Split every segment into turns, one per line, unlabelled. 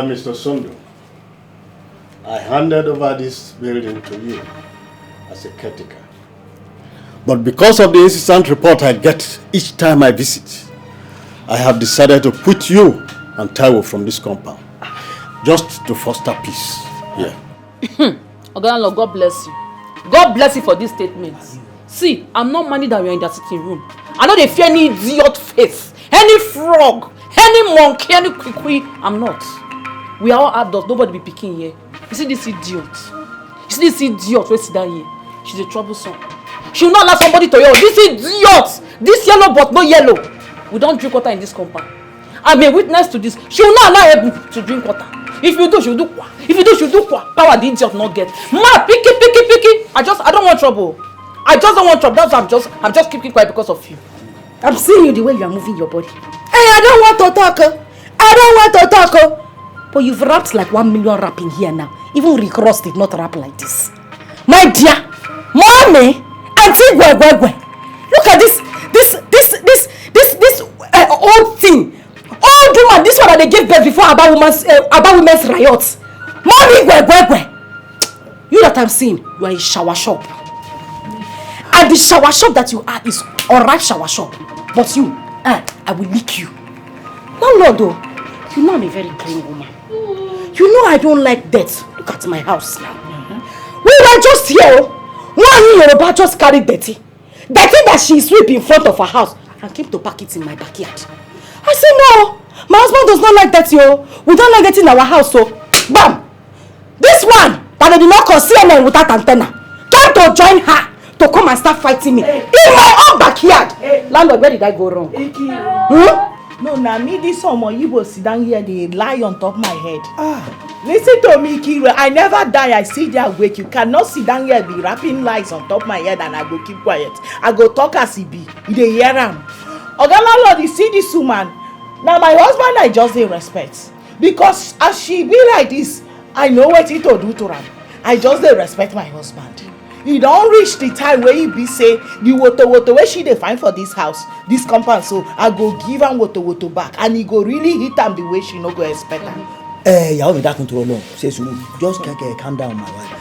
Mr. Sundu, I handed over this building to you as a caretaker. But because of the incessant report I get each time I visit, I have decided to put you and Taiwo from this compound, just to foster peace here.
Oganlo, God bless you. God bless you for this statement. See, I'm not minding that we are in the sitting room. I know they fear any idiot face, any frog, any monkey, any kwikwi. I'm not. We are all adults. Nobody be picking here. You see this idiot? You see this idiot? Wait, sit down here. She's a troublesome. She will not allow somebody to yell. This idiot! This yellow but no yellow. We don't drink water in this compound. I'm a witness to this. She will not allow Ebu to drink water. If you do, she'll do kwa. If you do, she'll do kwa. Power the idiot not get. Ma, picky. I don't want trouble. I just don't want trouble. That's why I'm just keeping quiet because of you.
I'm seeing you the way you are moving your body. Hey, I don't want to talk. But you've rapped like 1 million rapping here now. Even Rick Ross did not rap like this. My dear, mommy, auntie Gwegwegwe. Look at this old thing. Old woman, this one that they gave birth before about women's riots. Mommy Gwegwegwe. You that I'm seeing, you are a shower shop. And the shower shop that you are is alright shower shop. But you, I will lick you. No, though. You know I'm a very clean woman. You know I don't like dirt. Look at my house now. We were just here. One Yoruba just carried dirty. Dirty that she sweep in front of her house and came to pack it in my backyard. I said no. My husband does not like dirty. We don't like dirty in our house. So, bam! This one that they did not call CNN without antenna came to join her to come and start fighting me in my own backyard. Landlord, where did I go wrong?
No, now me this summer you will sit down here, they lie on top of my head. Listen to me, Kira. I never die. I see their wake. You cannot sit down here be rapping lies on top of my head and I go keep quiet. I go talk as he be. They hear him. Ogalalo, you see this woman. Now my husband I just dey respect because as she be like this, I know what to do to her. I just dey respect my husband. He don't reach the time where he be say the water where she dey find for this house, this compound. So I go give am water back, and he go really hit am the way she no go expect am.
Yàwó mi dákun tó lọ ṣe sùúrù just calm down my wife.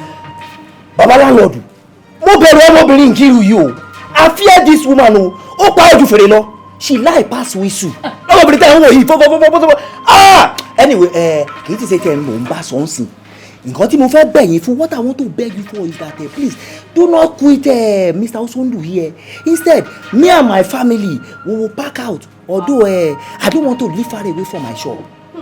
Baba landlord, mo bẹ̀rù ọmọbìnrin kiri yìí o. I fear this woman o. Ó pa ojú fèrè lọ. She lie pass whistle. Ọmọbìnrin tẹ́ ń wò yìí fọ́fọ́fọ́fọ́fọ́. Anyway, kì í ti ṣe tẹ̀ ń mò ń bá sọ́nsìn. Nǹkan tí mo fẹ́ bẹ̀ yín fún, what I want to beg you for is that please do not quit Mr. Osondu here. Instead, me and my family we will pack out. Although I don't want to live far away from my shop.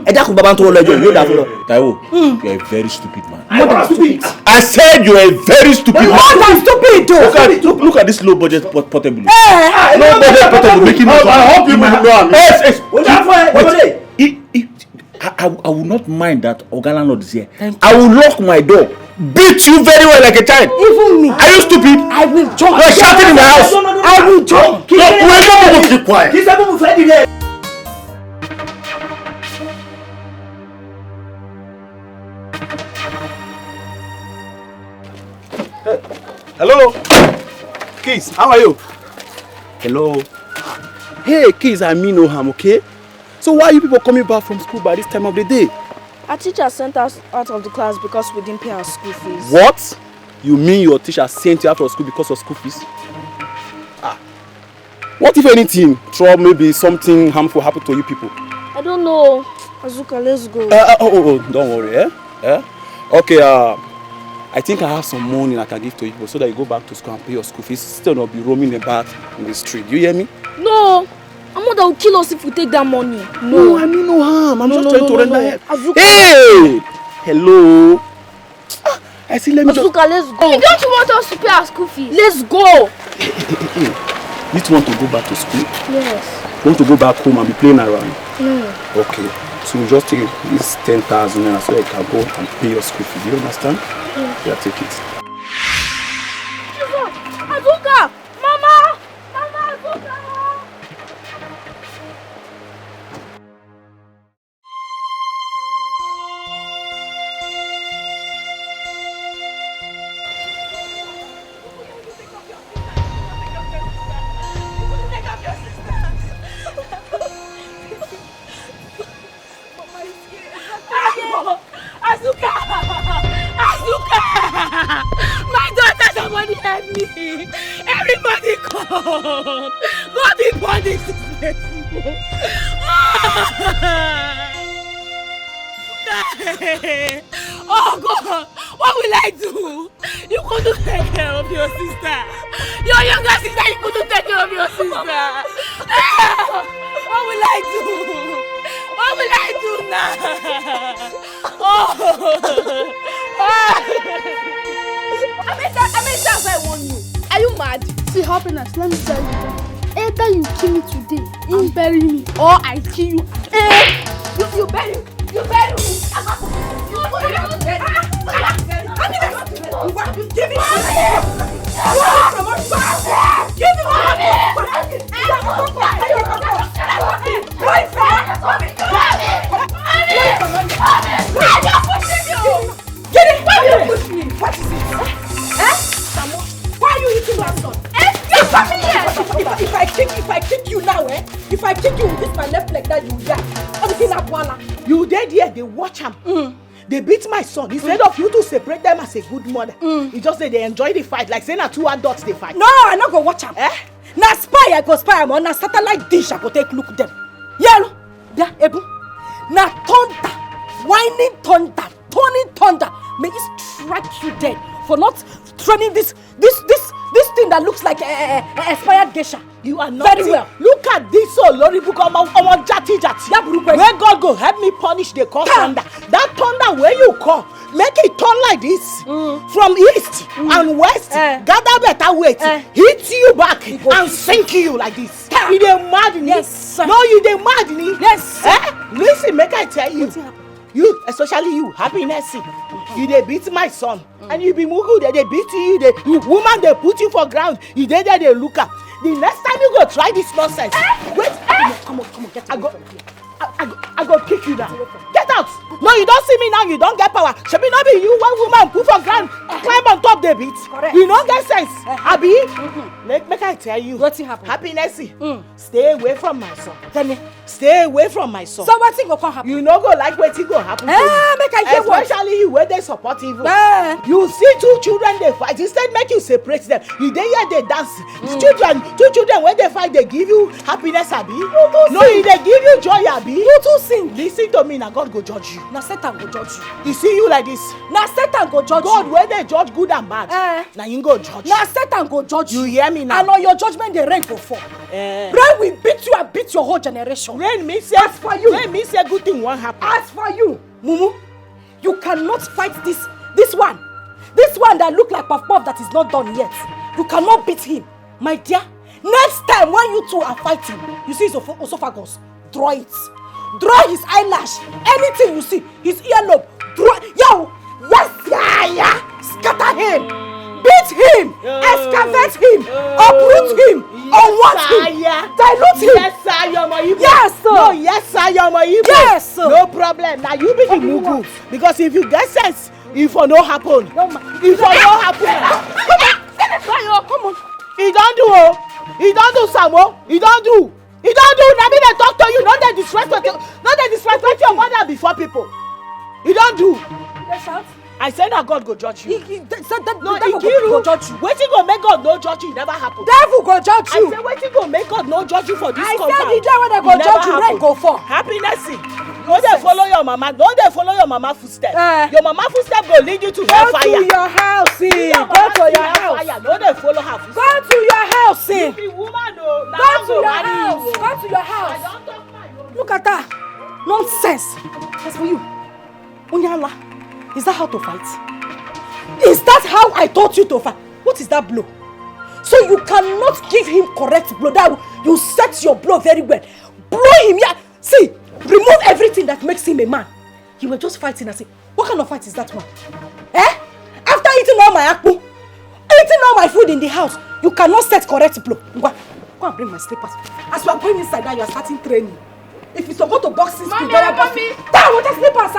Ẹ dákun bàbá ń tọrọ lẹ́jọ́ yóò dà fún lọ.
Taiwo, you are a very stupid man.
More than stupid.
I said you are a very stupid man.
More than stupid though.
Look at this low budget portable.
Low
budget portable making me.
I hope you will know.
Yes. I will not mind that Ogalano is here. I will lock my door, beat you very well like a child.
Even me.
Are you stupid?
I will join.
You are shouting in my house.
I will join.
Keep quiet.
Hello, Keys, how are you? Hello. Hey, Keys, I mean no harm, okay? So why are you people coming back from school by this time of the day?
Our teacher sent us out of the class because we didn't pay our school fees.
What? You mean your teacher sent you out of school because of school fees? What if anything, trouble, maybe something harmful happened to you people?
I don't know. Azuka, let's go.
Don't worry, Okay, I think I have some money I can give to you so that you go back to school and pay your school fees. Still not be roaming about in the street. You hear me?
No. Amanda will kill us if we take that money.
No, I mean no harm. I'm just trying to render help.
Azuka.
Hey! Hello. I see, let me
Azuka, let's go. Hey, don't you want us to pay our school fees? Let's go.
You want to go back to school?
Yes.
You want to go back home and be playing around?
No.
Okay. So you just take this 10,000 naira so you can go and pay your school fees. Do you understand?
Yes.
Yeah, take it.
Azuka! Mama! Azuka!
Everybody come! God is punished this merciful! Oh God! What will I do? You couldn't take care of your sister! Your younger sister, you couldn't take care of your sister! What will I do? What will I do now? That's I warn you. Are you mad?
See, happiness, let me tell you. Either you kill me today and bury me, or I kill you.
You bury me. You bury me. Give me money. Give me money. Get it! Why you push me? What is it? Why are you eating my son? If I kick you now, if I kick you with this my left leg, that you die. Everything up one.
You dead here, they watch him. They beat my son. Instead of you to separate them as a good mother, you just say they enjoy the fight. Like saying that two adults they fight.
No, I not go watch him. Na spy I go spy am on. Na satellite dish I go take look them. Yeah, Ebu. Na thunder, whining thunder, turning thunder. May it strike you dead for not training this thing that looks like a expired geisha.
You are not
very well.
Look at this Lori book on jati. Where God go help me punish the call thunder. That thunder where you call, make it turn like this from east and west. Gather better weight, hit you back and sink you like this. You dey mad me?
Yes, sir.
No, you dey mad me?
Yes, sir.
Listen, make I tell you. You, especially you, happiness. You dey beat my son, and you be mugu. They beat you. You woman, they put you for ground. You dey there, they look up. The next time you go try this nonsense, wait. Come on, get out. I go kick you down. Get out. No, you don't see me now. You don't get power. Should be not be you one woman put for ground, climb on top the beat. You don't get sense, Abi. Make I tell you.
What's happen?
Happiness. Stay away from my son. Stay away from my son.
So what's go happen?
You no go like wetin go happen to you.
Make I hear what?
Especially you where they support evil. You see two children they fight. Instead make you separate them. You dey here they dance. Two children when they fight they give you happiness, Abi. No, they give you joy, Abi.
You too sing.
Listen to me, now God go judge you.
Now Satan go judge you.
You see you like this.
Now Satan go judge
God
you.
where they judge good and bad. Now you go judge.
Now Satan go judge
you. Hear me now.
And on your judgment the rain go fall. Rain will beat you and beat your whole generation.
Rain means say,
as for you.
Rain means say good thing won't happen.
As for you, Mumu, you cannot fight this one. This one that look like Puff Puff that is not done yet. You cannot beat him. My dear, next time when you two are fighting, you see his esophagus, draw it. Draw his eyelash. Anything you see, his earlobe, draw. Yo, yes, yeah. Scatter him. Beat him. Excavate him. Uproot him. Unwatch him. Dilute him.
Yes, sir, you're my Igbo.
Yes, sir.
No, yes, sir, you're my Igbo.
Yes, sir.
No problem. Now you be the mugu. Because if you get sense, if for no happen. If for no happen. Come on. He don't do. He don't do, Samo. He don't do. He don't do. Now me they talk to you. Not they disrespect your mother before people. He don't do. I said that God go judge you.
He said that
no,
the devil go judge you.
Wetin go make God no judge you? It never happen.
Devil go judge you.
I said wetin go make God no judge you for this compound?
I said the day when they go judge you, rain go fall.
Happiness. No dey follow your mama. No dey follow your mama footstep. Your mama footstep go lead you to hellfire.
Go to your house, go to your house.
No dey follow her footstep.
Go to your house,
You be woman o.
Go to your house. Go to your house.
I don talk my own.
Look at that. Nonsense. As for you, Onyala, is that how to fight? Is that how I taught you to fight? What is that blow? So you cannot give him correct blow. That you set your blow very well. Blow him, yeah. See, remove everything that makes him a man. You were just fighting and say, what kind of fight is that one? After eating all my akpu, eating all my food in the house, you cannot set correct blow. Go and bring my slippers. As you are going inside now, you are starting training. If you go to boxing school, you are boxing. That with the slippers,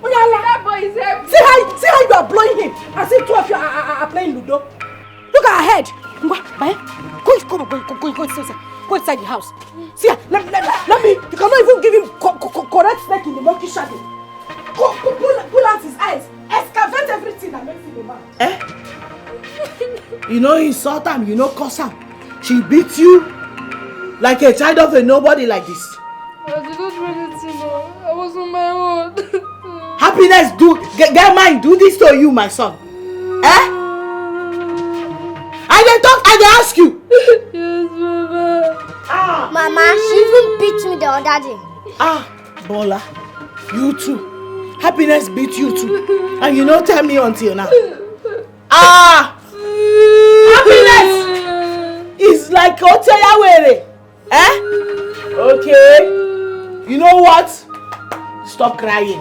that boy is heavy. See how you are blowing him. As if two of you are playing Ludo. Look at her head. Go inside the house. See, let me. You cannot even give him correct snake in the monkey shadow. Pull out his eyes. Excavate everything that makes him a man.
You know insult am, you know curse am. She beat you like a child of a nobody like this.
I did not do anything. I was on my own.
Happiness, get mine, do this to you, my son. Eh? I dey talk, I dey ask you.
Yes, Mama.
Mama, she even beat me the other day.
Bola, you too. Happiness beat you too. And you don't tell me until now. Happiness is like Oteyawere. Eh? Okay. You know what? Stop crying.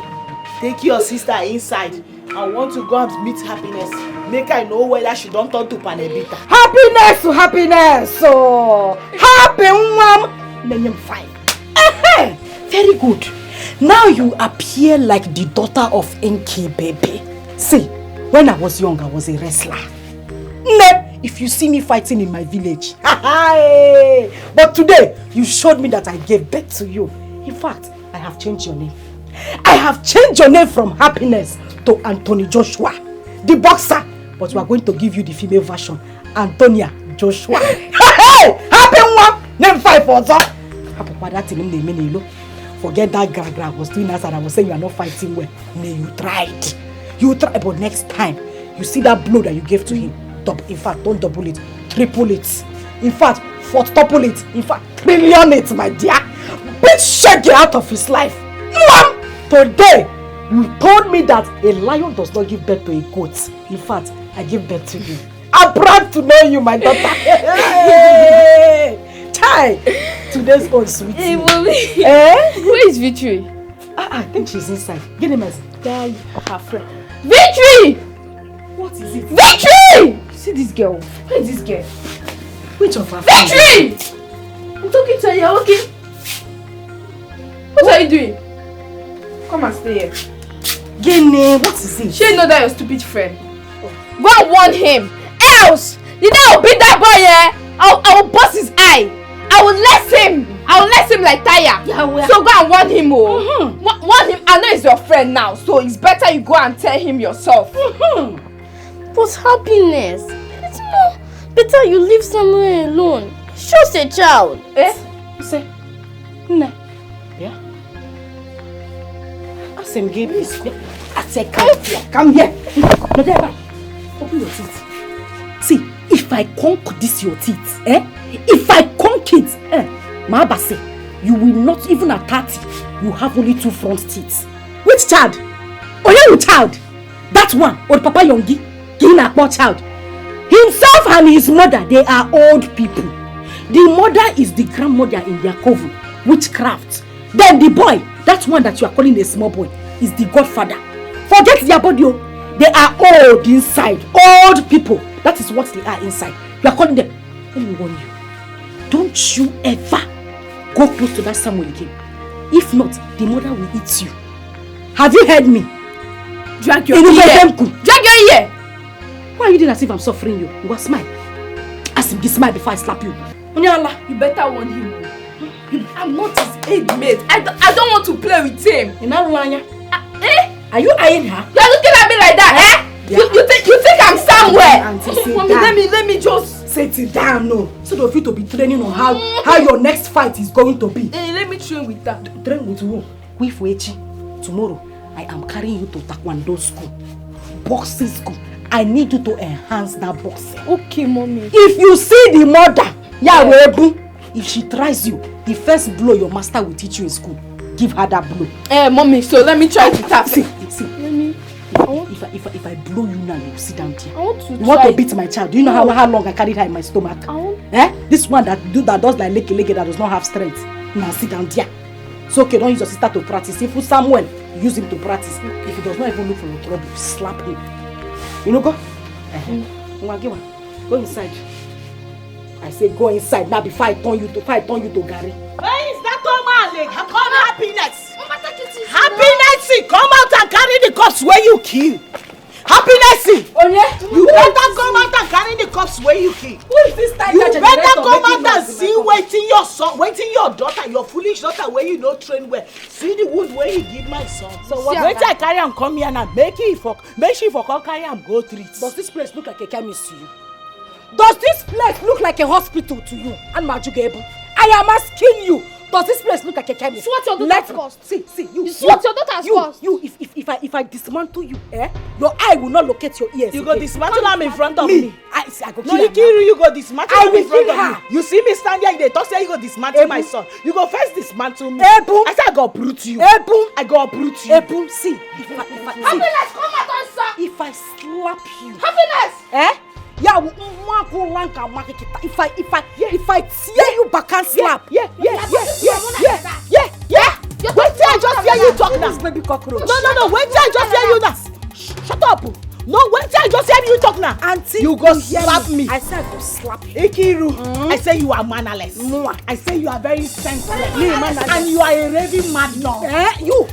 Take your sister inside. I want to go and meet Happiness. Make I know whether she don't turn to Panebita.
Happiness. Oh, happy mom. Then I'm fine. Very good. Now you appear like the daughter of Enki baby. See, when I was young, I was a wrestler. If you see me fighting in my village. But today, you showed me that I gave birth to you. In fact, I have changed your name. I have changed your name from Happiness to Anthony Joshua, the boxer. But we are going to give you the female version, Antonia Joshua. Happy one! Name 5 for that. Forget that gra I was doing as I was saying you are not fighting well. No, you tried. You tried, but next time, you see that blow that you gave to him. In fact, don't double it, triple it. In fact, quadruple it. In fact, trillion it, my dear. Beat Shaggy out of his life. Mom! Today, you told me that a lion does not give birth to a goat. In fact, I give birth to you. I'm proud to know you, my daughter. Chai! Today's old sweetie.
Hey, Mommy. Where is Victory?
I think she's inside. Get him as
There, her friend. Victory!
What is it?
Victory! See this girl. Where is this girl?
Which of her
Victory! I'm talking to you, okay? What are you doing? Come and stay here.
Gene, what is it?
She know that your stupid friend. Go and warn him. Else, the day I'll beat that boy, I will bust his eye. I will less him like tire.
Yeah,
so go and warn him, warn him. I know he's your friend now, so it's better you go and tell him yourself.
But Happiness, it's more better you leave somewhere alone. It's just a child.
You say, no. Yeah. Ask him, give me. I said, come here. No, there, open your teeth. See, if I conk this your teeth, if I conk it, Maaba say, you will not even at 30. You have only 2 front teeth. Which child? Oyewu child. That one, or Papa Yongi, Gina poor child. Himself and his mother, they are old people. The mother is the grandmother in their coven, witchcraft. Then the boy, that one that you are calling a small boy, is the godfather. Forget their body. They are old inside. Old people. That is what they are inside. You are calling them. Let me warn you. Don't you ever go close to that Samuel again. If not, the mother will eat you. Have you heard me?
Drag your ear. Drag your ear.
Why are you doing as if I'm suffering you? You will smile. Ask him to smile before I slap you. Onyala,
you better warn him. I'm not his aid mate. I don't want to play with him.
Are you eyeing her?
You're looking at me like that,
Yeah.
You think I'm somewhere?
Mommy,
let me just
sit it down, no. So of you to be training on how your next fight is going to be.
Let me train with that.
Train with who? With Wechi. Tomorrow, I am carrying you to Taekwondo school, boxing school. I need you to enhance that boxing.
Okay, Mommy.
If you see the mother, if she tries you, the first blow your master will teach you in school. Give her that blow.
Mommy, so let me try to tap.
See.
Let me.
If I blow you now, you sit down there.
I want to
You want to beat my child? Do you know how long I carried her in my stomach? This one that does like leke that does not have strength. Now sit down there. It's okay, don't use your sister to practice. If you Samuel, use him to practice. If he does not even look for your trouble, slap him. You know, go. Go inside. I say go inside now before I turn you to Gary.
Where is that Omale? Come Happiness. Happiness, come out and carry the cups where you kill. Happiness, you better come out and carry the cups where you kill.
Who is this tiger?
You better come out and see waiting your son, waiting your daughter, your foolish daughter where you no train well. See the wood where you give my son. So what? Wait till I carry him come here now. Make she for come carry him go treat.
Does this place look like a chemist to you? Does this place look like a hospital to you? And Majugebu, I am asking you. Does this place look like a chemist?
It's what your daughter's cost.
See, you.
It's what your daughter's cost.
You, if I dismantle you, your eye will not locate your ears.
You go dismantle am in front of me.
I go kill
No,
her.
you go dismantle am in front
kill her.
of me. You see me stand there, they talk say you go dismantle my son. You go first dismantle me.
Ebu.
I say I go uproot you.
Ebu.
I go uproot you.
Ebu, see.
Happiness, come out, answer.
If I slap you.
Happiness.
Yeah, if I tear you back and slap.
Yeah. Wait till I just hear you talk now.
Baby cockroach.
No. Wait till I just hear you now. Shut up. No, wait till I just hear you talk now.
Auntie,
you go slap me.
I said I go slap you.
Ikiru, I say you are mannerless. I say you are very senseless. And you are a raving madman.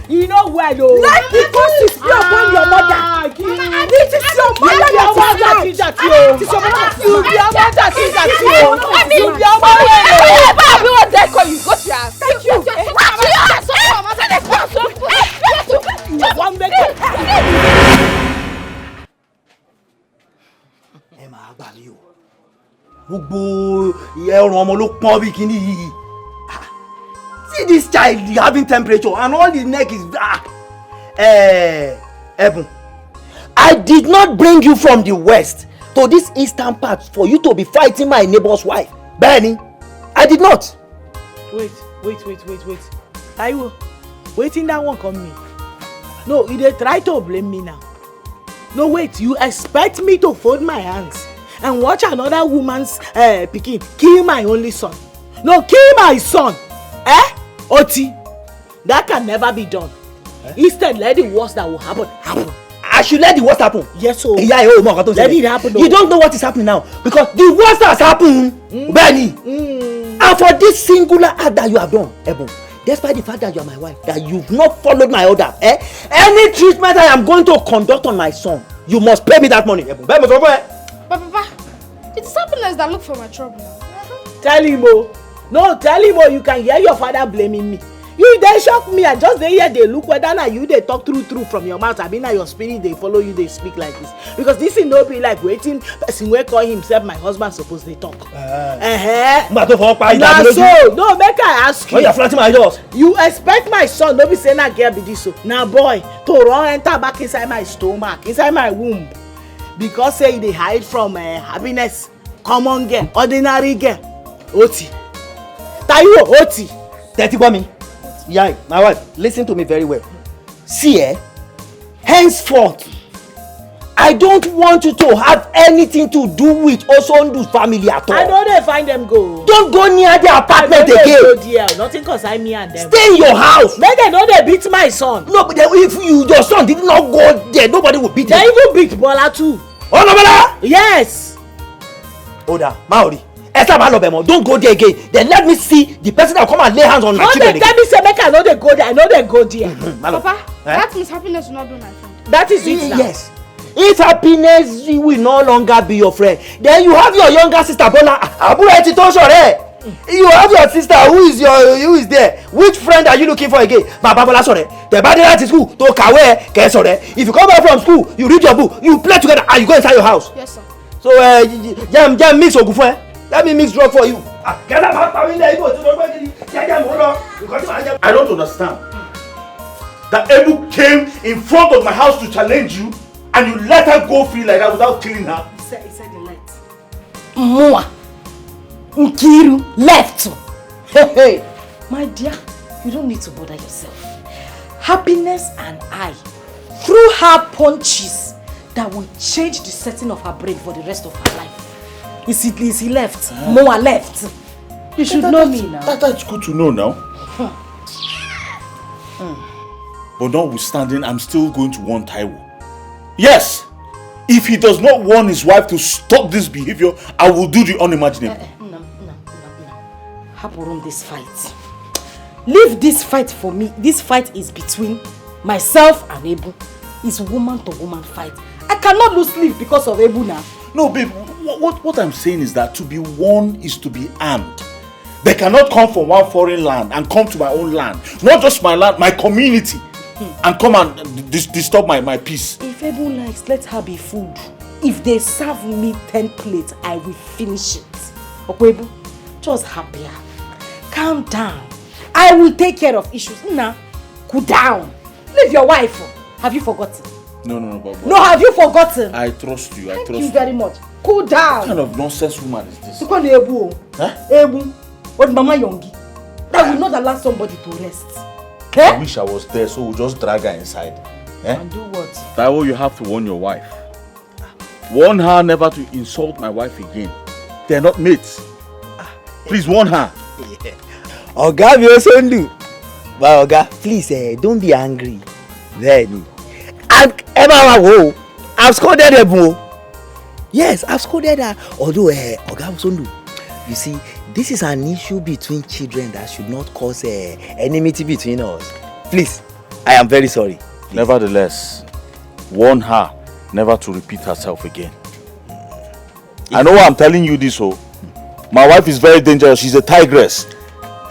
You know where though?
Like because it's your upon your mother.
It is your mother that is that you. You be your mother that is that you. You be your mother.
I will there call you. Go to your house.
Thank you.
One minute.
Gbogbo ẹrùn ọmọ ló pọ́n bí kíní yìí. See this child having temperature and all his neck is Ebun, I did not bring you from the west to this eastern part for you to be fighting my neighbor's wife. Benny, I did not.
Wait. Taiwo, waiting that one come me. No, you dey try to blame me now. No, wait, you expect me to fold my hands and watch another woman's pikin kill my only son? No, kill my son. Oti, that can never be done. Instead, let the worst that will happen.
I should let the worst happen.
Yes, so.
Let
it happen.
You don't know what is happening now because the worst has happened, Benny. And for this singular act that you have done, Ebun, despite the fact that you are my wife, that you've not followed my order, any treatment I am going to conduct on my son, you must pay me that money, Ebun.
But Papa, it's Happiness that look for my trouble.
Tell him, tell him, you can hear your father blaming me. You dey shock me. I just dey hear they look whether na you dey talk true from your mouth. I mean, na your spirit they follow you. They speak like this because this thing no be like waiting person wey call himself my husband suppose dey talk. Na so no make I ask you.
When you are flattering my doors.
You expect my son no be say na girl be this so na boy to run enter back inside my stomach, inside my womb because say e dey hide from Happiness, common girl, ordinary girl. Oti, Taiwo, Oti.
Tẹ́tí gbọ́ mi. Yeah, my wife, listen to me very well. See, henceforth, I don't want you to have anything to do with Osondu's family at all.
I know they find them go.
Don't go near their apartment again.
Go there. Nothing concern me and them.
Stay in your house.
Make they know they beat my son.
No, but if your son did not go there, nobody will beat him.
They even beat Bola too.
Oh, no, Bola?
Yes.
Oda, Maori. Don't go there again. Then let me see the person that will come and lay hands on my children.
Tell me say make I know they go there. I know they go there.
Papa, that means Happiness will not be my friend.
That is it now.
Yes. If Happiness will no longer be your friend, then you have your younger sister Bola. You have your sister who is there. Which friend are you looking for again? Baba Bola sore. The body at school to kawe ke sore. If you come back from school, you read your book, you play together and you go inside your house.
Yes, sir.
So jam mix ogufun. Let me mix drug for you.
I don't understand. That Ebu came in front of my house to challenge you and you let her go free like that without killing her.
He said he left. Mua. Nkiru left. Hey. My dear, you don't need to bother yourself. Happiness and I threw her punches that will change the setting of her brain for the rest of her life. Is he left? Moa left. You should know me now.
That's good to know now. But notwithstanding, I'm still going to warn Taiwo. Yes! If he does not warn his wife to stop this behavior, I will do the unimaginable.
No. Hapurum this fight. Leave this fight for me. This fight is between myself and Ebu. It's woman to woman fight. I cannot lose sleep because of Ebu now.
No, babe, what I'm saying is that to be won is to be armed. They cannot come from one foreign land and come to my own land. Not just my land, my community. And come and disturb my peace.
If Ebu likes, let her be food. if they serve me 10 plates, I will finish it. Okwebu, just happier. Calm down. I will take care of issues. Now, cool down. Leave your wife. Have you forgotten?
No, Baba.
No, have you forgotten?
I trust you.
Thank you very much. Cool down.
What kind of nonsense woman is this?
Huh? Ebu. What Mama Yongi? I will not allow somebody to rest.
I wish I was there, so we'll just drag her inside.
And do what?
Taiwo, you have to warn your wife. Warn her never to insult my wife again. They're not mates. Please warn her.
Oga, we also do. But Oga, please, don't be angry. Then, Emma, I've scolded her. Yes, I've scolded her. Although, Oga Osondu, you see, this is an issue between children that should not cause enmity between us. Please, I am very sorry. Please.
Nevertheless, warn her never to repeat herself again. I know I'm telling you this, my wife is very dangerous. She's a tigress.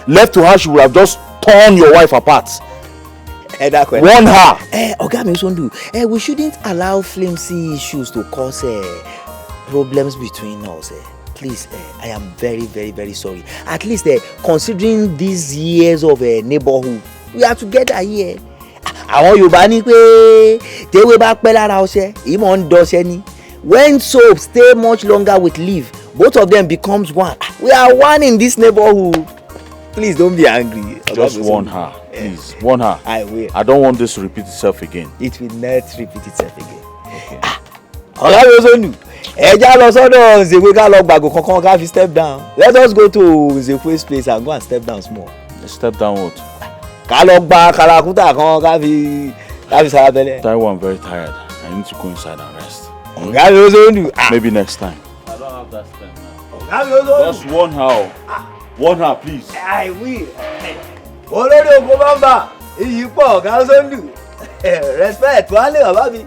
Left to her, she would have just torn your wife apart. Warn her.
Oga Osondu, we shouldn't allow flimsy issues to cause problems between us. Please, I am very, very, very sorry. At least, considering these years of neighborhood, we are together here. Àwọn Yorùbá ní pé tewé bá pẹ́ lára ọṣẹ, ìmọ̀ ń dọṣẹ ni. When soap stay much longer with leaf, both of them becomes one. We are one in this neighborhood. Please don't be angry.
Just warn her. Please, warn her.
I will.
I don't want this to repeat itself again.
It will not repeat itself again. Okay. Oga Osondu, ẹja lọ sọ́dọ̀ Nzekwe ká lọ gbàgò kankan ká fi step down. Let us go to Nzekwe's place and go and step down small.
Step down what?
Ká lọ gba kalakuta kan ká fi sarabẹ́lẹ̀.
Taiwo, I'm very tired. I need to go inside and rest.
Oga Osondu.
Maybe next time.
I don't have that strength now. Oga Osondu.
Just warn her. Warn her, please.
I will. Olórí oko bàbá, iyì pọ̀ Oga Osondu. Respect wà lè bàbá mi.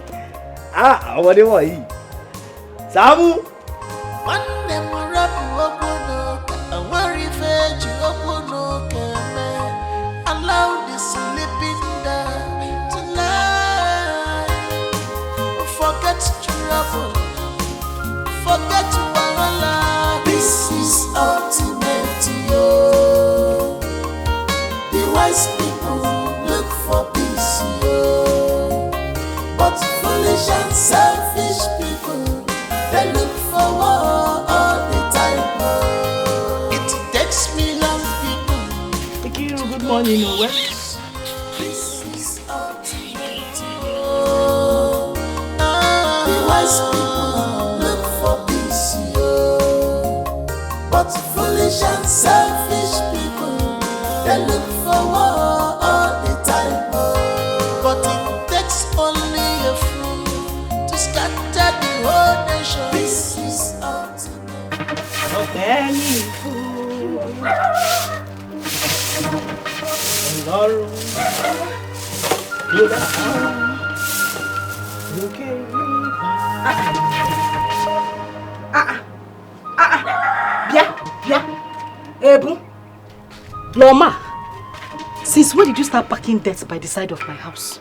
Ọmọdé wọ̀nyí. Sàámú.
Nwanne m rapụ okwu enwere ife ji okwu n'oke eme. Allow the sleeping dog to lie. Forget trouble. Forget wahala. This is ultimate, yo. The wise people look for peace, yo. But foolish and selfish people, they look for war all the time. It takes me long people.
Thank you. Good morning, Owe.
This is ultimate, yo. The wise people look for peace, yo. But foolish and selfish people, they look for war all the time. But it takes only a fool to scatter the whole nation. This is ultimate.
Any fool. Ọlọ́run ló dá lókè
Bia. Ebu. Loma. Since when did you start packing dirt by the side of my house?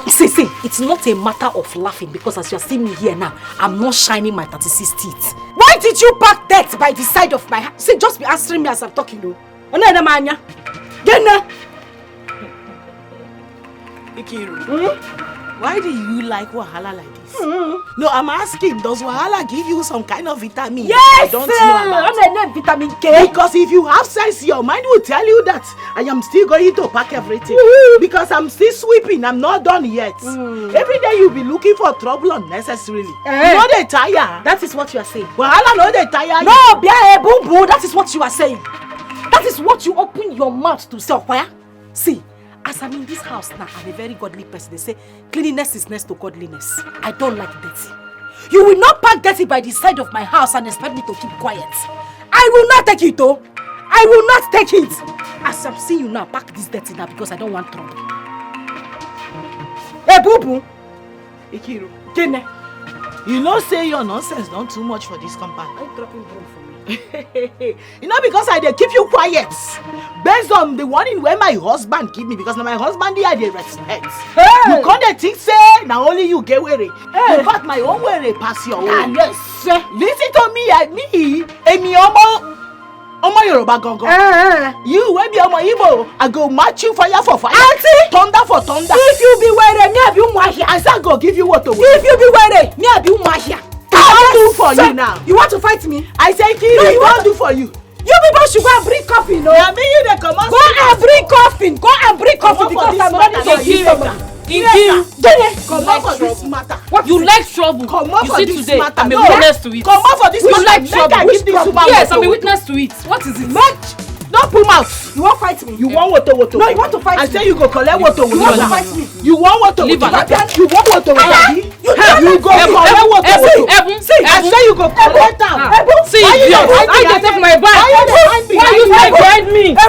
See, it's not a matter of laughing because as you are seeing me here now, I'm not shining my 36 teeth. Why did you pack dirt by the side of my house? See, just be answering me as I'm talking, though.
Ikiru, why do you like wahala like this? No, I'm asking, does wahala give you some kind of vitamin?
Yes,
I don't know about.
I'm a vitamin K.
Because if you have sense, your mind will tell you that I am still going to pack everything. Because I'm still sweeping, I'm not done yet. Every day you'll be looking for trouble unnecessarily. You know they tire.
That is what you are saying.
Wahala no they tire.
No, Bia, boo boo, that is what you are saying. That is what you open your mouth to say, Okwaya. See, as I'm in this house now, I'm a very godly person. They say cleanliness is next to godliness. I don't like dirty. You will not pack dirty by the side of my house and expect me to keep quiet. I will not take it, though. I will not take it. As I'm seeing you now, pack this dirty now because I don't want trouble. Hey, boo boo.
Ikiru,
Kene.
you know say your nonsense not too much for this compound.
Are you dropping broom for me?
You know, because I dey keep you quiet. Based on the warning where my husband give me, because now my husband here dey respect. Hey. You can't think say now only you get weary. Hey. In fact, my own weary pass your own.
Yes, sir.
Listen to me, Emi Omo Yoruba gongo. You wey be Omo Igbo, I go match you fire for fire. Auntie, thunder for thunder.
If you be weary, me I be umahia.
I say go give you what to.
If you be weary, me I be umahia.
I do for you now.
You want to fight me?
I say Kiri, you want do for you.
You people should go and bring coffee, no?
Yeah, me you dey come on.
Go and bring coffee. Go and bring coffee because I'm ready to give somebody.
Come on for this matter.
You like trouble.
Come on
you
for
see
this
today,
matter.
I'm a witness to it.
Come on for this
You
matter.
like trouble.
Make I give this woman
Yes,
woto
I'm a
woto.
witness to it. What is it?
Don't pull mouth.
You won't fight me.
You want woto.
No, you want to fight me.
I say you go collect woto.
You want to fight me.
You want woto.
Leave her.
You want woto. You go collect woto. I say you go collect am.
See, idiot. I get off my back. Why you stay behind me?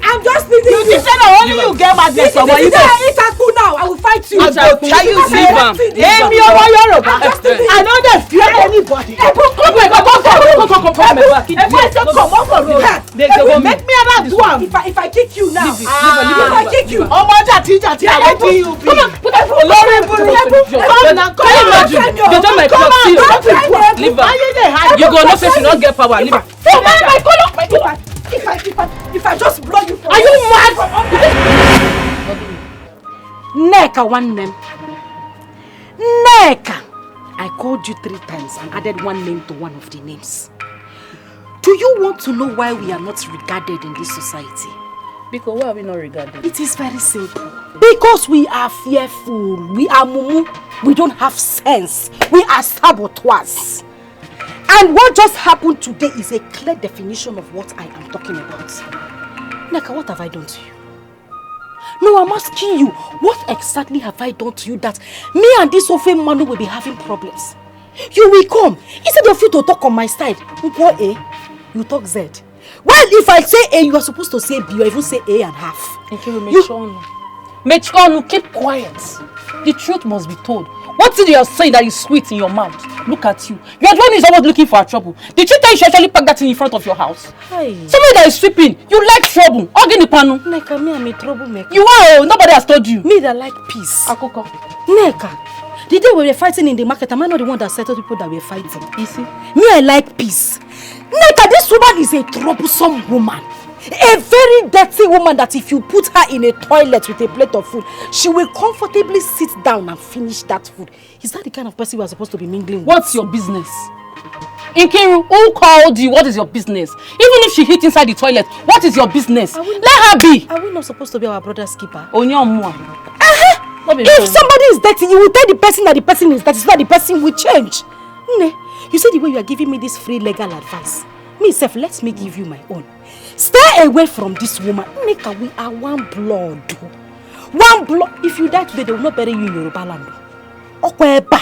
I'm just leaving you.
You say that only you get madness.
If I cool now, I will fight you.
I go tell you, Emi Omo Yoruba. I know they fear anybody. If I say come on for road, make me around do am.
If I kick you now, if I kick you,
Omo jati I wetin you be.
Olori buru.
Come now, come on.
They don't like your seal. Leave her. You go no say she don't get power. Leave her.
If I just blow you for
Are you mad?
Neka one name. Neka. I called you 3 times and added one name to one of the names. Do you want to know why we are not regarded in this society?
Because why are we not regarded?
It is very simple. Because we are fearful. We are mumu. We don't have sense. We are saboteurs. And what just happened today is a clear definition of what I am talking about. Neka, what have I done to you? No, I'm asking you, what exactly have I done to you that me and this Ofe Manu will be having problems? You will come. Instead of you to talk on my side, you talk Z. Well, if I say A, you are supposed to say B or even say A and half.
Mechonu, keep quiet. The truth must be told. What is it you're saying that is sweet in your mouth? Look at you. You're the one who is always looking for trouble. Did you tell you should actually pack that thing in front of your house?
Hi.
Somebody that is sweeping. You like trouble. Panu.
Neka, me, I'm a troublemaker.
You are. Nobody has told you.
Me that like peace.
Akoko.
Neka, the day we were fighting in the market, am I not the one that settled people that were fighting?
You see?
Me, I like peace. Neka, this woman is a troublesome woman. A very dirty woman that if you put her in a toilet with a plate of food, she will comfortably sit down and finish that food. Is that the kind of person we are supposed to be mingling with?
What's your business? Nkiru, who called you? What is your business? Even if she hit inside the toilet, what is your business? Let her be.
Are we not supposed to be our brother's keeper?
If
somebody is dirty, you will tell the person that the person is dirty so that the person will change. You see the way you are giving me this free legal advice. Me self, let me give you my own. Stay away from this woman. Neka, we are one blood. One blood. If you die today, they will not bury you in Yoruba land. Okweba.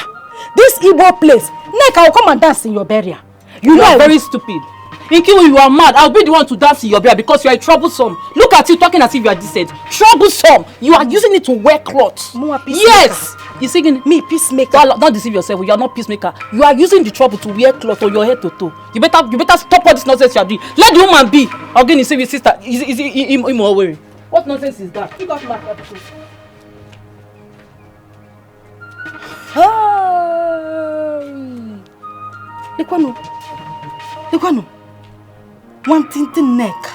This Igbo place. Neka will come and dance in your burial.
You are very stupid. Nkiru, you are mad. I'll be the one to dance in your burial because you are troublesome. Look at you talking as if you are decent. Troublesome. You are using it to wear clothes. Yes. You singing me peacemaker. Don't deceive yourself. You are not peacemaker. You are using the trouble to wear clothes on your head to toe. You better stop all this nonsense you are doing. Let the woman be. Again, you say your sister. Is him wearing? What nonsense is that? You got mad.
Lekwano. One tintin neck.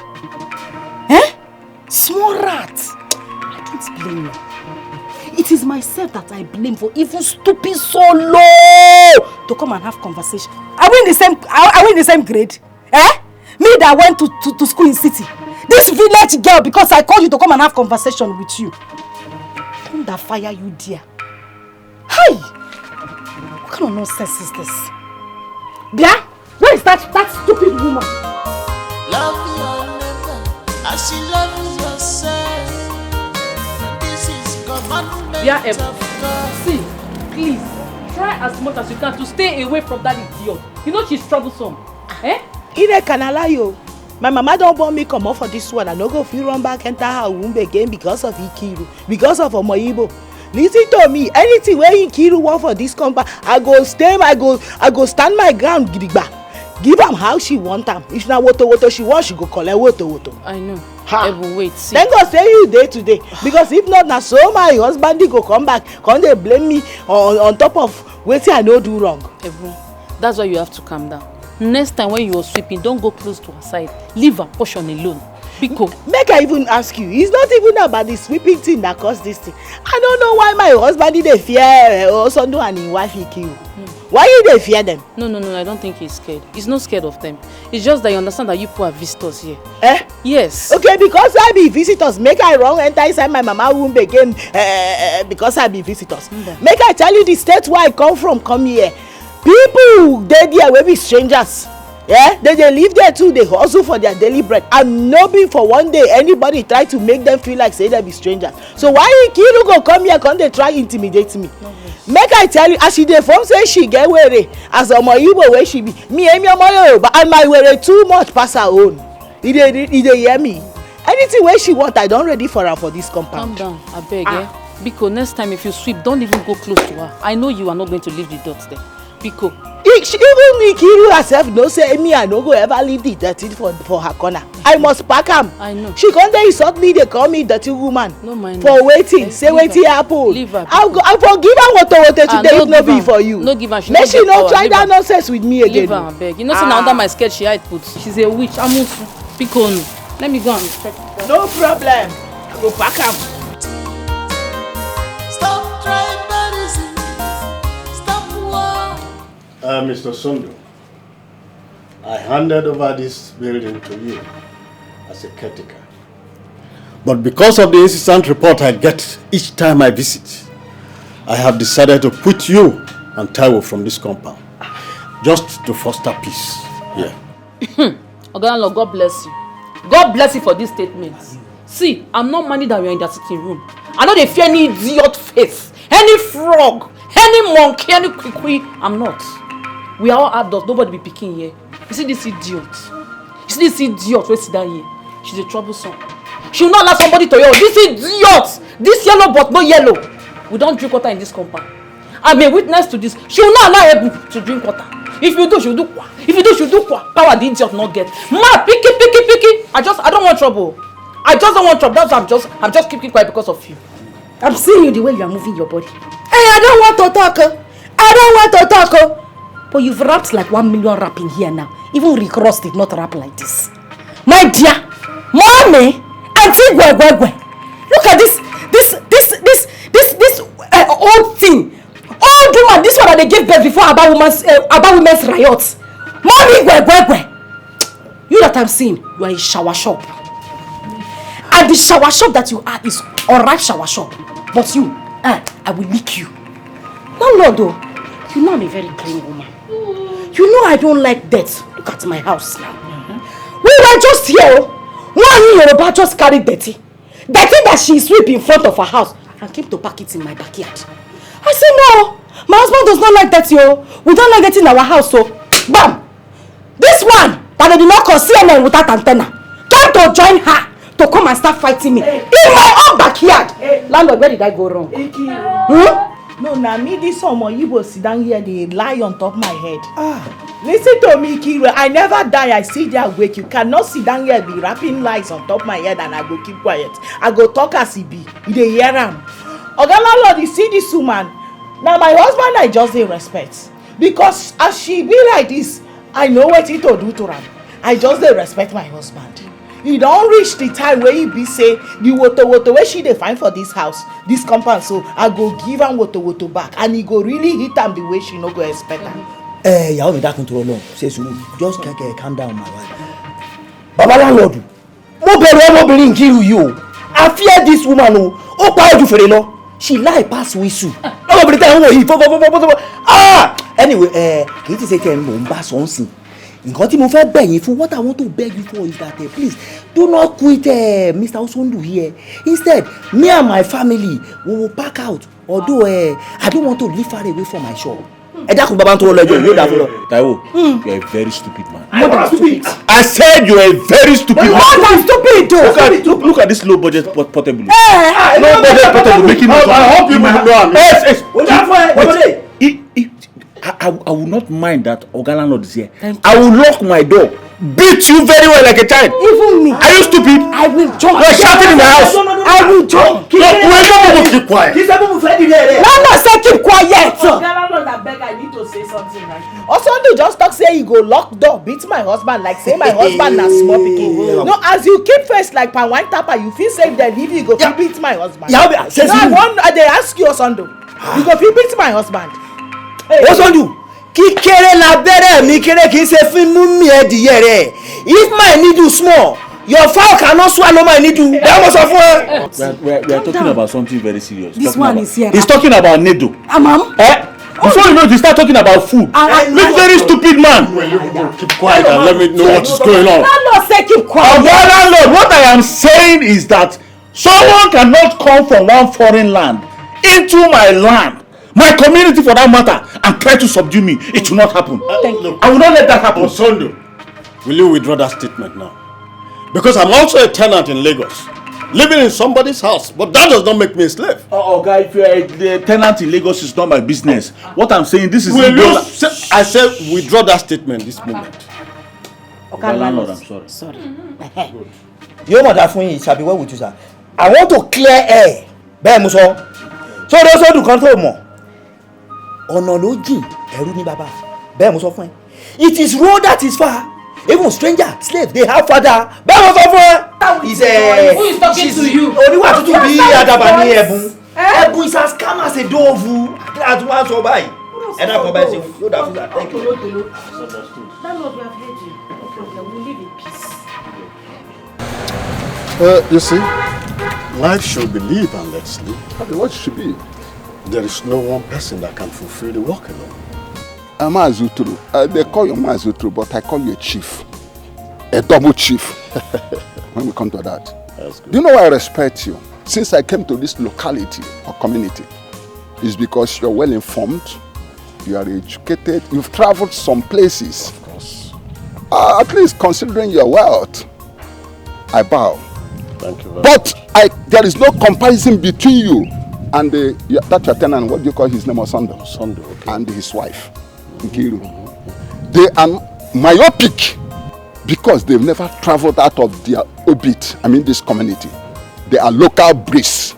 Small rat. I don't blame you. It is myself that I blame for even stooping so low to come and have conversation. Are we in the same grade? Me that went to school in city. This village girl, because I called you to come and have conversation with you. Don't that fire you, dear. Hey! What kind of nonsense is this? Bia, where is that stupid woman?
Love your neighbor as you love yourself. This is commandment of God.
See, please, try as much as you can to stay away from that idiot. You know she's troublesome.
Ire can allow you. My mama don't want me come off for this one. I no go feel run back enter her womb again because of Ikiru, because of Omoyibo. listen to me, anything wey Nkiru want for this compound, I go stand my ground gidigba. Give am how she want am. If na woto she want, she go collect woto.
I know.
Ha.
Wait, see.
Thank God say you dey today, because if not, na so my husband go come back, come dey blame me on top of wetin I no do wrong.
Ebun, that's why you have to calm down. Next time when you are sweeping, don't go close to her side. Leave her portion alone. Because
make I even ask you, it's not even about the sweeping thing that caused this thing. I don't know why my husband dey fear Osondu and his wife Nkiru. Why you dey fear them?
No, I don't think he's scared. He's not scared of them. It's just that you understand that you people are visitors here. Yes.
Okay, because I be visitors, make I wrong enter inside my mama womb again because I be visitors. Make I tell you the state where I come from, come here. People dey there wey be strangers. Yeah, they live there too, they hustle for their daily bread, and no be for one day anybody try to make them feel like say they be strangers. So why Nkiru go come here, come they try intimidate me? Make I tell you, as she dey form say she get were, as omo Igbo wey she be, me emi omo Yoruba, and my were too much pass her own. He dey hear me. Anything wey she want, I don ready for her for this compound.
Calm down, abeg. Because next time if you sweep, don't even go close to her. I know you are not going to leave the dirt there. Because
even Nkiru herself know say me I no go ever leave the dirty for her corner. I must pack am.
I know.
She come dey insult me, dey call me dirty woman.
No mind.
For waiting, say wetin happen.
Leave her.
I forgive her woto today if no be for you.
No give her.
Make she no try that nonsense with me again.
Leave her, abeg. You know say na under my skirt she hide put. She's a witch. Amusu. Because let me go and check.
No problem. I go pack am.
Stop trying medicine. Stop war.
Mr. Sundu, I handed over this building to you as a caretaker. But because of the incessant report I get each time I visit, I have decided to put you and Taiwo from this compound, just to foster peace. Yeah.
Oga, God bless you. God bless you for this statement. See, I'm not minding that we are in the sitting room. I know they fear any idiot face, any frog, any monkey, any kwikwi. I'm not. We are all adults. Nobody be picking here. You see this idiot? You see this idiot wey sit down here? She's a troublesome. She will not allow somebody to yell. This idiot! This yellow but no yellow. We don't drink water in this compound. I'm a witness to this. She will not allow Ebu to drink water. If you do, she'll do kwa. If you do, she'll do kwa. Power the idiot not get. Ma, picky. I don't want trouble. I just don't want trouble. That's why I'm just keeping quiet because of you.
I'm seeing you the way you are moving your body. Hey, I don't want to talk. But you've rapped like 1 million rapping here now. Even Rick Ross did not rap like this. My dear, mommy, auntie Gwegwegwe, look at this old thing. Old woman, this one that they gave birth before about women's riots. Mommy Gwegwegwe. You that I'm seeing, you are a shower shop. And the shower shop that you are is alright shower shop. But you, I will lick you. Landlord though, you know I'm a very clean woman. You know I don't like dirt. Look at my house now. We were just here. One Yoruba just carried dirty. Dirty that she sweep in front of her house and came to pack it in my backyard. I said no, my husband does not like dirty. We don't like dirty in our house. So, bam! This one that they did not call CNN without antenna came to join her to come and start fighting me in my own backyard. Landlord, where did I go wrong?
No, na me this omo Igbo sit down here dey lie on top my head. Listen to me, Nkiru. I never die. I see there wake. You cannot sit down here be rapping lies on top my head and I go keep quiet. I go talk as he be. You dey hear am? Oga landlord, you see this woman? Now my husband I just dey respect. Because as she be like this, I know wetin to do to am. I just dey respect my husband. E don reach the time where he be say the woto wey she dey find for this house, this compound, so I go give am woto back and he go really hit am the way she no go expect am.
Ìyàwó mi dákun tó lọ ṣe sùúrù, just calm down my wife. Baba landlord, mo bẹ̀rù ọmọbìnrin Nkiru yìí o. I fear this woman o. Ó pa ojú fèrè lọ. She lie pass whistle. Ọmọbìnrin tẹ́ ń wò yìí fọ́fọ́fọ́fọ́fọ́. Anyway, kì í ti ṣe tẹ̀ ń mò ń bá sọ ń sìn. Nǹkan tí mo fẹ́ bẹ̀ yín fún, what I want to beg you for is that please do not quit Mr. Osondu here. Instead, me and my family we will pack out. Although I don't want to live far away from my shop. ẹ dákun bàbá tó lọ́jọ́ yóò dà fún lọ.
Taiwo, you are a very stupid man.
More than stupid.
I said you are a very stupid man.
More than stupid though.
Look at this low budget portable.
No budget portable making me.
I hope you will know.
Yes.
Wait.
I will not mind that Oga landlord is here. I will lock my door. Beat you very well like a child.
Even me.
Are you stupid?
I will join.
You are shouting in my house.
I will join.
Keep quiet.
Landlord say keep quiet.
I beg, I need to say something right. Osondu just talk say he go lock door, beat my husband like say my husband na small pikin. No, as you keep face like pan wine tapper, you feel say if they leave you go fit beat my husband. No, I dey ask you Osondu, you go fit beat my husband.
Osondu, kíkéré lábẹ́rẹ́ mi kéré kìí ṣe fún mú mi ẹ̀dìyẹ rẹ̀. If my needle small, your fowl cannot swallow my needle. That must have
We are talking about something very serious.
This one is here.
He's talking about needle.
Ma'am.
Before you know it, you start talking about food. Look, very stupid man.
Keep quiet and let me know what is going on.
Landlord say keep quiet.
Landlord, what I am saying is that someone cannot come from one foreign land into my land, my community for that matter, and try to subdue me. It will not happen. I will not let that happen.
Osondu, will you withdraw that statement now? Because I'm also a tenant in Lagos, living in somebody's house, but that does not make me a slave.
Guy, if you are a tenant in Lagos, it's not my business. What I'm saying, this is...
I said withdraw that statement this moment.
Okay,
landlord, I'm sorry.
Sorry.
You mother fún yín, shall be well with you, sir. I want to clear air. Bẹ́ẹ̀ mo sọ. So those who do control more. Ọ̀nà ló jìn, ẹ̀rù ni bàbá. Bẹ́ẹ̀ mo sọ fún ẹ. It is road that is far. Even stranger, slave, they have father. Bẹ́ẹ̀ mo sọ fún ẹ.
Who is talking to you?
Oníwà tútù bí àdàbà ní ẹ̀bùn. Ẹ̀bùn is as calm as a dove. That's why sọ báyìí. Ẹ̀dá kan báyìí ṣe yóò dà fún that. Thank you.
Landlord, we have heard you. Okay, we'll live in peace.
You see, life should be lived and let's live.
What should be?
There is no one person that can fulfill the work alone.
I'm Azutru. They call you Azutru, but I call you a chief. A double chief. When we come to that.
That's good.
Do you know why I respect you? Since I came to this locality or community, it's because you're well informed, you are educated, you've traveled some places.
Of course.
At least considering your wealth, I bow.
Thank you very
much. But there is no comparison between you and that your tenant, what do you call his name, Osondu?
Osondu, okay.
And his wife, Nkiru. They are myopic because they've never traveled out of their orbit, this community. They are local breeds.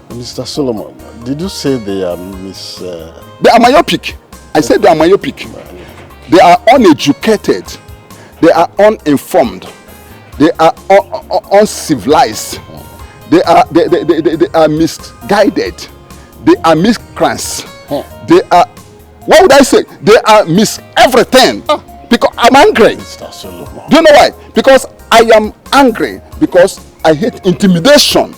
Mr. Solomon, did you say they are
They are myopic. I said they are myopic. They are uneducated. They are uninformed. They are uncivilized. They are misguided. They are miscreants. They are, what would I say? They are everything. Because I'm angry. Do you know why? Because I am angry because I hate intimidation.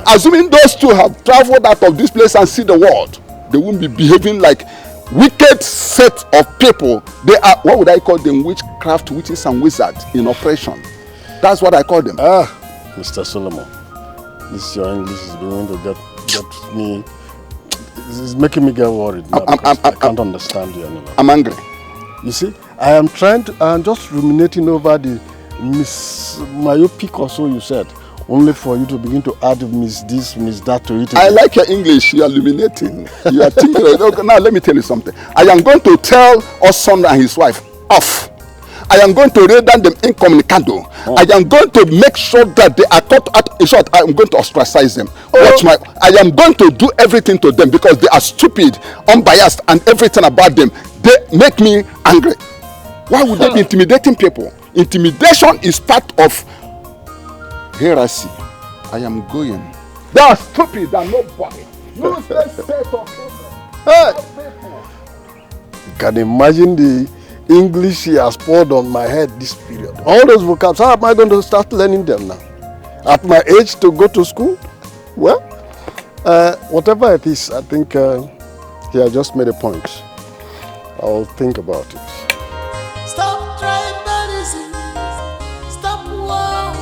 Assuming those two have traveled out of this place and see the world, they won't be behaving like wicked set of people. They are, what would I call them? Witchcraft, witches and wizards in operation. That's what I call them.
Mr. Solomon, this your English is beginning to get me. It's making me get worried now I can't understand you anymore.
I'm angry.
You see, I'm just ruminating over the myopic or so you said, only for you to begin to add miss this, miss that to it.
I like your English. You are illuminating. You are thinking. Okay, now let me tell you something. I am going to tell Osondu and his wife off. I am going to render them incommunicado. I am going to make sure that they are caught out. In short, I am going to ostracize them. I am going to do everything to them because they are stupid, unbiased, and everything about them. They make me angry. Why would they be intimidating people? Intimidation is part of heresy. I am going. They are stupid and nobody. Useless set of people.
You can imagine the English he has poured on my head this period. All those vocabs, how am I going to start learning them now? At my age to go to school? Well, whatever it is, I think he has just made a point. I'll think about it.
Stop tribalism. Stop war.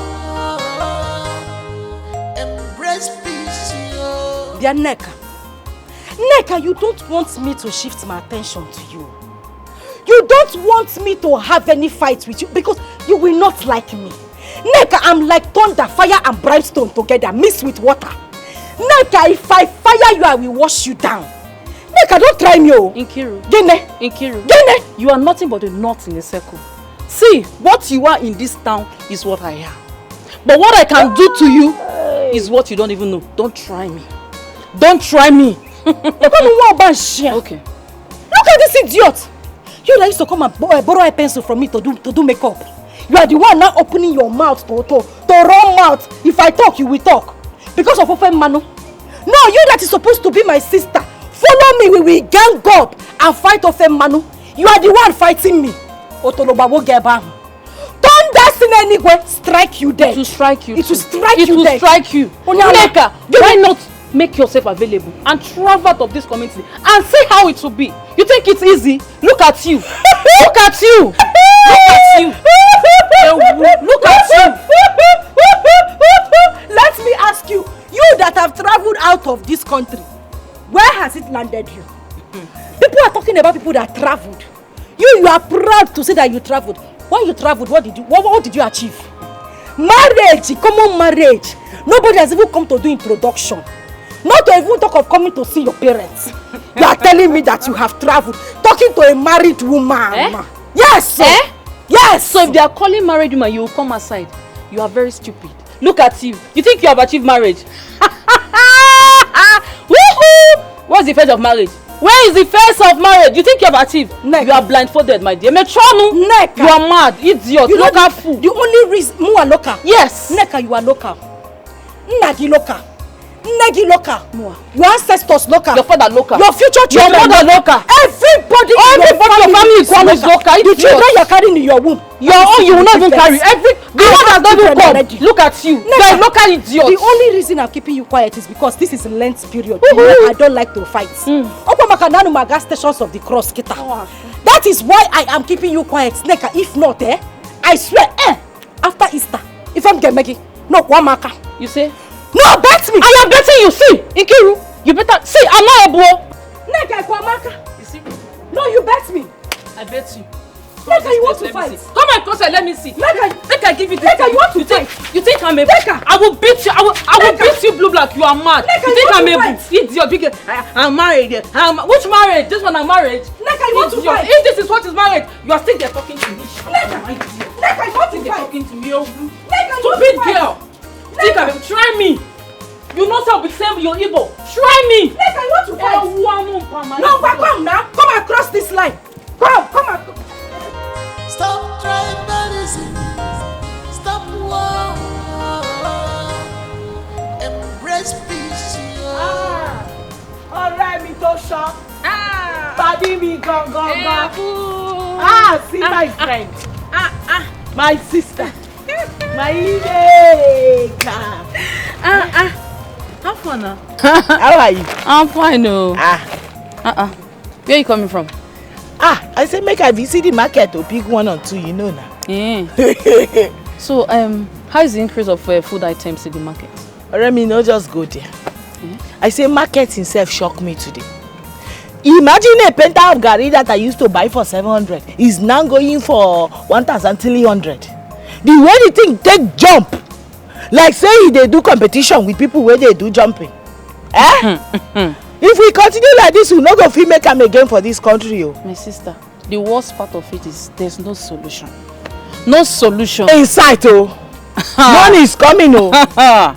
Embrace peace.
Bianeka, Nneka, you don't want me to shift my attention to you. You don't want me to have any fight with you because you will not like me. Nneka, I'm like thunder, fire and brimstone together, mixed with water. Nneka, if I fire you, I will wash you down. Nneka, don't try me, oh.
Nkiru.
Gene.
You are nothing but a knot in a circle. See, what you are in this town is what I am. But what I can do to you is what you don't even know. Don't try me. Don't try me.
Okay.
Look
at this idiot. You used to come and borrow a pencil from me to do makeup. You are the one now opening your mouth to run mouth. If I talk, you will talk. Because of Ofen Manu. No, you that is supposed to be my sister. Follow me, we will gang up and fight Ofen Manu. You are the one fighting me. Otolobawo Geba. Don't dance in any way, strike you dead.
It will strike you.
It will strike
you.
It will
strike you. Nneka, why not make yourself available and travel out of this community and see how it will be? You think it's easy? Look at you. Look at you. Look at you. Look at you.
Let me ask you, you that have traveled out of this country, where has it landed you? People are talking about people that traveled. You are proud to say that you traveled. When you traveled, what did you achieve? Marriage, common marriage. Nobody has even come to do introduction. Not to even talk of coming to see your parents. You are telling me that you have traveled, talking to a married woman. Yes. Yes.
So if they are calling married woman, you will come aside. You are very stupid. Look at you. You think you have achieved marriage? Woohoo! What's the face of marriage? Where is the face of marriage? You think you have achieved?
Nneka.
You are blindfolded, my dear. Nneka. You are mad, idiot, local fool.
The only reason you are local.
Yes.
Nneka, you are local. Nnagi local. Nnagi local. Your ancestors local.
Your father local.
Your future children.
Your mother local.
Everybody in your family is
local.
The children you are carrying in your womb.
Your own you will not even carry. The one that doesn't come. Look at you. You are a local idiot.
The only reason I'm keeping you quiet is because this is a Lent period. I don't like to fight. Opa maga stations of the cross kita. That is why I am keeping you quiet, Nneka. If not, I swear, after Easter, if I'm getting no Wamaka.
You say?
No, bet me.
I am betting you. See, Nkiru, you better see. I'm not a boy.
Nneka, Wamaka.
You see?
No, you bet me.
I bet you.
Nneka, you want to fight?
Come and closer, let me see. Nneka, give it.
Nneka, you want to fight?
You think I'm a Nneka? I will beat you. I will beat you blue black. You are mad.
Nneka,
you think I'm a idiot? Because I'm married. Which marriage? This one I'm married.
Nneka, you want to fight?
If this is what is marriage, you are still there talking to me.
Nneka, you want to fight?
Talking to me.
Nneka,
Stupid girl. Think I'm try me. You know how we say you're evil. Try me.
Nneka, you want to fight? No, come now. Come across this line. Come across.
Stop trying medicine. Stop war. Embrace peace.
Ọ̀rẹ́ mi tó ṣọ́. Pàdí mi gangan. See my friend. My sister. My Nneka.
How fun now?
How are you?
I'm fine, no. Where are you coming from?
I say make I visit the market to pick one or two, you know now.
Yeah. So, how is the increase of food items in the market?
Remy, no just go there. I say market himself shocked me today. Imagine a penta of garri that I used to buy for 700 is now going for 1,300. The way the thing take jump, like say they do competition with people where they do jumping. If we continue like this, we no go fit make am again for this country.
My sister, the worst part of it is there's no solution. No solution.
In sight, money is coming, I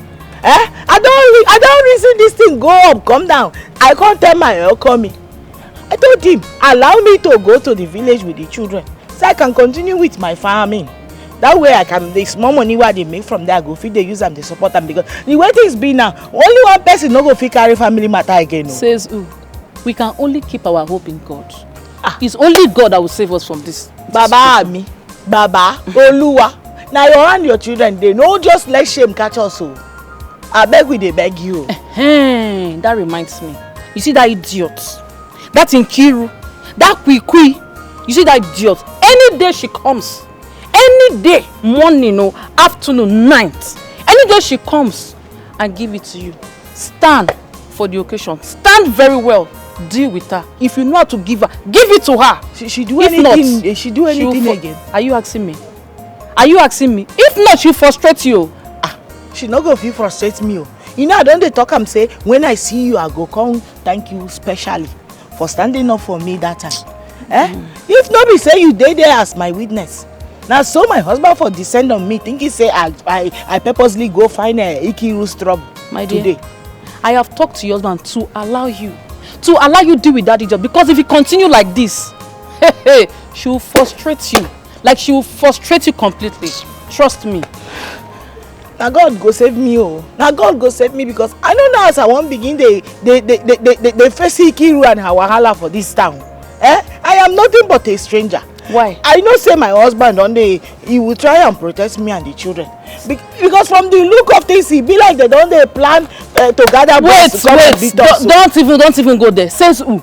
don't reason this thing go up, come down. I can't tell my coming. I told him, allow me to go to the village with the children so I can continue with my farming. That way I can, the small money what they make from there, I go feed they use them, they support them, because the way things be now, only one person no go fit carry family matter again.
Says who? We can only keep our hope in God. It's only God that will save us from this.
Baba me, Baba, Oluwa. Now you and your children, they no just let shame catch us. I beg we they beg you.
That reminds me. You see that idiot? That Nkiru, that Kwikwi. You see that idiot? Any day she comes, any day, morning or afternoon, night, any day she comes and give it to you, stand for the occasion. Stand very well. Deal with her. If you know how to give her, give it to her.
She do
if
anything.
Not,
she do anything again.
Are you asking me? Are you asking me? If not, she'll frustrate you.
She not go feel frustrate me. You know, I don't talk and say, when I see you, I go come thank you specially for standing up for me that time. If not be say you dey there as my witness. Now so my husband for descend on me, think he say I purposely go find a Ikiru's trouble
my dear,
today.
I have talked to your husband to allow you deal with that idiot, because if you continue like this, she will frustrate you. Like she will frustrate you completely. Trust me.
Now God go save me, oh. Now God go save me, because I know now as I won't begin they face Ikiru and her wahala for this town. I am nothing but a stranger.
Why?
I know say my husband one day he will try and protect me and the children. Because from the look of things, he be like they don't they plan to gather boys to come and beat us.
Don't even go there. Says who?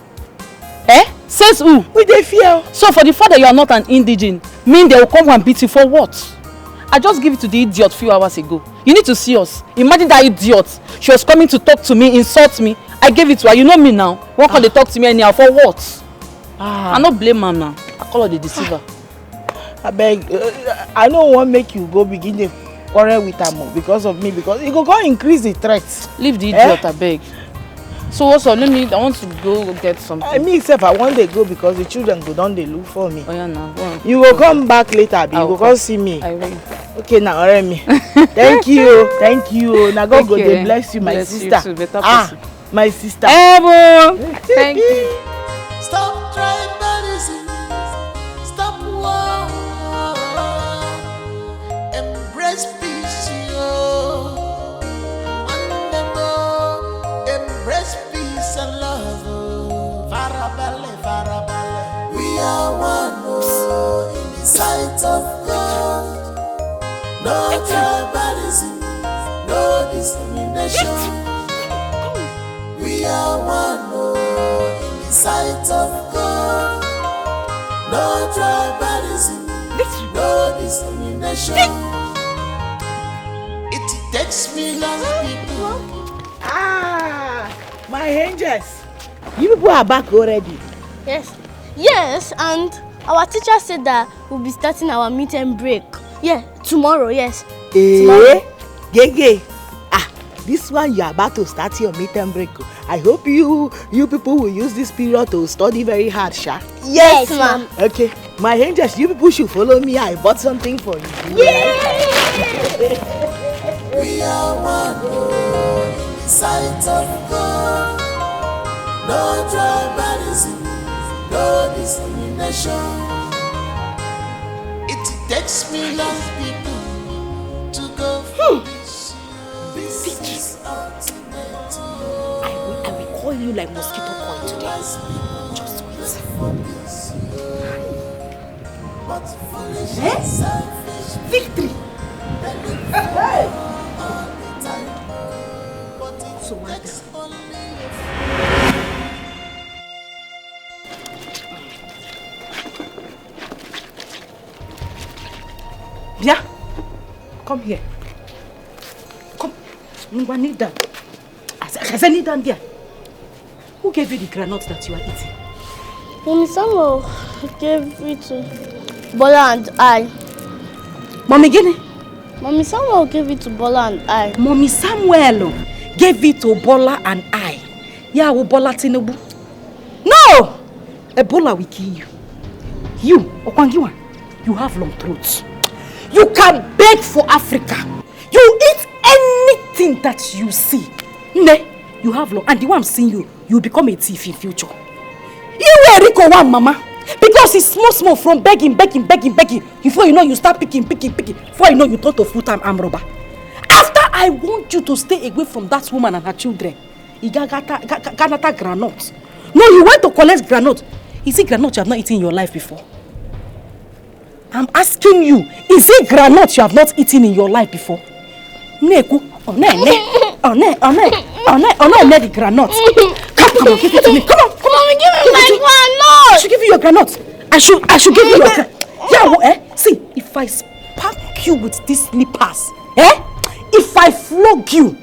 Says who?
We dey fear.
So for the fact that you are not an indigene, mean they will come and beat you for what? I just give it to the idiot few hours ago. You need to see us. Imagine that idiot. She was coming to talk to me, insult me. I gave it to her. You know me now. Why can't they talk to me anyhow? For what? I not blame her now. I call her the deceiver.
I beg. I don't want to make you go begin the quarrel with her more because of me. Because it go increase the threats.
Leave the idiot, I beg. So also, I want to go get something.
I mean, except I want to go because the children go down, they look for me.
Oh yeah, now.
You will come back later, you will come see me.
I will.
Okay, now, Remy. Thank you. Now God go dey bless you, my sister.
You too, better
my sister.
Thank you.
Stop tribalism. Stop war. Embrace peace, yo. Embrace peace and love. Farabale. We are one in the sight of God. No tribalism, no discrimination. We are one in the sight of God. No tribalism, no discrimination. It takes me long people.
My angels. You people are back already.
Yes, and our teacher said that we'll be starting our meet and break. Yeah, tomorrow, yes. Tomorrow.
Gege. This one you are about to start your meet and break. I hope you people will use this period to study very hard, Sha.
Yes, ma'am.
Okay, my angels, you people should follow me. I bought something for you.
We are one in the sight of God. No tribalism, no discrimination. It takes me long people to go for this. This is ultimate.
I will call you like mosquito coil today. Just wait.
But foolish selfish
victory.
So what?
Bia, come here. Come. Kneel down. I said kneel down there. Who gave you the granite that you are eating?
Mommy Samuel gave it to Bola and I.
Mommy Guinea?
Mommy Samuel gave it to Bola and I.
Mommy Samuel gave it to Bola and I. Yeah, Bola Tinubu. No! Ebola will kill you. You, Okwangiwa, you have long throats. You can beg for Africa. You eat anything that you see. Ne, you have long. And the one I'm seeing you, you become a thief in future. You were Rico one, mama. Because it's small from begging. Before you know, you start picking. Before you know, you turn to full-time arm robber. After I want you to stay away from that woman and her children. Ganata granite. No, you went to collect granite. Is it granite you have not eaten in your life before? I'm asking you, is it granite you have not eaten in your life before? Neku, the granite. Come on, give it to me. Come on.
Mommy, give me my granite.
I should give you your granite. I should give you your granite. Yeah, see, if I spank you with these slippers, if I flog you,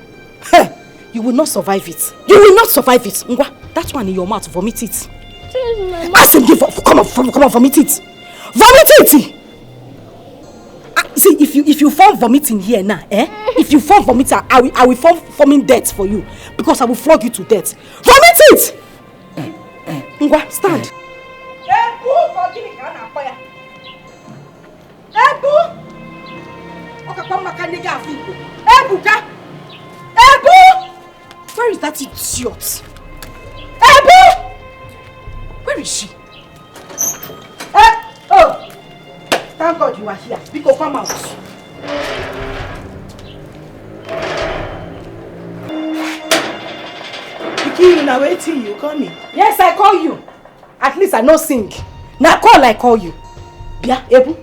You will not survive it. You will not survive it. Ngwa, that one in your mouth, vomit it. Ask him, come on, vomit it. Vomit it! See, if you form vomiting here now, if you form vomiting, I will form forming death for you. Because I will flog you to death. Vomit it! Ngwa, stand. Where is that idiot? Where is she? Oh! Thank God you are here. Biko, come out.
Ikiru, now waiting you coming.
Yes, I call you. At least I know sing. Now I call you. Bia, Ebu.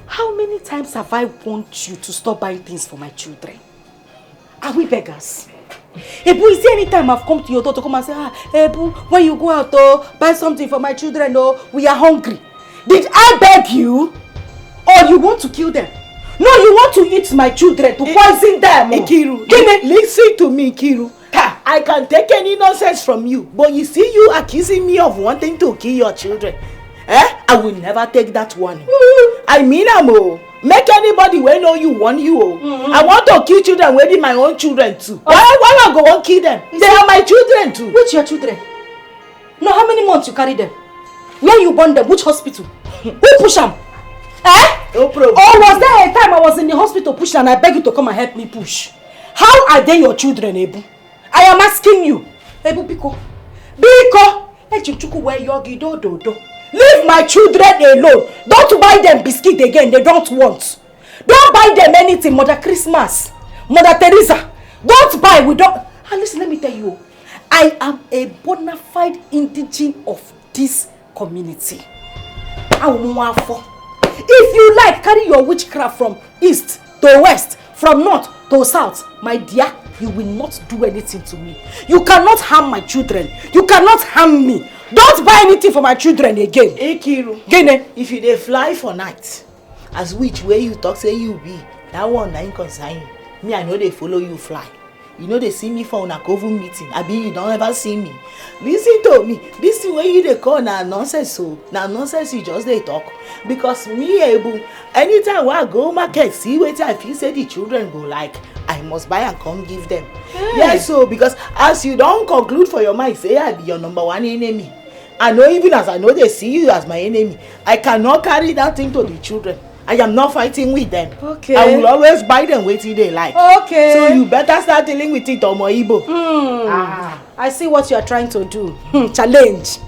How many times have I warned you to stop buying things for my children? Are we beggars? Ebu, is there any time I've come to your door to come and say, Ebu, when you go out, buy something for my children, we are hungry. Did I beg you? Or you want to kill them? No, you want to eat my children, to poison them.
Ikiru, listen to me, Ikiru. I can take any nonsense from you, but you see you accusing me of wanting to kill your children. I will never take that one. I mean, make anybody wey know you want you. I want to kill children wey be my own children too. Why I go and kill them? They are my children too.
Which your children? No, how many months you carry them? Where you born them? Which hospital? Who push them?
No problem.
Or was there a time I was in the hospital pushing and I beg you to come and help me push? How are they your children, Ebu? I am asking you. Ebu, Biko. Echichuku where yogi do. Leave my children alone. Don't buy them biscuit again. They don't want. Don't buy them anything. Mother Christmas. Mother Teresa. Don't buy. We don't. And listen, let me tell you. I am a bona fide indigene of this community. If you like, carry your witchcraft from east to west, from north to south, my dear, you will not do anything to me. You cannot harm my children. You cannot harm me. Don't buy anything for my children again.
Ikiru,
Gene,
if you dey fly for night, as which way you talk say you be, that one na concern you. Me, I know they follow you fly. You know they see me for una coven meeting. I be you don't ever see me. Listen to me. This thing wey you dey call na nonsense so. Na nonsense you just dey talk. Because me, Ebu, anytime I go market, see wetin I feel say the children go like, I must buy and come give them. Yes, so because as you don't conclude for your mind, say I be your number one enemy. I know even as I know they see you as my enemy, I cannot carry that thing to the children. I am not fighting with them. Okay. I will always buy them wetin they like. Okay. So you better start dealing with it, Omo Igbo.
I see what you are trying to do. Challenge.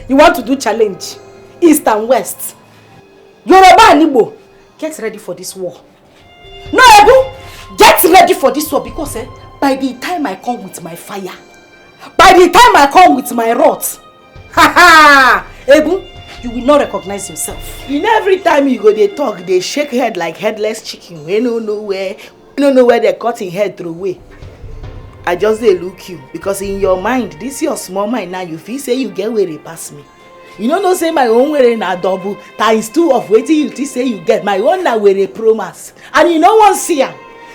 You want to do challenge. East and West. Yoruba and Igbo, get ready for this war. No, Ebu, get ready for this war because by the time I come with my fire, by the time I come with my wrath, Ebu, you will not recognize yourself.
You know, every time you go they talk, they shake head like headless chicken. We don't know where they cut in head through way. I just they look you because in your mind, this your small mind now. You feel say you get where they pass me. You know, no say my own way na double times 2 of waiting you think say you get. My own na where they promise, and you no one see am.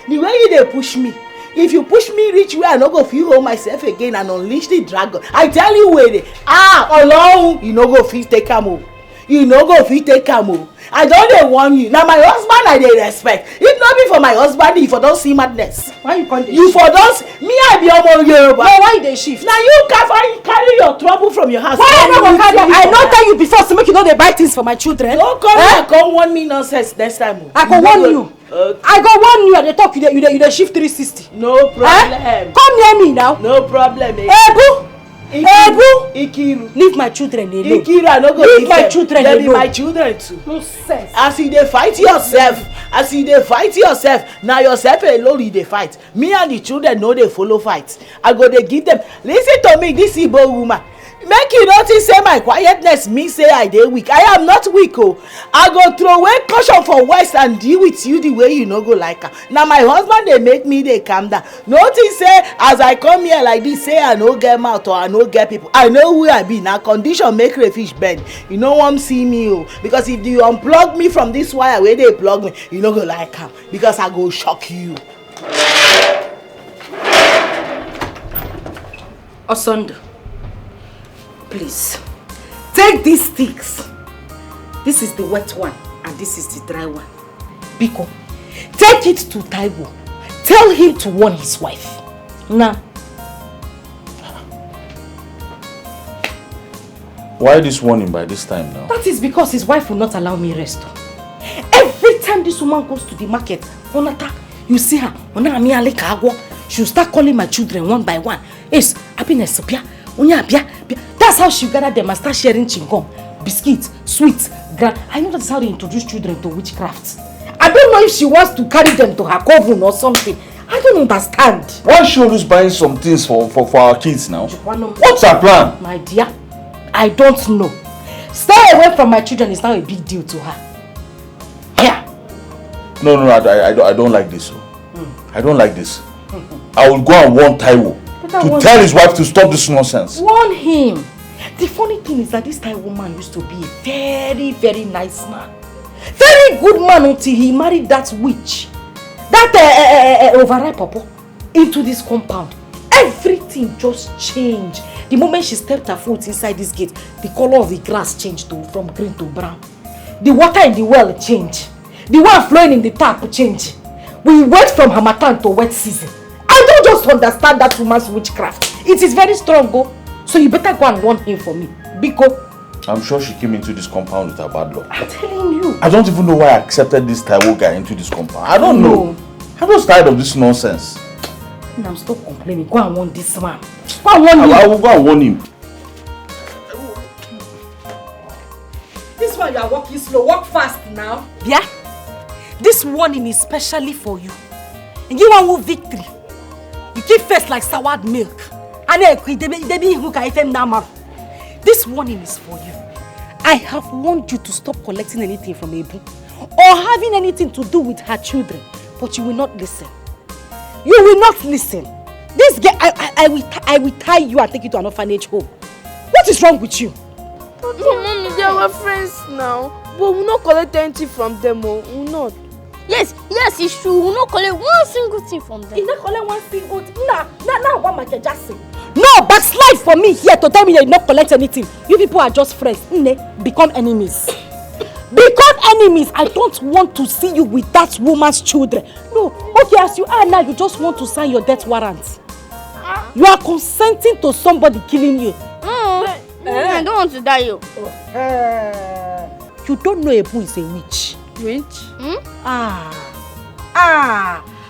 The way you they push me. If you push me reach where I no go feel hold myself again and unleash the dragon, I tell you where they alone you no go fit take am. You no go fit take am. I don't dey warn you. Now my husband I dey respect. If not be for my husband, if I don't see madness.
Why you can't?
You for don't me I be Omo Yoruba.
No, why they shift?
Now you carry your trouble from your house.
Why I no go carry? I not tell you before to make you know they buy things for my children.
Don't come here, come warn me nonsense next time.
I go warn you. I go warn you at the talk. You shift 360.
No problem.
Come near me now.
No problem.
Ebu.
Ikiru,
leave my children alone.
Ikiru, I no go
leave my children alone.
They be my children too.
Nonsense.
As you dey fight yourself, now yourself alone you dey fight. Me and the children no dey follow fight. I go dey give them. Listen to me, this Igbo woman. Make you notice say my quietness me say I dey weak. I am not weak I go throw away caution for west and deal with you the way you no go like her. Now my husband dey make me dey calm down. Notice say as I come here like this say I no get mouth or I no get people. I know who I be. Now condition make crayfish bend. You no wan see me because if you unplug me from this wire where they plug me, you no go like am because I go shock you.
Osondo, please, take these sticks. This is the wet one and this is the dry one. Biko, take it to Taiwo. Tell him to warn his wife. Now.
Why this warning by this time now?
That is because his wife will not allow me rest. Every time this woman goes to the market, Onata, you see her, she'll start calling my children one by one. Yes, happiness, that's how she gather them and start sharing chingom, biscuits, sweets, I know that's how they introduce children to witchcraft. I don't know if she wants to carry them to her coven or something. I don't understand.
Why she always buying some things for our kids now? What's her plan?
My dear, I don't know. Stay away from my children is now a big deal to her. Yeah.
No, I don't like this. I don't like this. I will go and warn Taiwo to tell his wife to stop this nonsense.
Warn him. The funny thing is that this Taiwo man used to be a very, very nice man. Very good man until he married that witch. That overripe papa into this compound. Everything just changed. The moment she stepped her foot inside this gate, the color of the grass changed from green to brown. The water in the well changed. The one flowing in the tap changed. We went from Harmattan to wet season. I don't just understand that woman's witchcraft. It is very strong, go. So you better go and warn him for me. Biko.
I'm sure she came into this compound with her bad luck.
I'm telling you.
I don't even know why I accepted this Taiwo guy into this compound. I don't know. I'm just tired of this nonsense.
I'm still complaining. Go and warn this man. Go and warn him.
I will go and warn him.
This one you are walking slow. Walk fast now. Yeah? This warning is specially for you. And you want victory. You keep face like soured milk. This warning is for you. I have warned you to stop collecting anything from Ebu or having anything to do with her children, but you will not listen. You will not listen. This girl, I will tie you and take you to an orphanage home. What is wrong with you?
But mommy, they are friends now. But we'll not collect anything from them, we'll not.
Yes, it's true. We'll not collect one single thing from them.
You not collect one single thing? Nah, what am I just saying? No, backslide for me here to tell me that you not collect anything. You people are just friends. Become enemies. Become enemies. I don't want to see you with that woman's children. No, okay, as you are now, you just want to sign your death warrant. You are consenting to somebody killing you.
I don't want to die, you.
You don't know Ebu is a witch.
Witch?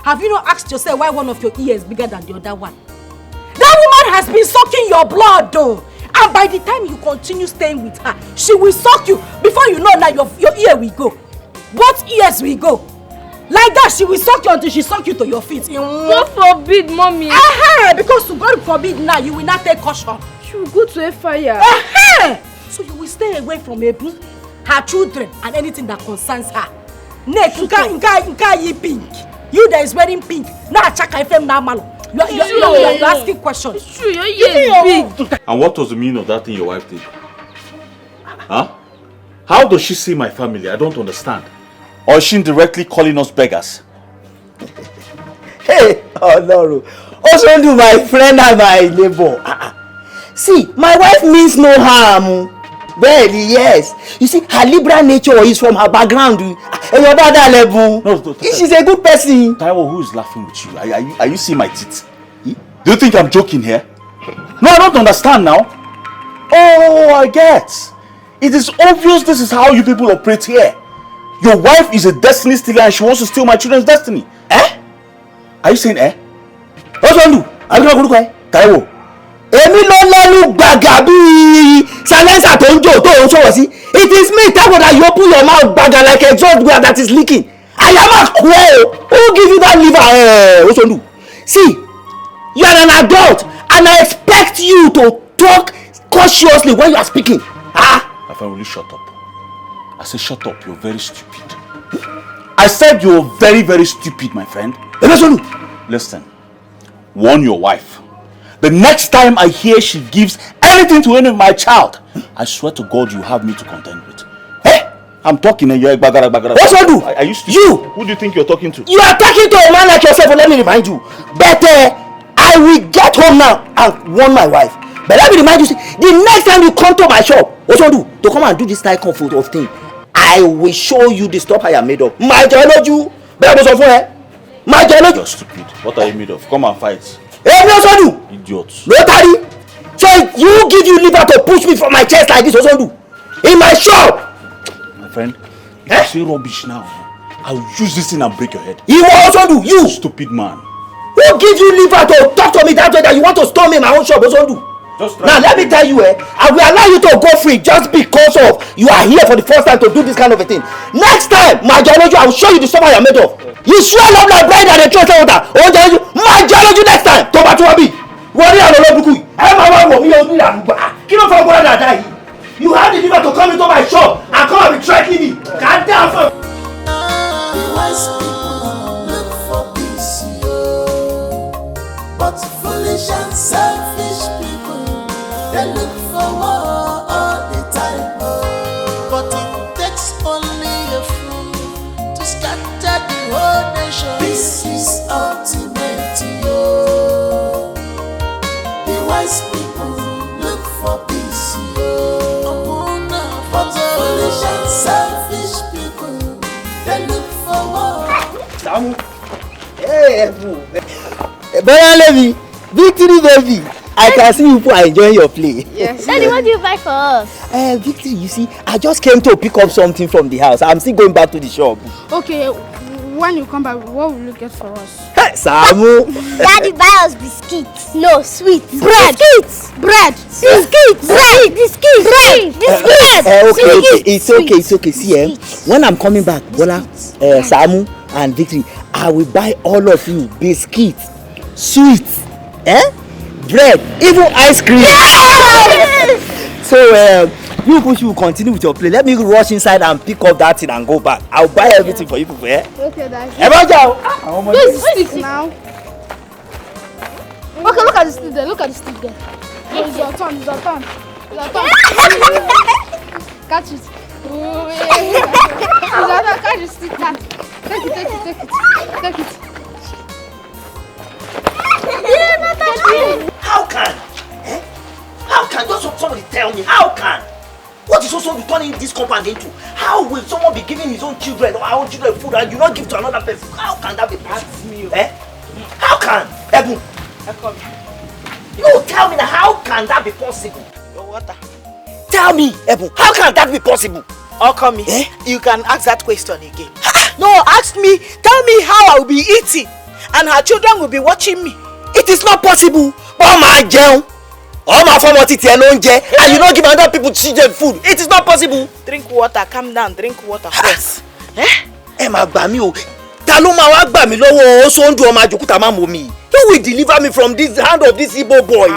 Have you not asked yourself why one of your ears is bigger than the other one? That woman has been sucking your blood though. And by the time you continue staying with her, she will suck you. Before you know that your ear will go. Both ears will go. Like that, she will suck you until she suck you to your feet.
God forbid, mommy.
Because to God forbid now, you will not take caution.
She will go to a fire.
So you will stay away from her children and anything that concerns her. Next, you pink. You that is wearing pink. Now check FM now, malo. You're asking questions.
It's true, your ear is big.
And what was the meaning of that thing your wife did? Huh? How does she see my family? I don't understand. Or is she indirectly calling us beggars?
Hey, no. Also do my friend and my neighbor. See, my wife means no harm. Really, yes. You see, her liberal nature is from her background. And your brother level.
No,
she's a good person.
Taiwo, who is laughing with you? Are you seeing my teeth? Do you think I'm joking here? No, I don't understand now. Oh, I get. It is obvious this is how you people operate here. Your wife is a destiny stealer and she wants to steal my children's destiny. Are you saying What's wrong with you? I'm not going to go. Taiwo.
Èmi ló lẹ́nu gbàgà bí silencer tó ń jò tó ń sọ̀rọ̀ sí. It is me, Taiwo, that you open your mouth gbàgà like a exhaust where that is leaking. I am not queer. Who give you that liver? What's wrong with you? See, you are an adult and I expect you to talk cautiously when you are speaking.
My friend, will you shut up? I said shut up, you're very stupid. I said you're very, very stupid, my friend. Listen, warn your wife. The next time I hear she gives anything to any of my child, I swear to God you have me to contend with. I'm talking and you're bagara.
What's wrong with you?
Are you stupid? You? Who do you think you're talking to?
You are talking to a man like yourself, let me remind you. But I I will get home now and warn my wife. But let me remind you, the next time you come to my shop, what you do to come and do this type of thing, I will show you the stuff I am made of. My geology, my geology.
You're stupid. What are you made of? Come and fight.
Hey, no, so do.
Idiots.
Rotary. So you give you liver to push me from my chest like this, also do. In my shop.
My friend, if you say rubbish now, I will use this thing and break your head.
You will also do. You.
Stupid man.
Who gives you liver to talk to me that way that you want to storm me in my own shop, also do? Now let me tell you, I will allow you to go free just because of you are here for the first time to do this kind of a thing. Next time, my geology, I will show you the stuff I am made of. You swell up like bread and a trust water. Oh, geology, my geology next time. Toba to be. What are you? You have the liver to come into my shop and come and be threatening me. God damn.
The wise people look for peace, but foolish and selfish people, they look for war all the time. But it takes only a fool to scatter the whole nation. Peace is ultimate, yo. The wise people look for peace, yo. But foolish and selfish people, they look for war.
Samu. Hey, Brother Levi, Victory baby. I can see you are enjoying your play.
Yes. Daddy, what do you buy for us?
Victory, you see, I just came to pick up something from the house. I'm still going back to the shop.
Okay, when you come back, what will you get for us?
Hey, Samu.
Daddy, buy us biscuits. No, sweets.
Bread.
Biscuits.
Bread.
Biscuits. Bread. Biscuits. Bread. Biscuits.
Okay, it's okay. See, when I'm coming back, Bola, Samu, and Victory, I will buy all of you biscuits, sweets, bread, even ice cream.
Yes!
So you push, you continue with your play. Let me rush inside and pick up that thing and go back. I'll buy everything for you people.
Okay, Daddy.
Please
stick now. Okay, look at the stick there. Look at the stick there. It's your turn. It's your turn. It's your turn. Catch it. Oh, yeah. Catch the stick. Take it. Take it.
How can? How can? Just somebody tell me. How can? What is also turning this compound into? How will someone be giving his own children or our own children food and you not give to another person? How can that be possible? How can? Ebu. You tell me now, how can that be possible?
Your water.
Tell me, Ebu, how can that be possible?
Okami, you can ask that question again. No, ask me, tell me how I will be eating and her children will be watching me.
It is not possible. Oh my jẹun. Oh my former titi and and you not give other people children food. It is not possible.
Drink water, calm down, drink water first.
Ma gbà mí o. Ta ló máa wá gbà mí lọ́wọ́ Osondu ọmọ Ajokuta má mọ̀ mí. Who will deliver me from this hand of this Igbo boy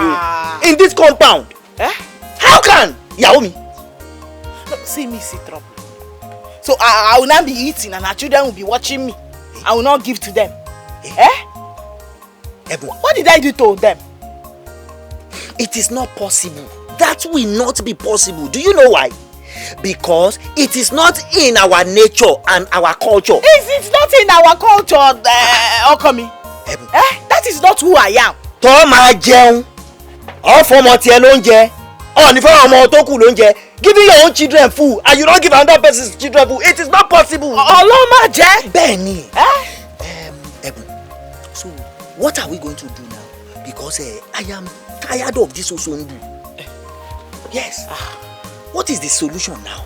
in this compound? How can? Ìyàwó mi.
No, see me see trouble. So I will not be eating and our children will be watching me. I will not give to them. What did I do to them?
It is not possible. That will not be possible. Do you know why? Because it is not in our nature and our culture.
It's not in our culture, Okami. That is not who I am.
Tó máa jẹun. Ó fọmọ tiẹ̀ lóúnjẹ. Ó ní fọmọ ọmọ tó kù lóúnjẹ. Giving your own children food and you don't give another person's children food. It is not possible.
Ọlọ́run má jẹ́.
Bẹ́ẹ̀ni. So what are we going to do now? Because I am tired of this Osondu. Yes. What is the solution now?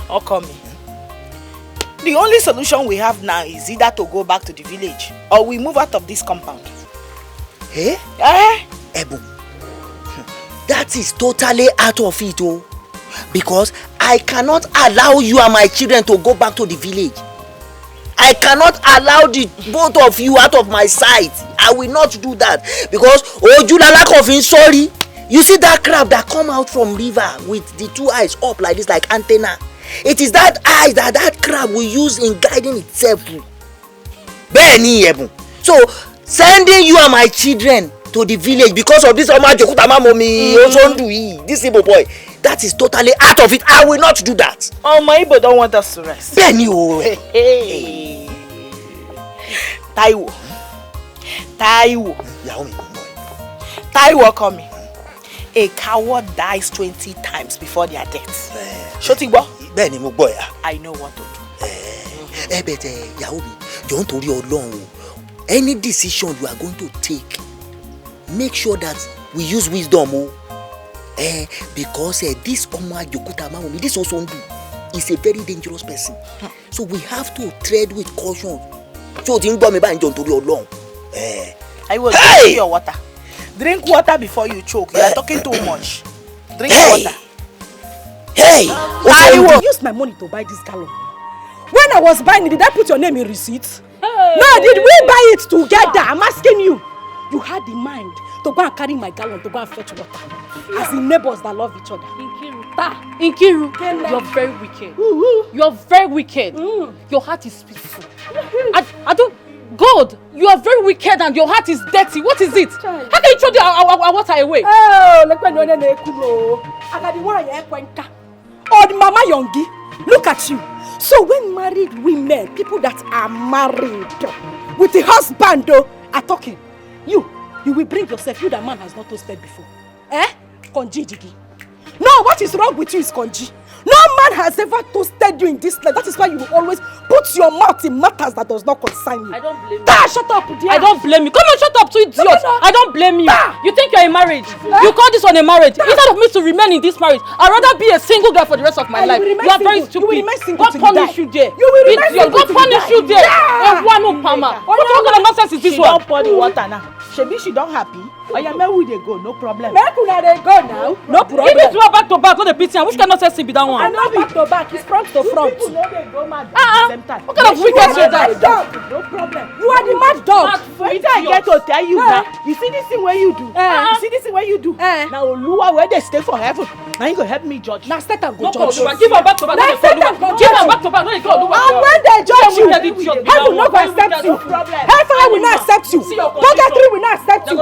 Okami. The only solution we have now is either to go back to the village or we move out of this compound.
Ebu, that is totally out of it, because I cannot allow you and my children to go back to the village. I cannot allow the both of you out of my sight. I will not do that because Ojulala sorry. You see that crab that come out from river with the two eyes up like this, like antenna. It is that eye that crab will use in guiding itself. Bẹ́ẹ̀ni Ẹ̀bùn. So sending you and my children to the village because of this Ọmọ Ajokuta má mọ̀ mí Osondu yìí, this Igbo boy, that is totally out of it. I will not do that.
My Igbo don't want us to rest.
Bẹ́ẹ̀ni o.
Taiwo.
Ìyàwó mi.
Taiwo come me. A coward dies 20 times before their death. Shotigbo?
Bẹ́ẹ̀ni mo gbọ́ ya.
I know what to do.
Bẹ̀tẹ̀ ìyàwó mi, jọ̀ọ́ nítorí Ọlọ́run o. Any decision you are going to take, make sure that we use wisdom o. Because this Ọmọ Àjòkúta Máwòmí, this Osondu, is a very dangerous person. So we have to tread with caution. So ti ń gbọ́ mi báyìí jọ̀ọ́ nítorí Ọlọ́run.
I will drink your water. Drink water before you choke. You are talking too much. Drink water.
Hey! I will use my money to buy this gallon. When I was buying it, did I put your name in receipt? Hey. No, did we buy it together? I'm asking you. You had the mind to go and carry my gallon to go and fetch water. Yeah. As in neighbors that love each other.
Nkiru, you're very wicked. You're very wicked. Your heart is peaceful. I don't... God, you are very wicked and your heart is dirty. What is it? How can you throw our water away?
Oh, Mama Yongi, look at you. So when married women, people that are married with the husband are talking, you will bring yourself, you that man has not toasted before. Konji Jigi. No, what is wrong with you is Konji. No man has ever toasted you in this life. That is why you will always put your mouth in matters that does not concern you.
I don't blame you.
Shut up, dear.
I don't blame you. Come on, shut up, too idiot. I don't blame you. You think you're in marriage? You call this one a marriage? Instead of me to remain in this marriage, I'd rather be a single girl for the rest of my life. You are very stupid.
You will remain single.
God punish you there.
You will remain single.
God punish you there. What kind of nonsense is this one?
She don't pour the water now. She don't happy. Oya, where will they go? No problem.
Where could they go now? No problem.
If it's back to back, not the pity. Which kind of nonsense be that one?
I know back to back. It's front to front.
People know they go mad at the same time.
What kind of wicked is that?
No problem.
You are the mad dog.
Wait I get to tell you now. You see this thing where you do? You see this thing where you do? Now Oluwa where they stay for heaven. Now you go help me judge.
Now Satan go judge.
Give her back to back. Give her back to back.
And when they judge you, heaven will not accept you. Hellfire will not accept you. Purgatory will not accept you.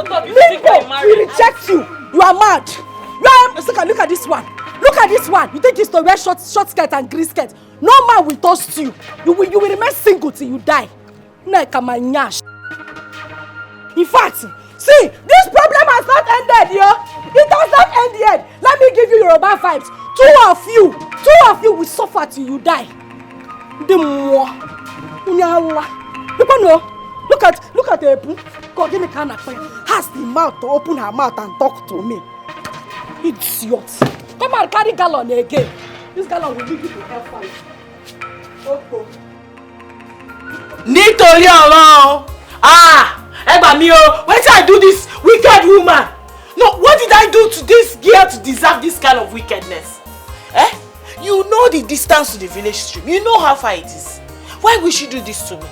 Limbo will reject you. You are mad. Look at this one. Look at this one. You think it's to wear short skirt and green skirt? No man will toast you. You will remain single till you die. In fact, see, this problem has not ended, yo. It has not ended yet. Let me give you Yoruba vibes. Two of you will suffer till you die. The more. Look at the Ebu. God, give me kind of fire. Has the mouth to open her mouth and talk to me. Idiot. Come and carry gallon again. This gallon will lead you to hellfire. Oh.
Nítorí Ọlọ́run. Ẹ gbà mí o. When did I do this wicked woman? No, what did I do to this girl to deserve this kind of wickedness? You know the distance to the village stream. You know how far it is. Why would she do this to me?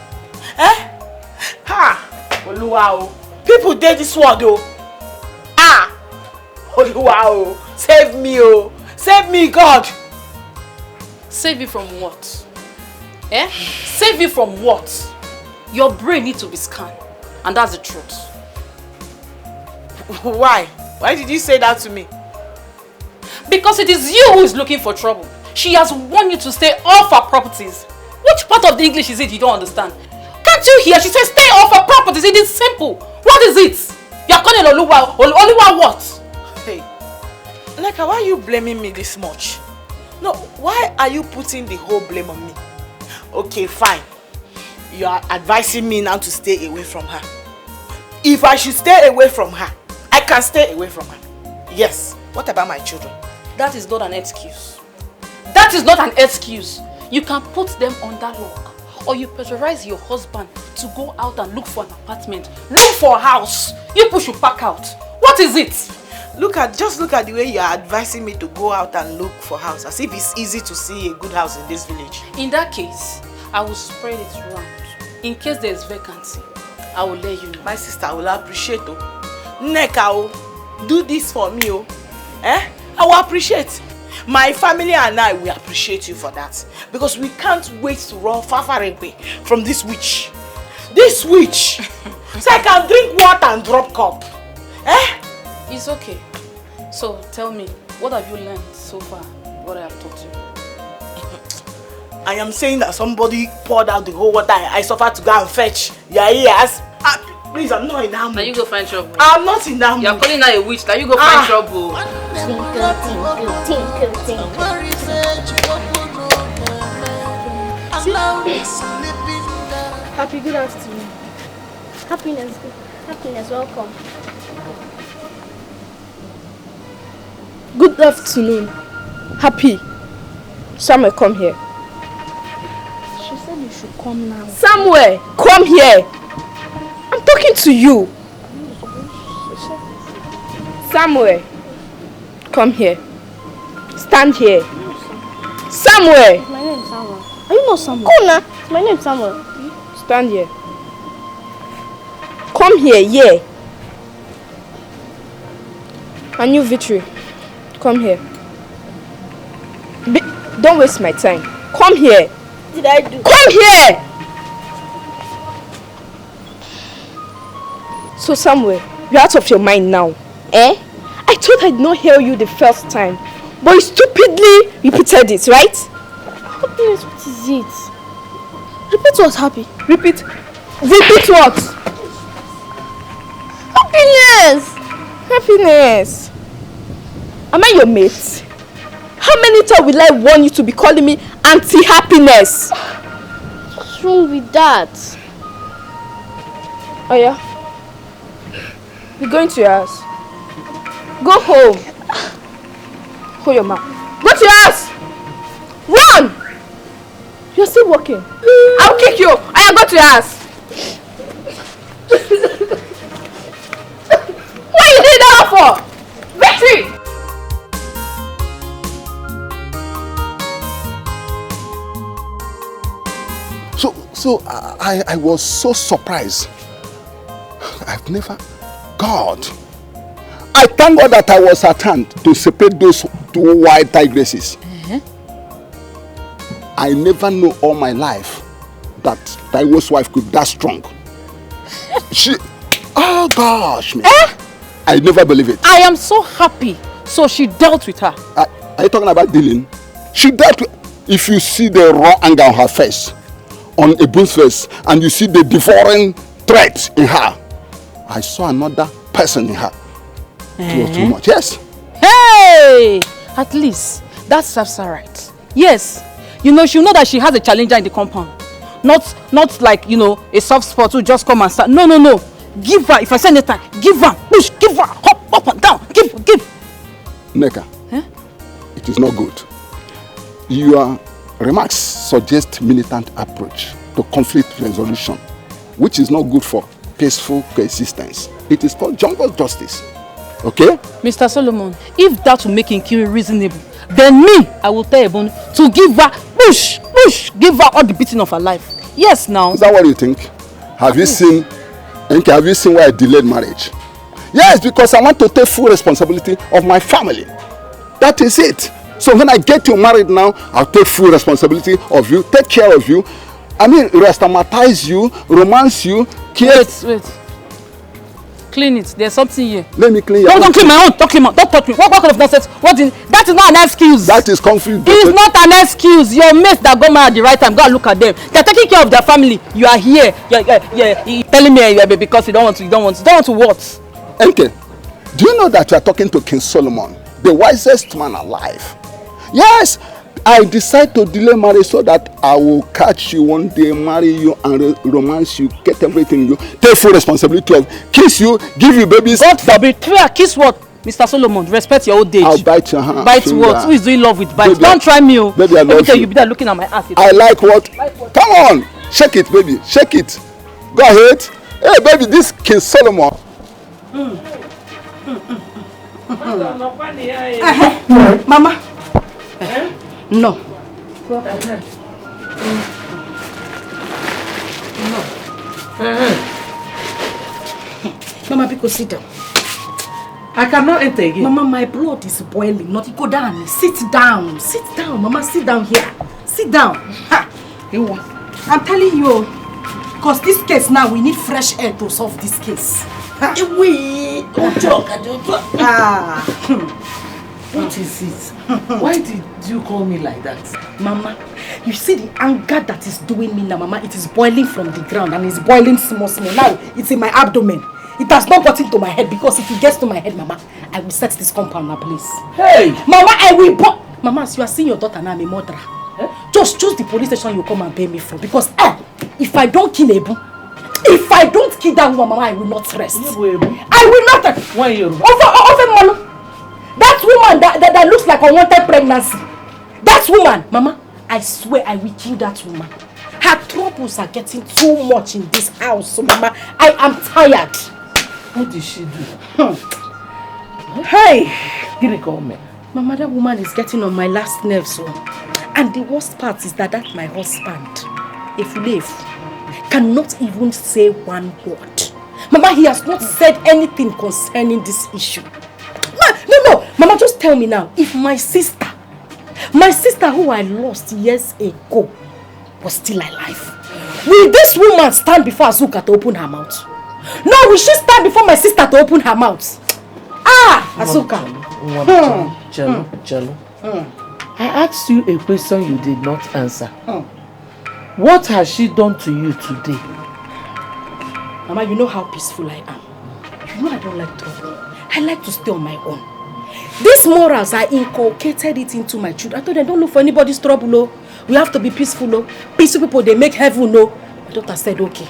Oluwa o. People dey this world o. Oluwa o. Save me o. Save me, God.
Save you from what? Save you from what? Your brain needs to be scanned. And that's the truth.
Why? Why did you say that to me?
Because it is you who is looking for trouble. She has warned you to stay off her properties. Which part of the English is it you don't understand? Can't you hear? She says stay off her properties. It is simple. What is it? You are calling Oluwa. Oluwa what?
Hey, Neka, why are you blaming me this much? No, why are you putting the whole blame on me? Okay, fine. You are advising me now to stay away from her. If I should stay away from her, I can stay away from her. Yes. What about my children?
That is not an excuse. That is not an excuse. You can put them under lock. Or you pressurize your husband to go out and look for an apartment. Look for a house. You push you pack out. What is it?
Just look at the way you are advising me to go out and look for a house. As if it's easy to see a good house in this village.
In that case, I will spread it around. In case there is vacancy, I will let you know.
My sister, I will appreciate it. Neka, do this for me. I will appreciate. My family and I will appreciate you for that. Because we can't wait to run far away from this witch. This witch! So I can drink water and drop cup.
It's okay. So tell me, what have you learned so far? What I have taught you?
I am saying that somebody poured out the whole water I suffered to go and fetch. Yeah, yes. Please, I'm not in that mood.
Now you go find trouble.
I'm not in that mood.
You're calling her a witch. Now you go find trouble.
Happy good afternoon. Happiness, welcome.
Good afternoon. Happy. Samuel, come here.
She said you should come now.
Samuel, come here. I'm talking to you. Samuel, come here. Stand here. Samuel.
My name is Samuel. Are you not Samuel?
Come now.
My name is Samuel.
Stand here. Come here, yeah. And you, Victory. Come here. Don't waste my time. Come here.
What did I do?
Come here! So Samuel, you're out of your mind now. Eh? I thought I'd not hear you the first time. But you stupidly repeated it, right?
Happiness, what is it? Repeat what's happy.
Repeat what?
Happiness!
Happiness. Am I your mate? How many times will I warn you to be calling me anti-happiness?
What's wrong with that?
Oh yeah? You're going to your house. Go home. Hold your mouth. Go to your house. Run! You're still walking. I'll kick you. I go to your house. What you did that for? Victory!
So I was so surprised. I've never, God. I thank God that I was at hand to separate those two white tigresses. I never know all my life that Taiwo's wife could be that strong. Oh gosh, man. I never believe it.
I am so happy. So she dealt with her.
Are you talking about dealing? She dealt with, if you see the raw anger on her face, on Ebun's face, and you see the devouring threat in her, I saw another person in her. It was too much. Yes.
Hey! At least that serves her right. Yes. You know, she'll know that she has a challenger in the compound. Not like, you know, a soft spot who just come and start. No. Give her, if I say anything, give her, push, give her, hop, up and down, give.
Neka, it is not good. Your remarks suggest militant approach to conflict resolution, which is not good for peaceful coexistence. It is called jungle justice. Okay?
Mr. Solomon, if that will make Nkiri reasonable, then me, I will tell Ebon to give her, push, give her all the beating of her life. Yes, now.
Is that what you think? Have you seen why I delayed marriage? Yes, because I want to take full responsibility of my family. That is it. So when I get you married now, I'll take full responsibility of you, take care of you. I mean, restamatize you, romance you, care.
Wait. Clean it. There's something here.
Let me clean your
Don't clean my own. Don't clean my. Don't touch me. What kind of nonsense? That is not an excuse.
That is conflict.
It is not an excuse. Your mates that got married at the right time, go and look at them. They're taking care of their family. You are here. You're telling me because you don't want to what?
Okay. Do you know that you are talking to King Solomon, the wisest man alive? Yes. I decide to delay marriage so that I will catch you one day, marry you and romance you, get everything you, take full responsibility of, kiss you, give you babies.
God forbid. Kiss what? Mr. Solomon, respect your old age.
I'll bite your hand.
Bite what? Who is doing love with bites? Don't try me.
Baby, I love you.
Let me tell you, be there looking at my ass.
I like what? Come on. Shake it, baby. Shake it. Go ahead. Hey, baby, this King Solomon.
Mama. No. Mama, because sit down.
I cannot enter again.
Mama, my blood is boiling. Not go down. Sit down. Sit down. Mama, sit down here. Sit down. Ha. I'm telling you, because this case now, we need fresh air to solve this case.
Don't talk.
Ah.
What is it? Why did you call me like that?
Mama, You see the anger that is doing me now, Mama? It is boiling from the ground and it's boiling small. Now it's in my abdomen. It has not got into my head because if it gets to my head, Mama, I will set this compound now, please.
Hey!
Mama, I will... Mama, as you are seeing your daughter now, I'm a murderer. Just choose the police station you come and pay me for. Because if I don't kill Ebu, if I don't kill that woman, Mama, I will not rest. I will not rest.
Why you?
That woman that looks like unwanted pregnancy. That woman, Mama, I swear I will kill that woman. Her troubles are getting too much in this house. So, Mama, I am tired.
What did she do?
Hey!
Did it call me?
Mama, that woman is getting on my last nerve, so. And the worst part is that my husband, Efulef, cannot even say one word. Mama, he has not said anything concerning this issue. No. Mama, just tell me now, if my sister who I lost years ago was still alive, will this woman stand before Azuka to open her mouth? No, will she stand before my sister to open her mouth? Azuka.
Chalo. I asked you a question you did not answer. What has she done to you today?
Mama, you know how peaceful I am. You know I don't like trouble. I like to stay on my own. These morals, I inculcated it into my children. I told them, don't look for anybody's trouble, no. We have to be peaceful, no. Peaceful people, they make heaven, no. My daughter said, okay.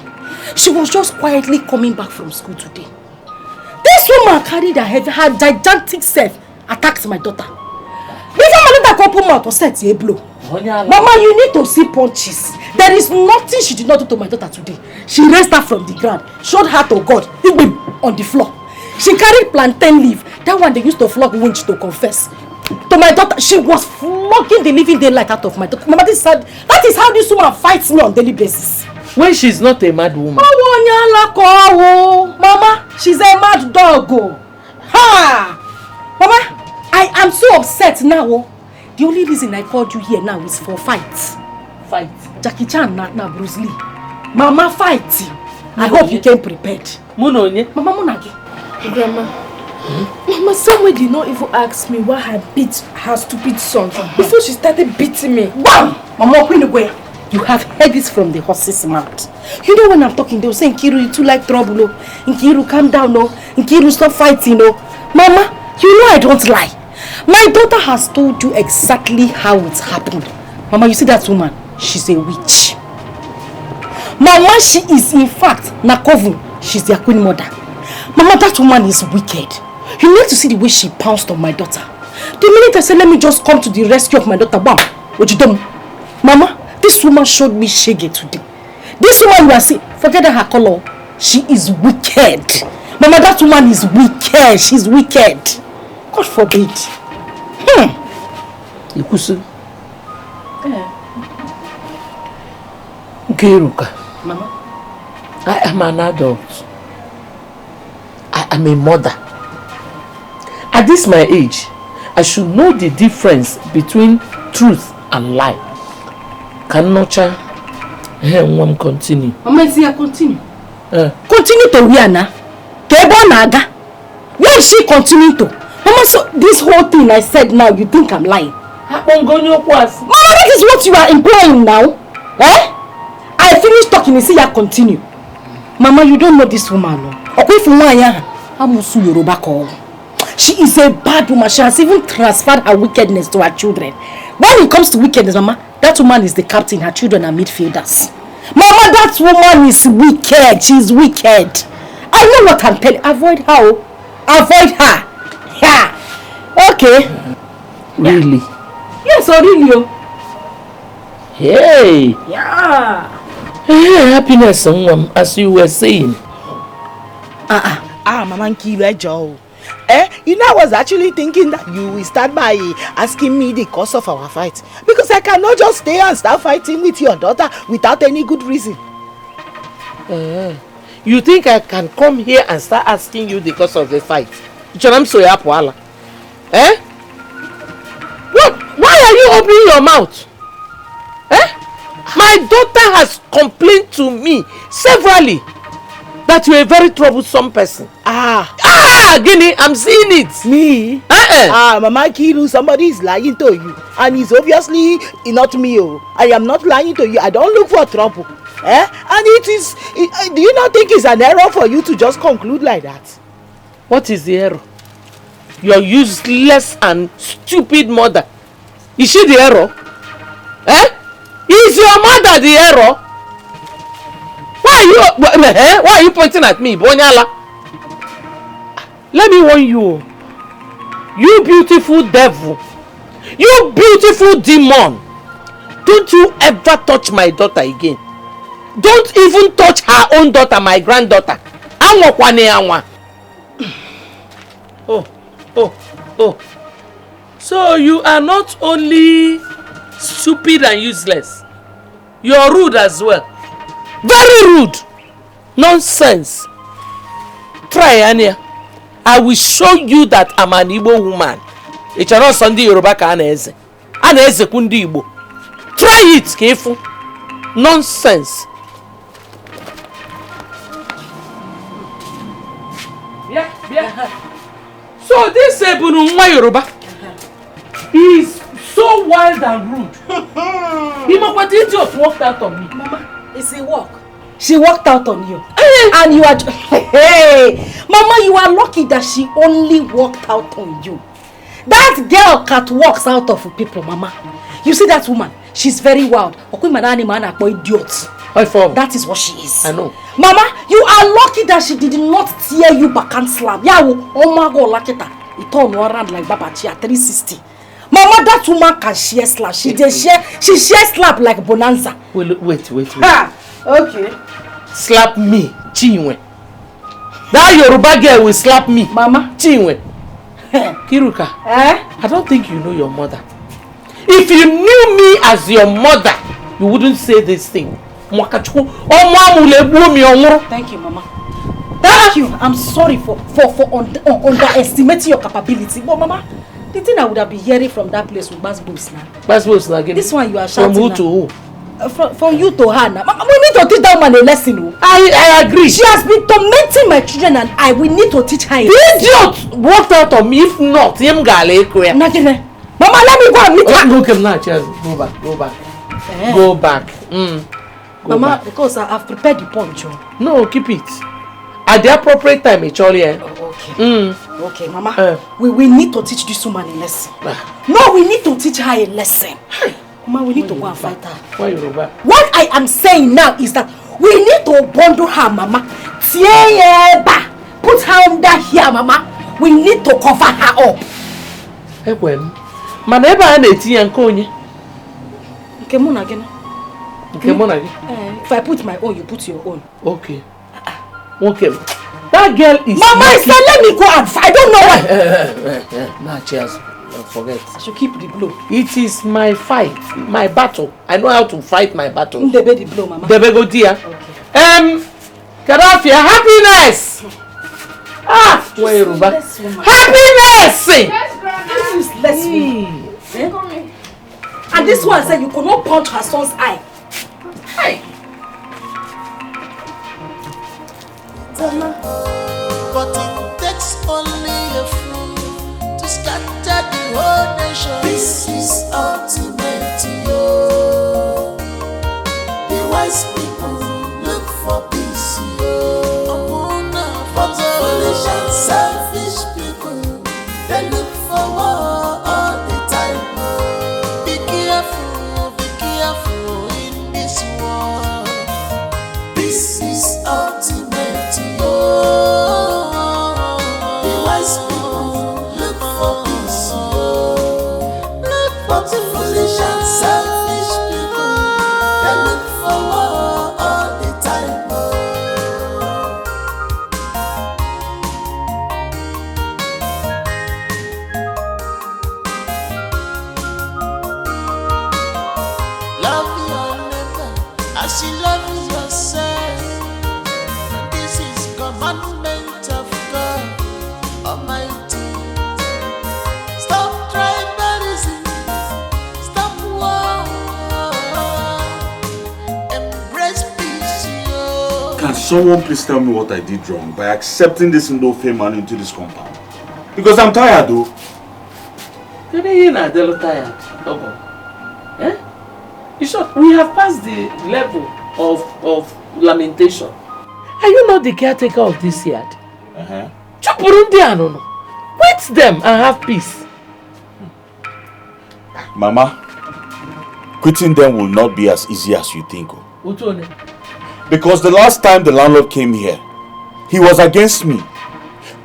She was just quietly coming back from school today. This woman carried her gigantic self, attacked my daughter. Before my daughter could open mouth or set a blow. Mama, you need to see punches. There is nothing she did not do to my daughter today. She raised her from the ground, showed her to God, on the floor. She carried plantain leaf. That one they used to flog winch to confess. To my daughter, she was flogging the living daylight out of my daughter. Mama, that is how this woman fights me on daily basis.
When she's not a mad woman.
Mama, she's a mad dog. Ha! Mama, I am so upset now. The only reason I called you here now is for fights.
Fight?
Jackie Chan, not Bruce Lee. Mama, fight. I hope you came prepared.
Munonye?
Mama Munagi.
Grandma. Mama, somebody did not even ask me why I beat her stupid son before she started beating me.
Bam! Mama, you have heard this from the horse's mouth. You know when I'm talking, they will say, Nkiru, you too like trouble. No. Nkiru, calm down. No. Nkiru, stop fighting. No. Mama, you know I don't lie. My daughter has told you exactly how it happened. Mama, you see that woman? She's a witch. Mama, she is in fact Nakovu. She's their queen mother. Mama, that woman is wicked. You need to see the way she pounced on my daughter. The minute I said, let me just come to the rescue of my daughter, bam, what you done? Mama, this woman showed me shege today. This woman you are seeing, forget her color. She is wicked. Mama, that woman is wicked. She's wicked. God forbid.
Ikusu. Nkiruka.
Mama.
I am an adult. I am a mother. At this my age, I should know the difference between truth and lie. Can Nocha continue?
Mama, is here continue. Continue to where now? Naga. Where is she continuing to? Mama, so this whole thing I said now, you think I'm lying? Mama, that is what you are implying now. I finished talking and see you continue. Mama, you don't know this woman. She is a bad woman. She has even transferred her wickedness to her children. When it comes to wickedness, Mama, that woman is the captain. Her children are midfielders. Mama, that woman is wicked. She is wicked. I know what I'm telling you. Avoid her. Avoid her. Yeah. Okay.
Really?
Yes, really.
Hey.
Yeah.
Hey, happiness, as you were saying.
Mama Nkiru, Joe. You know, I was actually thinking that you will start by asking me the cause of our fight. Because I cannot just stay and start fighting with your daughter without any good reason.
You think I can come here and start asking you the cause of the fight? What? Why are you opening your mouth? My daughter has complained to me severally that you're a very troublesome person. Guinea, I'm seeing it.
Me? Mama Kiru, somebody is lying to you. And it's obviously not me. Oh. I am not lying to you. I don't look for trouble. And it is, do you not think it's an error for you to just conclude like that?
What is the error? Your useless and stupid mother. Is she the error? Is your mother the error? Why are you pointing at me, Bonyala? Let me warn you. You beautiful devil. You beautiful demon. Don't you ever touch my daughter again. Don't even touch her own daughter, my granddaughter. Oh. So you are not only stupid and useless. You are rude as well. Very rude. Nonsense. Try, Anya. I will show you that I'm an Igbo woman. It's not Sunday Yoruba ka ana-eze. Ana-eze kundi Igbo. Try it, careful. Nonsense. Yeah. So this Ebunu Nwa Yoruba is so wild and rude. He just walked out on me.
Mama, it's a walk. She walked out on you. And you are... Hey! Mama, you are lucky that she only walked out on you. That girl catwalks out of people, Mama. You see that woman? She's very wild. Idiot. That is what she is.
I know.
Mama, you are lucky that she did not tear you back and slap. Yeah, oh my God, like it. It turned around like Baba Chia 360. Mama, that woman can share slap. She shares slap like Bonanza.
Wait.
Ah, okay.
Slap me, Chinwe. That Yoruba girl will slap me.
Mama.
Chinwe. Kiruka. I don't think you know your mother. If you knew me as your mother, you wouldn't say this thing.
Thank you, Mama. Thank you. I'm sorry for underestimating your capability. But Mama, the thing I would have been hearing from that place with Basbos now.
Basbos again.
This one you are shouting.
From who to who?
From you to her now. We need to teach that woman a lesson.
I agree.
She has been tormenting my children and we need to teach her a
lesson. Idiot! Walked out on me. If not, him gale.
Mama, let me go and meet her.
Look him now, go back. Go back.
Mama, because I've prepared the punch.
No, keep it. At the appropriate time, actually.
Okay. Okay, Mama. We need to teach this woman a lesson. No, we need to teach her a lesson. Mama, we need to go and fight her.
Why Yoruba?
What I am saying now is that we need to bundle her, Mama. Put her under here, Mama. We need to cover her up. If I put my own, you put your own.
Okay. That girl is...
Mama, I said let me go and fight. I don't know why.
Nah, cheers. Forget.
I should keep the blow.
It is my fight, my battle. I know how to fight my battle.
Debe the blow, Mama.
Debe go dear. Okay. Kadafia, happiness. Where Yoruba? Happiness.
This is less And this one said you could not punch her son's eye. Hey.
But it takes only a fool to scatter the whole nation. This is ultimate, yo. The wise people look for peace, yo. But the foolish and selfish people, they look for war all the time. Be careful in this world. This is ultimate, yo. The wise people look for peace, yo. But the foolish and selfish people, they look for war all the time. Love your neighbor as you love yourself. This is commandment of God Almighty. Stop tribalism, stop war, embrace peace, yo.
Catch
someone please tell me what I did wrong by accepting this Ndofe man into this compound? Because I'm tired though.
You're not tired. Eh? In short, we have passed the level of lamentation. Are you not the caretaker of this yard? Wait them and have peace.
Mama, quitting them will not be as easy as you think. Because the last time the landlord came here, he was against me.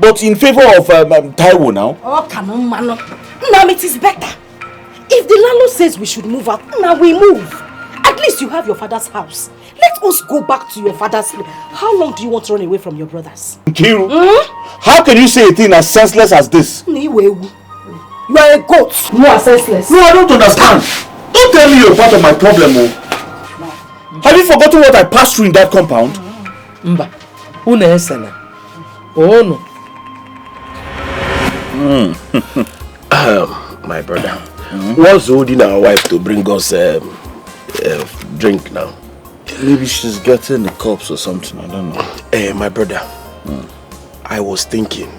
But in favor of Taiwo now.
Oh, come on, man. Now it is better. If the landlord says we should move out, now we move. At least you have your father's house. Let us go back to your father's place. How long do you want to run away from your brothers?
Nkiru, how can you say a thing as senseless as this?
You are a goat. You are senseless.
No, I don't understand. Don't tell me you're part of my problem, oh. Have you forgotten what I passed through in that compound?
Mba, oh no.
My brother, what's holding our wife to bring us drink now?
Maybe she's getting the cups or something, I don't know.
My brother, I was thinking,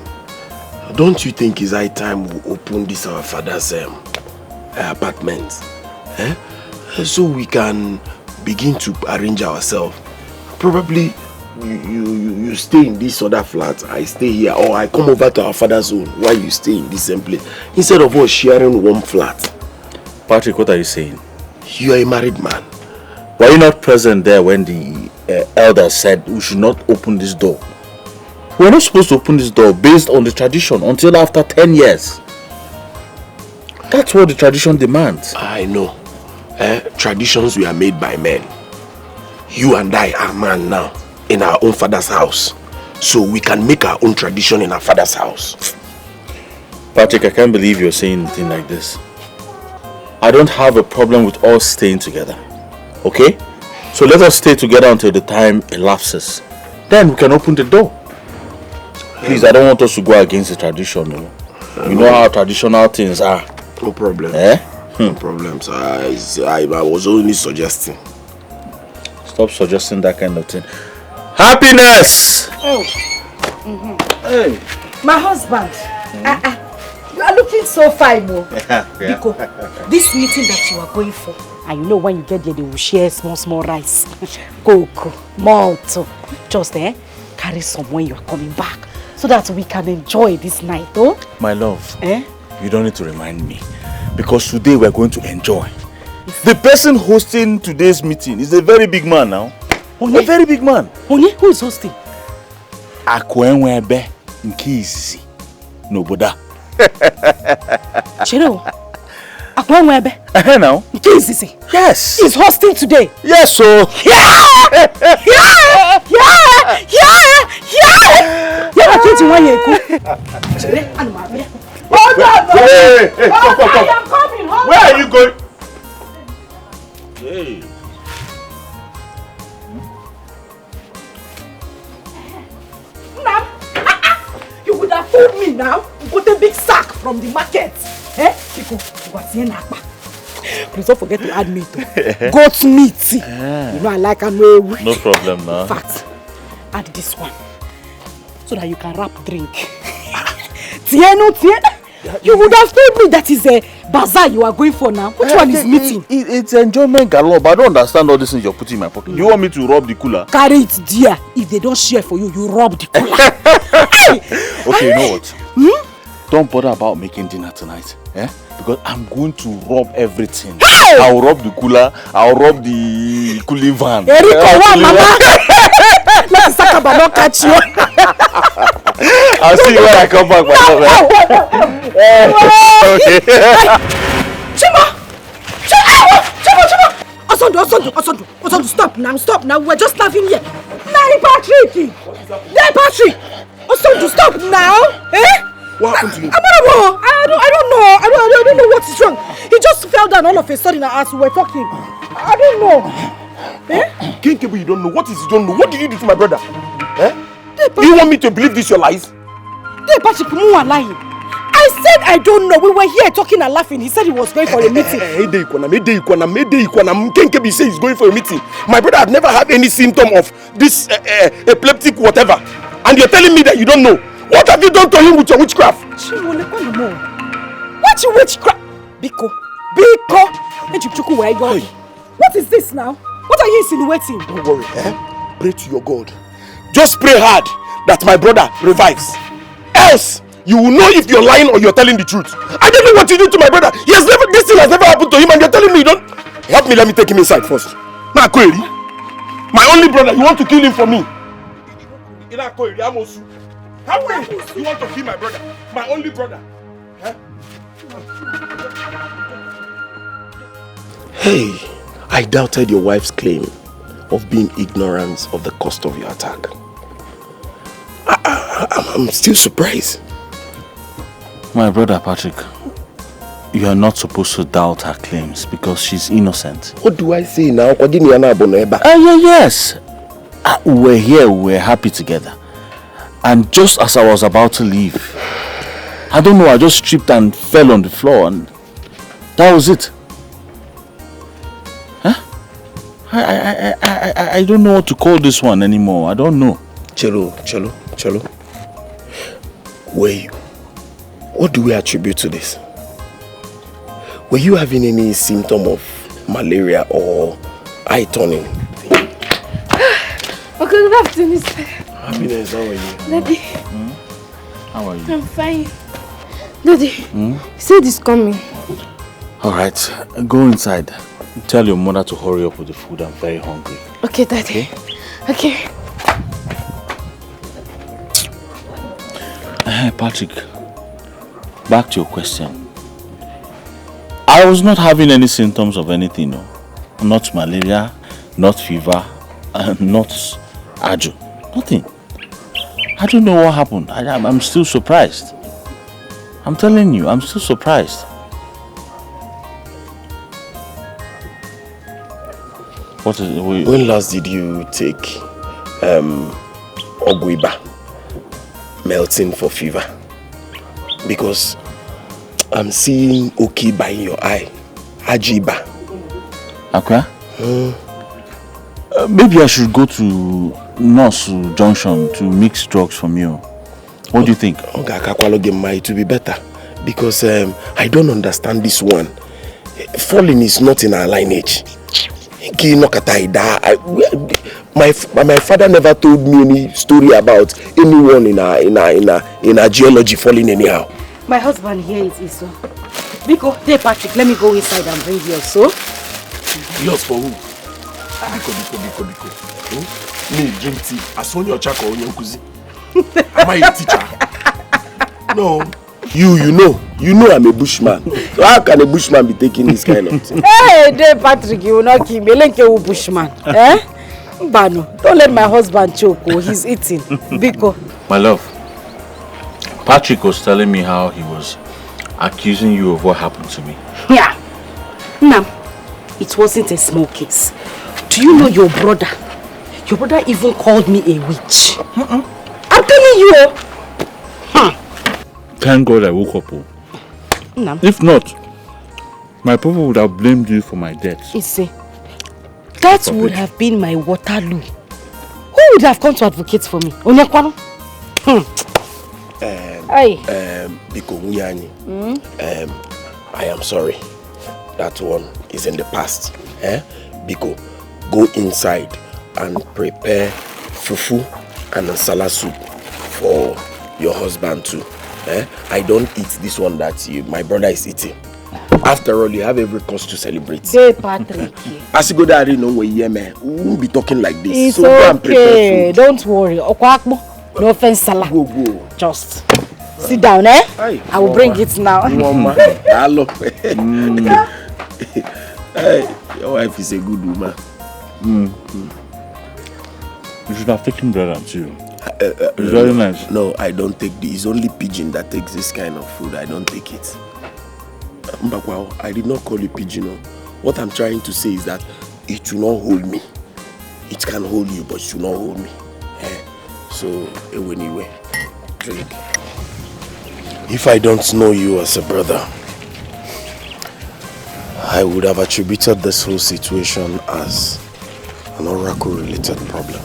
don't you think it's high time we open this our father's apartment? So we can begin to arrange ourselves. Probably you stay in this other flat, I stay here, or I come over to our father's home while you stay in this same place, instead of us sharing one flat.
Patrick, what are you saying?
You are a married man.
Were you not present there when the elder said we should not open this door? We're not supposed to open this door based on the tradition until after 10 years. That's what the tradition demands.
I know. Traditions were made by men. You and I are man now in our own father's house. So we can make our own tradition in our father's house.
Patrick, I can't believe you're saying anything like this. I don't have a problem with us staying together. Okay? So let us stay together until the time elapses. Then we can open the door. Please, I don't want us to go against the tradition. You know how traditional things are.
No problem. No problem. So I was only suggesting.
Stop suggesting that kind of thing. Happiness!
Hey. My husband. You are looking so fine, Mo. Biko, this meeting that you are going for, and you know when you get there, they will share small rice, cocoa, malt. Just carry some when you are coming back, so that we can enjoy this night, oh?
My love, you don't need to remind me, because today we are going to enjoy. The person hosting today's meeting is a very big man now. A very big man.
Who is hosting?
Akwenwebe Nkisi Noboda.
Chino, Akwenwebe.
Now.
Nkisi.
Yes.
He's hosting today.
Yes, so.
Yeah.
Hey, come. Where are you going? Hey.
You would have told me now. You got a big sack from the market. Please don't forget to add meat. Goat meat. You know I like a no
problem now.
In fact, add this one so that you can wrap drink. You would have told me that is a bazaar you are going for now. Which one is meeting?
It's enjoyment galore, but I don't understand all this things you're putting in my pocket. You want me to rob the cooler?
Carry it, dear. If they don't share for you, you rob the cooler.
Okay, you know what? Don't bother about making dinner tonight. Because I'm going to rob everything. I'll rob the cooler. I'll rob the cooling van.
Mama. Let Sakaba not catch you.
I'll see you when I come back.
Chima! Osondu, stop now. We're just laughing here. Patrick! Osondu, stop now.
What happened to you?
I don't know what is wrong. He just fell down all of a sudden as we were talking. I don't know.
King Kebu, you don't know. What is you don't know? What did you do to my brother? Do you want me to believe this your lies?
Patrick, you are lying. I I said I don't know. We were here talking and laughing. He said he was going for a meeting.
Mayday Kenke be say he's going for a meeting. My brother had never had any symptom of this epileptic whatever. And you're telling me that you don't know. What have you done to him with your witchcraft?
What you witchcraft? Biko. What is this now? What are you insinuating?
Don't worry, Pray to your God. Just pray hard that my brother revives. Else, you will know if you're lying or you're telling the truth. I don't know what you did to my brother. This thing has never happened to him and you're telling me you don't... Help me, let me take him inside first. My only brother, you want to kill him for me? How way you want to kill my brother? My only brother. Hey, I doubted your wife's claim of being ignorant of the cost of your attack. I'm still surprised.
My brother Patrick, you are not supposed to doubt her claims because she's innocent.
What do I say now?
Yes. We're here, we're happy together. And just as I was about to leave, I don't know, I just tripped and fell on the floor and that was it. I don't know what to call this one anymore. I don't know.
Chelo. What do we attribute to this? Were you having any symptom of malaria or eye turning?
Okay, good afternoon, sir.
Happiness, how are you?
Daddy.
How are you?
I'm fine. Daddy, say this coming.
Alright, go inside. Tell your mother to hurry up with the food. I'm very hungry.
Okay, Daddy. Okay.
Hey, Patrick. Back to your question. I was not having any symptoms of anything, no. Not malaria, not fever, not ajo. Nothing. I don't know what happened. I'm still surprised. I'm telling you, I'm still surprised. What is it?
When last did you take Ogwiba melting for fever? Because I'm seeing Okiba in your eye. Ajiba.
Okay. Maybe I should go to Nurse Junction to mix drugs from you. What do you think?
It will be better. Because I don't understand this one. Falling is not in our lineage. My father never told me any story about anyone in our geology falling anyhow.
My husband here is Iso. Biko, hey Patrick, let me go inside and bring yours, so?
Yours for who? Biko. Me drink tea. I saw your chako on your kuzi. Am I a teacher? No. You know I'm a bushman. So how can a bushman be taking this kind of thing?
Hey, there, Patrick, you will not kill me. Like a bushman. Bano, don't let my husband choke. He's eating. Biko.
My love, Patrick was telling me how he was accusing you of what happened to me.
Yeah. Now, it wasn't a small case. Do you know your brother? Your brother even called me a witch. I'm telling you.
Thank God I woke up.
No.
If not, my people would have blamed you for my death.
You see, that would have been my Waterloo. Who would have come to advocate for me? Onyekwano?
Biko Munyani, I am sorry. That one is in the past. Biko, go inside and prepare fufu and nsala soup for your husband too. I don't eat this one that my brother is eating. After all, you have every cause to celebrate.
Hey, Patrick.
As you go there, no way, we won't be talking like this.
It's
so go and prepare
okay.
food.
Don't worry. Okwakbo, no offense, Salah.
Go.
Just sit down, I will bring it now.
Hello. Hey, your wife is a good woman.
You should have taken bread too. It's very nice.
No, I don't take this. It's only pigeon that takes this kind of food. I don't take it. Mbakwao, I did not call you pigeon. What I'm trying to say is that it will not hold me. It can hold you, but it will not hold me. So, anyway, drink. If I don't know you as a brother, I would have attributed this whole situation as an oracle-related problem.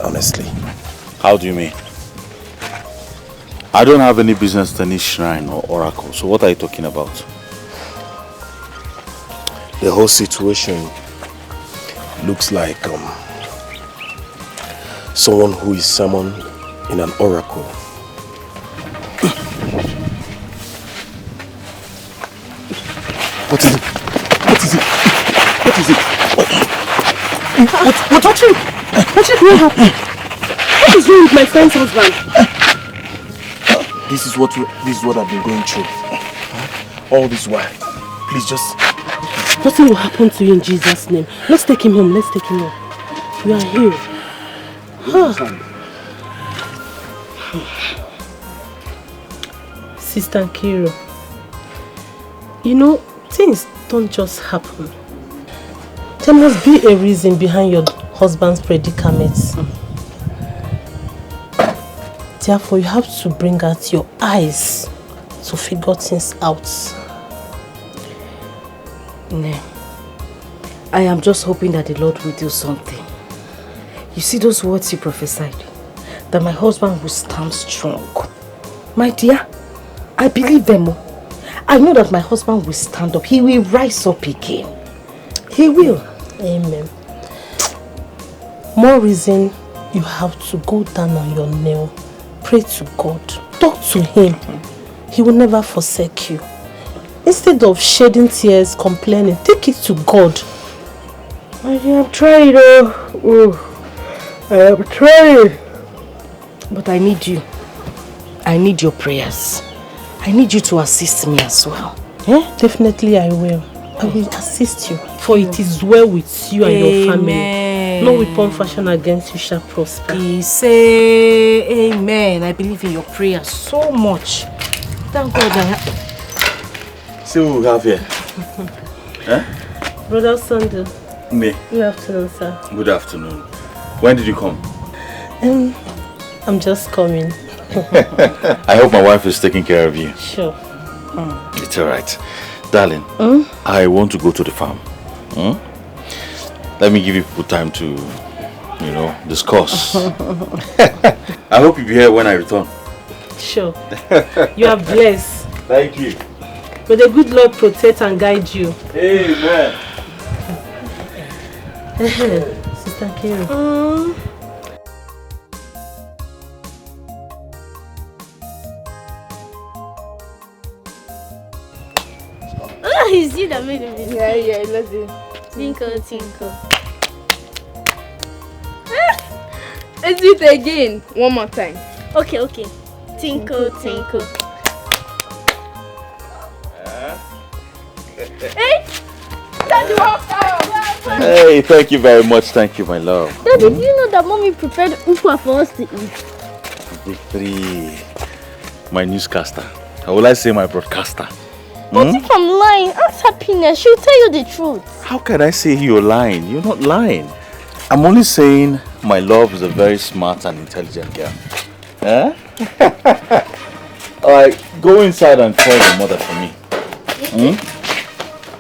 Honestly.
How do you mean? I don't have any business to any shrine or oracle, so what are you talking about?
The whole situation looks like someone who is summoned in an oracle. What is it? What is it? What is it?
What Patrick? Patrick, what happened? What is wrong with my friend's husband?
This is what I've been going through. All this while. Please just...
Nothing will happen to you in Jesus' name. Let's take him home. Let's take him home. We are here. Sister Nkiru, you know, things don't just happen. There must be a reason behind your husband's predicaments. Therefore, you have to bring out your eyes to figure things out. No. I am just hoping that the Lord will do something. You see those words you prophesied? That my husband will stand strong. My dear, I believe them. I know that my husband will stand up. He will rise up again. He will. Amen. More reason you have to go down on your knee. Pray to God. Talk to him. He will never forsake you. Instead of shedding tears, complaining, take it to God. I am trying, I am trying. But I need you. I need your prayers. I need you to assist me as well. Yeah? Definitely I will. I will assist you. For it is well with you and your family. No weapon fashioned against you shall prosper. Say amen. I believe in your prayers so much. Thank God.
See what we have here. Huh?
Brother Sunday.
Me.
Good afternoon, sir.
Good afternoon. When did you come?
I'm just coming.
I hope my wife is taking care of you.
Sure.
It's alright. Darling, I want to go to the farm. Let me give you people time to, discuss. I hope you'll be here when I return.
Sure. You are blessed.
Thank you.
May the good Lord protect and guide you.
Amen.
Sister Nkiru.
Oh, you see that made it.
Yeah, let's do it.
Tinkle, tinkle.
Let's do it again. One more time.
Okay. Tinkle, tinkle.
Hey! Daddy,
Hey, thank you very much. Thank you, my love.
Daddy, do you know that mommy prepared ukwa for us to eat?
Victory. My newscaster. How will I say my broadcaster?
But if I'm lying, ask Happiness. She'll tell you the truth.
How can I say you're lying? You're not lying. I'm only saying my love is a very smart and intelligent girl. Huh? Alright, go inside and call your mother for me.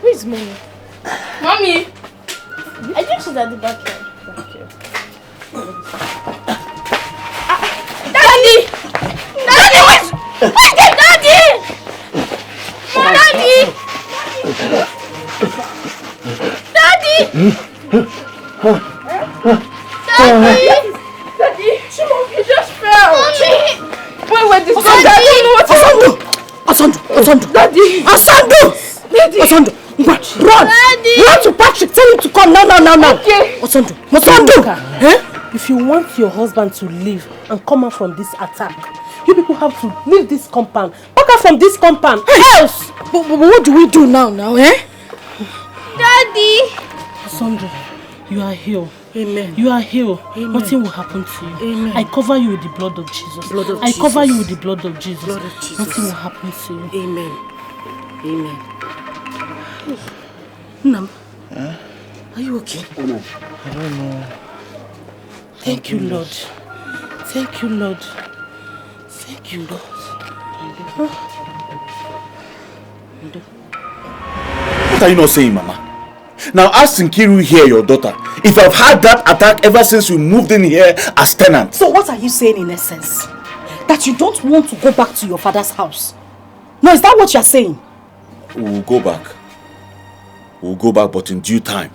Who is mommy?
Mommy!
I think she's at the back here.
Daddy! Daddy!
Where's the daddy? Daddy!
Daddy! Shimon, you just fell!
Mommy!
Wait, this Daddy! I don't know what
Asandu!
Daddy!
Asandu! Asandu! Run!
Daddy!
Run to Patrick! Tell him to come now!
Okay.
Asandu! If you want your husband to leave and come out from this attack, you people have to leave this compound. Back out from this compound. Else! But what do we do now, eh?
Daddy!
Asandu, you are healed.
Amen.
You are healed.
Amen.
Nothing will happen to you.
Amen.
I cover you with the blood of Jesus. I cover you with the blood of Jesus. Nothing will happen to you.
Amen. Amen. Nam, are you okay?
I don't know.
Thank you, Lord. Thank you, Lord. Thank you, Lord.
What are you not saying, Mama? Now ask Nkiru here, your daughter, if I've had that attack ever since we moved in here as tenants.
So what are you saying in essence? That you don't want to go back to your father's house? No, is that what you're saying?
We'll go back. We'll go back, but in due time.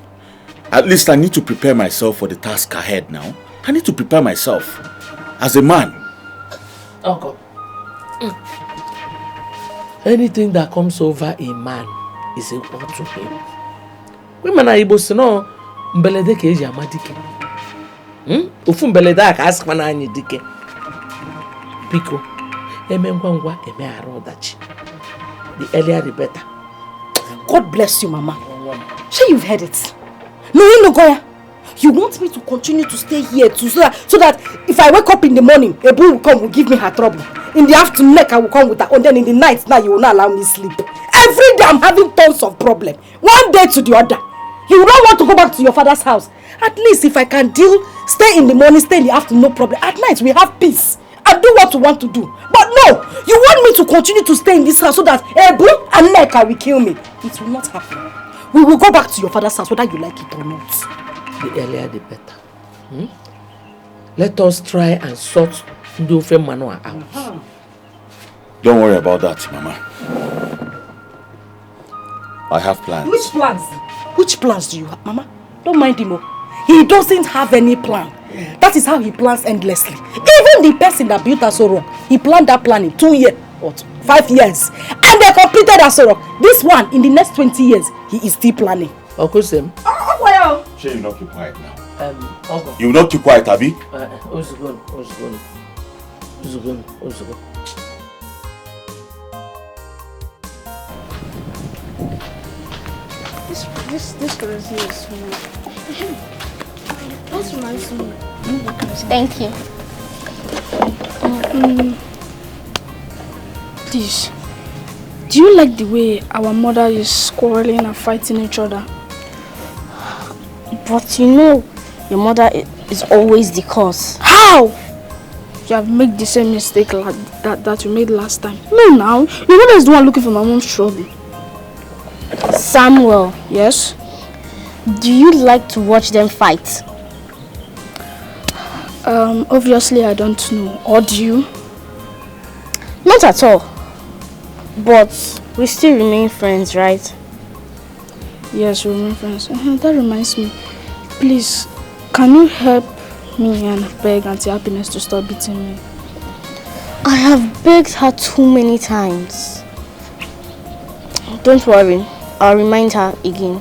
At least I need to prepare myself for the task ahead now. I need to prepare myself as a man.
Uncle. Anything that comes over a man is equal to him. Women are able to know mbelede ke eji amadike. Ofu mbelede aka askwa na anyi dike. Biko, eme ngwa eme aro dachi. The earlier the better.
God bless you, Mama. Sure, you've heard it. No, Goya. You want me to continue to stay here so that if I wake up in the morning, Ebu will come, will give me her trouble. In the afternoon, I will come with her, and then in the night, now you will not allow me sleep. Every day I'm having tons of problems. One day to the other. You don't want to go back to your father's house. At least if I can stay in the morning, stay in the afternoon, no problem. At night, we have peace. I do what you want to do. But no, you want me to continue to stay in this house so that Ebu and Neka will kill me. It will not happen. We will go back to your father's house whether you like it or not.
The earlier the better. Let us try and sort Ndofe Manoa out.
Don't worry about that, Mama. I have plans.
Which plans? Which plans do you have, Mama? Don't mind him. He doesn't have any plan. That is how he plans endlessly. Even the person that built Asoro, he planned that plan in 2 years or 5 years. And they completed Asoro. This one, in the next 20 years, he is still planning.
Uncle Sam.
Sure, you not keep quiet now.
Uncle.
You will not keep quiet, Abi?
Ozugun.
This girl is here is That's reminds me.
Thank you.
Please, do you like the way our mother is quarreling and fighting each other?
But you know, your mother is always the cause.
How? You have made the same mistake that you made last time. No, now. Your mother is the one looking for my mom's trouble.
Samuel.
Yes?
Do you like to watch them fight?
Obviously I don't know. Or do you?
Not at all. But we still remain friends, right?
Yes, we remain friends. That reminds me. Please, can you help me and beg Auntie Happiness to stop beating me?
I have begged her too many times. Don't worry. I'll remind her again.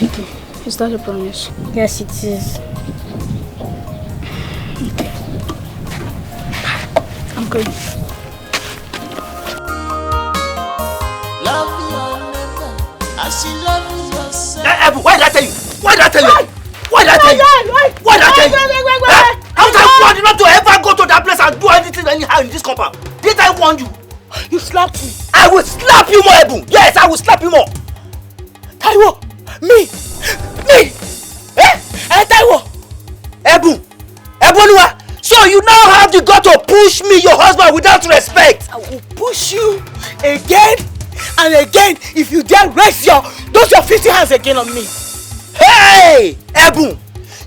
Okay. Is that a promise?
Yes, it is.
Okay. I'm going.
Love your neighbor as you love yourself.
Ebu, why did I tell you? Why did I tell you? Why did I tell you? Why did I tell you? How did I warn you not to ever go to that place and do anything anyhow in this compound? Did I warn you? You slapped me. I will slap you more, Ebu. Yes, I will slap you more. Taiwo, me. Taiwo. Ebu. Eboluwa. So you now have the gut to push me, your husband, without respect. I will push you again and again if you dare raise your 50 hands again on me. Hey, Ebu.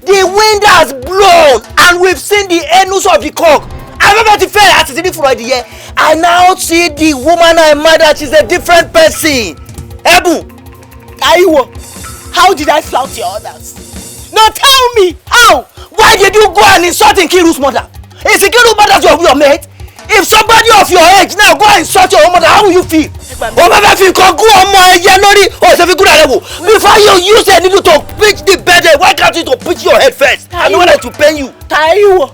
The wind has blown and we've seen the anus of the cock. I remember the fair at the for the year. I now see the woman I murdered. She's a different person. Ebu, Taiwo, how did I flout your orders? Now tell me, how? Why did you go and insult Nkiru's mother? Is Nkiru's mother your mate? If somebody of your age now go and insult your own mother, how will you feel? Before you use a needle to pitch the bed, why can't you to pitch your head first? I know that to pain you. Taiwo.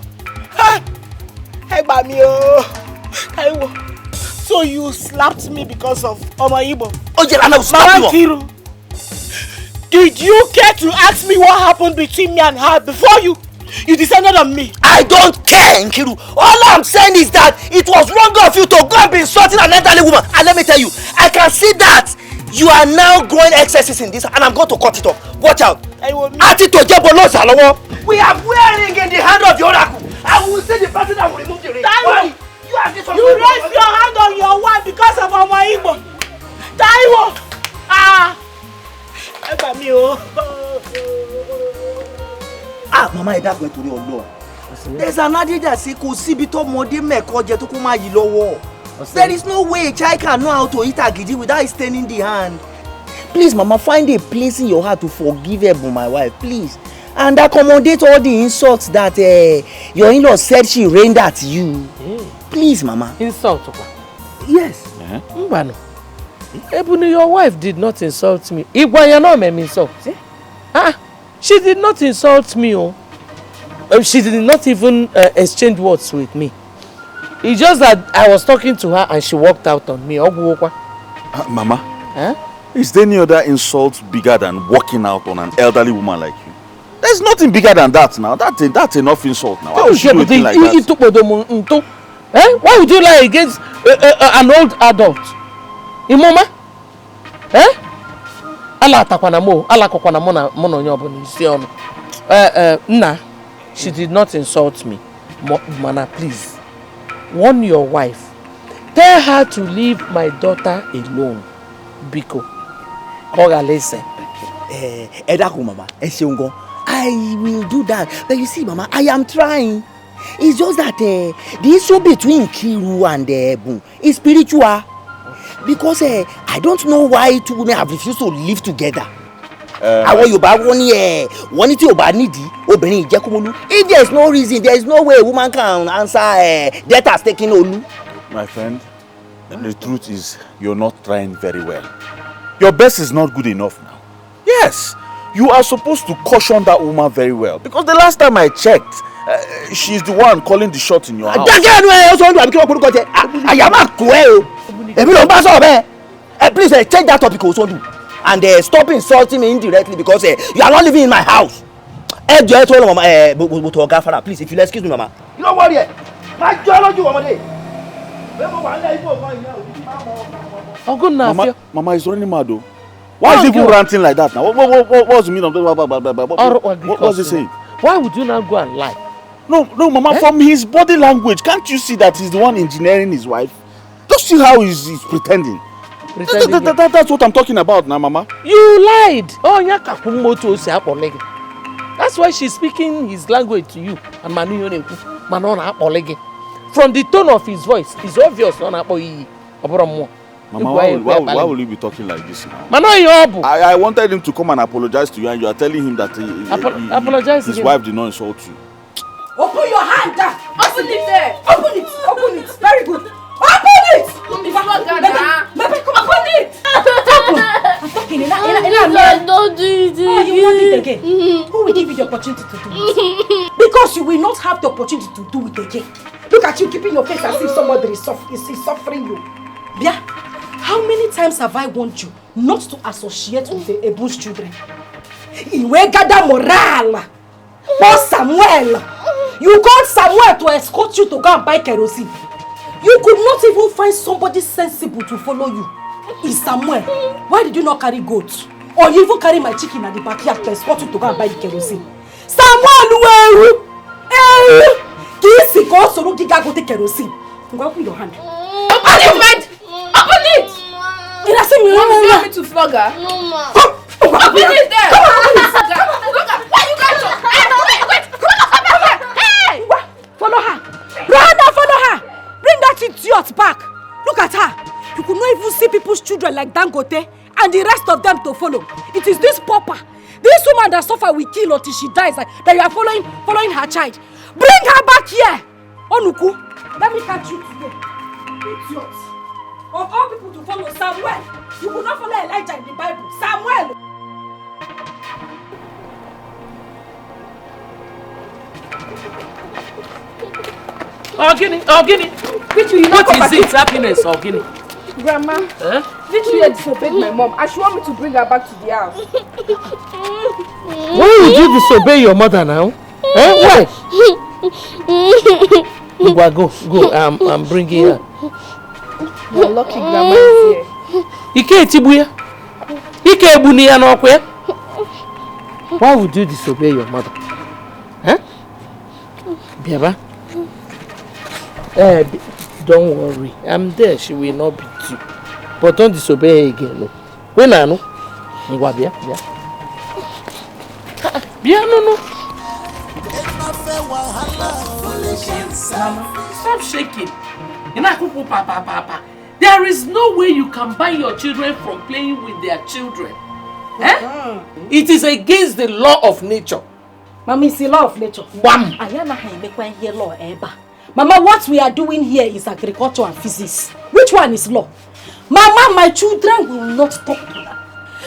Hey, Bamio. Taiwo. So you slapped me because of Omaibo? Oh, yeah, I know. Slap you. Did you care to ask me what happened between me and her before you descended on me? I don't care, Nkiru. All I'm saying is that it was wrong of you to go and be insulting an elderly woman. And let me tell you, I can see that you are now growing excesses in this, and I'm going to cut it off. Watch out. We are wearing in the hand of the oracle. I will say the person that will remove the ring. You have this one. You
You raise your hand on your wife because of Omo Igbo. Taiwo!
Mama, I don't go to your law. There's an adage that says, "Ko sibi to mode meko je to kuma yi lowo." There is no way a child can know how to eat agidi without staining the hand. Please, Mama, find a place in your heart to forgive my wife, please. And accommodate all the insults that your in-law said she rained at you. Please, Mama.
Insult?
Yes.
Mbano. Ebony, your wife did not insult me. Igwayano made me insult. She did not insult me. She did not even exchange words with me. It's just that I was talking to her and she walked out on me.
Mama, is there any other insult bigger than walking out on an elderly woman like you? There's nothing bigger than that now. That's enough insult now. Why would you do a thing like that?
Why would you lie against an old adult? Imoma? Nah, she did not insult me. Mana, please. Warn your wife. Tell her to leave my daughter alone. Biko. Mama,
I will do that. But you see, Mama, I am trying. It's just that the issue between Kiru and Boom is spiritual. Because I don't know why two women have refused to live together. If there is no reason, there is no way a woman can answer death has taken Olu.
My friend, the truth is you're not trying very well. Your best is not good enough now. Yes, you are supposed to caution that woman very well. Because the last time I checked, she's the one calling the shots in your house.
Please change that topic also. And stop insulting me indirectly because you are not living in my house. Please, if you'll excuse me, Mama. You don't worry.
Mama is running mad though. Why is he even ranting like that now? What's the meaning of that? What's he saying?
Why would you not go and lie?
No, Mama, from his body language, can't you see that he's the one engineering his wife? Just see how he's pretending. That's what I'm talking about now, Mama.
You lied. That's why she's speaking his language to you. From the tone of his voice, it's obvious.
Mama, why will you be talking like this now? I wanted him to come and apologize to you, and you are telling him that his wife did not insult you.
Open your hand!
Open it there!
Open it! Open it! Very good! Open it! Open it! I'm talking.
Don't do it.
Oh, you want it again? Who will give you the opportunity to do it? Because you will not have the opportunity to do it again. Look at you keeping your face as if somebody is suffering you. Yeah? How many times have I warned you not to associate with the Ebu's children? Iwegada moral. Oh, Samuel! You called Samuel to escort you to go and buy kerosene. You could not even find somebody sensible to follow you. It's Samuel. Why did you not carry goats? Or you even carry my chicken at the backyard to escort you to go and buy the kerosene? Samuel! Kisi ko soro giga go take kerosene. Open your hand.
Open it, man! Open it!
You
want me to flog her?
No, ma.
Open it there!
Come on,
Why you guys so... Wait!
Follow her! Brother, follow her! Bring that idiot back! Look at her! You could not even see people's children like Dangote and the rest of them to follow. It is this pauper, this woman that suffer will kill until she dies, that you are following her child. Bring her back here! Onuku, let me catch you today. Idiot! Of all people to follow, Samuel! You could not follow Elijah in the Bible. Samuel!
Ogini. What is it? Happiness, Ogini.
Grandma, Victoria disobeyed my mom and she wants me to bring her back to the house.
Why would you disobey your mother now? Why? Go. I'm bringing her.
You're lucky Grandma is here.
Why would you disobey your mother? Don't worry. I'm there. She will not beat you. But don't disobey her again. No. When I know. Bia, no. Mama, stop shaking. Papa. There is no way you can ban your children from playing with their children. Eh? It is against the law of nature.
Mama, it's the law of nature.
Wham!
Mama, what we are doing here is agriculture and physics. Which one is law? Mama, my children will not talk to her.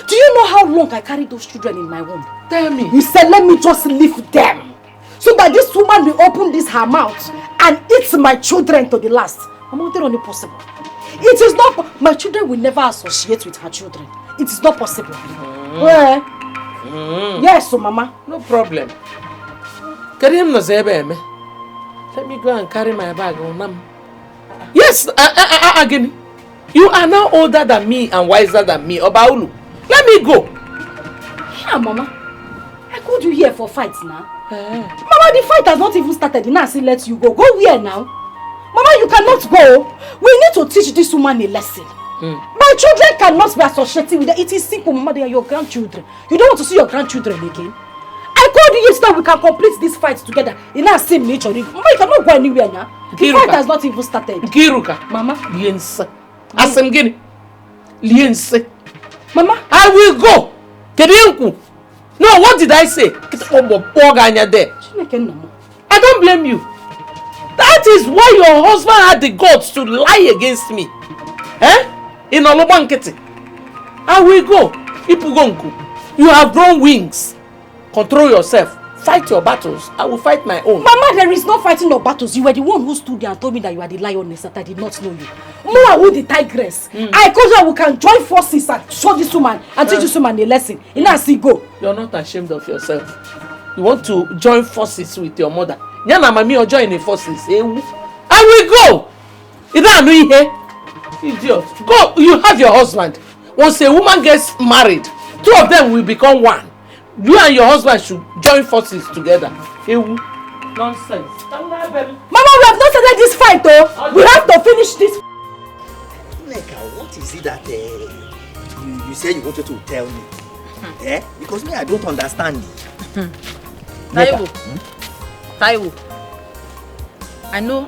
Do you know how long I carried those children in my womb?
Tell me.
You said, let me just leave them. So that this woman will open her mouth and eat my children to the last. Mama, it's not possible. It is not. My children will never associate with her children. It is not possible. Yes, so Mama.
No problem. Let me go and carry my bag on. Yes, again. You are now older than me and wiser than me, Obaulu. Let me go.
Yeah, Mama. I called you here for fights now. Mama, the fight has not even started. Now I say let you go. Go where now? Mama, you cannot go. We need to teach this woman a lesson. My children cannot be associated with her. It is simple, Mama. They are your grandchildren. You don't want to see your grandchildren again? I called you yesterday. We can complete this fight together in our same nature. Mama, you cannot go anywhere now. The fight has not even started.
Kiruka.
Mama.
Liense. Asemgini. Liense.
Mama.
I will go. Kedienku. No, what did I say? I don't blame you. That is why your husband had the guts to lie against me. In Olobankete. I will go. Ipugonku. You have grown wings. Control yourself. Fight your battles. I will fight my own.
Mama, there is no fighting your battles. You were the one who stood there and told me that you are the lioness, that I did not know you. Moa, who the tigress. I told you we can join forces and show this woman and teach this woman a lesson. You know, see go.
You're not ashamed of yourself. You want to join forces with your mother. Yana mami or join the forces. I will go. Idiot. Go. You have your husband. Once a woman gets married, two of them will become one. You and your husband should join forces together. Nonsense.
Mama, we have not started this fight though. We have to finish this.
Neka, what is it that you said you wanted to tell me? Because me, I don't understand.
Taiwo. I know.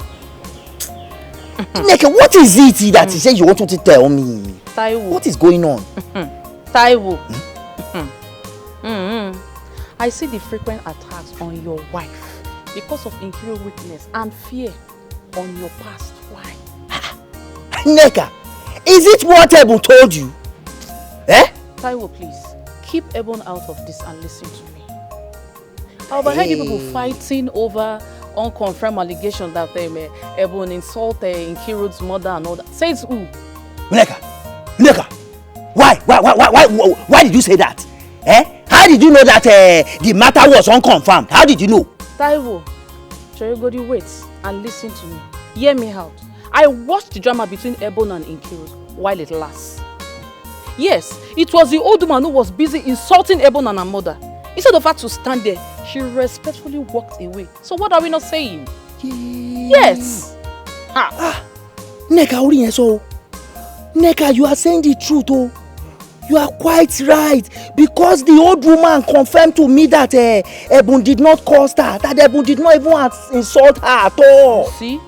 Neka, what is it that you said you wanted to tell me?
Taiwo.
What is going on?
Taiwo. I see the frequent attacks on your wife because of Nkiru's weakness and fear on your past. Why?
Neka, is it what Ebon told you?
Taiwo, please, keep Ebon out of this and listen to me. I overheard you people fighting over unconfirmed allegations that Ebon insulted Nkiru's mother and all that. Says who?
Neka, why did you say that? How did you know that the matter was unconfirmed? How did you know?
Taiwo, Chorigodi, wait and listen to me. Hear me out. I watched the drama between Ebon and Nkiru while it lasts. Yes, it was the old woman who was busy insulting Ebon and her mother. Instead of her to stand there, she respectfully walked away. So what are we not saying? Yes.
Neka, you are saying the truth, oh. You are quite right, because the old woman confirmed to me that Ebon did not cause her, that Ebon did not even insult her at all.
See?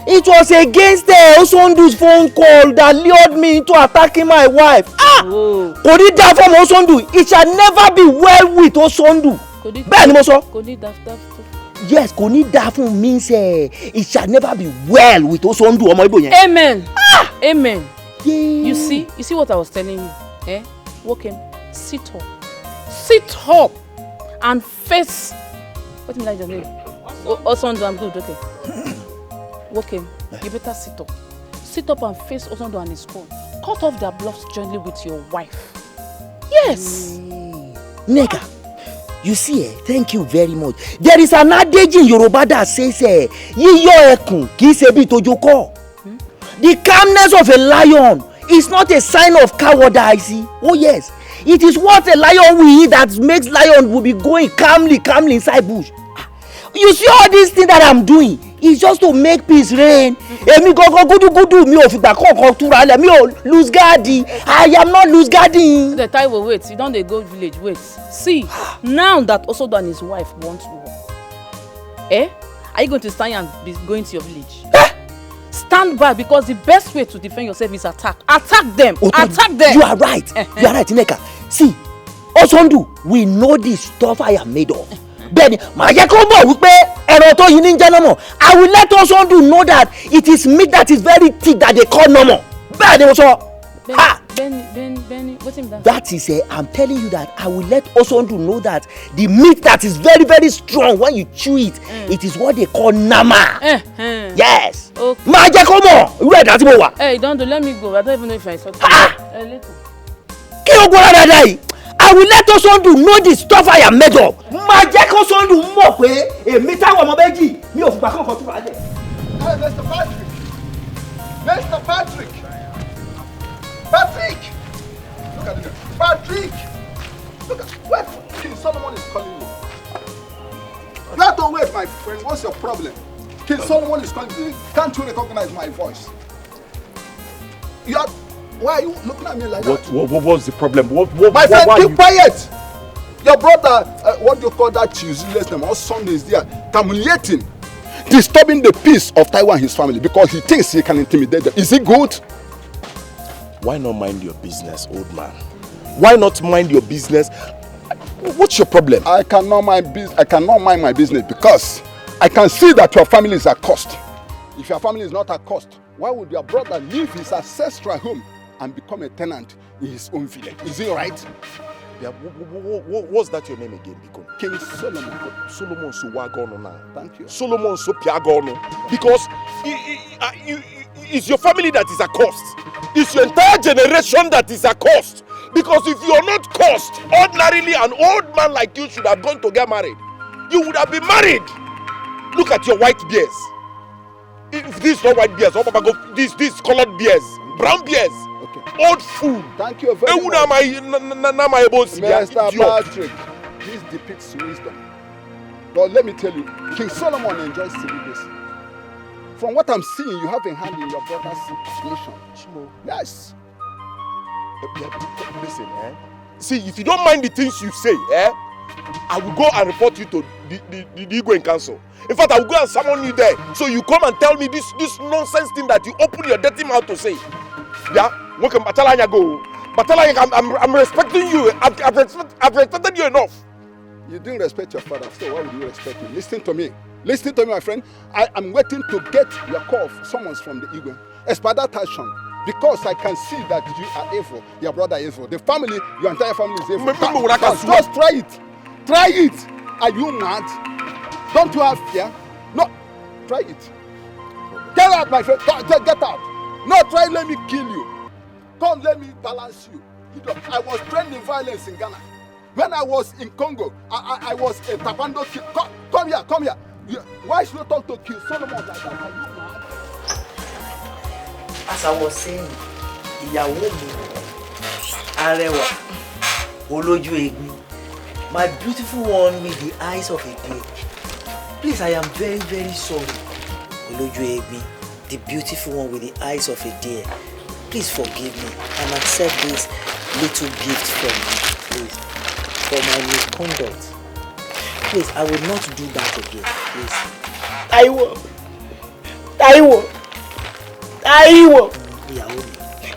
It was against Osondu's phone call that lured me into attacking my wife. Could it die from Osondu? It shall never be well with Osondu. Yes, Koni means it shall never be well with Osondu.
Amen. Amen. Yeah. You see what I was telling you? Walk him, sit up and face. What do you like your name? Osondu, I'm good, okay. Walk him, you better sit up and face Osondu and his phone. Cut off their bluffs jointly with your wife. Yes.
Nega, you see, thank you very much. There is an adage in Yoruba that says, Yiyo ekun ki se bi tojoko. The calmness of a lion is not a sign of cowardice. Oh yes, it is what a lion will eat that makes lion will be going calmly inside bush. You see all these things that I'm doing, it's just to make peace reign. Èmi gangan gúdúgúdú mi ò fìgbà kankan túra lẹ̀ mi ò lose guard. I am not lose guarding.
The Taiwo, wait, you don't dey go village, wait. See, now that Osodo and his wife want war, are you going to stand and be going to your village? Stand by, because the best way to defend yourself is attack. Attack them! Attack them!
You are right. You are right, Nneka. See, Osondu, we know the stuff I am made of. Then, I will let Osondu know that it is meat that is very thick that they call normal. Benny, what's in that? That is I'm telling you that I will let Osondu know that the meat that is very, very strong, when you chew it, it is what they call nama. Yes. Okay.
Hey, don't let me go. I don't even know if I saw you.
I will let Osondu know the stuff I am made of. Hey,
Mr. Patrick! Mr. Patrick! Patrick! Look at it. Patrick! Look at what King Solomon is calling you. You have to wait, my friend. What's your problem? King Solomon is calling you. Can't you recognize my voice? You are. Why are you looking at me like that?
What's the problem?
My friend, keep quiet! Your brother, what do you call that useless name? All Sundays there, humiliating, disturbing the peace of Taiwo and his family because he thinks he can intimidate them. Is it good?
Why not mind your business, old man? Why not mind your business? What's your problem?
I cannot mind my business because I can see that your family is at cost. If your family is not at cost, why would your brother leave his ancestral home and become a tenant in his own village? Is it right?
Yeah, what's that your name again, Biko?
King Solomon.
Solomon Suwagono now.
Thank you.
Solomon Sopiagono. Because it's your family that is a cost. It's your entire generation that is a cost. Because if you're not cost, ordinarily an old man like you should have gone to get married. You would have been married. Look at your white beards. If this is not white beards, this colored beards, brown beards. Okay. Old fool.
Thank you very much. Mr. Patrick, this depicts wisdom. But let me tell you, King Solomon enjoys celibacy. From what I'm seeing, you have a hand in your brother's nation. Yes.
Listen, see, if you don't mind the things you say, I will go and report you to the Igwe in council. In fact, I will go and summon you there. So you come and tell me this nonsense thing that you open your dirty mouth to say. Yeah? Welcome, Batalanya go. Batalanya, I'm respecting you. I've respected you enough.
You didn't respect your father, so why would you respect him? Listen to me. Listen to me, my friend. I am waiting to get your call, summons from the Igwe. Espada Tashon. Because I can see that you are evil. Your brother is evil. The family, your entire family is evil. Just try it. Try it. Are you mad? Don't you have fear? No. Try it. Get out, my friend. Get out. No, try let me kill you. Come, let me balance you. I was trained in violence in Ghana. When I was in Congo, I was a Tapando kid. Come here, come here. Why should you talk to King Solomon like that? Are you mad?
As I was saying, ìyàwó mi, arẹwà, olójú egbin, my beautiful one with the eyes of a deer. Please, I am very, very sorry. Olójú egbin, the beautiful one with the eyes of a deer. Please forgive me and accept this little gift from me, please, for my misconduct. Please, I will not do that again, please.
Taiwo.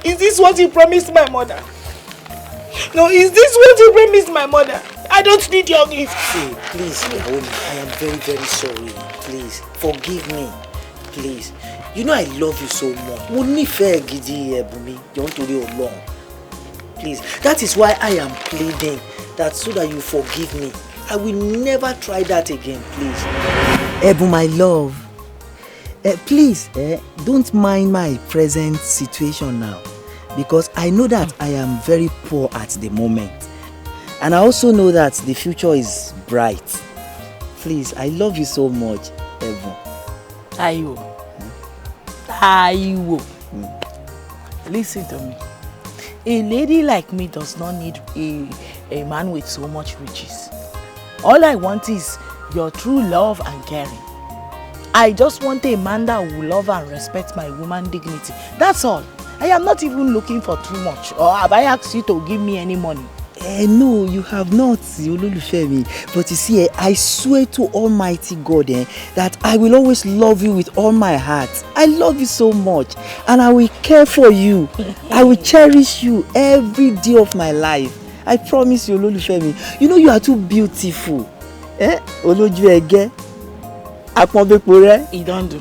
Is this what you promised my mother? No, is this what you promised my mother? I don't need your gift.
See, please, Naomi, I am very, very sorry. Please, forgive me. Please. You know I love you so much. Mo nífẹ̀ẹ́ gidi Ẹ̀bùnmi, jọ̀ọ́ nítorí Ọlọ́run. Please, that is why I am pleading that so that you forgive me. I will never try that again, please. Ẹ̀bùn, my love. Please, don't mind my present situation now, because I know that I am very poor at the moment. And I also know that the future is bright. Please, I love you so much, Ẹ̀bùn.
Taiwo. Listen to me. A lady like me does not need a man with so much riches. All I want is your true love and caring. I just want a man that will love and respect my woman dignity. That's all. I am not even looking for too much. Or have I asked you to give me any money?
No, you have not, Ololufemi. But you see, I swear to Almighty God that I will always love you with all my heart. I love you so much, and I will care for you. I will cherish you every day of my life. I promise you, Ololufemi. You know you are too beautiful. Oloju Ege.
He don't do.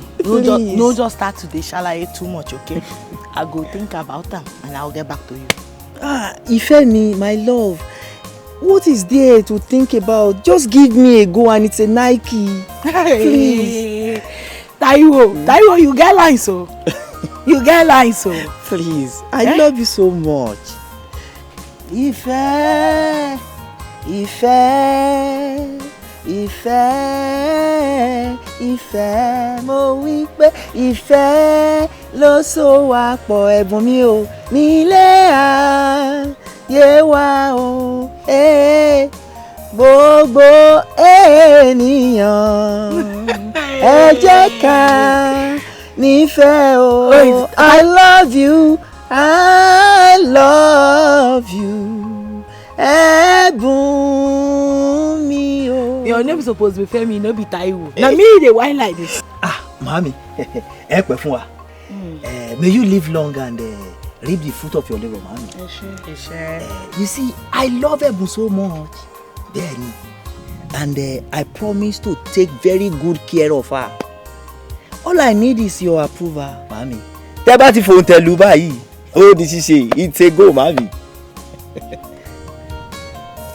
No just start today. Shall I eat too much, okay? I go think about them and I'll get back to you.
Ifemi, my love, what is there to think about? Just give me a go and it's a Nike. Please.
Taiwo, you get lines, so. You get lines, so.
Please, I love you so much. Ìfẹ́, mo wí pé ìfẹ́ ló so wá pọ̀ ẹ̀bùn mi ò nílé ayé wa o. Gbogbo ènìyàn ẹ jẹ́ ká nífẹ̀ẹ́ o. I love you, I love you. Ẹ̀bùn mi o.
Your name is supposed to be Femi, no be Taiwo. Now me dey whine like this.
Mami, ẹ pẹ́ fún wa. May you live long and reap the fruit of your labor, mami. You see, I love Ẹ̀bùn so much. Bẹ́ẹ̀ni, and I promise to take very good care of her. All I need is your approval, mami. Tẹ́ bá ti fòun tẹ̀lú báyìí, ó di ṣíṣe, it's a go, mami.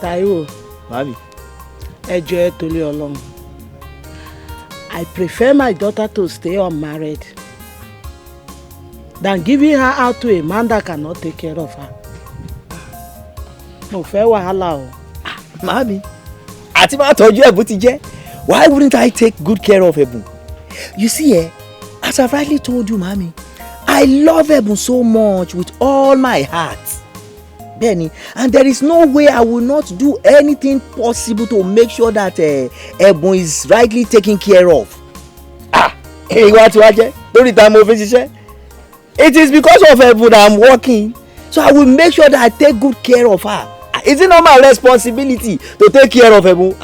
Taiwo,
mami.
Ẹ jọ̀ọ́ torí Ọlọ́run. I prefer my daughter to stay unmarried than giving her out to a man that cannot take care of her. Mo fẹ́ wàhálà o.
Mami, àti máa tọ́jú Ẹ̀bùn ti jẹ́. Why wouldn't I take good care of Ẹ̀bùn? You see, as I've rightly told you, mami, I love Ẹ̀bùn so much with all my heart. Benny, and there is no way I will not do anything possible to make sure that Ẹ̀bùn is rightly taken care of. What jẹ́ lórí ta mo fi ṣiṣẹ́. It is because of Ẹ̀bùn that I'm working, so I will make sure that I take good care of her. Is it not my responsibility to take care of Ẹ̀bùn?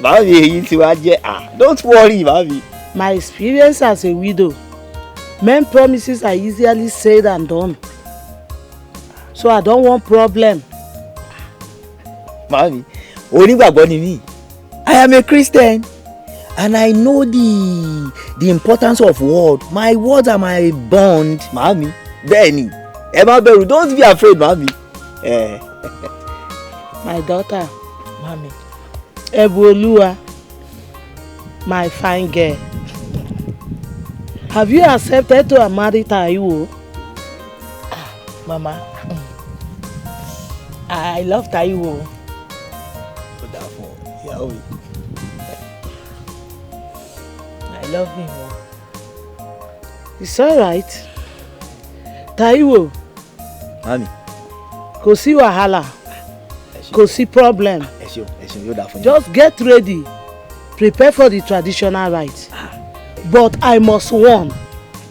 Mami, èyí ti wá jẹ́. Don't worry, mami.
My experience as a widow, men promises are easily said and done. So I don't want problem.
Mami, onígbàgbọ́ ni mí. I am a Christian and I know the importance of word. My words are my bond, mami. Bẹ́ẹ̀ni, ẹ má bẹ̀rù, don't be afraid, mami.
My daughter, mami. Ẹ̀bùolúwa, my fine girl. Have you accepted to marry Taiwo? Mama, I love Taiwo. I love him. It's alright. Taiwo.
Mami.
Kò sí wàhálà. Kò sí problem. Just get ready. Prepare for the traditional rite. But I must warn.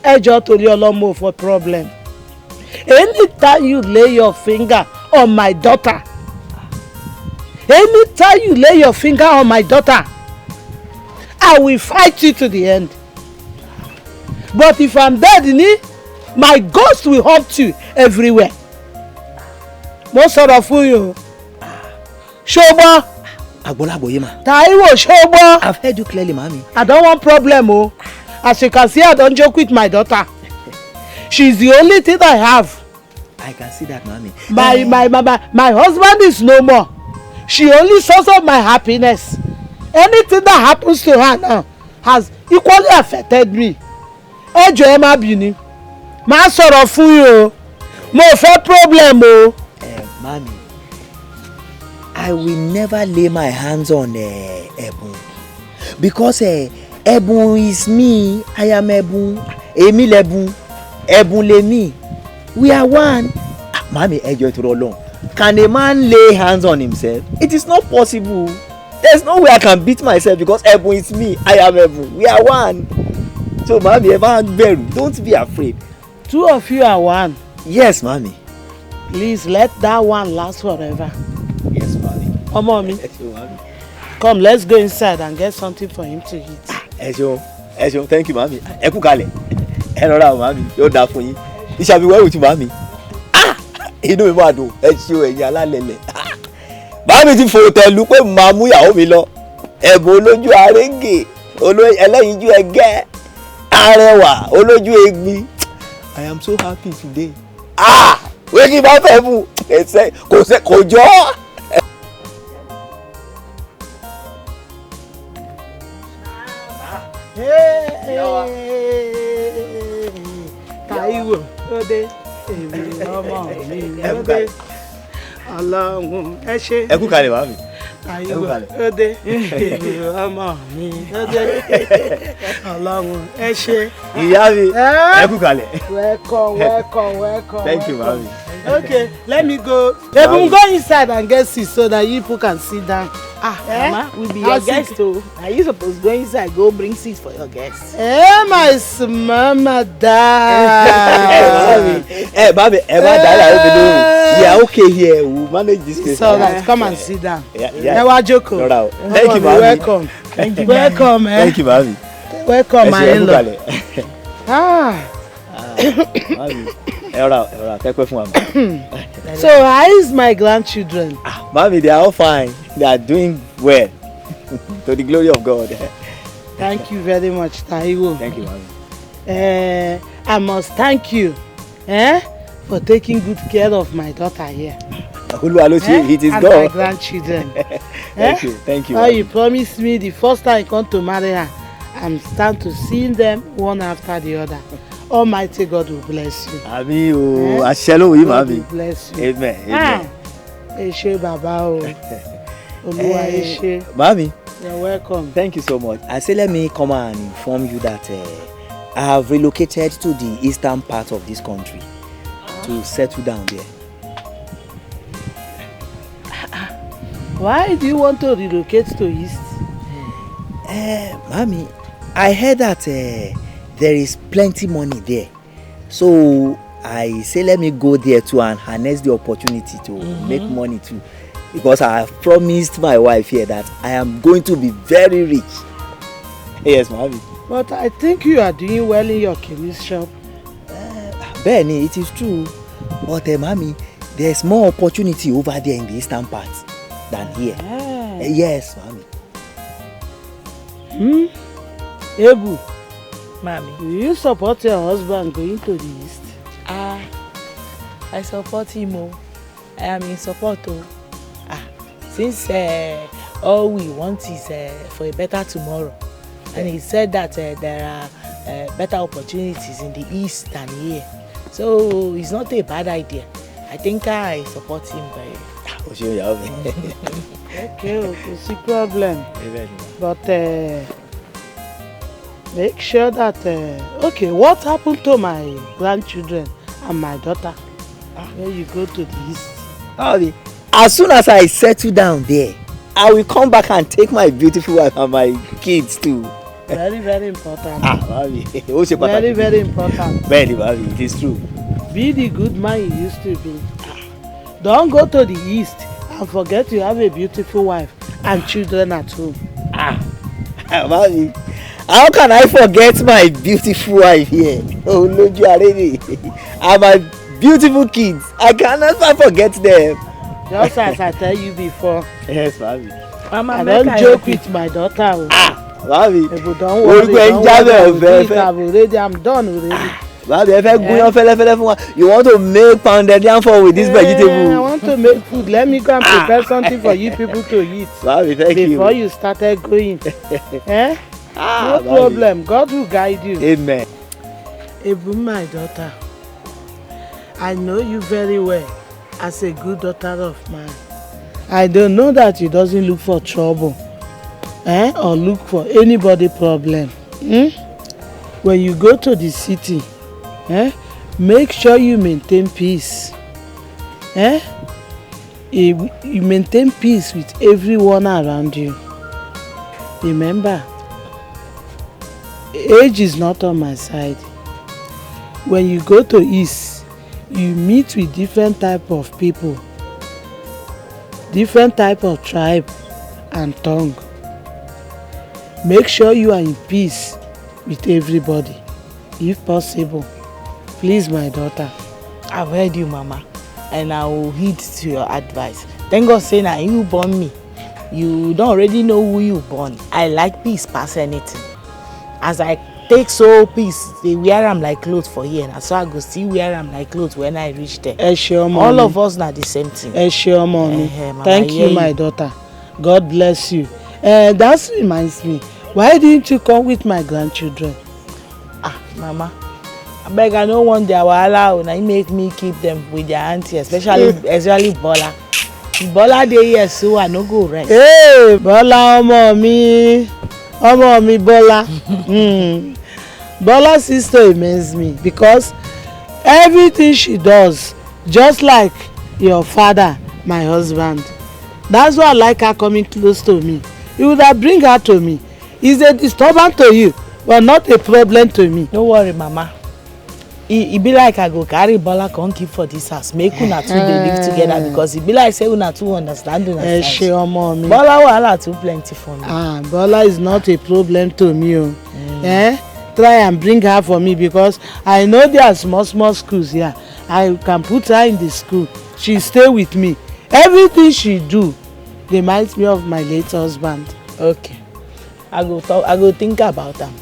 Ẹ jọ̀ọ́ torí Ọlọ́run for problem. Anytime you lay your finger on my daughter, anytime you lay your finger on my daughter, I will fight you to the end. But if I'm dead, my ghost will haunt you everywhere. Mo sọ̀rọ̀ fún yín. Ṣọgbọ́n.
Àgbọ̀lágbọ̀ ma.
Taiwo, ṣọgbọ́n.
I've heard you clearly, mami.
I don't want problem, oh. As you can see, I don't joke with my daughter. She's the only thing I have.
I can see that, mami.
My husband is no more. She only source of my happiness. Anything that happens to her now has equally affected me. Ẹ jọ̀ọ́ ẹ má bínú. Má sọ̀rọ̀ fún yín o. Mo fẹ́ problem o.
Mami, I will never lay my hands on Ẹ̀bùn because Ẹ̀bùn is me. I am Ẹ̀bùn. Èmi l'Ẹ̀bùn. Ẹ̀bùn lèmi. We are one. Mami, ẹ jọ̀ọ́ ìtòrò Ọlọ́run. Can a man lay hands on himself? It is not possible. There's no way I can beat myself because Ẹ̀bùn is me. I am Ẹ̀bùn. We are one. So, mommy, don't be afraid.
2 of you are one.
Yes, mommy.
Please let that one last forever.
Yes, mommy.
Oh, mommy.
Yes, mommy.
Come, let's go inside and get something for him to eat.
Esho, thank you, mommy. Ẹ kú kalẹ̀. Ẹ rọra, mommy. Yóò dáa fún yín. It shall be well with you, mommy. Inú mi máa dùn. Ẹ ṣé o, ẹ̀yin alálẹ̀lẹ̀. Màmí ti fòrò tẹ̀lú pé màá mú ìyàwó mi lọ. Ẹ̀bùn olójú arẹ́ngè, ẹlẹ́yinjú ẹgẹ́, arẹwà, olójú egbin. I am so happy today. Wé kí n bá fẹ́ mú kò jọ.
Táíwò lóde èmi ọmọ mi lóde Ọlọ́run ẹ ṣé.
Ẹ kú kalẹ̀ màmí.
Táíwò lóde èmi ọmọ mi lóde Ọlọ́run ẹ ṣé.
Ìyá mi ẹ kú kalẹ̀.
Welcome.
Thank you, mami.
Okay, let me go. Ebun, go inside and get seat so that you people can sit down. Mama, we be your guest too. Are you supposed to go inside, go bring seats for your guests?
My mama die. Baby, we are okay here. We manage this place.
So let's come and sit down.
Yeah.
Joko.
Thank you, mami.
Welcome. Thank you, welcome.
Thank you, mami.
Welcome, my in-law. So how is my grandchildren?
Mommy, they are all fine. They are doing well. To the glory of God.
Thank you very much, Táíwò.
Thank you, mommy.
I must thank you for taking good care of my daughter here.
It is
and
God.
My grandchildren.
Thank you.
How you promised me the first time I come to marry her, I'm starting to see them one after the other. Almighty God will bless you.
Àmín o, àṣẹ ló wí màmí.
God will bless you.
Amen.
Ẹ ṣé bàbá o. Olúwa ẹ ṣé.
Màmí.
You're welcome.
Thank you so much. I say let me come and inform you that I have relocated to the eastern part of this country to settle down there.
Why do you want to relocate to east?
Mami, I heard that there is plenty money there. So I say let me go there too and harness the opportunity to make money too. Because I have promised my wife here that I am going to be very rich. Yes, Mami.
But I think you are doing well in your chemist shop.
Benny, it is true. But Mami, there's more opportunity over there in the eastern part than here. Yes, Mami.
Ebu,
Mami,
do you support your husband going to the east?
I support him. I am in support. Since all we want is for a better tomorrow, and he said that there are better opportunities in the east than here, so it's not a bad idea. I think I support him very.
Okay, see problem. But make sure that okay, what happened to my grandchildren and my daughter when you go to the east?
As soon as I settle down there, I will come back and take my beautiful wife and my kids too.
Very, very important.
Very,
very important.
Very, it is true.
Be the good man you used to be. Don't go to the east and forget you have a beautiful wife and children at home.
Mami, how can I forget my beautiful wife here? Oh, Lord, you are ready. And my beautiful kids. I cannot forget them.
Just as I tell you before.
Yes, Mami.
Mama, I don't joke with my daughter.
Mami.
Don't worry. I'm done already.
Mami, you want to make pounded yam for with this vegetable?
I want to make food. Let me go and prepare something for you people to eat.
Mami, thank you.
Before you started going. No problem. God will guide you.
Amen.
Ebu, my daughter, I know you very well as a good daughter of mine. I don't know that you doesn't look for trouble or look for anybody problem. When you go to the city, make sure you maintain peace. You maintain peace with everyone around you. Remember,
age is not on my side. When you go to East, you meet with different type of people, different type of tribe and tongue. Make sure you are in peace with everybody, if possible. Please, my daughter.
I've heard you, Mama, and I will heed to your advice. Thank God say now you born me. You don't already know who you born. I like peace past anything. As I take so peace, they wear am like clothes for here, and so I go see wear am like clothes when I reach there. All of us na the same thing.
Sure, mommy. Thank you, my daughter. God bless you. That reminds me. Why didn't you come with my grandchildren?
Mama, I beg, I don't want their wahala. Now you make me keep them with their auntie, especially Bola. Bola dey here, so I no go rest.
Hey, Bola, ọmọ mi Bola. Bola's sister amazes me because everything she does, just like your father, my husband. That's why I like her coming close to me. You would have bring her to me. It's a disturbance to you, but not a problem to me.
Don't worry, Mama. It be like I go carry Bola come keep for this house. Make una two dey live together because it be like say una two understand una side. Bola wahala too plenty for me.
Bola is not a problem to me. Try and bring her for me because I know there are small schools here. I can put her in the school. She stay with me. Everything she do reminds me of my late husband.
Okay. I go think about them.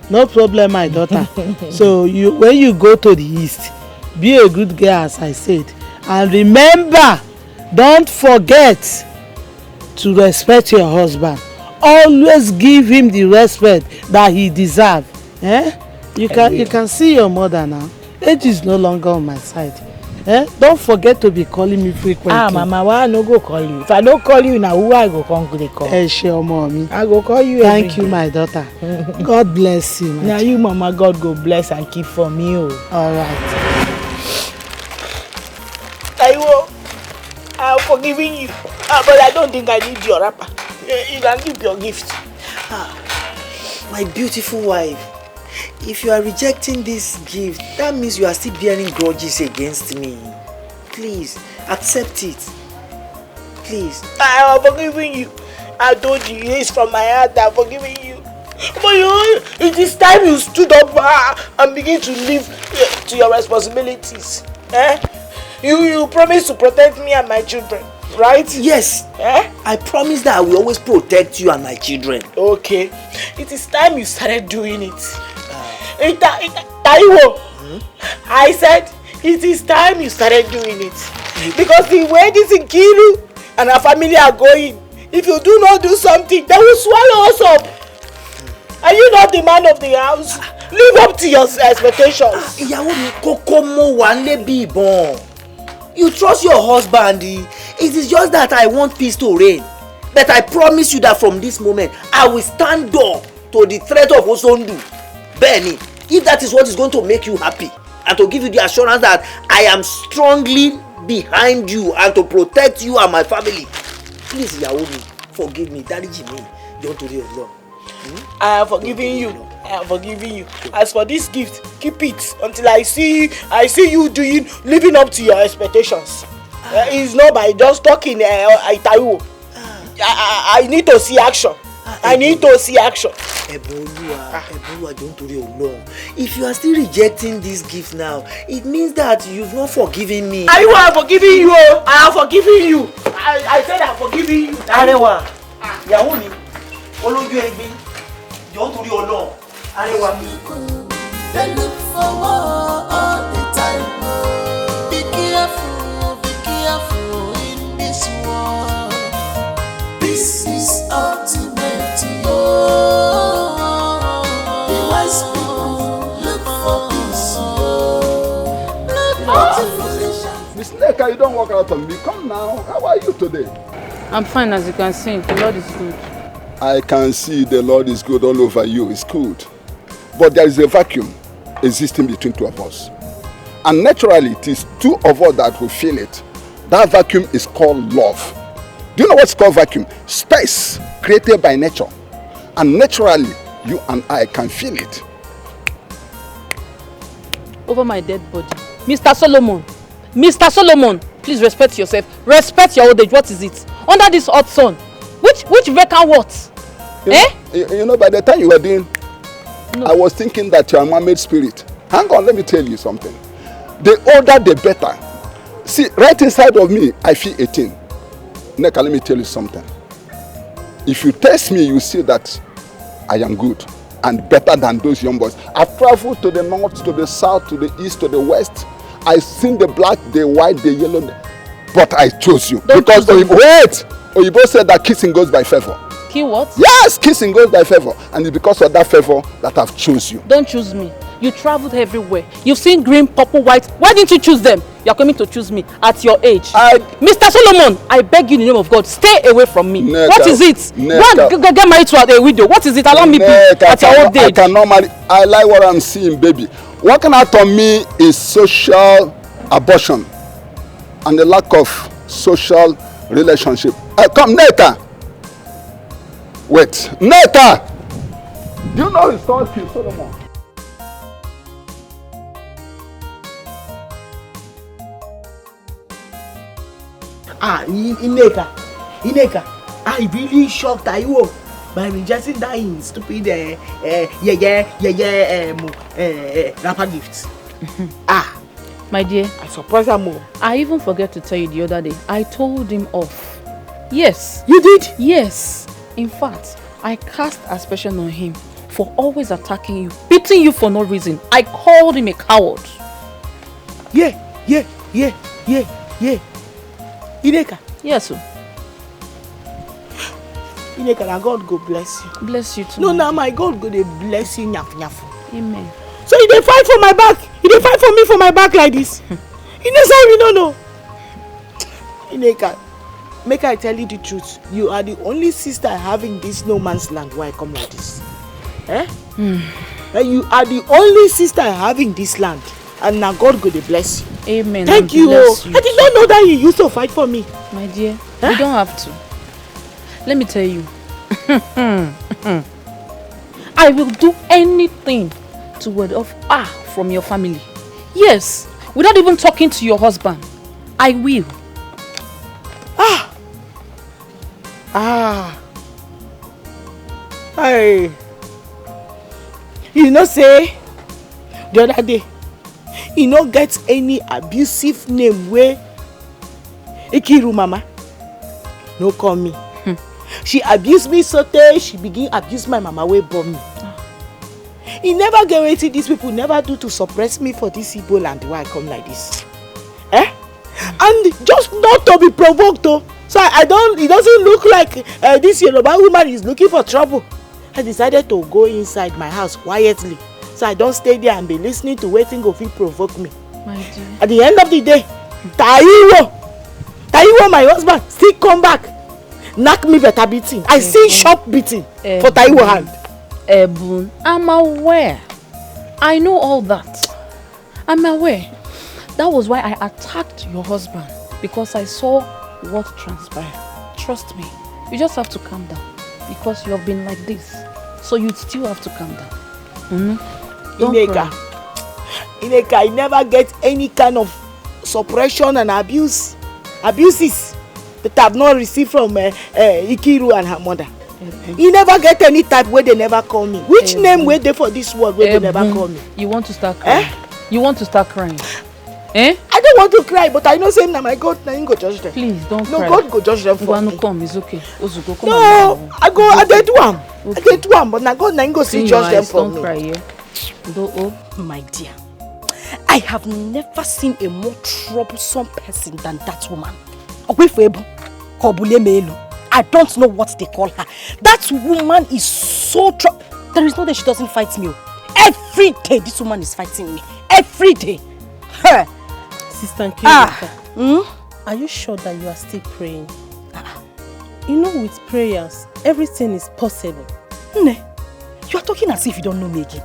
No problem, my daughter. So when you go to the East, be a good girl, as I said. And remember, don't forget to respect your husband. Always give him the respect that he deserves. You can see your mother now. Age is no longer on my side. Don't forget to be calling me frequently.
Mama, why I no go call you? If I don't call you now, who I go come to the call?
Sure, mommy.
I go call you.
Thank you, my daughter. God bless you.
Now you, Mama, God go bless and keep for me.
All right.
Taiwo, I'm forgiving you, but I don't think I need your wrapper. You can keep your gift.
My beautiful wife. If you are rejecting this gift, that means you are still bearing grudges against me. Please, accept it. Please.
I am forgiving you. I told you, it's from my heart. I am forgiving you. But it is time you stood up and begin to live to your responsibilities. You promised to protect me and my children, right?
Yes. I promise that I will always protect you and my children.
Okay. It is time you started doing it. Taiwo, I said it is time you started doing it. Because the way this Nkiru and her family are going, if you do not do something, they will swallow us up. Are you not the man of the house? Live up to your expectations.
You trust your husband. It is just that I want peace to reign. But I promise you that from this moment, I will stand up to the threat of Osondu. Benny, if that is what is going to make you happy and to give you the assurance that I am strongly behind you and to protect you and my family, please, Yaomi, forgive me. Dariji me. Don't do it alone.
I am forgiving you. I am forgiving you. As for this gift, keep it until I see you living up to your expectations. It's not by just talking. I need to see action. I need to see action.
Eboluwa, don't do it alone. If you are still rejecting this gift now, it means that you've not forgiven me.
I am forgiving you. I am forgiving you. I said I am forgiving you.
Arewa, Yahoo, Oloju Egbe, don't do it alone. Arewa.
They look for war all the time. Be careful in this war. This is ultimate. The wise people look for peace.
Miss Neka, you don't walk out on me. Come now. How are you today?
I'm fine, as you can see. The Lord is good.
I can see the Lord is good all over you. It's good. But there is a vacuum existing between two of us. And naturally, it is two of us that will feel it. That vacuum is called love. Do you know what's called vacuum? Space created by nature. And naturally, You and I can feel it.
Over my dead body. Mr. Solomon. Mr. Solomon, please respect yourself. Respect your old age. What is it? Under this hot sun. Which vacant what?
You know, by the time you were doing, no. I was thinking that you are a man-made spirit. Hang on, let me tell you something. The older, the better. See, right inside of me, I feel 18. Neka, let me tell you something. If you test me, you see that I am good and better than those young boys. I've traveled to the north, to the south, to the east, to the west. I've seen the black, the white, the yellow, but I chose you. Because Oyibo said that kissing goes by favor.
What?
Yes, kissing goes by favor. And it's because of that favor that I've chose you.
Don't choose me. You traveled everywhere. You've seen green, purple, white. Why didn't you choose them? You're coming to choose me at your age. Mr. Solomon, I beg you in the name of God, stay away from me.
Neka,
what is it? Get married to a widow. What is it? Allow me at your old age.
I cannot marry. I like what I'm seeing, baby. Working out on me is social abortion and the lack of social relationship. Come, Neta. Wait, Neta. Do you know his called King Solomon?
Ineka, I really shocked you by rejecting that stupid rapper gifts.
My dear,
I surprised her more.
I even forgot to tell you the other day. I told him off. Yes.
You did?
Yes. In fact, I cast aspersion on him for always attacking you, beating you for no reason. I called him a coward.
Yeah. Ineka.
Yes, sir.
Ineka, na God go bless you.
Bless you too.
No, now my God go dey bless you nyafu.
Amen.
So you dey fight for my back? You dey fight for me for my back like this? You know say we don't know. Ineka, make I tell you the truth. You are the only sister I have in this no man's land where I come like this. You are the only sister I have in this land. And now God go dey bless you.
Amen.
Thank you. I did not know that you used to fight for me.
My dear, you don't have to. Let me tell you. I will do anything to ward off from your family. Yes, without even talking to your husband. I will.
Hey. You know say the other day you no get any abusive name wey Ikiru mama no call me. She abused me so tey she begin abuse my mama wey born me. E never get wetin these people never do to suppress me for this Igbo land why I come like this. And just not to be provoked though. So it doesn't look like this Yoruba woman is looking for trouble. I decided to go inside my house quietly. So I don't stay there and be listening to wetin go fit provoke me.
My dear.
At the end of the day, Taiwo, my husband, still come back. Knock me better beating. I see sharp beating for Taiwo hand.
Ebun, I'm aware. I know all that. I'm aware. That was why I attacked your husband. Because I saw what transpired. Trust me. You just have to calm down. Because you have been like this. So you still have to calm down.
Ineka, I never get any kind of suppression and abuses that I've not received from Ikiru and her mother. You never get any type where they never call me. Which name were they for this word where they never call me?
You want to start crying? You want to start crying?
I don't want to cry, but I know saying that my God, now you go judge them.
Please don't cry.
No, God go judge them for me.
Come, it's okay. Ozugo, come
no, I did one. Okay. I did one, but now God, now you go see judge them for me.
Don't cry, yeah.
My dear, I have never seen a more troublesome person than that woman. I don't know what they call her. That woman is so there is no day she doesn't fight me. Every day this woman is fighting me. Every day. Her.
Sister Nkirika, are you sure that you are still praying? You know, with prayers, everything is possible.
You are talking as if you don't know me again.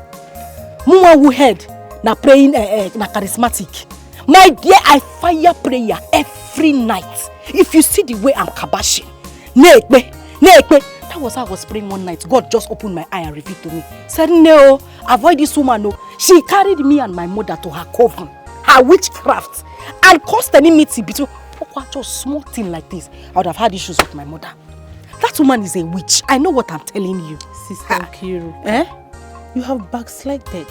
Muma who head na praying na charismatic. My dear, I fire prayer every night. If you see the way I'm kabashing, that That was how I was praying one night. God just opened my eye and revealed to me. Said, no, avoid this woman. No. She carried me and my mother to her coven, her witchcraft, and caused enmity between. Just small thing like this, I would have had issues with my mother. That woman is a witch. I know what I'm telling you.
Sister Nkiru, you have backslided.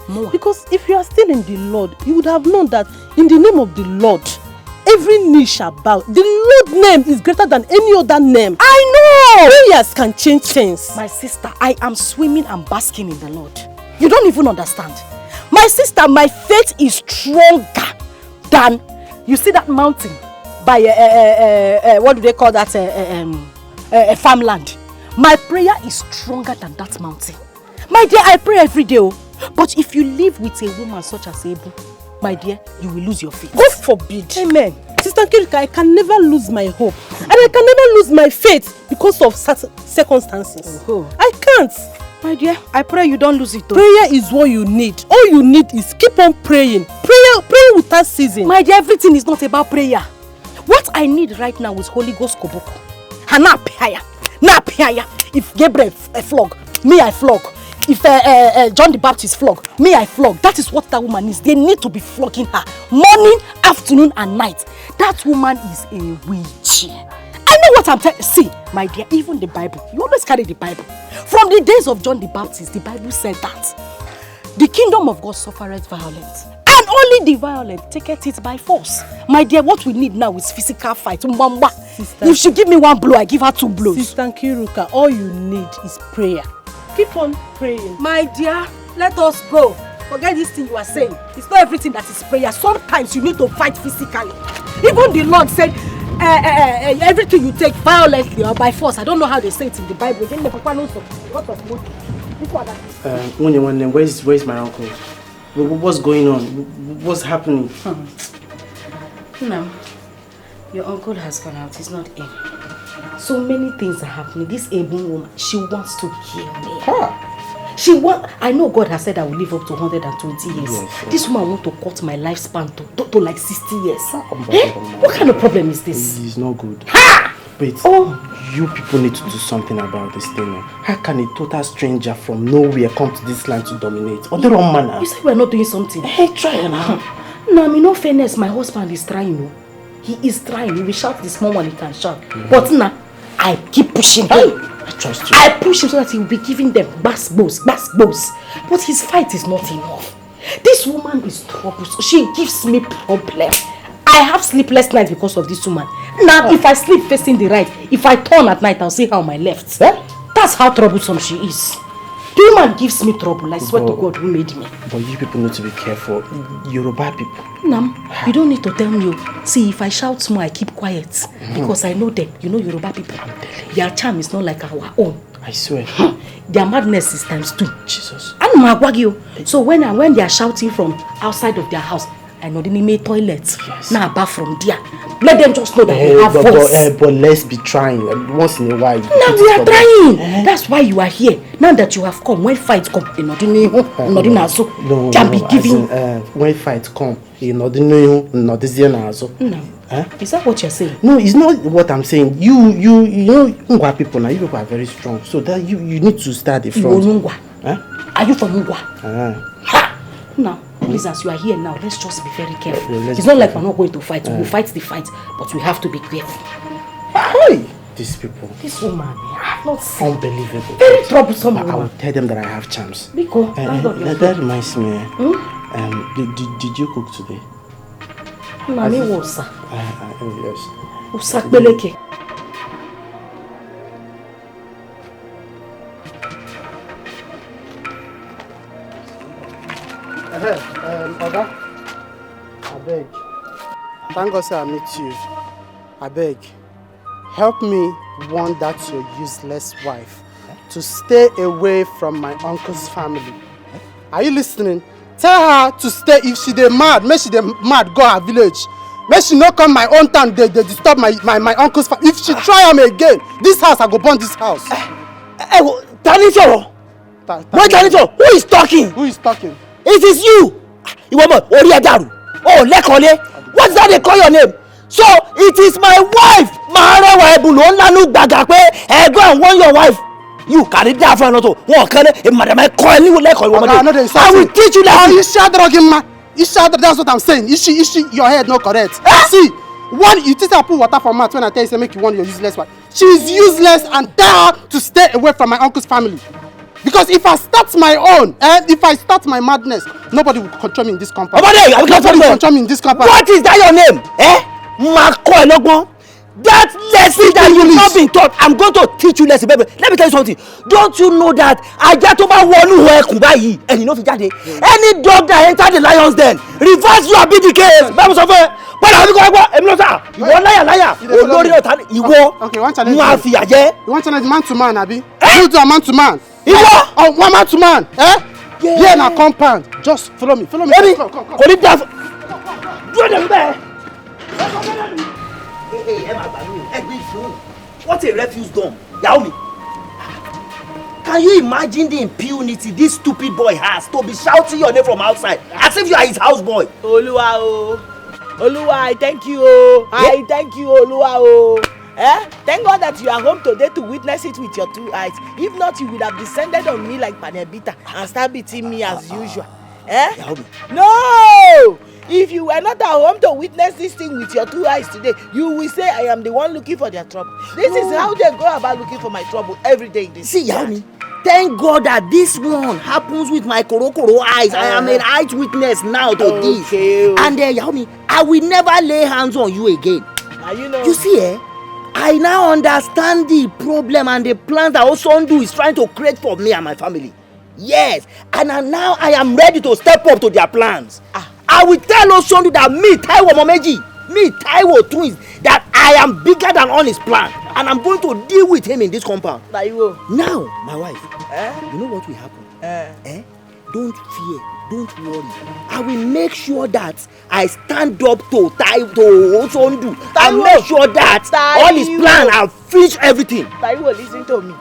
More. Because if you are still in the Lord, you would have known that in the name of the Lord, every knee shall bow. The Lord name is greater than any other name.
I know!
Prayers can change things.
My sister, I am swimming and basking in the Lord. You don't even understand. My sister, my faith is stronger than, you see that mountain by, what do they call that, farmland. My prayer is stronger than that mountain. My dear, I pray every day. But if you live with a woman such as Ebu, my dear, you will lose your faith.
God forbid.
Amen.
Sister Nkirika, I can never lose my hope. And I can never lose my faith because of circumstances. I can't.
My dear, I pray you don't lose it though.
Prayer is what you need. All you need is keep on praying. Pray without ceasing.
My dear, everything is not about prayer. What I need right now is Holy Ghost Koboko. And now prayer. If Gabriel flog, me I flog. If John the Baptist flog, me I flog. That is what that woman is. They need to be flogging her morning, afternoon and night. That woman is a witch. I know what I'm telling you. See, my dear, even the Bible, you always carry the Bible. From the days of John the Baptist, the Bible said that the kingdom of God suffereth violence, and only the violent taketh it by force. My dear, what we need now is physical fight. Sister, if she give me one blow, I give her 2 blows.
Sister Nkiruka, all you need is prayer. Keep on praying.
My dear, let us go. Forget this thing you are saying. It's not everything that is prayer. Sometimes you need to fight physically. Even the Lord said, everything you take violently or by force. I don't know how they say it in the Bible.
Where's my uncle? What's going on? What's happening?
No, your uncle has gone out. He's not in. So many things are happening. This Ebun woman, she wants to kill me. I know God has said I will live up to 120 years. Yes. This woman wants to cut my lifespan to like 60 years. What kind of problem is this?
It's not good. Wait, you people need to do something about this thing. How can a total stranger from nowhere come to this land to dominate? On the wrong manner.
You say we're not doing something.
Hey, try now.
No, I mean, no fairness, my husband is trying. He is trying. He will shout the small one he can shout. But now, I keep pushing him.
I trust you.
I push him so that he will be giving them bass bows. But his fight is not enough. This woman is troublesome. She gives me problem. I have sleepless nights because of this woman. Now, if I sleep facing the right, if I turn at night, I'll see her on my left. That's how troublesome she is. The woman gives me trouble. I swear to God who made me.
But you people need to be careful. Yoruba people.
Nam, you don't need to tell me. See, if I shout more, I keep quiet. Because I know them. You know Yoruba people. Their charm is not like our own.
I swear.
Their madness is ×2.
Jesus.
So when they are shouting from outside of their house, I know they need toilets. Yes. Now bath from there. Let them just know that they have voice.
But let's be trying. Once in a while.
Now we are trying. That's why you are here. Now that you have come, when fights come, can be giving.
When fights come,
No. Is that what you're saying?
No, it's not what I'm saying. You know Ngwa people now. You people are very strong. So that you need to start the front.
Are you from Ngwa? Now, please, as you are here now, let's just be very careful. It's not like we're not going to fight. We'll fight the fight, but we have to be careful.
Hey, these people.
This woman, I have not seen.
Unbelievable.
Very troublesome.
I will tell them that I have charms.
Because
that reminds me. Did you cook today?
Mami wosa.
Yes.
Usak beleke.
Oga, I beg. Thank God I meet you. I beg. Help me warn that your useless wife to stay away from my uncle's family. Are you listening? Tell her to stay. If she dey mad, make she dey mad go her village. Make she not come my own town. They disturb my uncle's family. If she try him again, this house I go burn this house.
Tanifio! Who is talking?
Who is talking?
It is you! Iwomo, Oriadaru. Oh, Lekole. What's that they call your name? So it is my wife. Maharewa Ebulon Lanu Bagape. Go and warn your wife. You carry that for another. What can madam I call you like I will teach you that.
You shut the you shut the, that's what I'm saying. Is she your head not correct? See, one you teach her put water for mouth when I tell you say make you want your useless wife. She is useless and tell her to stay away from my uncle's family. Because if I start my own, if I start my madness, nobody will control me in this compound. Nobody will control me in this compound.
What is that your name? That lesson that you've not been taught, I'm going to teach you lesson, baby. Let me tell you something. Don't you know that I get over one who and you know any dog that enter the lion's den, reverse your BDK.
Okay, one challenge. You want challenge man to man, Abi? You do a man to man. Oh, one man to man. Yeah, na compound. Just follow me. Follow me. Come.
Hey, what a refuse dump. Yaomi. Can you imagine the impunity this stupid boy has to be shouting your name from outside as if you are his houseboy?
Oluwa, I thank you. I thank you, Oluwa. Thank God that you are home today to witness it with your 2 eyes. If not, you would have descended on me like Panebita and start beating me as usual. No! If you were not at home to witness this thing with your 2 eyes today, you will say I am the one looking for their trouble. This is how they go about looking for my trouble every day.
See, Yaomi, thank God that this one happens with my korokoro eyes. I am an eyewitness now to this. And Yaomi, I will never lay hands on you again. You see, I now understand the problem and the plans that Osondu is trying to create for me and my family. Yes, and now I am ready to step up to their plans. I will tell Osondu that me, Taiwo Momeji, me, Taiwo twins, that I am bigger than on his plan. And I'm going to deal with him in this compound. Now, my wife, you know what will happen? Don't fear, don't worry. I will make sure that I stand up to Osondu and make sure that all his plan and finish everything.
Taiwo, listen to me.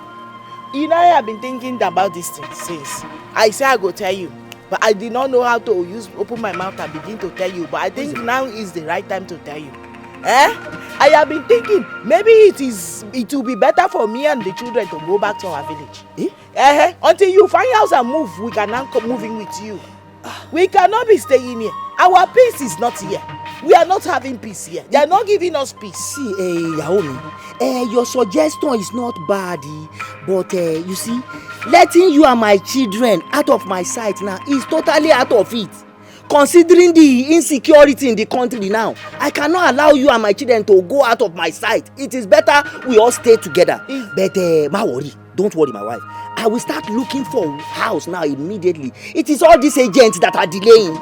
You know, I have been thinking about this thing since. I say I go tell you. But I did not know how to open my mouth and begin to tell you. But I think now is the right time to tell you. I have been thinking maybe it will be better for me and the children to go back to our village. Until you find house and move, we can now come moving with you. We cannot be staying here. Our peace is not here. We are not having peace here. They are not giving us peace.
See, Yaomi, your suggestion is not bad, but you see, letting you and my children out of my sight now is totally out of it. Considering the insecurity in the country now, I cannot allow you and my children to go out of my sight. It is better we all stay together. But don't worry, my wife. I will start looking for a house now immediately. It is all these agents that are delaying.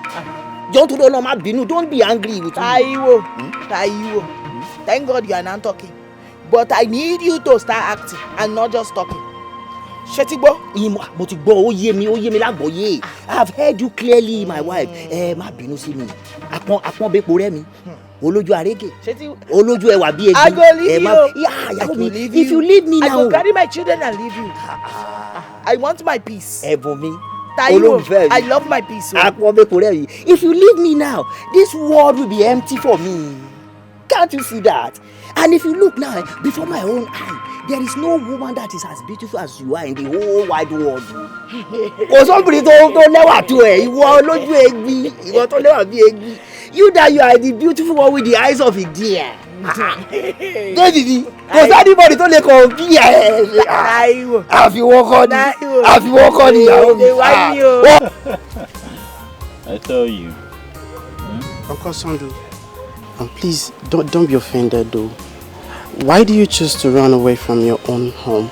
Don't be angry with me.
Taiwo. Thank God you are now talking. But I need you to start acting and not just talking. Shetibo.
I have heard you clearly, my wife. Olójú arege. Olójú ẹwà bí egbin.
I go leave you.
If you leave me now.
I go carry my children and leave you. I want my peace.
Ẹ̀bùn mi.
Taiwo, I love my peace.
If you leave me now, this world will be empty for me. Can't you see that? And if you look now, before my own eye, there is no woman that is as beautiful as you are in the whole wide world. You that you are the beautiful one with the eyes of a deer. Baby, because anybody don't let go be have you walk on
I tell you.
Uncle Sondu, please don't be offended though. Why do you choose to run away from your own home?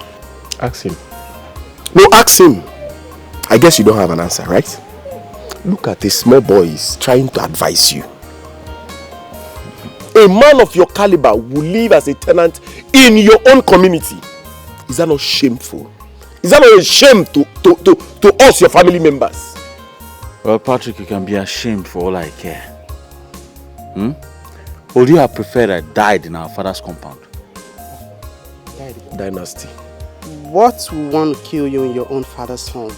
Ask him. No, ask him. I guess you don't have an answer, right? Look at this small boy is trying to advise you. A man of your caliber will live as a tenant in your own community. Is that not shameful? Is that not a shame to us, your family members?
Well, Patrick, you can be ashamed for all I care. Would you have preferred I died in our father's compound?
Dynasty.
What will want to kill you in your own father's home?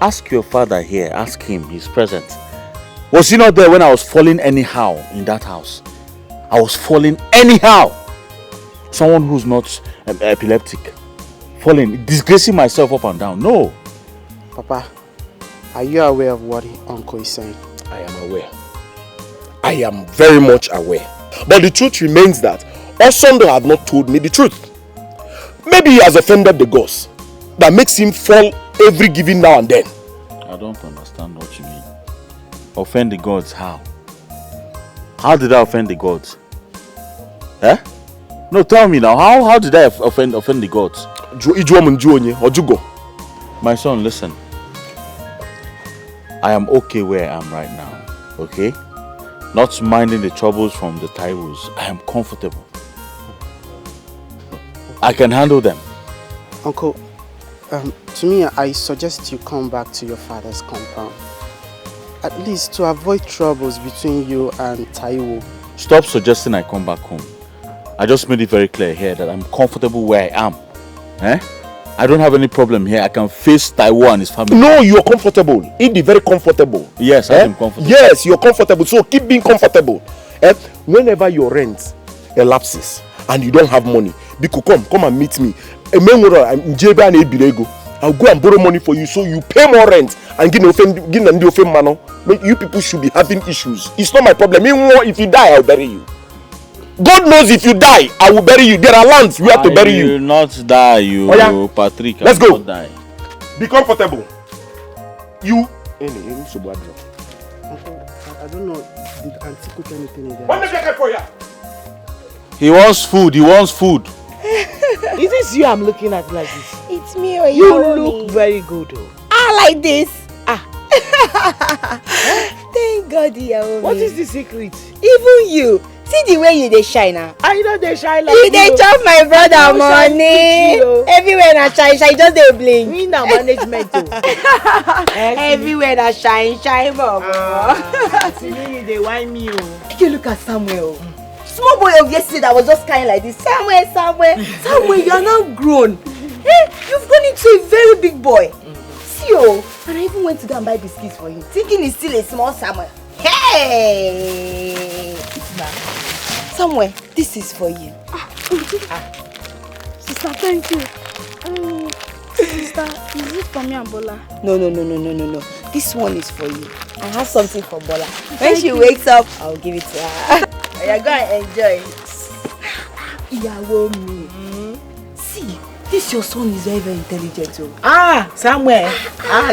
Ask your father here. Ask him. He's present. Was he not there when I was falling anyhow in that house? I was falling anyhow. Someone who's not epileptic. Falling, disgracing myself up and down. No.
Papa, are you aware of what Uncle is saying?
I am aware. I am very much aware. But the truth remains that Osondo had not told me the truth. Maybe he has offended the gods. That makes him fall every giving now and then.
I don't understand what you mean. Offend the gods how? How did I offend the gods? Eh? No, tell me now. How did I offend the gods? My son, listen. I am okay where I am right now. Okay? Not minding the troubles from the Taiwos. I am comfortable. I can handle them.
Uncle, to me, I suggest you come back to your father's compound. At least to avoid troubles between you and Taiwo.
Stop suggesting I come back home. I just made it very clear here that I'm comfortable where I am. Eh? I don't have any problem here. I can face Taiwo and his family.
No, you're comfortable. Be very comfortable.
Yes, I am comfortable.
Yes, you're comfortable. So keep being comfortable. Whenever your rent elapses and you don't have money, Biko, come and meet me. I'll go and borrow money for you so you pay more rent and give man. You people should be having issues. It's not my problem. If you die, I'll bury you. God knows if you die, I will bury you. There are lands we have to bury you.
I will not die, you, Patrick.
Let's go.
Die.
Be comfortable. You.
I don't know. Did Auntie cook anything in there?
What make I for you?
He wants food. He wants food.
Is this you I'm looking at like this?
It's me or
you look very good.
Like this. Thank God, Yaomi.
What is the secret?
Even you. See the way you dey shine now.
I know they shine like
you. They chop my brother money. Everywhere na shine, just dey blink.
Me na management too.
Everywhere na shine, bobo.
See me, they whine me.
You look at Samuel. Small boy of yesterday that was just kind like this. Samuel, you are now grown. Hey, you've grown into a very big boy. See, and I even went to go and buy biscuits for him, thinking he's still a small Samuel. Hey! Samuel, this is for you.
Sister, thank you. Sister, is it for me and Bola?
No. This one is for you. I have something for Bola. When she wakes up, I'll give it to her. You're going to enjoy it. Yawomi. See, this your son is very, very intelligent too.
Samuel.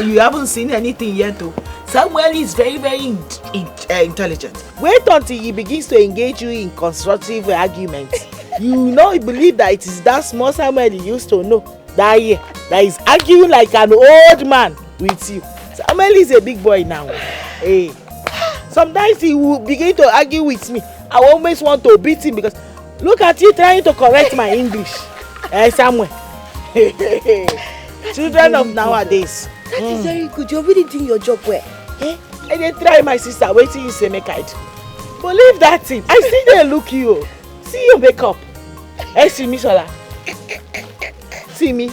You haven't seen anything yet though. Samuel is very, very intelligent. Wait until he begins to engage you in constructive arguments. You believe that it is that small Samuel you used to know. That is arguing like an old man with you. Samuel is a big boy now. Hey. Sometimes he will begin to argue with me. I always want to beat him because look at you trying to correct my English. Samuel. Children of nowadays.
That is very good. You're really doing your job well.
I dey try my sister. Wait till you say make I do. Believe that thing. I see they look you. See your makeup. See me, Shola. See me.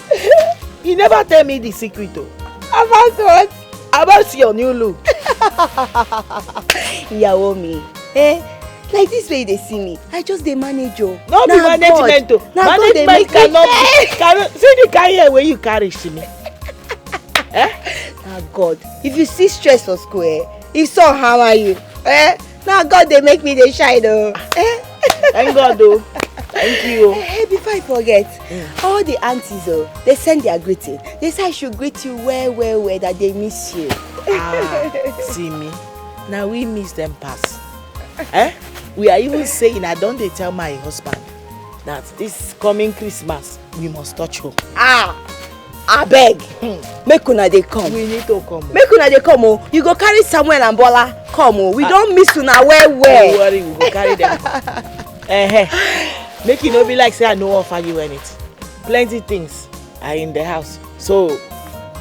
You never tell me the secret though.
About what?
About your new look.
Yawomi. Like this way they see me. I just dey manage you.
No be management though. Management cannot see the career where you carry to me.
Now God, if you see stress for school, if so hammer you, now God they make me dey shine though.
Thank God though. Thank you.
Hey, before I forget, all the aunties they send their greeting. They say I should greet you well, that they miss you.
See me. Now we miss them pass. We are even saying I don't tell my husband that this coming Christmas we must touch home.
Abeg, make una dey come.
We need to come.
Make una dey come oh. You go carry Samuel and Bola come oh. We don't miss una well.
Don't worry, we go carry them. Make it not be like say I no offer you anything. Plenty things are in the house. So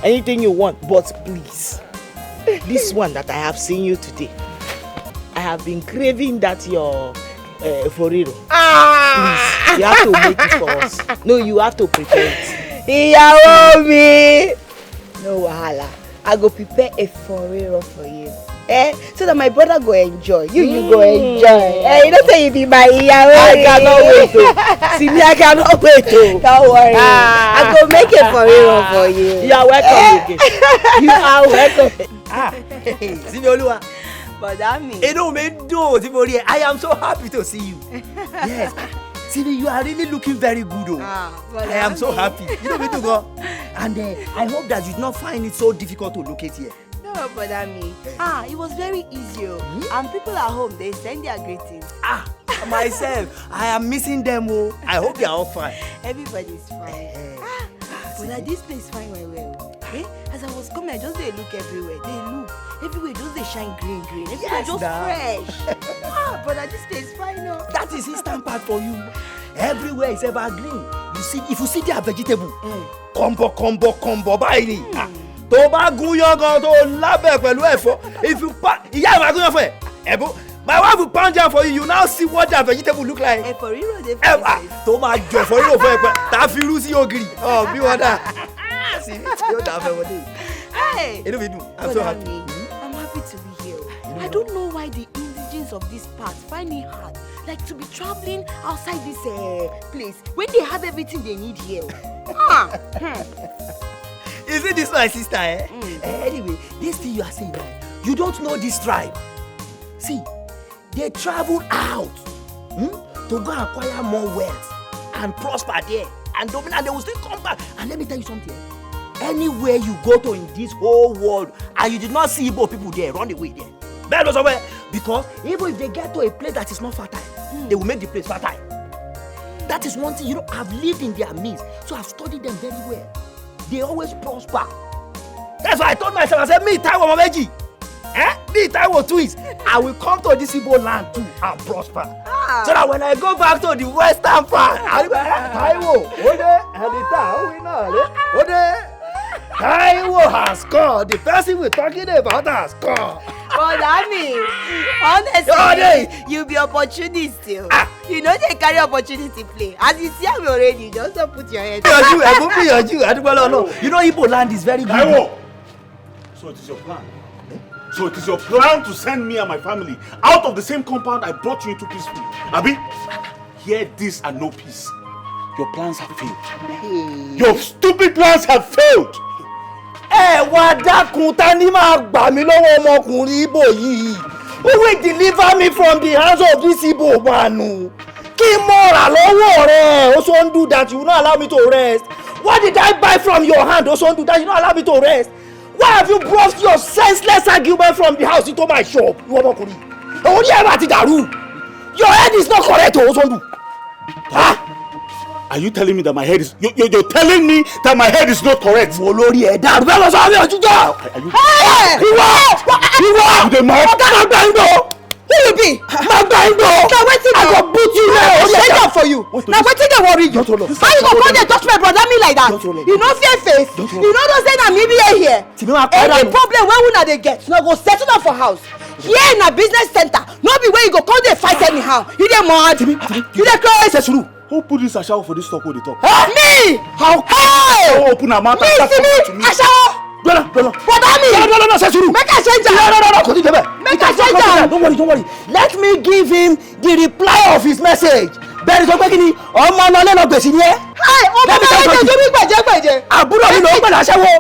anything you want, but please, this one that I have seen you today, I have been craving that your foriro. Please, you have to make it for us. No, you have to prepare it.
Yawomi. No wahala. I go prepare a foriro for you.
So that my brother go enjoy. You go enjoy. You don't say you be my Yahweh. I cannot wait. See me, I cannot wait. Don't worry. I go make it for you. You are welcome again. You are welcome.
Simeoluwa.
But that means.
I am so happy to see you. Yes. Simi, you are really looking very good. I am so happy. You know me to go. And I hope that you do not find it so difficult to locate here.
No, but I mean, it was very easy. And people at home, they send their greetings.
Myself, I am missing them. I hope they are all fine.
Everybody's fine. But this place fine well. As I was coming, I just they look everywhere. Everywhere just they shine green. Everywhere just fresh. But this place fine now.
That is instant part for you. Everywhere is evergreen. You see, if you see their vegetable, combo, buy it. Tó bá gúnyán gan tó lábẹ́ pẹ̀lú ẹ̀fọ́. If you ìyá ìwà gúnyán fún ẹ. My wife will pound jam for you. You now see what their vegetable look like.
For real, they
tó máa jọ for real fún ẹ pẹ́. Tá fi irú sí ògiri. Bí wọ́n dà. See, yóò dà fẹ́ wọlé. Inú mi dùn. I'm so happy.
I'm happy to be here. I don't know why the indigenes of this part find it hard. Like to be traveling outside this place when they have everything they need here.
Is it this my sister, Anyway, this thing you are saying, you don't know this tribe. See, they travel out to go acquire more wealth and prosper there. And they will still come back. And let me tell you something. Anywhere you go to in this whole world and you did not see Igbo people there, run away there. Better somewhere. Because even if they get to a place that is not fertile, they will make the place fertile. That is one thing, I've lived in their midst. So I've studied them very well. They always prosper. That's why I told myself, I said, me, Taiwo Mameji. Me, Taiwo twins. I will come to this Igbo land too and prosper. So that when I go back to the western part, I'll be like, Taiwo, Taiwo has come. The person we're talking about has come.
But I mean, honestly, you be opportunist still. You know they carry opportunity play. As you see me already, just don't put your head.
You know Igbo land is very good.
So it is your plan. So it is your plan to send me and my family out of the same compound I brought you into peacefully. Abi, hear this and no peace. Your plans have failed. Your stupid plans have failed.
Wá dákun ta ni máa gbà mí lọ́wọ́ ọmọkùnrin Igbo yìí. Who will deliver me from the hands of this Igbo man? Kí mo rà lọ́wọ́ rẹ̀? Also do that, you will not allow me to rest. What did I buy from your hand? Also do that, you will not allow me to rest. Why have you brought your senseless argument from the house into my shop? You ọmọkùnrin. Orí ẹ̀ bá ti dàrú. Your head is not correct, also do.
Are you telling me that my head is... You're telling me that my head is not correct?
Olórí ẹ̀ dàrú bẹ́ẹ̀ lọ sọ àmì ọ̀túnjọ́. Ìwọ!
You dey mad?
Ọ̀gá máa gbà ń gbọ́. Who you be? Máa gbà ń gbọ́.
Na wetin
I go beat you now.
I stand up for you. Na wetin dey worry you? How you go come dey touch my brother me like that? You no fear face? You no know say na me be here? Any problem wey una dey get, una go settle am for house. Here na business center. No be where you go come dey fight anyhow. You dey mad? You dey crazy?
Who put this ashawo for this talk wey dey talk?
Me!
How come? How open her mouth and start talking to me?
Ashawo!
No,
Brother me!
No, Sesuru!
Make I change am!
No, continue there.
Make I change am!
Don't worry. Let me give him the reply of his message. Bẹ́ẹ̀ni sọ pé kí ni ọmọ náà lẹ́nu gbèsè ni ẹ́.
Ọmọ náà lẹ́nu gbèsè mi gbẹ̀jẹ̀gbẹ̀jẹ̀.
Àbúrò mi ló ń gbẹ̀dẹ̀ aṣẹ́wó.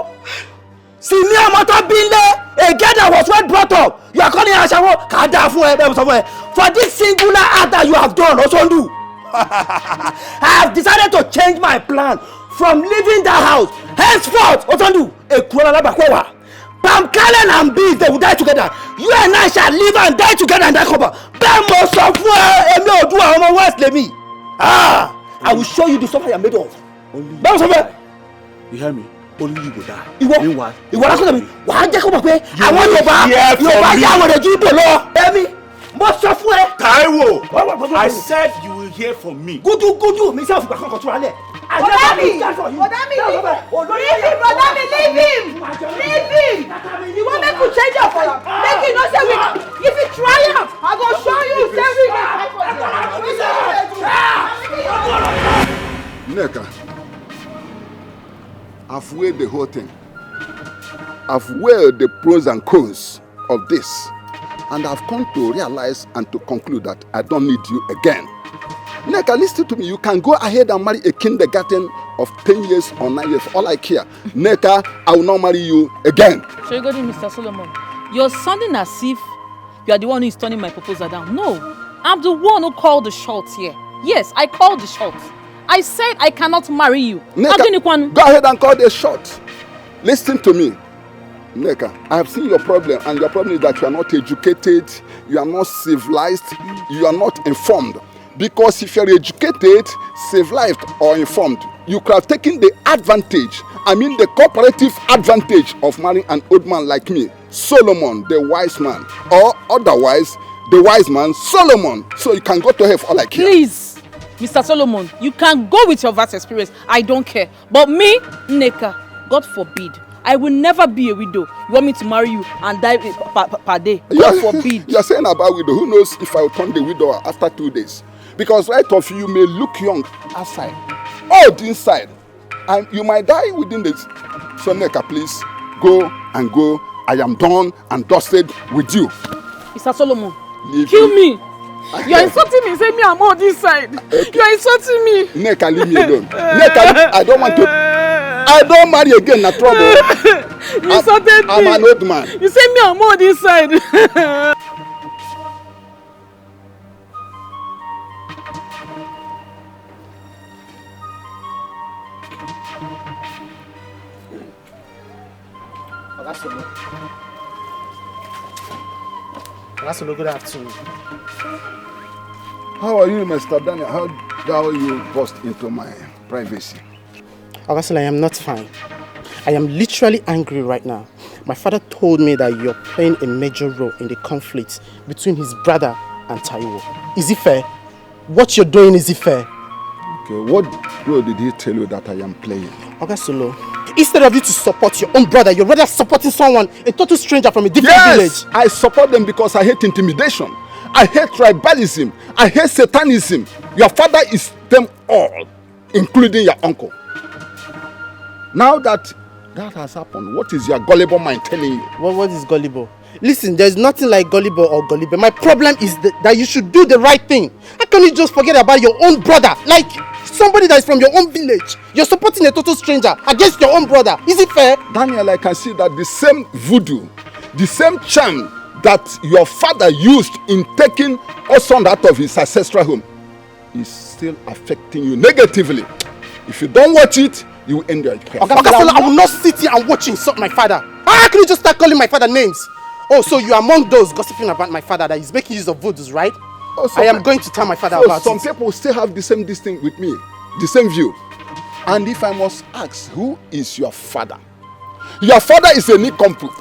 Sì ní ọmọ tó bí lé a girl that was well brought up. You are calling her aṣẹ́wó kà á dáa fún ẹ bẹ́ẹ̀ sọ fún ẹ. For this singular act that you have done, Osondu. I have decided to change my plan from leaving that house. Henceforth, Osondu, Ekuola Labakwewa, Pam Kalen and Bees, they will die together. You and I shall live and die together in that cover. Bemo software, Emi Odua, Omo West Lemi. I will show you the stuff I am made of. Bemo software.
You hear me? Only you go die.
Ìwọ lákòókò mi, wàá jẹ́ kó mọ̀ pé àwọn Yorùbá yà wọ́n rẹ̀ ju Igbo lọ. Ẹ̀mí. Mo sọ fún ẹ.
Taiwo, I said you will hear from me.
Gudu mi sẹ́ òfìgbà kankan tó rálẹ̀.
Brother me, leave him. You want make you change your for make you know say we. If you try am, I go show you say we
Nneka, I've weighed the whole thing. I've weighed the pros and cons of this. And I've come to realize and to conclude that I don't need you again. Neka, listen to me. You can go ahead and marry a kindergarten of 10 years or 9 years. All I care. Neka, I will not marry you again.
So you go to Mr. Solomon. You're sounding as if you are the one who is turning my proposal down. No, I'm the one who called the shots here. Yes, I called the shots. I said I cannot marry you.
Neka, go ahead and call the shot. Listen to me. Neka, I have seen your problem, and your problem is that you are not educated, you are not civilized, you are not informed. Because if you are educated, civilized, or informed, you could have taken the advantage, the cooperative advantage of marrying an old man like me, Solomon, the wise man, or otherwise, the wise man, Solomon. So you can go to hell for all I care.
Please, Mr. Solomon, you can go with your vast experience. I don't care. But me, Neka, God forbid, I will never be a widow. You want me to marry you and die per day? God forbid.
You're saying about widow. Who knows if I will turn the widow after 2 days? Because right of you may look young outside, old inside, and you might die within this. So Neka, please, go and go. I am done and dusted with you.
Mr. Solomon, kill me. You are insulting me. Say me I'm old inside. Okay. You are insulting me.
Neka, leave me alone. Neka, I don't want to. I don't marry again, na trouble.
You insulted me.
I'm an old man.
You say me I'm old inside.
Good afternoon.
How are you, Mr. Daniel? How dare you burst into my privacy?
Augustine, I am not fine. I am literally angry right now. My father told me that you're playing a major role in the conflict between his brother and Taiwo. Is it fair? What you're doing, is it fair?
Okay, what role did he tell you that I am playing?
Augustine, instead of you to support your own brother, you're rather supporting someone, a total stranger from a different village.
I support them because I hate intimidation. I hate tribalism. I hate satanism. Your father is them all, including your uncle. Now that has happened, what is your gullible mind telling you?
What is gullible? Listen, there's nothing like gullible or gullible. My problem is that you should do the right thing. How can you just forget about your own brother? Like somebody that is from your own village. You're supporting a total stranger against your own brother. Is it fair?
Daniel, I can see that the same voodoo, the same charm that your father used in taking our son out of his ancestral home is still affecting you negatively. If you don't watch it, you will end your life.
I will not sit here and watch you insult my father. How can you just start calling my father names? Oh, so you are among those gossiping about my father that is making use of voodoos, right? Oh, I am going to tell my father about it.
Some people still have the same thing with me, the same view. And if I must ask, who is your father? Your father is a nincompoop.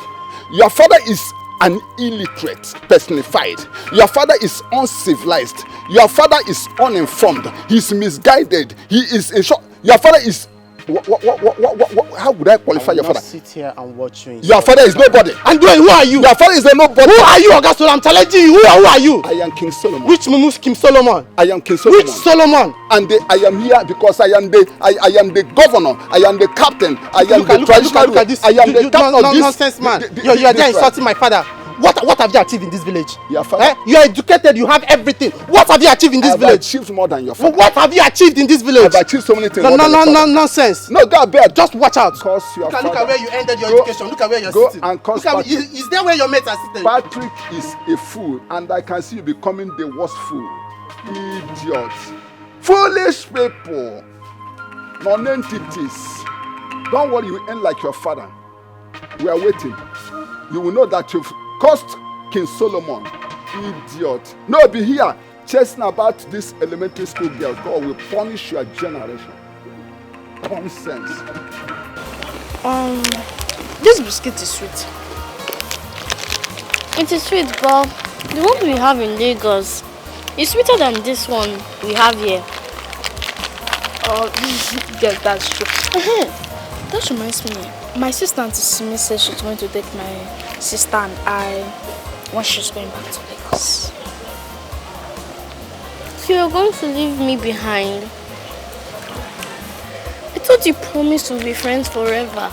Your father is an illiterate personified. Your father is uncivilized. Your father is uninformed. He's misguided. He is a short. Your father is. How would I qualify your father?
Sit here and watch you.
Your father is nobody.
And who are you?
Your father is a nobody.
Who are you, Augustine? I'm challenging you. Who are you?
I am King Solomon.
Which Mumus King Solomon?
I am King Solomon.
Which Solomon?
And I am here because I am the governor. I am the captain. I am the traditional.
Look at this.
I am the captain of this
nonsense man. You are there insulting my father. What have you achieved in this village?
Your father.
You are educated. You have everything. What have you achieved in this village?
I have achieved more than your father.
What have you achieved in this village?
I have achieved so many things.
No, nonsense.
No, go bed.
Just watch out.
Because your father.
Look at where you ended your education. Look at where you're sitting.
And
look at is there where your mates are sitting?
Patrick is a fool, and I can see you becoming the worst fool. Idiot. Foolish people. Non-entities. Don't worry, you end like your father. We are waiting. You will know that you've caused King Solomon. Idiot. No, be here chasing about this elementary school girls. God will punish your generation. Nonsense.
This biscuit is sweet. It is sweet, but the one we have in Lagos is sweeter than this one we have here.
Oh, yes, that's true. That reminds me. My sister Auntie Simi said she's going to take my sister and I when she's going back to Lagos.
So you're going to leave me behind? I thought you promised to be friends forever.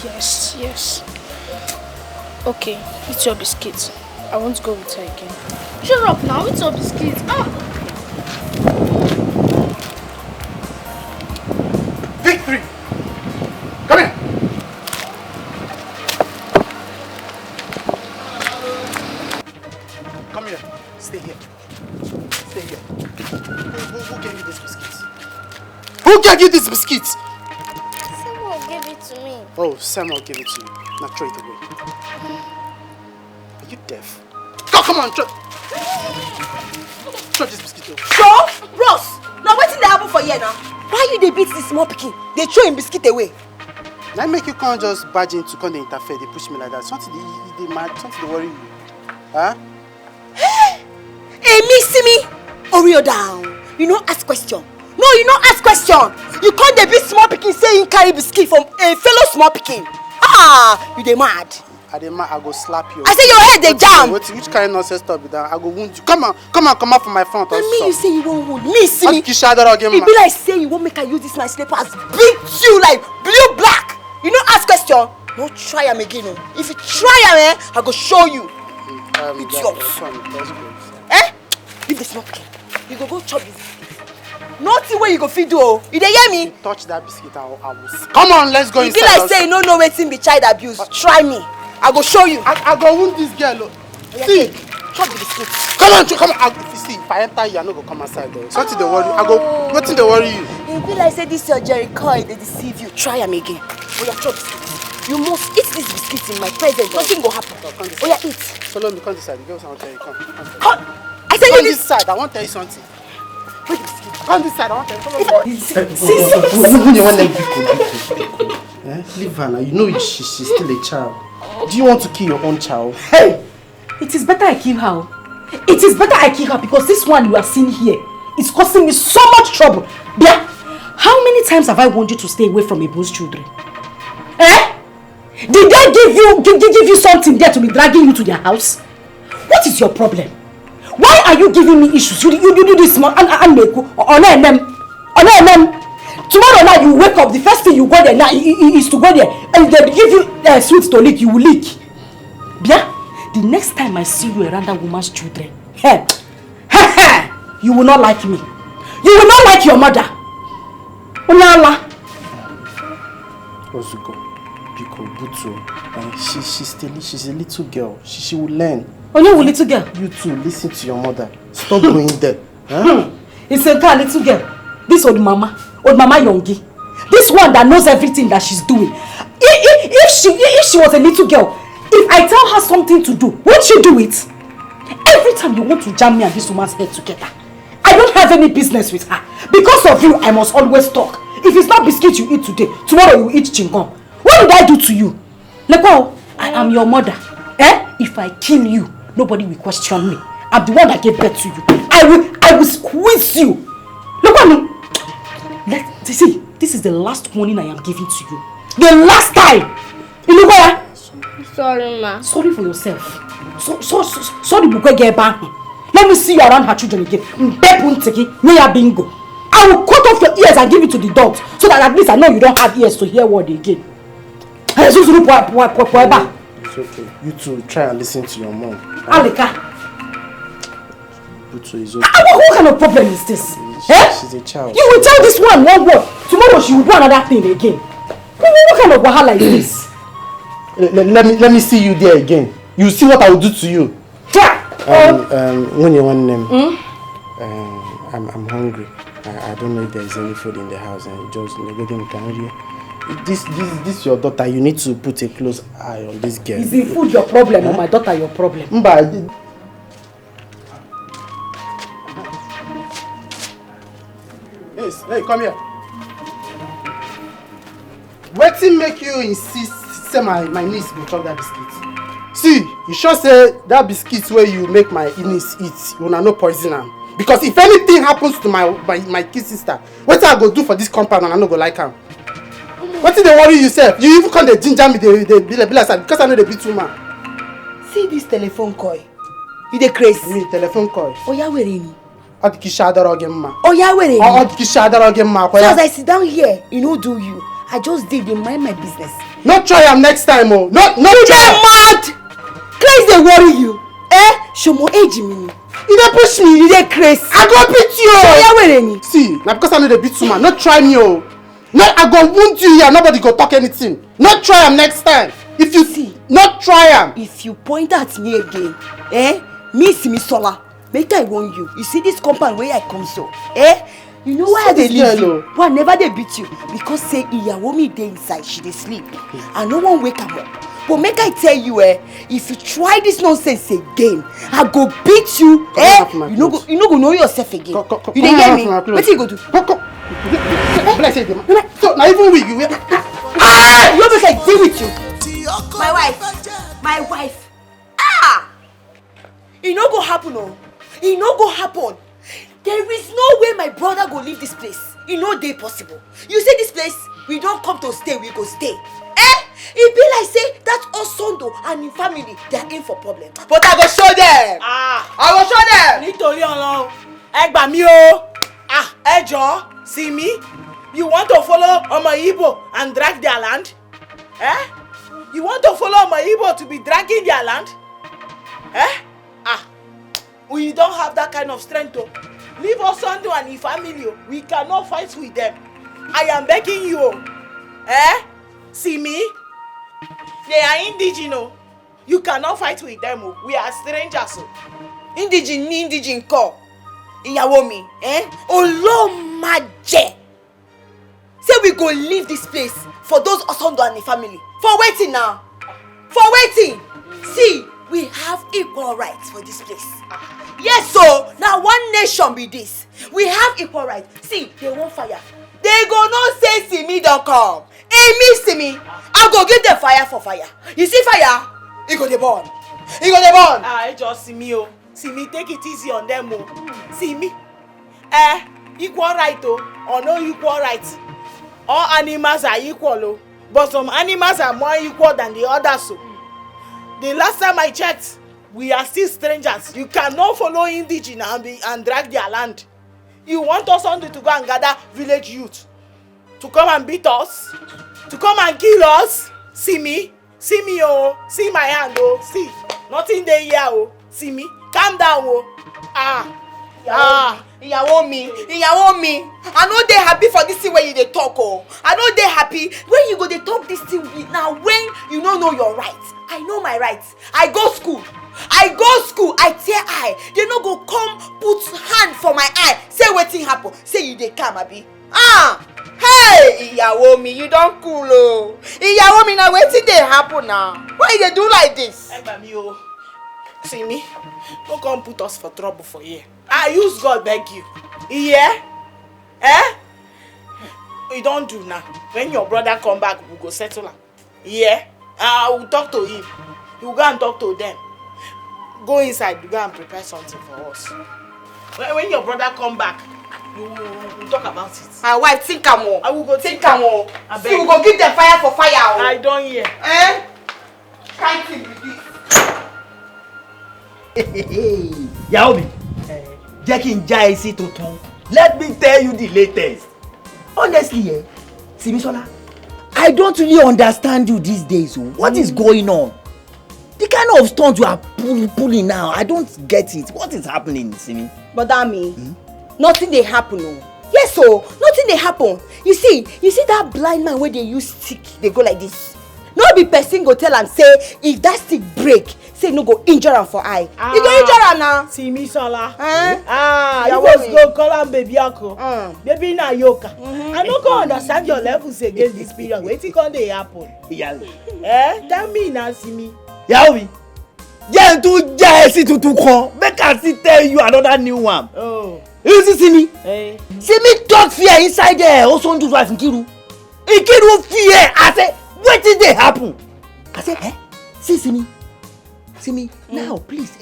Yes.
Okay, eat your biscuit. I won't go with her again. Shut up now, eat your biscuit.
Victory! Come here! Come here. Stay here. Stay here. Who gave you this biscuit? Who gave you this biscuit?
Someone gave it to me.
Oh, Samuel gave it to you. Now throw it away. Are you deaf? Come on, throw this biscuit away.
Sure? Bros, now what's in the happen for you now? Why you they beat this small pikin? They throw him biscuit away.
Now make you can't just barge into come they interfere, they push me like that. Something they mad, something they worry you. Huh?
Hey, see me? Oreo down. You know ask question. No, you don't ask question. You can't they beat small pikin saying carry biscuit from a fellow small pikin. Ah, you they mad.
I go slap you.
I say your head they jam.
Which kind of nonsense stuff be that? I go wound you. Come out from my front.
And me, you say you won't wound me. See me.
It
be like say you won't make I use this my slippers. Beat you like blue black. You know ask question. No try am again. If you try am, I go show you. It's yours. Eh? Leave the smoke. You go chop this. Nothing where you go feed do. You dey hear me?
You touch that biscuit, I will. Come on, let's go inside.
You be like say you don't know wetin be child abuse. Try me. I go show you.
I go wound this girl. See,
chop the biscuit.
Come on. See, if I enter you, I no go come outside though. Something they worry. Nothing they worry you.
You be like say this your Jericho, they deceive you. Try am again. Oh yeah, chop biscuit. You must eat this biscuit in my presence. Nothing go happen. Oh yeah, eat.
Follow me, come this side. Girls, I want to tell you.
Come. I said
you this side. I want to tell you something. Wait, come this side. I want to tell you. See. Leave her now. You know she's still a child. Do you want to kill your own child?
Hey! It is better I kill her. It is better I kill her because this one you are seeing here is causing me so much trouble. Bia, how many times have I warned you to stay away from Ibu's children? Eh? Did they give you something there to be dragging you to their house? What is your problem? Why are you giving me issues? You do this small and them. Tomorrow night you wake up, the first thing you go there now is to go there and they give you sweets to lick, you will lick. Bia, the next time I see you around that woman's children, you will not like me. You will not like your mother.
Ozugo, Biko, Butu, she's a little girl. She will learn.
Oh, you little girl?
You too, listen to your mother. Stop going there. Huh?
It's a girl, little girl. This old mama Yongi. This one that knows everything that she's doing. If she was a little girl, if I tell her something to do, won't she do it? Every time you want to jam me and this woman's head together, I don't have any business with her. Because of you, I must always talk. If it's not biscuit you eat today, tomorrow you eat chingom. What did I do to you? Lepo, I am your mother. If I kill you, nobody will question me. I'm the one that gave birth to you. I will squeeze you. Look at me. See, this is the last warning I am giving to you. The last time.
Sorry, ma.
Sorry for yourself. Sorry, let me see you around her children again. Bingo. I will cut off your ears and give it to the dogs so that at least I know you don't have ears to hear word again.
It's okay. You two try and listen to your mom.
Alika.
Butu is okay.
What kind of problem is this?
She's a child.
You will tell this one word. Tomorrow she will do another thing again. What kind of wahala is this?
Let me see you there again. You see what I will do to you. When you want them, I'm hungry. I don't know if there is any food in the house, and just this your daughter. You need to put a close eye on this girl.
Is the food your problem or my daughter your problem?
Yes, hey, come here. Wetin make you insist say my niece go chop that biscuit? See, you sure say that biscuit where you make my niece eat, you no poison am. Because if anything happens to my kid sister, what I go do for this compound and I no go like am? What did they worry yourself? You even come dey ginger me, they be like that because I know they beat woman.
See this telephone call. You dey crazy?
Me telephone call.
Oh yeah, where ni?
Oh
yeah, where ni?
So
as I sit down here, you know do you? I just did mind my business.
Not try am next time, oh. Not
you
try.
Mad! Craze dey worry you. Shomo age me. You dey push me, you dey craze.
I go beat you.
So yeah, where any?
See, now because I know the beat woman, not try me oh. No, I go wound you here, nobody go talk anything. Not try am next time. If you see, not try am.
If you point at me again, me sola. Make I warn you. You see this compound where I come so, you know why they leave you? Why never they beat you? Because say Iyawo me dey inside, she dey sleep, and no one wake am up. But make I tell you, if you try this nonsense again, I go beat you. You no go know yourself again. You dey hear me? What you go do?
So now even we you.
You make I deal with you. My wife. It no go happen, oh. It no go happen. There is no way my brother go leave this place. It no dey possible. You see this place, we don't come to stay, we go stay. It be like say that Osondo and him family, they are in for problem. But I go show them. I go show them.
Nítorí Ọlọ́run, ẹ gbà mí o. Ẹ jọ̀ọ́, see me? You want to follow Omo Igbo and drag their land? You want to follow Omo Igbo to be dragging their land? We don't have that kind of strength to leave Osondo and his family. We cannot fight with them. I am begging you. See me? They are indigenous. You cannot fight with them. We are strangers.
Indigene call. Ìyàwó mi, Olomaje. Say we go leave this place for those Osondo and the family. For waiting now. For waiting. See, we have equal rights for this place. Yes, so now one nation be this. We have equal rights. See, they won't fire. They go no say see me don't come. See me. I go give them fire for fire. You see fire? It go dey burn. It go dey burn.
Just see me See me, take it easy on them See me. Equal right or no equal right. All animals are equal but some animals are more equal than the others. The last time I checked, we are still strangers. You cannot follow indigenous and drag their land. You want us only to go and gather village youth to come and beat us, to come and kill us. See me, see my hand see, nothing there here see me, calm down
Ìyàwó mi. I know they happy for this thing when you dey talk I know they happy when you go dey talk this thing with now when you don't know your rights. I know my rights. I go school, I tear eye. They no go come put hand for my eye. Say wetin happen. Say you dey calm abi. Hey, Ìyàwó mi, you don't cool Ìyàwó mi, now wetin dey happen now? Why you dey do like this?
See me, don't come put us for trouble for here. I use God beg you. Yeah? We don't do now. When your brother come back, we go settle him. Yeah? I will talk to him. You go and talk to them. Go inside, you go and prepare something for us. When your brother come back, we'll talk about it.
My wife, think am more.
I will go
think am more.
See,
we go give them fire for fire.
I don't hear.
Can't think with this.
Ìyàwó mi, jẹ́ kí n já ẹ sí tuntun. Let me tell you the latest. Honestly, Simisola, I don't really understand you these days. What is going on? The kind of stunt you are pulling now, I don't get it. What is happening, Simi?
But that mean, nothing dey happen Yes, nothing dey happen. You see that blind man where they use stick, they go like this. No be person go tell am say if that stick break, say no go injure am for eye. You go injure am now.
Simisola. You just go call am baby uncle. Baby na yoka. I no go understand your levels against this period. Wetin come dey happen? Tell me now, Simi.
Ìyàwó mi, jẹ́ n tún já ẹ sí tuntun kan. Make I still tell you another new one. You see Simi? Simi talk fear inside there. Osondo's wife Nkiru. Nkiru fear. I say, wetin dey happen? I say, see Simi, now please,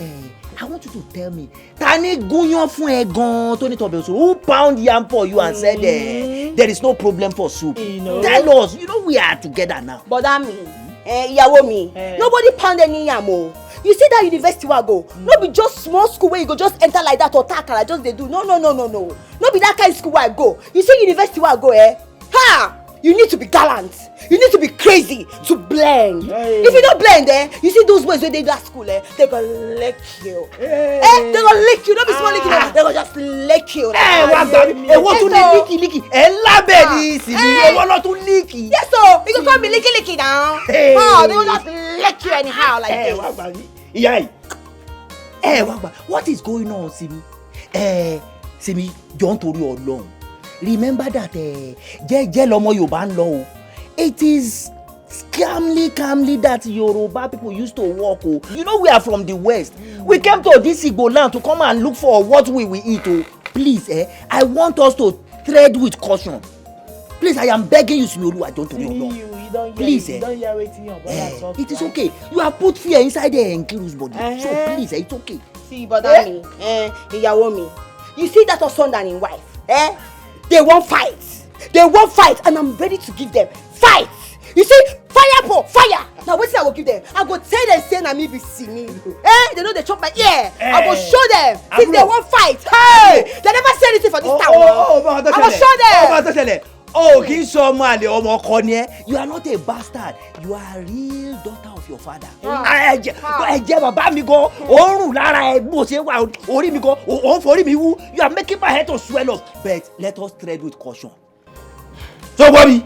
I want you to tell me, Tani gúnyán fún ẹ gan tó ní tọbẹ̀ òṣù, who pound yam for you and said there is no problem for soup? Tell us, we are together now.
But that mean, Ìyàwó mi, nobody pound any yam You see that university wey I go, no be just small school where you go just enter like that or takara just dey do. No. No be that kind of school where I go. You see university where I go, You need to be gallant. You need to be crazy to blend. If you don't blend, you see those boys when they do at school, they gonna lick you. They gonna lick you. Don't be small licking. They gonna just lick you.
What to licky?
Yes, so you can call me licky now. They gonna just lick you anyhow like this.
What is going on, Simi? Simi, don't worry alone. Remember that it is calmly that Yoruba people used to walk. You know we are from the west. We came to this Igbo land to come and look for what we will eat. Please, I want us to tread with caution. Please, I am begging you, Simi, I don't worry alone. Please, it is okay. You have put fear inside the Nkiru's body. So please, it's okay.
See, but me, you see that husband and his wife, they won't fight. And I'm ready to give them fight. You see, fire. Now what's I will give them? I go tell them say na me be see me. They know they chop my ear. I go show them. If they won't fight, hey, they never say anything for this town. I go show them.
You are not a bastard. You are a real daughter of your father. You are making my head to swell up. But let us tread with caution. So, Bobby,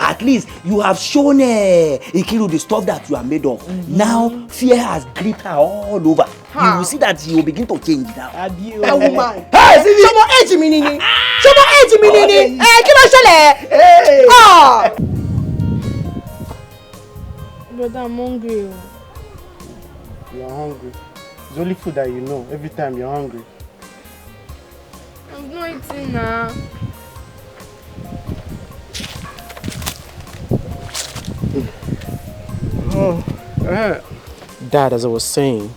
at least you have shown Nkiru the stuff that you are made of. Now, fear has gripped her all over. You will see that you will begin to change now.
That woman. Hey, Shomo age mi nini. Kí ló ṣẹlẹ̀?
Brother, I'm hungry. You're hungry. It's only food that you know. Every time you're hungry.
I'm not eating now.
Dad, as I was saying,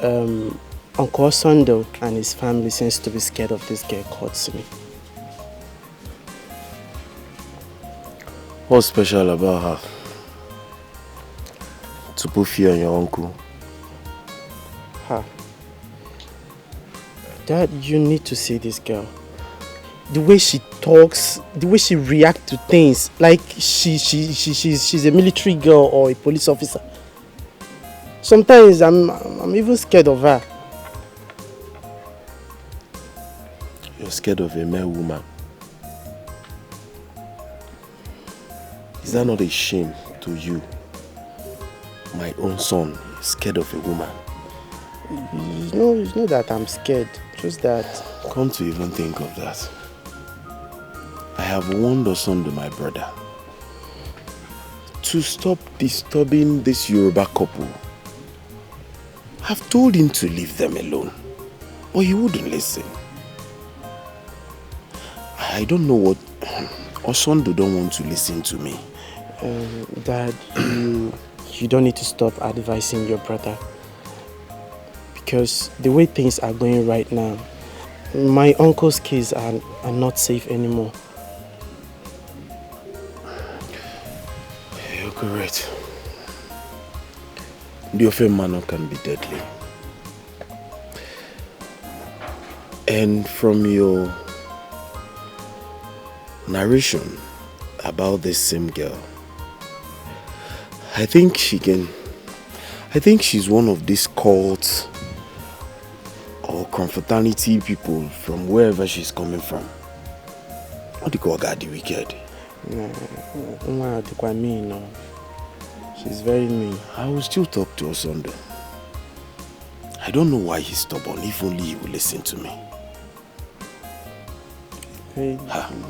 Uncle Osando and his family seems to be scared of this girl called Simi.
What's special about her? To put fear on your uncle?
Dad, you need to see this girl. The way she talks, the way she reacts to things, like she's a military girl or a police officer. Sometimes I'm even scared of her.
You're scared of a male woman? Is that not a shame to you? My own son is scared of a woman.
It's not that I'm scared, just that...
Come to even think of that. I have warned Osando, my brother, to stop disturbing this Yoruba couple. I've told him to leave them alone, but he wouldn't listen. I don't know what... Osando don't want to listen to me.
Dad, you don't need to stop advising your brother. Because the way things are going right now, my uncle's kids are not safe anymore.
You're correct. The Ofe manner can be deadly. And from your narration about this same girl, I think she's one of these cults or confraternity people from wherever she's coming from. What do you call God the wicked?
No. She's very mean.
I will still talk to Osando. I don't know why he's stubborn, if only he will listen to me.
Hey,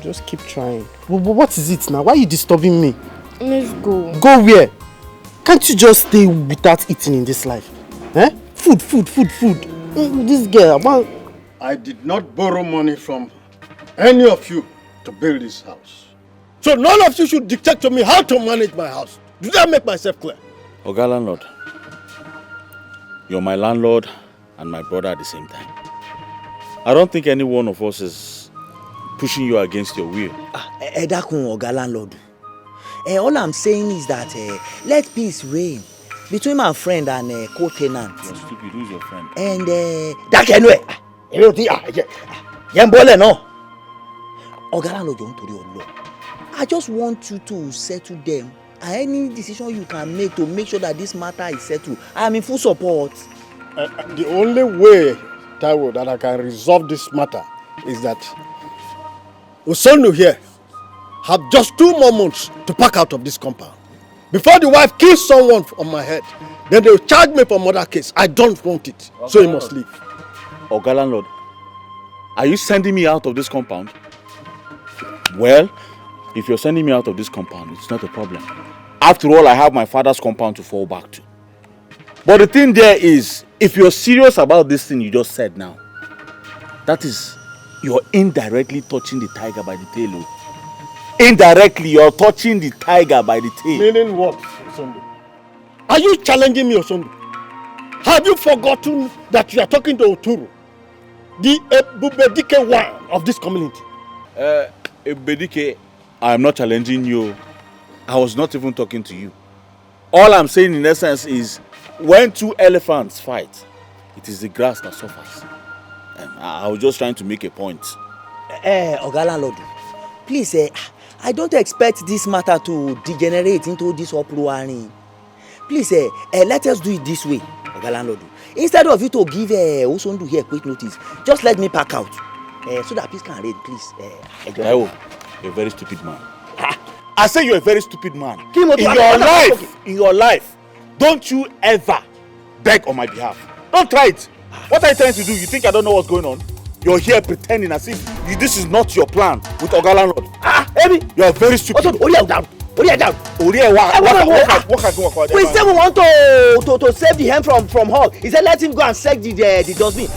just keep trying. What is it now? Why are you disturbing me?
Let's go.
Go where? Can't you just stay without eating in this life? Food. This girl, man.
I did not borrow money from any of you to build this house. So none of you should dictate to me how to manage my house. Do that make myself clear?
Oga landlord, you're my landlord and my brother at the same time. I don't think any one of us is pushing you against your will.
Edakun Oga landlord. All I'm saying is that let peace reign between my friend and co-tenant.
You're stupid. Who's your friend?
And
that anyway.
Yẹn bọ́lẹ̀ náà. Ọ̀gá landlord jọ̀ọ́ nítorí Ọlọ́run. I just want you to settle them. And any decision you can make to make sure that this matter is settled, I am in full support.
The only way, Taiwo, that I can resolve this matter is that Osondu here have just 2 more months to pack out of this compound. Before the wife kills someone on my head, then they will charge me for murder case. I don't want it, so he must leave.
Oga landlord, are you sending me out of this compound? Well, if you're sending me out of this compound, it's not a problem. After all, I have my father's compound to fall back to. But the thing there is, if you're serious about this thing you just said now, that is, you're indirectly touching the tiger by the tail. Indirectly, you're touching the tiger by the tail.
Meaning what, Osondu? Are you challenging me, Osondu? Have you forgotten that you are talking to Oturu, the Ebubedike one of this community?
Ebubedike, I am not challenging you. I was not even talking to you. All I'm saying in essence is, when 2 elephants fight, it is the grass that suffers. I was just trying to make a point.
Oga landlord, please, I don't expect this matter to degenerate into this uproar. Please, let us do it this way, Oga landlord. Instead of you to give Osondu here quick notice, just let me pack out, so that peace can reign, please.
Taiwo, you're a very stupid man. I say you're a very stupid man. In your life, don't you ever beg on my behalf. Don't try it. What are you trying to do? You think I don't know what's going on? You're here pretending as if this is not your plan with Oga landlord.
Amy,
you are very stupid.
Also, Oriya down.
We say
we want to save the hen from her. He said let him go and search the dustbin.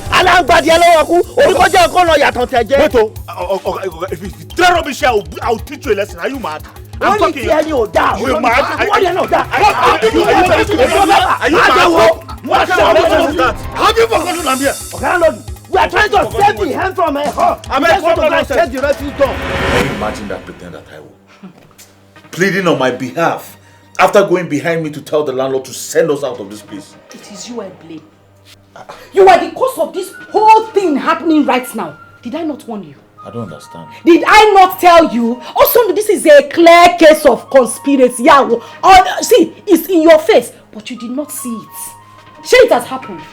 If you throw rubbish here, I'll teach you a lesson. Are you mad? I'm talking.
You down.
You're mad.
Are you mad?
Have you forgotten I'm here?
We are trying to save the hen from her. I'm going to check the refuse door.
Can you imagine that pretender, Taiwo? Pleading on my behalf after going behind me to tell the landlord to send us out of this place.
It is you I blame. You are the cause of this whole thing happening right now. Did I not warn you?
I don't understand.
Did I not tell you? Also, this is a clear case of conspiracy. Yeah, see, it's in your face, but you did not see it. Sure, it has happened.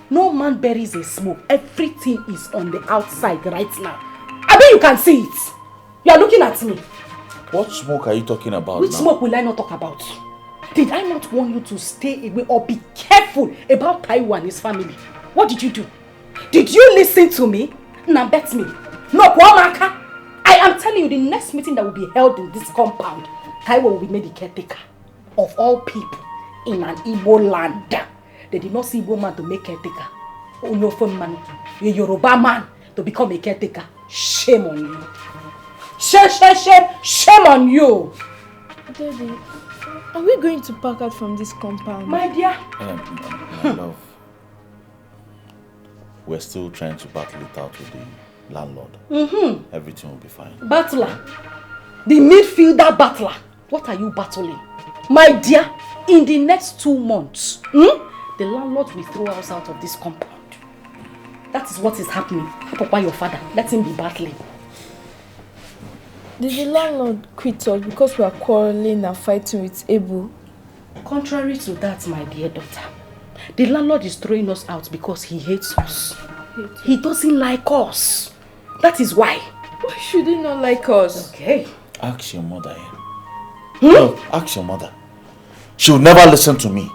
No man buries a smoke. Everything is on the outside right now. I bet you can see it. You are looking at me.
What smoke are you talking about?
Which smoke will I not talk about? Did I not want you to stay away or be careful about Taiwo and his family? What did you do? Did you listen to me? Now bet me. No, Kwamaka. I am telling you, the next meeting that will be held in this compound, Taiwo will be made the caretaker of all people in an Igbo land. They did not see Igbo man to make caretaker. Onofon man, a Yoruba man to become a caretaker. Shame on you. Shame on you.
Daddy, are we going to pack out from this compound?
My dear.
My love, we're still trying to battle it out with the landlord. Everything will be fine.
Battler. The midfielder battler. What are you battling? My dear, in the next 2 months, the landlord will throw us out of this compound. That is what is happening. Papa, your father, let him be battling.
Did the landlord quit us because we are quarreling and fighting with Ebu?
Contrary to that, my dear daughter, the landlord is throwing us out because he hates us. He doesn't like us. That is why.
Why should he not like us?
Okay.
Ask your mother here. No, ask your mother. She'll never listen to me.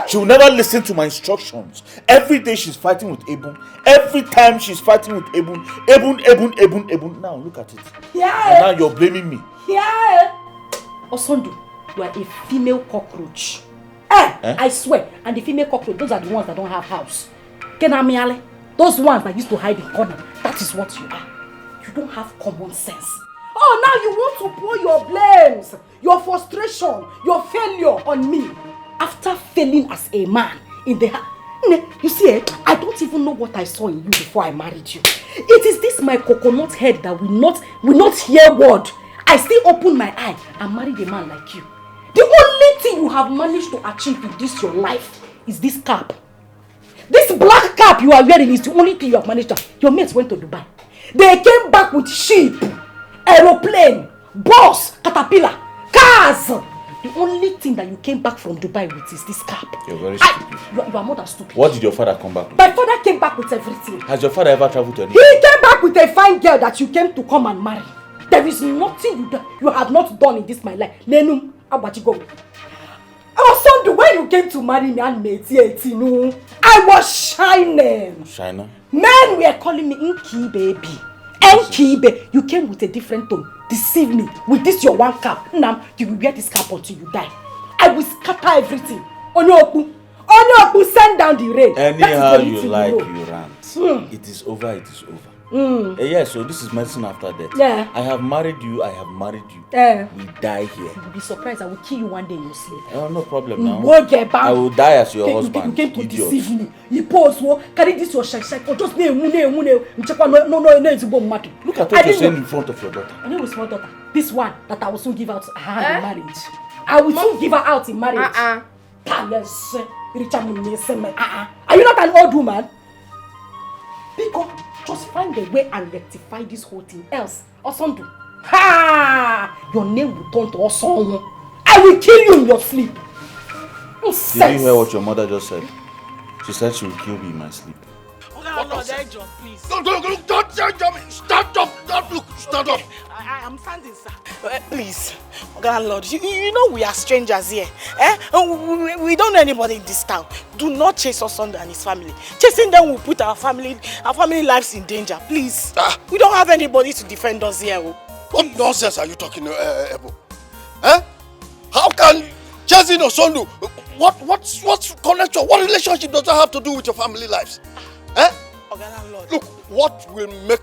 She'll never listen to my instructions. Every day she's fighting with Ebun. Every time she's fighting with Ebun. Ebun. Now look at it.
Yeah.
And now you're blaming me.
Yeah. Osondu, you are a female cockroach. I swear. And the female cockroach, those are the ones that don't have house. Kenamiale, those ones that used to hide in corner. That is what you are. You don't have common sense. Oh, now you want to pour your blames, your frustration, your failure on me. After failing as a man in the you see, I don't even know what I saw in you before I married you. It is this my coconut head that will not hear word. I still open my eye and married a man like you. The only thing you have managed to achieve in this your life is this cap. This black cap you are wearing is the only thing you have managed to. Your mates went to Dubai. They came back with sheep, aeroplane, bus, caterpillar, cars. The only thing that you came back from Dubai with is this cap.
You're very stupid.
You are more than stupid.
What did your father come back with?
My father came back with everything.
Has your father ever traveled to any?
He came back with a fine girl that you came to come and marry. There is nothing you have not done in this my life. Nenum, Abachigo. Also, when you came to marry me and me, I was shining.
China?
Men were calling me Inky baby. Enkibe. You came with a different tone. Deceive me with this your one cap. Now you will wear this cap until you die. I will scatter everything. Onyoku, send down the rain.
Anyhow you like, you rant. It is over, it is over. Yeah, so this is medicine after death.
Yeah.
I have married you, We die here.
You will be surprised. I will kill you one day in your sleep.
Oh, no problem now.
I
will die as your husband.
You came to deceive me. You pose, carry this your shake or just no.
Look at what you're saying in front of your daughter.
I know a small daughter. This one that I will soon give out her hand in marriage. I will soon give her out in marriage. Yes. Are you not an old woman? Because just find a way and rectify this whole thing. Else, Osondu, your name will turn to Osondu. I will kill you in your sleep.
Did you hear what your mother just said? She said she will kill me in my sleep.
Please.
Don't jump me. Stand up.
I'm standing, sir. Please, Lord, you know we are strangers here. We don't know anybody in this town. Do not chase Osondu and his family. Chasing them will put our family lives in danger. Please. We don't have anybody to defend us here.
What nonsense are you talking, Ebo? How can chasing Osondu? What's connection? What relationship does that have to do with your family lives? Look, what will make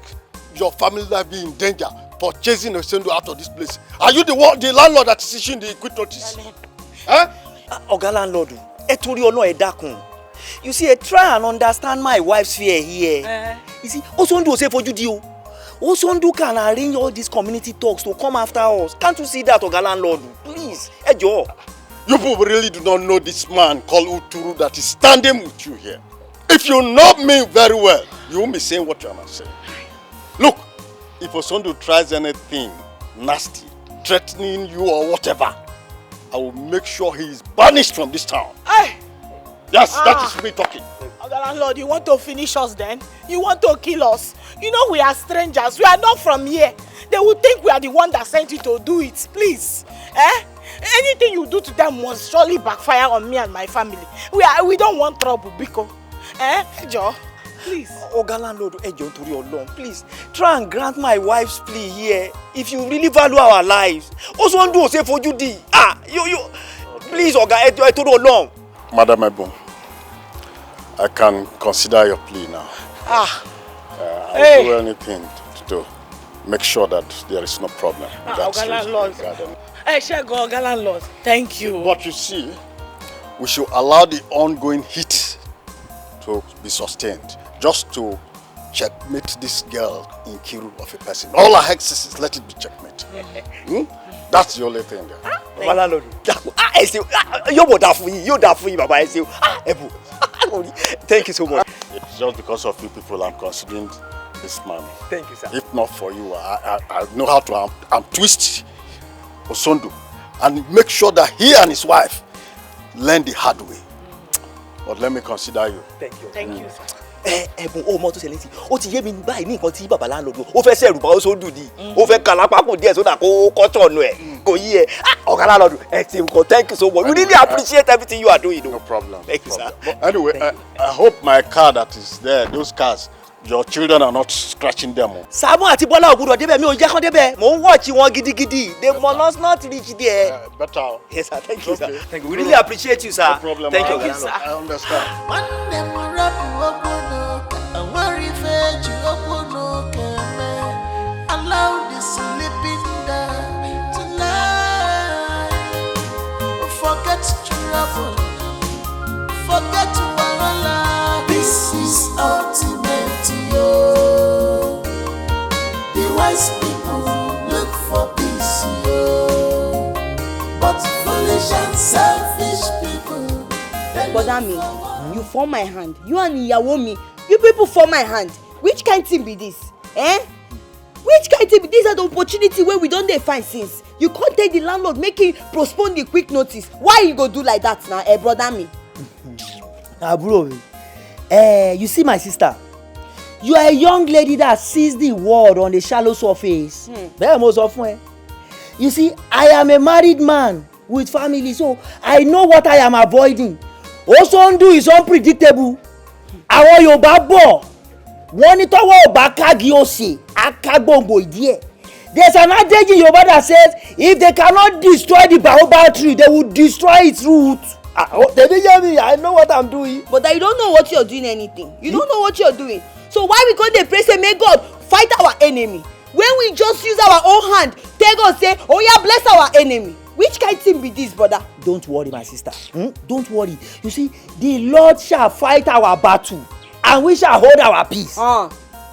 your family life be in danger for chasing Osondu out of this place? Are you the landlord that is issuing the quit notice?
Oga landlord, you see, try and understand my wife's fear here. You see, Osondu say for you, Osondu can arrange all these community talks to come after us. Can't you see that, Oga landlord? Please, Ejo.
You people really do not know this man called Uturu that is standing with you here. If you know me very well, you won't be saying what you are not saying. Look, if Osondu tries anything nasty, threatening you or whatever, I will make sure he is banished from this town. Yes, that is me talking.
Landlord, you want to finish us then? You want to kill us? You know we are strangers. We are not from here. They will think we are the one that sent you to do it. Please. Anything you do to them must surely backfire on me and my family. We don't want trouble, Biko. Ejo, please.
Oga landlord, Ejo, please try and grant my wife's plea here. If you really value our lives, Osondu say for you di. Please, Oga, I told you long.
Madam Ebon, I can consider your plea now. I'll do anything to make sure that there is no problem.
Oga landlord. Oga landlord, thank you.
But you see, we should allow the ongoing heat to be sustained, just to checkmate this girl in Kiru of a person. All our hexes is let it be checkmate. That's the only thing there.
Thank you so much.
It's just because of you people I'm considering this man.
Thank you, sir.
If not for you, I know how to twist Osondu and make sure that he and his wife learn the hard way. But let me consider you.
Thank you.
Thank you, sir.
Mo tó ṣẹlẹ̀ sí ó ti yé mi báyìí ní nǹkan tí bàbá landlord ó fẹ́ ṣẹ̀rù bá Osondu di ó fẹ́ kalapa kò díẹ̀ sódà kó tọ̀nù ẹ̀ kò yí ẹ ọ̀gá landlord ẹ ti nǹkan thank you so much we really appreciate everything you are doing.
No problem.
Thank you, sir.
But anyway, I hope my car that is there, those cars, your children are not scratching them.
Sàámú àti Bọ́lá ògùdọ̀ débẹ̀ mi ò jẹ́ kán débẹ̀ mò ń watch wọn gidigidi they must not reach there.
Better.
Yes, sir. Thank you, sir. Thank you. We really appreciate you, sir.
No problem.
Thank you,
sir. I understand.
Allow the sleeping down tonight. Forget trouble, forget wahala. This is ultimate, yo. The wise people look for peace, yo. But foolish and selfish people.
Bother me, you form my hand. You and Iyawo me, you people form my hand. Which kind thing be this? Which kind of these are the opportunity where we don't dey find since? You can't tell the landlord make him postpone the quick notice. Why you go do like that now, brother me?
Bro, you see my sister? You are a young lady that sees the world on a shallow surface. Very most often. You see, I am a married man with family, so I know what I am avoiding. Also, undo is unpredictable. Àwọn Yorùbá bọ̀, wọ́n ní tọ́wọ́ ò bá kági òsì, akágbòǹgbò ìdí ẹ̀. There's an adage in Yoruba that says, if they cannot destroy the baobab tree, they will destroy its roots. They didn't hear me. I know what I'm doing.
But you don't know what you're doing anything. You don't know what you're doing. So why we go dey pray say may God fight our enemy? When we just use our own hand, tell God say, oh yeah, bless our enemy. Which kind of thing be this, brother?
Don't worry, my sister. Don't worry. You see, the Lord shall fight our battle, and we shall hold our peace.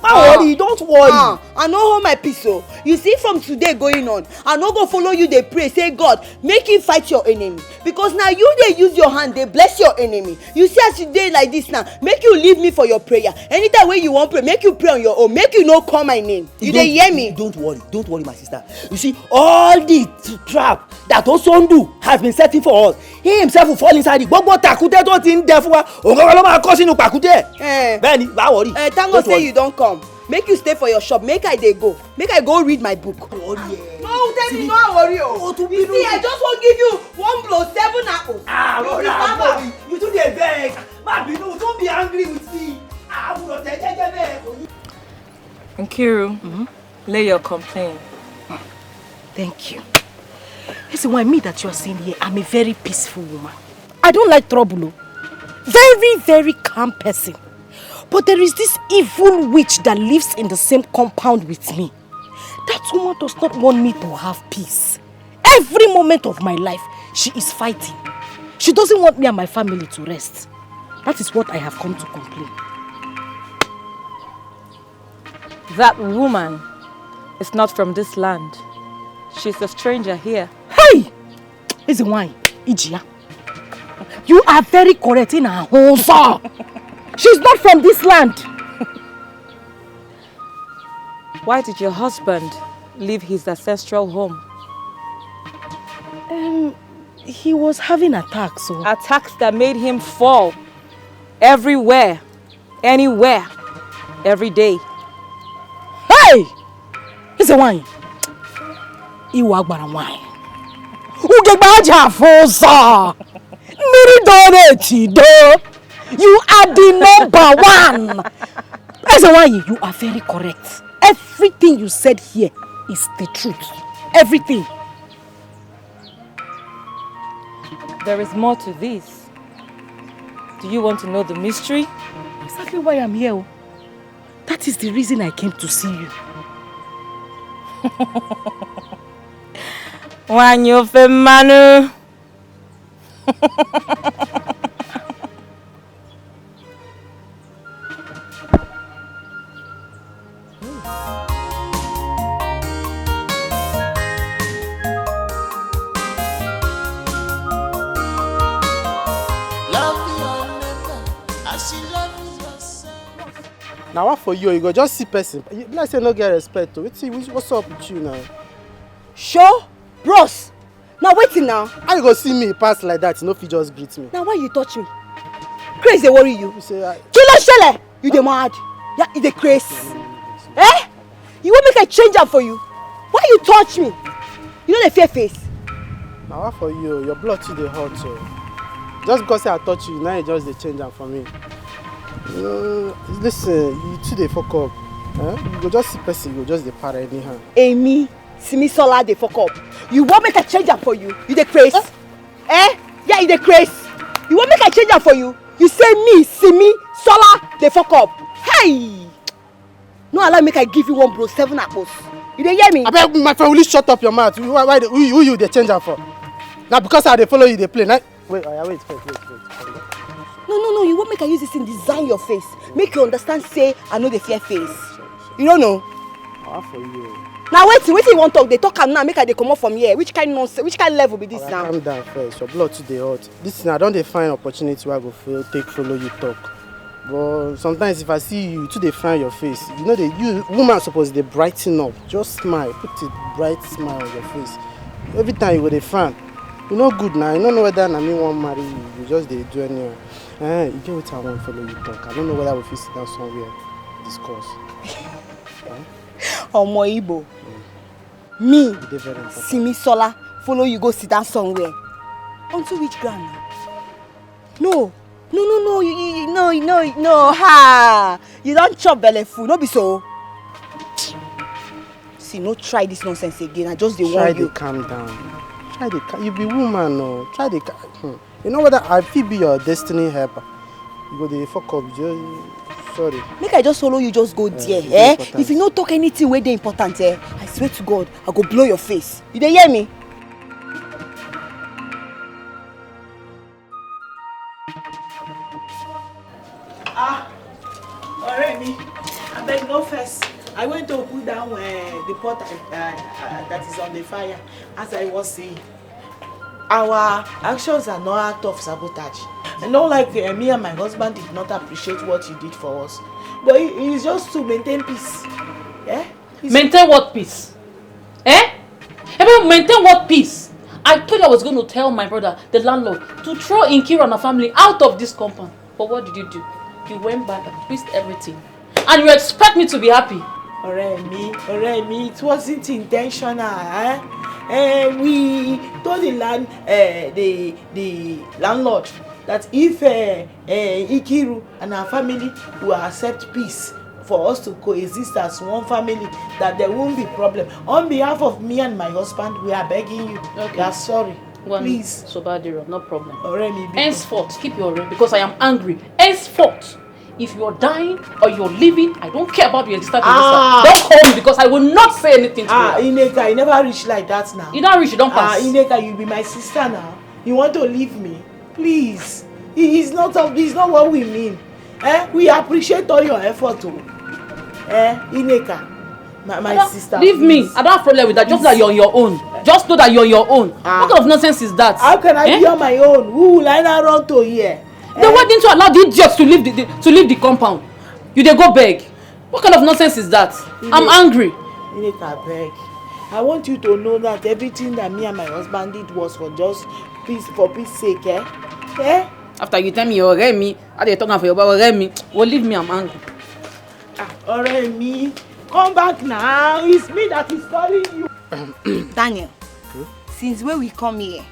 Worry, don't worry.
I no hold my peace. So you see, from today going on, I no go follow you. They pray, say God, make him fight your enemy. Because now you they use your hand, they bless your enemy. You see, as you dey like this now, make you leave me for your prayer. Anytime when you want pray, make you pray on your own. Make you no call my name. You dey hear me?
Don't worry, my sister. You see, all the trap that Osondu has been setting for us, he himself will fall inside it. Gbogbo takute tó ti ń dẹ fún wa, ògógó ló máa kó sínú pàkúté. Bẹ́ẹ̀ni, bá worry.
Thank God say you don't come. Make you stay for your shop. Make I dey go. Make I go read my book.
Oh yeah.
No, tell me no worry. You see, I just want give you 1 blow 7 apples.
Brother, you too dey beg. Mabinu, don't be angry with me.
Nkiru, lay your complaint.
Thank you. Listen, why me that you are seeing here, I'm a very peaceful woman. I don't like trouble. Very, very calm person. But there is this evil witch that lives in the same compound with me. That woman does not want me to have peace. Every moment of my life, she is fighting. She doesn't want me and my family to rest. That is what I have come to complain.
That woman is not from this land. She's a stranger here.
Hey! It's a wine, Ijia. You are very correct in her whole song. She's not from this land.
Why did your husband leave his ancestral home?
He was having attacks. So.
Attacks that made him fall. Everywhere. Anywhere. Every day.
Hey! It's a wine. Iwagbara wine. Ugebaja fosa. You are the number 1. That's why you are very correct. Everything you said here is the truth. Everything.
There is more to this. Do you want to know the mystery?
Exactly why I'm here. That is the reason I came to see you.
Wanyofe Manu.
Now what for you? You go just see person. Like say no get respect. What's up with you now?
Sure, bros. Now waiting now.
How you go see me pass like that? You no fit just greet me.
Now why you touch me? Craze they worry you.
You say
Kilo shele. You dey mad? Yeah, you dey craze. Eh? You want make I change am for you? Why you touch me? You know the fear face.
Now what for you? Your blood too dey hot. So. Just because I touch you, now you just dey change am for me. Listen, you too dey fuck up. You go just see person, you go just dey para anyhow.
Amy, Simisola dey fuck up. You want make I change am for you? You dey craze? Yeah, you dey craze. You want make I change am for you? You say me, Simi, Sola, dey fuck up. Hey! No allow make I give you 1 blow 7 apples. You dey hear me?
Abeg, my friend, will you shut up your mouth? Who you dey change am for? Now because I dey follow you dey play. Now, wait.
No, you won't make I use this thing design your face. Make you understand, say, I know the fear face. You don't know?
How for you?
Now wait you want talk. They talk am now, make I dey come up from here. Which kind nonsense, which kind level be this now?
Calm down first, your blood too dey hot. This thing, I don't find opportunity where I go take follow you talk. But sometimes if I see you, too, they frown your face. You know, you woman supposed to brighten up. Just smile, put a bright smile on your face. Every time you go, they frown. You know good now. You don't know whether I mean one marry you. You just they do anyway. You get what I want to follow you talk. I don't know whether we fit sit down somewhere discuss.
Omo Igbo. Me, Simisola, follow you go sit down somewhere. Onto which ground now? No, ha! You don't chop belly food, no be so. See, no try this nonsense again. I just dey warn you.
Try to calm down. You be woman, no. Try to. You know what? I feel be your destiny helper. You go dey fuck up. Sorry.
Make I just follow you. Just go there. If you no talk anything where they important, I swear to God, I go blow your face. You dey hear me?
Already, I beg no first. I went to put down the pot that is on the fire. As I was saying, our actions are not act of sabotage. I know, like me and my husband did not appreciate what you did for us, but it's just to maintain peace. Yeah.
Maintain what peace? Maintain what peace? I told you I was going to tell my brother, the landlord, to throw Nkiru and her family out of this compound. But what did you do? You went back and fixed everything. And you expect me to be happy?
Alright, it wasn't intentional. We told the landlord that if Nkiru and her family will accept peace for us to coexist as one family, that there won't be problem. On behalf of me and my husband, we are begging you. Okay. We are sorry. Please.
Sobadiro, no problem.
Already.
Henceforth, keep your rent because I am angry. Henceforth, if you're dying or you're living, I don't care about your existence. Don't call me because I will not say anything to you.
Ineka, you never reach like that now.
You don't reach, you don't pass.
Ineka, you be my sister now. You want to leave me? Please. It's not what we mean. We appreciate all your effort too. Ineka, my sister.
Leave me. I don't have problem with that. Just that you're on your own. Just know that you're on your own. What kind of nonsense is that?
How can I be on my own? Who will I not run to here?
Then why didn't you allow the idiots to leave the compound? You dey go beg. What kind of nonsense is that? I'm angry.
Ineka, beg. I want you to know that everything that me and my husband did was for just peace, for peace sake,
After you tell me you're me, how they talking for your baba me? Well, leave me, I'm angry.
Me, come back now. It's me that is calling you.
Daniel, since when we come here,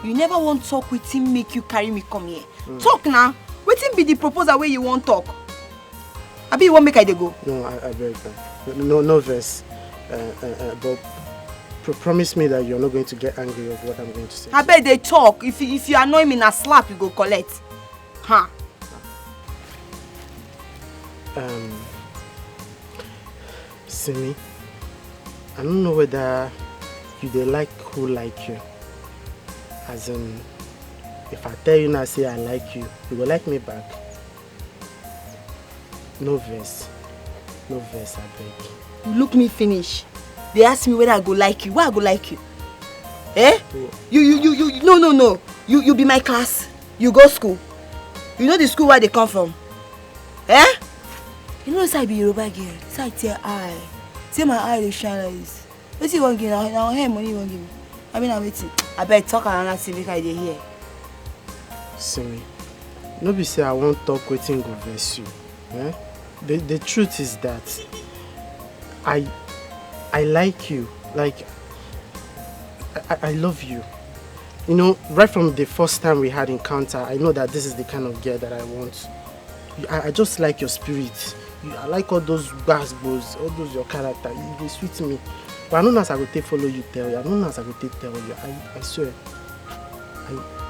you never want to talk with him, make you carry me come here. Talk now. Wetin be the proposal where you want talk? Abi you want make I dey go?
No, I beg. No verse. But promise me that you're not going to get angry of what I'm going to say.
I bet they talk. If you annoy me na slap, you go collect. Huh?
Simi, I don't know whether you dey like who like you. As in, if I tell you now say I like you, you go like me back. No verse, I beg.
You look me finish. They ask me whether I go like you. Why I go like you? You no. You be my class. You go school. You know the school where they come from. You know say I be Yoruba girl. So I tell eye. Say my eye dey shine like this. Wetin you wan give me? Now hair money you wan give me? I mean I'm waiting. I beg talk another thing make I dey hear.
Simi, no be say I won't talk wetin go vex you. The truth is that I like you. Like I love you. You know, right from the first time we had encounter, I know that this is the kind of girl that I want. I just like your spirit. I like all those basketballs, all those your character. They sweet me. But I don't know as I go take follow you tell you. I don't know as I go take tell you. I swear.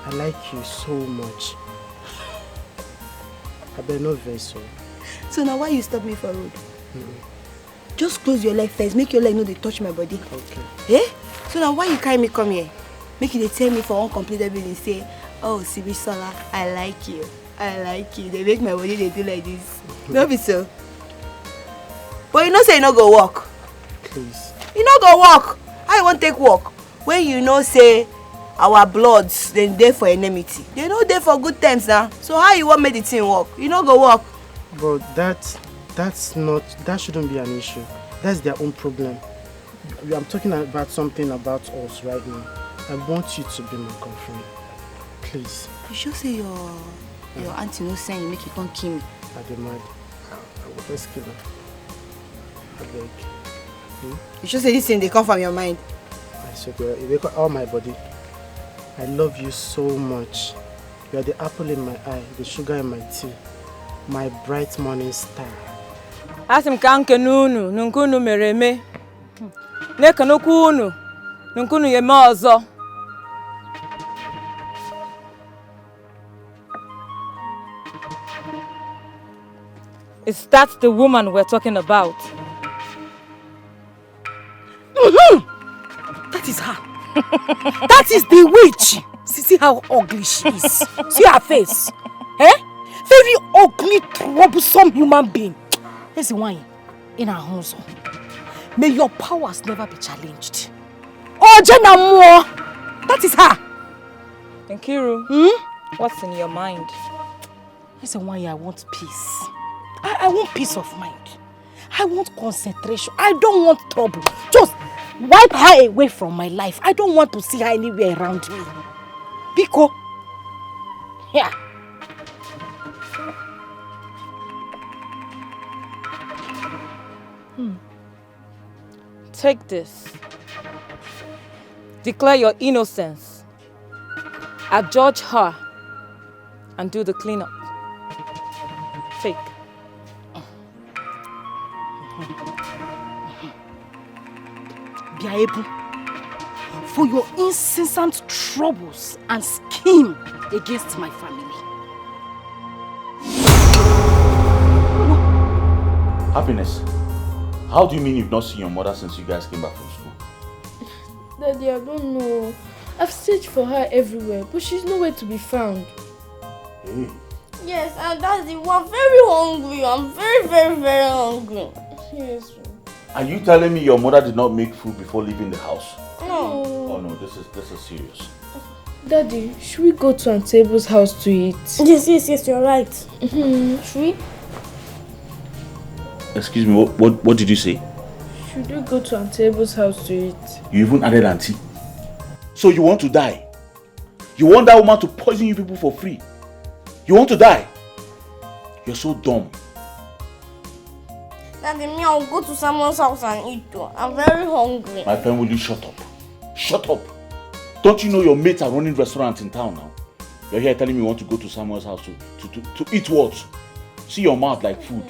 I like you so much. I better not vex so.
So now why you stop me for road? Just close your leg first. Make your leg know they touch my body.
Okay.
So now why you carry me come here? Make you tell me for uncompleted building say, oh Simisola, I like you. They make my body they do like this. No be so. But you know say you no go walk.
Please.
You no go walk. How you want take walk? When you know say
our bloods, they dey for enmity. They no dey for good terms now. So how you want make the thing work? You no go work.
But that shouldn't be an issue. That's their own problem. I'm talking about something about us right now. I want you to be my girlfriend. Please.
You sure say your auntie no send you make you come kill me?
I demand. Let's kill her. I beg.
You sure say this thing they come from your mind?
I swear to God, it wake up all my body. I love you so much. You are the apple in my eye, the sugar in my tea, my bright morning star.
Asim kanke nunu, nunkunu mereme. Neka nukunu, nunkunu yeme ozo. Is that the woman we're talking about?
That is her. That is the witch. See how ugly she is. See her face. Eh? Very ugly, troublesome human being. Here's the one in her house. May your powers never be challenged. Oh, Jenna Moore. That is her.
Nkiru, what's in your mind?
Here's the one I want peace. I want peace of mind. I want concentration. I don't want trouble. Just wipe her away from my life. I don't want to see her anywhere around me. Biko. Yeah.
Take this. Declare your innocence. Adjudge her and do the cleanup. Take.
Biaebu, for your incessant troubles and scheme against my family.
Happiness, how do you mean you've not seen your mother since you guys came back from school?
Daddy, I don't know. I've searched for her everywhere, but she's nowhere to be found.
Hey.
Yes, and Daddy, we're very hungry. I'm very, very, very hungry.
Yes.
Are you telling me your mother did not make food before leaving the house?
No.
Oh no, this is serious.
Daddy, should we go to Aunt Abel's house to eat?
Yes, you're right. Should we?
Excuse me, what did you say?
Should we go to Aunt Abel's house to eat?
You even added auntie. So you want to die? You want that woman to poison you people for free? You want to die? You're so dumb.
Daddy, me, I'll go to someone's house and eat too. I'm very hungry.
My friend, will you shut up? Shut up. Don't you know your mates are running restaurants in town now? You're here telling me you want to go to someone's house to eat what? See your mouth like food.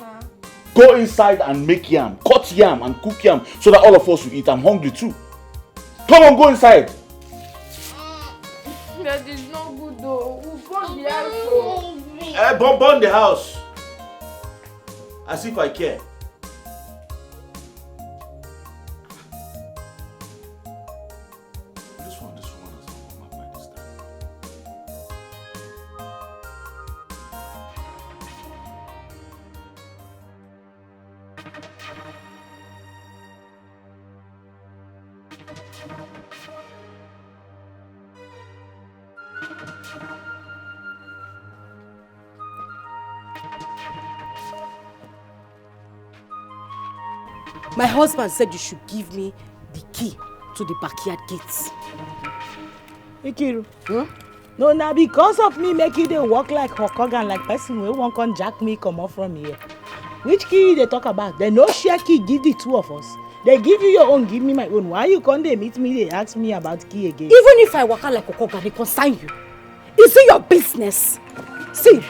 Go inside and make yam, cut yam and cook yam so that all of us will eat. I'm hungry too. Come on, go inside.
That is not good though. We'll burn the house.
Burn the house. As if I care. This one has come up by this time.
My husband said you should give me the key to the backyard gates.
Ikiru, no, now because of me make you dey walk like Hokogan, like person wey wan come jack me comot from here. Which key they talk about? They no share key give the two of us. They give you your own, give me my own. Why you come dey meet me, they ask me about key again?
Even if I walk out like Hokogan, they consign you. Is it your business? See,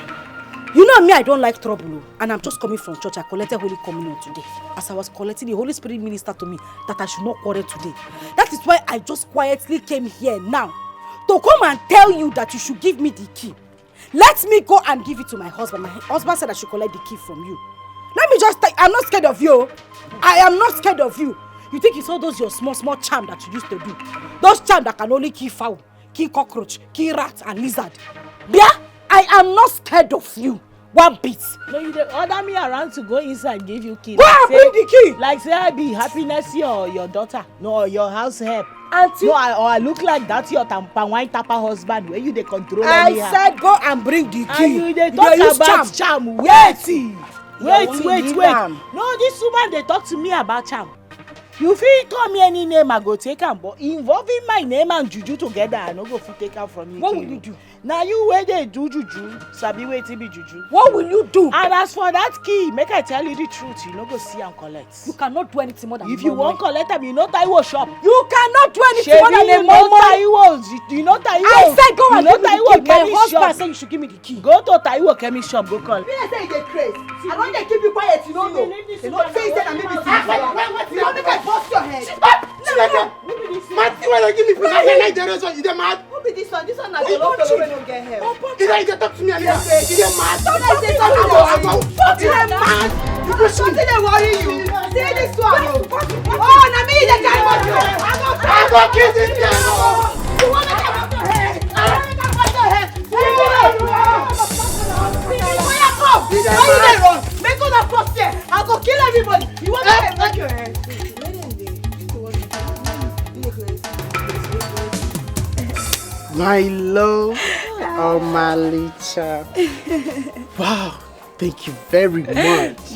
you know me, I don't like trouble. And I'm just coming from church. I collected Holy Communion today. As I was collecting, the Holy Spirit ministered to me that I should not quarrel today. That is why I just quietly came here now to come and tell you that you should give me the key. Let me go and give it to my husband. My husband said I should collect the key from you. Let me just take, I'm not scared of you. I am not scared of you. You think it's all those your small charm that you used to do? Those charm that can only kill fowl, kill cockroach, kill rat and lizard. Yeah? I am not scared of you. one bit.
No, you dey order me around to go inside give you key.
Go and bring the key.
Like say I be happiness your daughter. No, your house help.
Auntie.
No, I look like that your wine tapa husband where you dey control
I
anyhow.
said go and bring the key.
And you dey talk about charm. Wait. No, this woman dey talk to me about charm. You fit call me any name, I go take am, but involving my name and juju together, I no go fit take am from you.
What will you do?
Now you wey dey do juju, sabi wetin be juju.
What will you do?
And as for that key, make I tell you the truth, you no go see am collect.
You cannot do anything more than
if you wan collect am, you know Taiwo shop.
You cannot do anything more than a
Taiwo. You know Taiwo.
I said go and give me the key. My
chemist
husband
shop.
said you should give me the key.
Go to Taiwo chemist shop, go call.
Me say you dey craze. I don dey keep you quiet, you no know. You no say you said na me be thief. You no make I bust your head.
Marty, why you give me food? I generation. You dey mad?
Who be this one? This one na the love wey no get help.
You dey talk to me and you dey mad?
Don't I say something? You dey mad? Something dey worry you. See this one. Oh, na me dey carry motor. I go kill this girl. You wan make I bust your head? I wan make I bust your head. Oya come. Why you dey run? Make una bust here. I go kill everybody. You wan make I break your head?
My love, oh my Licha. Wow, thank you very much.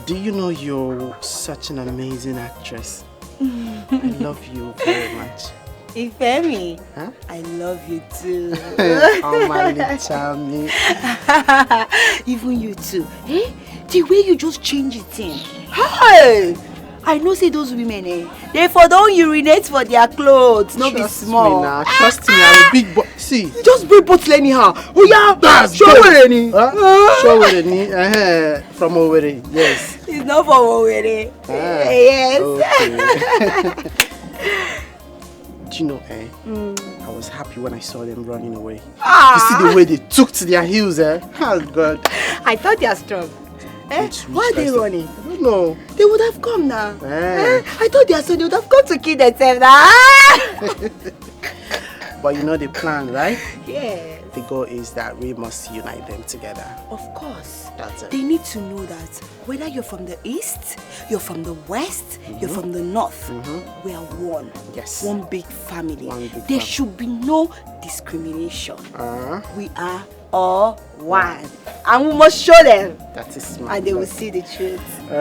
Do you know you're such an amazing actress? I love you very much.
Ifemi,
huh?
I love you too.
Oh my Licha, me.
Even you too. Eh? The way you just change it in. Hey! I know say those women, they for don't urinate for their clothes, not be small.
Trust me, I'm a big boy. See,
you just bring bottle anyhow. Oh yeah,
that's
show Owerri.
Show Owerri, from Owerri, yes.
It's not from Owerri. Yes.
Okay. Do you know, I was happy when I saw them running away. You see the way they took to their heels, Oh God.
I thought they are strong. Why are they running?
I don't know.
They would have come now. I thought they would have come to kill themselves now.
But you know the plan, right?
Yeah.
The goal is that we must unite them together.
Of course.
That's it.
They need to know that whether you're from the east, you're from the west, you're from the north, we are one.
Yes.
One big family.
One big
there
family.
should be no discrimination. We are all one. And we must show them.
That is smart.
And they will see the truth.
I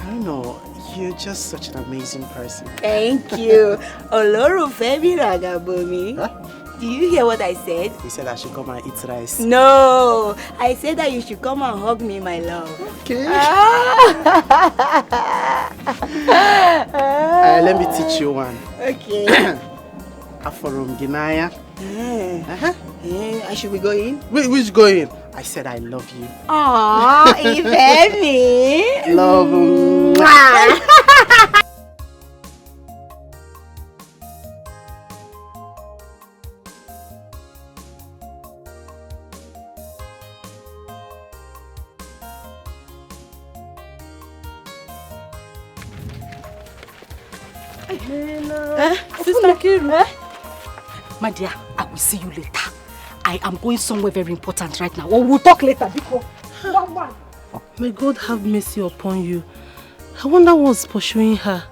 don't know. You're just such an amazing person.
Thank you. Olorunfemi Ragabomi. Do you hear what I said?
He said I should come and eat rice.
No, I said that you should come and hug me, my love.
Okay. Let me teach you one.
Okay.
Aforum Ginaya.
I should be going?
Which going? I said I love you.
Aww, Ifemi.
Love you.
Sister Kiru. My dear, I will see you later. I am going somewhere very important right now. We'll talk later.
May God have mercy upon you. I wonder what's pursuing her.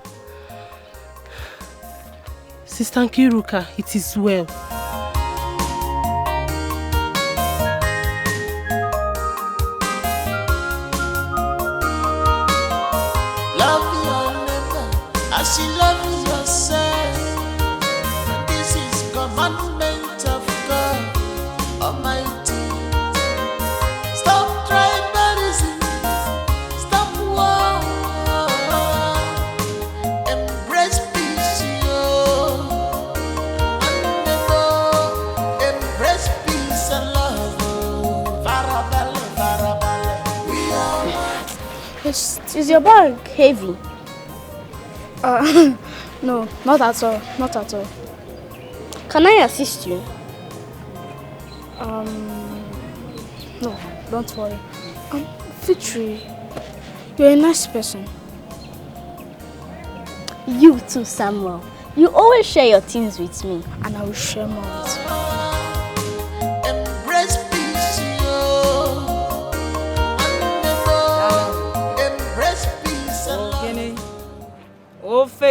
Sister Kiruka, it is well.
Love your neighbor as you love yourself. This is commandment of God Almighty. Stop tribalism. Stop war. Embrace peace, yo. And never embrace peace and love. Farabale, farabale. We are.
Is your bag heavy? No, not at all. Not at all. Can I assist you? No, don't worry. Fitri, you're a nice person. You too, Samuel. You always share your things with me. And I will share more with you.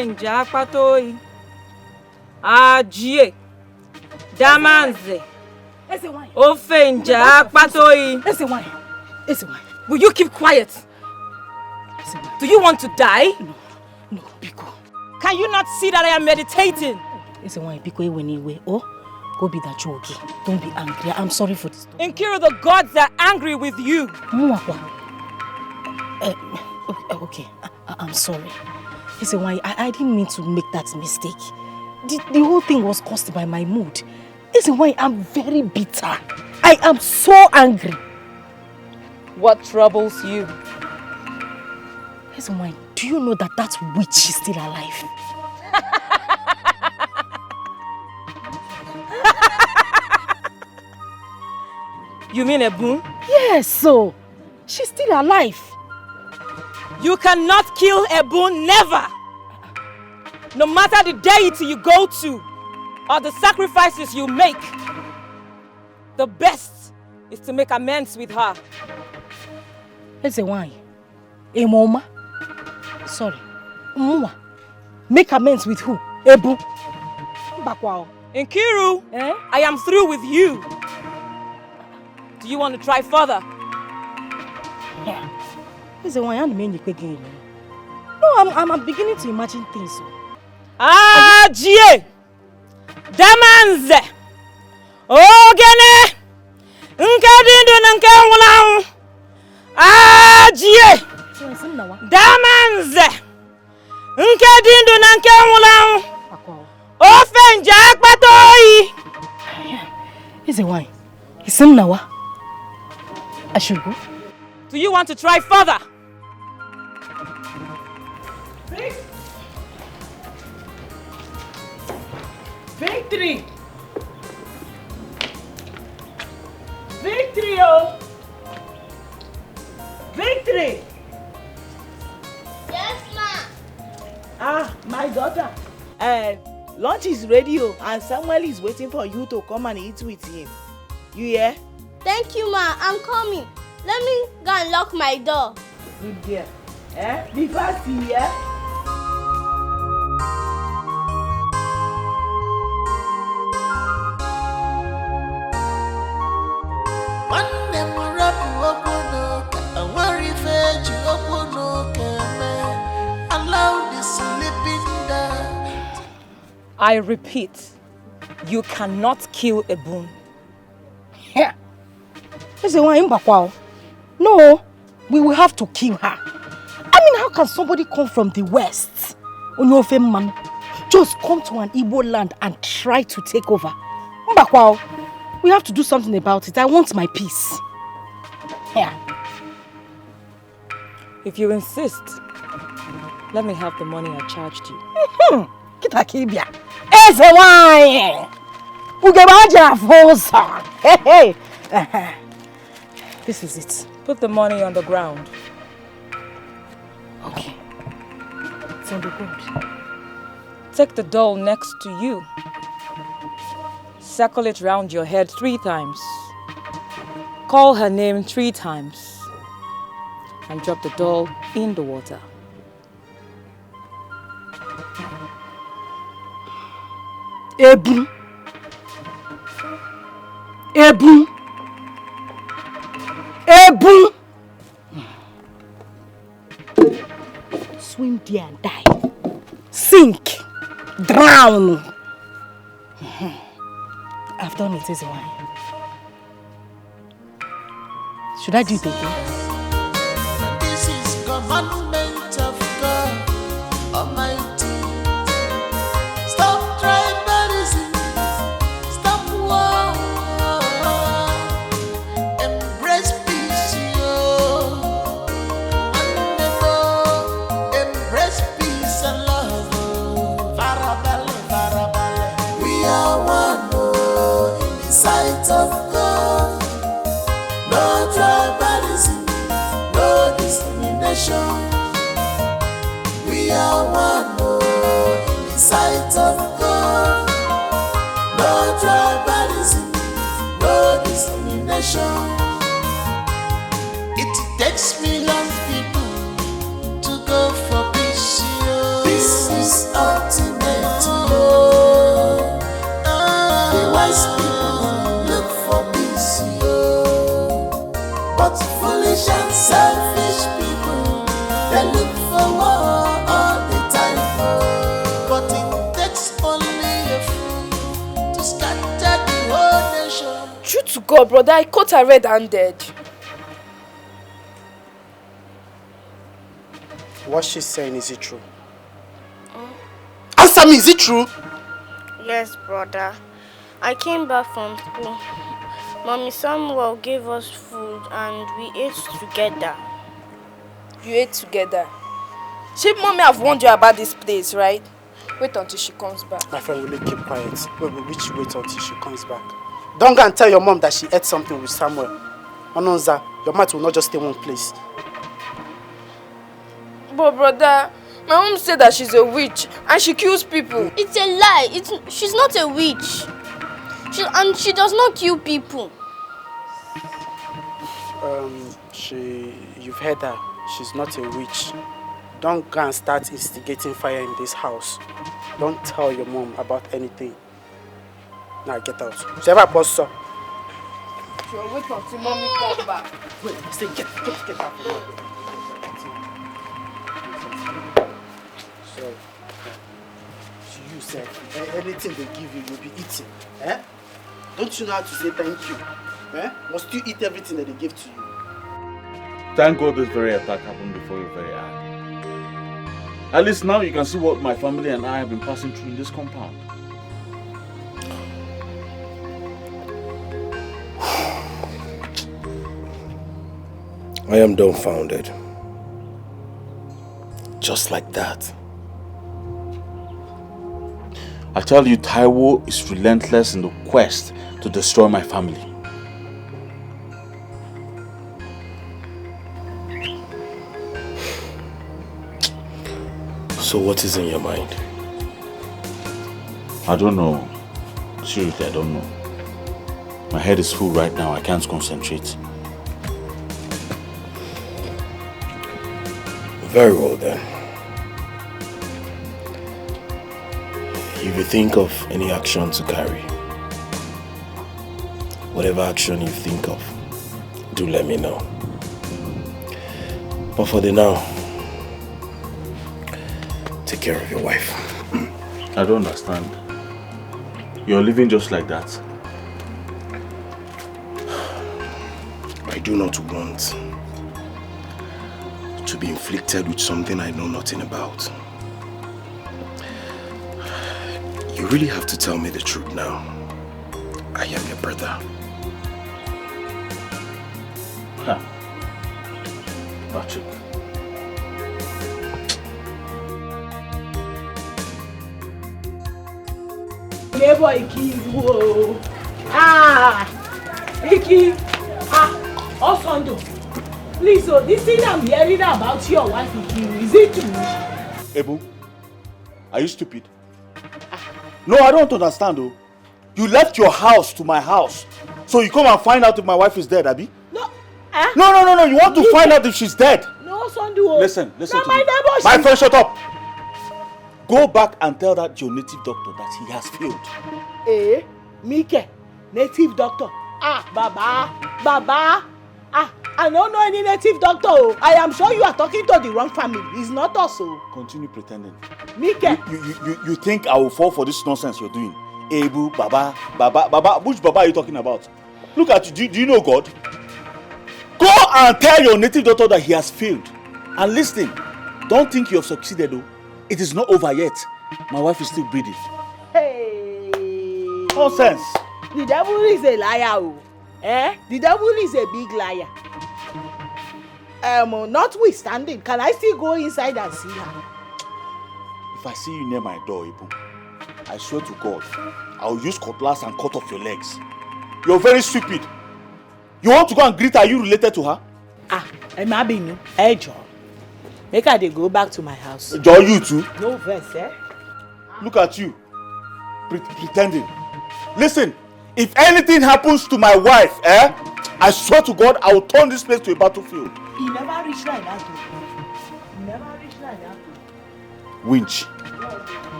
Ofenja Patoi. Ajie. Damanze. Ofenja Patoi. Will you keep quiet? Do you want to die?
No, Biko.
Can you not see that I am meditating?
Oh, go be that joke. Don't be angry. I'm sorry for this.
Nkiru, the gods are angry with you.
Okay, I'm sorry. Listen, I didn't mean to make that mistake. The whole thing was caused by my mood. Listen, why I'm very bitter. I am so angry.
What troubles you?
Listen, why do you know that witch is still alive?
You mean Ebun?
Yes, so she's still alive.
You cannot kill Ebun, never! No matter the deity you go to, or the sacrifices you make, the best is to make amends with her.
Listen, why? Mama? Sorry. Mwa. Make amends with who? Ebu?
Bakwao. Nkiru, I am through with you. Do you want to try further?
Yeah. Listen, why I'm mean you No, I'm beginning to imagine things.
Jie! Damanze! Ogene! Nkadindu nkewulau! Jie! Damanze! Nkadindu nkewulau! Ofenja Patoi!
Listen, why? Listen now. I should go.
Do you want to try further?
Victory! Victory, oh! Victory!
Yes, ma.
My daughter. Lunch is ready, oh, and Samuel is waiting for you to come and eat with him. You hear?
Thank you, ma. I'm coming. Let me go and lock my door.
Good girl. Be fast, yeah?
I repeat, you cannot kill Ebun.
Yeah. Listen, why Mbakwao? No, we will have to kill her. I mean, how can somebody come from the west, Onyofe man, just come to an Igbo land and try to take over? Mbakwao, we have to do something about it. I want my peace. Yeah.
If you insist, let me have the money I charged you.
Kitakibia. Eze wine. Ugebaja fosa. Hey. This is it.
Put the money on the ground.
Okay. It's on the ground.
Take the doll next to you. Circle it round your head 3 times. Call her name 3 times. And drop the doll in the water.
Ebu. Ebu. Ebu. Swim there and die. Sink. Drown. I've done it, is why. Should I do it again?
This is commandment of God Almighty. Stop tribalism. Stop war. Embrace peace, yo. Embrace peace and love. Farabale, farabale. We are one, in the sight of God. No tribalism, no discrimination. We are one, in the sight of God. No tribalism, no discrimination. It takes millions of people to go for peace. This is
But brother, I caught her red-handed.
What she's saying, is it true? Answer me, is it true?
Yes, brother. I came back from school. Mommy Samuel gave us food and we ate together.
You ate together? She mommy have warned you about this place, right? Wait until she comes back.
My friend, will you keep quiet? Wait until she comes back. Don't go and tell your mom that she ate something with Samuel. Ononza, your mouth will not just stay one place.
But brother, my mom said that she's a witch and she kills people.
It's a lie. She's not a witch. She does not kill people.
You've heard her. She's not a witch. Don't go and start instigating fire in this house. Don't tell your mom about anything. Now get out. Whoever pastor.
She'll wait until mommy comes back.
Wait, I say get out. So, you said anything they give you, you'll be eating. Eh? Don't you know how to say thank you? Eh? Must you eat everything that they give to you?
Thank God this very attack happened before your very eye. At least now you can see what my family and I have been passing through in this compound.
I am dumbfounded. Just like that.
I tell you, Taiwo is relentless in the quest to destroy my family.
So what is in your mind?
I don't know. Seriously, I don't know. My head is full right now. I can't concentrate.
Very well then. If you think of any action to carry, whatever action you think of, do let me know. But for the now, take care of your wife.
I don't understand. You're living just like that.
I do not want to be inflicted with something I know nothing about. You really have to tell me the truth now. I am your brother.
Huh. Patrick.
Neighbor Iki, whoa. Iki, Osondo. Please, so this thing I'm hearing about your wife, Iki, is it true?
Ebu, are you stupid? No, I don't understand though. You left your house to my house. So you come and find out if my wife is dead, Abi?
No.
No. You want to find out if she's dead.
No, Osondo.
Listen to
my
me.
neighbor,
My friend, shut up. Go back and tell that your native doctor that he has failed.
Mike, native doctor. Baba. I don't know any native doctor. I am sure you are talking to the wrong family. It's not us.
Continue pretending.
Mike.
You think I will fall for this nonsense you're doing? Ebu, Baba. Which Baba are you talking about? Look at you. Do you know God? Go and tell your native doctor that he has failed. And listen, don't think you have succeeded though. It is not over yet. My wife is still breathing.
Hey.
Nonsense.
The devil is a liar. The devil is a big liar. Notwithstanding, can I still go inside and see her?
If I see you near my door, Ibu, I swear to God, I will use cutlass and cut off your legs. You're very stupid. You want to go and greet her? Are you related to her?
Emabinu, hey John. Make her go back to my house.
John, you too?
No verse,
Look at you, pretending. Listen, if anything happens to my wife, I swear to God, I will turn this place to a battlefield.
He never reached like that. He never reached like that.
Winch.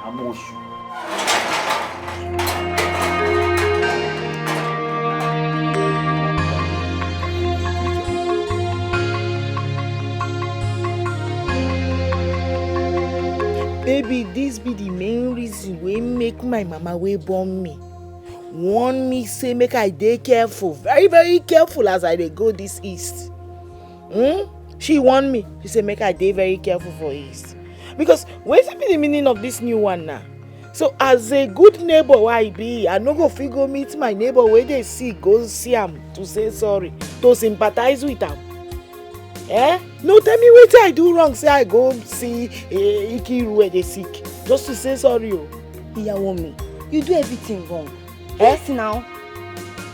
Amoshu.
Baby, this be the main reason wey make my mama wey born me warn me say make I dey careful, very very careful as I dey go this east. She warn me. She say make I dey very careful for east. Because wetin be the meaning of this new one now? So as a good neighbor wey I be, I no go fit go meet my neighbor wey dey sick, go see am to say sorry, to sympathize with am. No, tell me wetin I do wrong say I go see Ikiru wey dey sick just to say sorry o.
Ìyàwó mi, you do everything wrong. Yes now.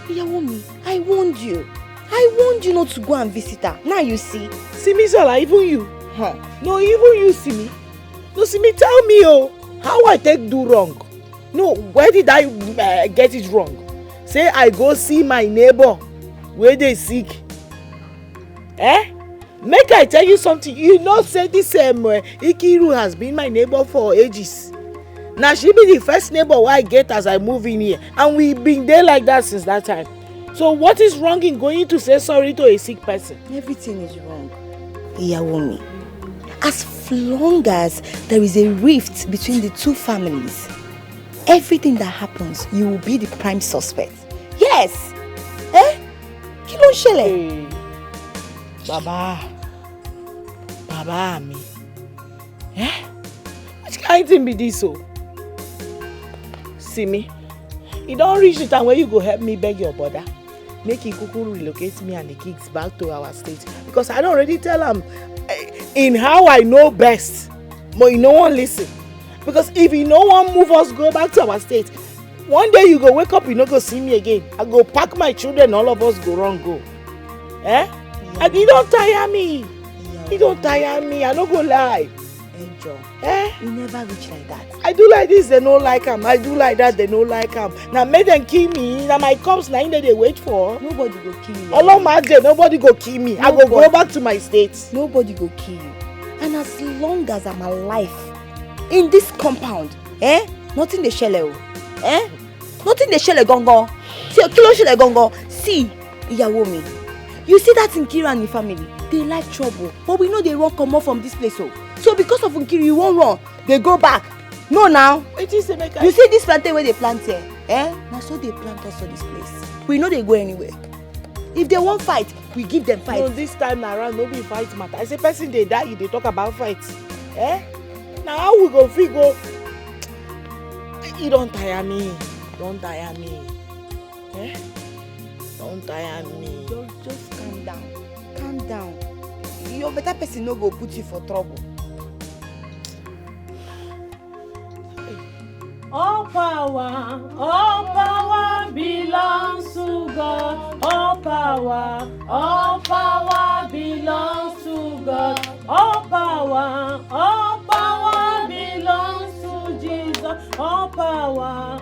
Ìyàwó mi, I warned you. I warned you not to go and visit her. Now you see.
Simisola, even you. No, even you see me. No, see me, tell me how I take do wrong. No, where did I get it wrong? Say I go see my neighbor where they sick. Make I tell you something. You know say this Ikiru has been my neighbor for ages. Now she be the first neighbor I get as I move in here. And we been there like that since that time. So what is wrong in going to say sorry to a sick person?
Everything is wrong. Ìyàwó mi, as long as there is a rift between the two families, everything that happens, you will be the prime suspect. Yes. Kí ló ń ṣẹlẹ̀?
Baba mi. Which kind thing be this o? See me, e don reach the time where you go help me beg your brother make he kuku relocate me and the kids back to our state, because I don already tell am in how I know best, but he no wan listen. Because if he no wan move us go back to our state, one day you go wake up, you no go see me again. I go pack my children, all of us go run go. And he don tire me. He don tire me, I no go lie.
Angel, you never reach like that.
I do like this, they no like am. I do like that, they no like am. Now make them kill me. Now my cops, now they wait for.
Nobody go kill you.
Nobody go kill me. I go back to my state.
Nobody go kill you. And as long as I'm alive in this compound, nothing dey shele o. Nothing dey shele gongo. See, kilo shele gongo. See, ìyàwó mi. You see that Nkiru and the family, they like trouble. But we know they won't come off from this place. So because of Nkiru, you won't run. They go back. No now. You see this plantain where they plant here? Now so they plant us for this place. We know they go anywhere. If they won't fight, we give them fight.
No, this time around, no be fight matter. I say person they die, they talk about fight. Now how we go figure? You don't tire me. Don't tire me. Don't tire me.
Just calm down. Calm down. Your better person no go put you for trouble.
All power belongs to God. All power belongs to God. All power belongs to Jesus. All power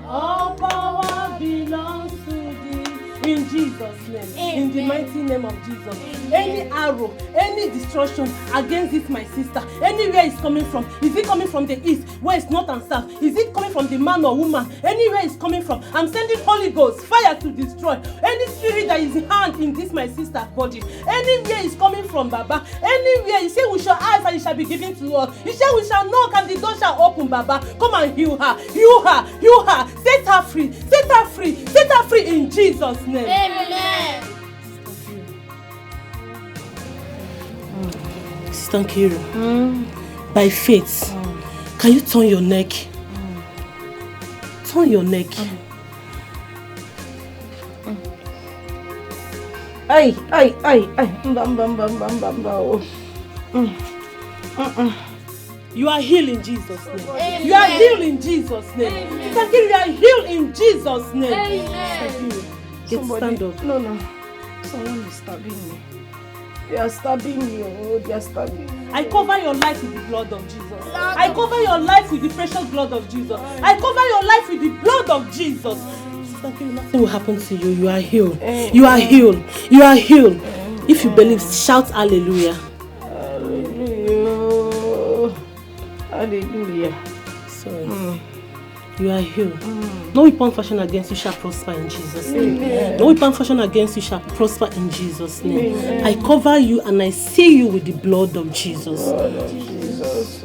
belongs to Jesus. In Jesus' name. Amen. In the mighty name of Jesus. Amen. Any arrow, any destruction against this my sister, anywhere it's coming from, is it coming from the east, west, north and south? Is it coming from the man or woman? Anywhere it's coming from, I'm sending Holy Ghost fire to destroy any spirit that is hand in this my sister's body. Anywhere it's coming from, Baba. Anywhere you say we shall ask and it shall be given to us. You say we shall knock and the door shall open, Baba. Come and heal her, heal her, heal her. Set her free, set her free, set her free in Jesus' name.
Amen.
Sister Nkiru, by faith, can you turn your neck? Turn your neck. Ay. You are healed in Jesus' name. Amen. You are healed in Jesus' name. Sister Nkiru, you are healed in Jesus' name.
Amen.
Stand up.
No. Someone is stabbing me. They are stabbing me. Oh, they are stabbing me.
I cover your life with the blood of Jesus. I cover your life with the precious blood of Jesus. I cover your life with the blood of Jesus. Sister Nkiru, nothing will happen to you. You are healed. You are healed. You are healed. If you believe, shout hallelujah.
Hallelujah. Hallelujah.
Sorry. You are healed. No weapon fashioned against you shall prosper in Jesus' name. Amen. No weapon fashioned against you shall prosper in Jesus' name. Amen. I cover you and I seal you with the blood of Jesus.
Blood of Jesus.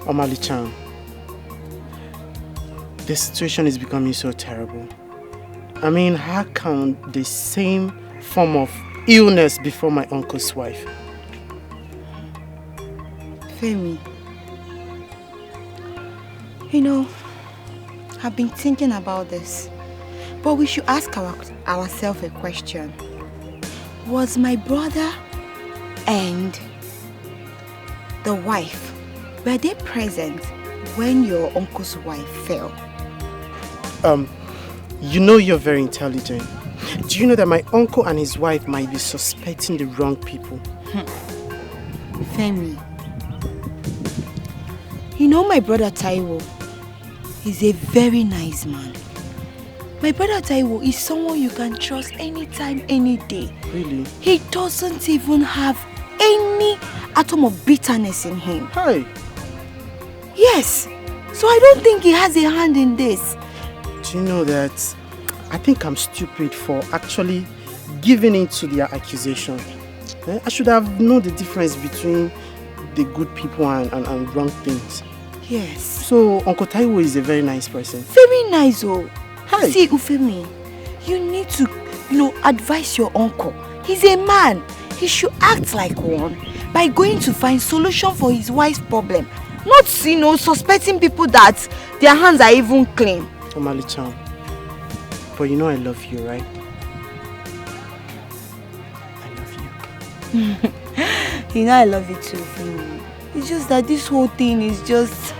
Omali-chan, The situation is becoming so terrible. I mean, how can the same form of illness before my uncle's wife?
Femi, you know, I've been thinking about this, but we should ask ourselves a question. Was my brother and the wife, were they present when your uncle's wife fell?
You know you're very intelligent. Do you know that my uncle and his wife might be suspecting the wrong people?
Femi, you know my brother Taiwo is a very nice man. My brother Taiwo is someone you can trust anytime, any day.
Really?
He doesn't even have any atom of bitterness in him.
Hi.
Yes. So I don't think he has a hand in this.
Do you know that I think I'm stupid for actually giving in to their accusation? I should have known the difference between the good people and wrong things.
Yes.
So Uncle Taiwo is a very nice person.
Very nice, oh.
Hi.
See, Ufemi, you need to, advise your uncle. He's a man. He should act like one by going to find solution for his wife's problem. Not, suspecting people that their hands are even clean.
Omali-chan, but you know I love you, right?
I love you too, Ufemi. It's just that this whole thing is just...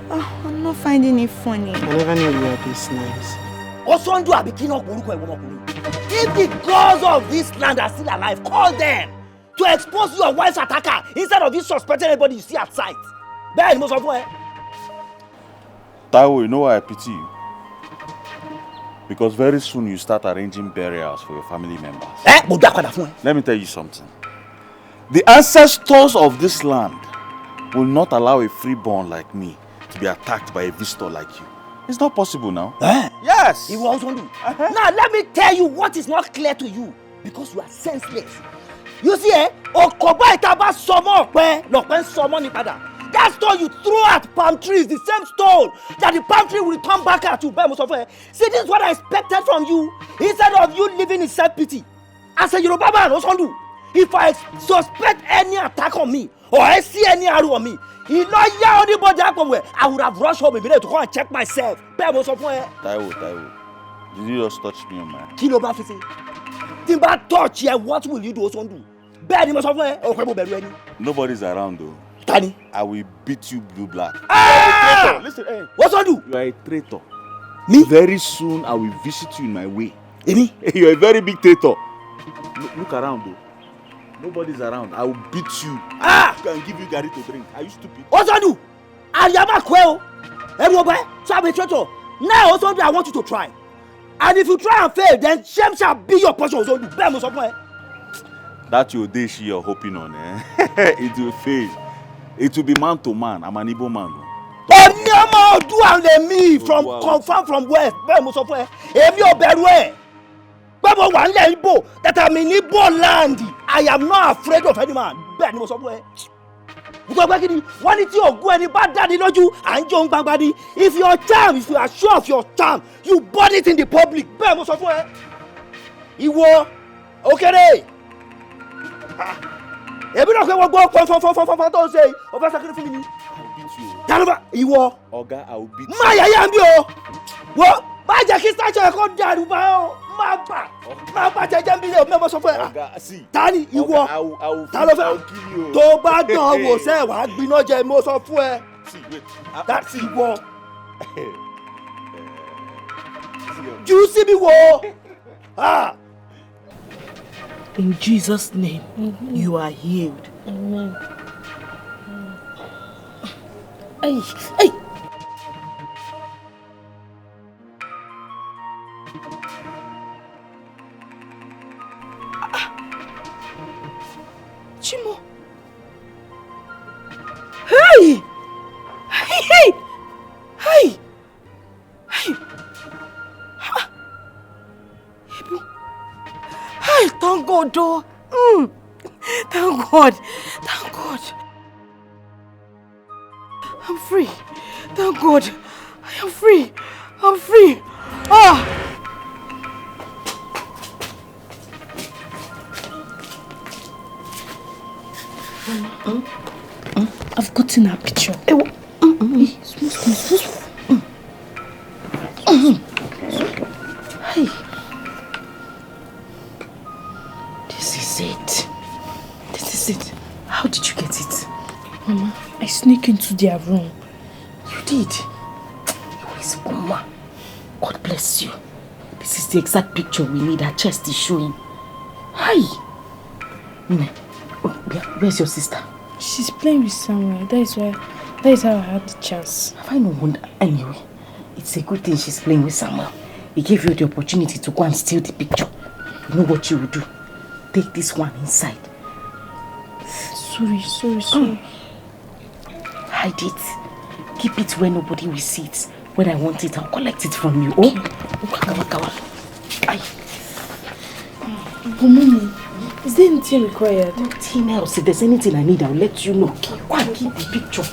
I'm not finding it funny.
I never knew you were this nice.
If the gods of this land are still alive, call them to expose your wife's attacker instead of you suspecting anybody you see at sight.
Taiwo, you know why I pity you? Because very soon you start arranging burials for your family members. Let me tell you something. The ancestors of this land will not allow a freeborn like me to be attacked by a visitor like you. It's not possible now. Yes.
He will also do. Now let me tell you what is not clear to you, because you are senseless. You see, that stone you throw at palm trees, the same stone that the palm tree will return back at you. See, this is what I expected from you. Instead of you living in self-pity, as a Yoruba man, if I suspect any attack on me or I see any arrow on me, I would have rushed home immediately to go and check myself.
Taiwo, did you just touch me on my hand?
Timba touch here, what will you do?
Nobody's around though.
Tani,
I will beat you blue black.
Ah!
Listen, hey.
What's I do?
You are a traitor. Me? Very soon I will visit you in my way.
Me?
You are a very big traitor. Look around though. Nobody's around. I will beat you. I can give you Gary to drink. Are you stupid?
What's I do? I am a quail. So I'm a traitor. Now also I want you to try. And if you try and fail, then shame shall be your portion.
That's your day you're hoping on. It will fail. It will be man to man. I'm an Igbo man.
Me from confirm from west. That I'm in Igbo land. I am not afraid of any man. If you are sure of your charm, you burn it in the public. Okay. Ebi na kwe go don't say over sacrifice me. Oga, I will beat you. Ma ya mbi o. Wo, ba je ki station e ko daru ba o. Ma ba je mbi le o me mo so fun. Oga, see. Tani iwo. I will kill you. Tó bá dán wò se wa gbina je mo so fun e. See, wait. That's iwo. You see me wo.
In Jesus' name, you are healed.
Amen.
Hey.
Chimo. Hey. Thank God, oh. Thank God. I'm free. Thank God. I am free.
I'm free. Ah!
I've gotten her picture.
Hey. This is it. This is it. How did you get it?
Mama, I sneak into their room.
You did? Yes, Mama. God bless you. This is the exact picture we need. Her chest is showing. Hi. Where's your sister?
She's playing with someone. That is how I had the chance.
Have I no wonder? Anyway, it's a good thing she's playing with Samuel. He gave you the opportunity to go and steal the picture. You know what you will do? Take this one inside.
Sorry.
Hide it. Keep it where nobody will see it. When I want it, I'll collect it from you. Oh? Waka. Aye.
But Mommy, is there anything required?
Nothing else. If there's anything I need, I'll let you know. Go and keep the picture.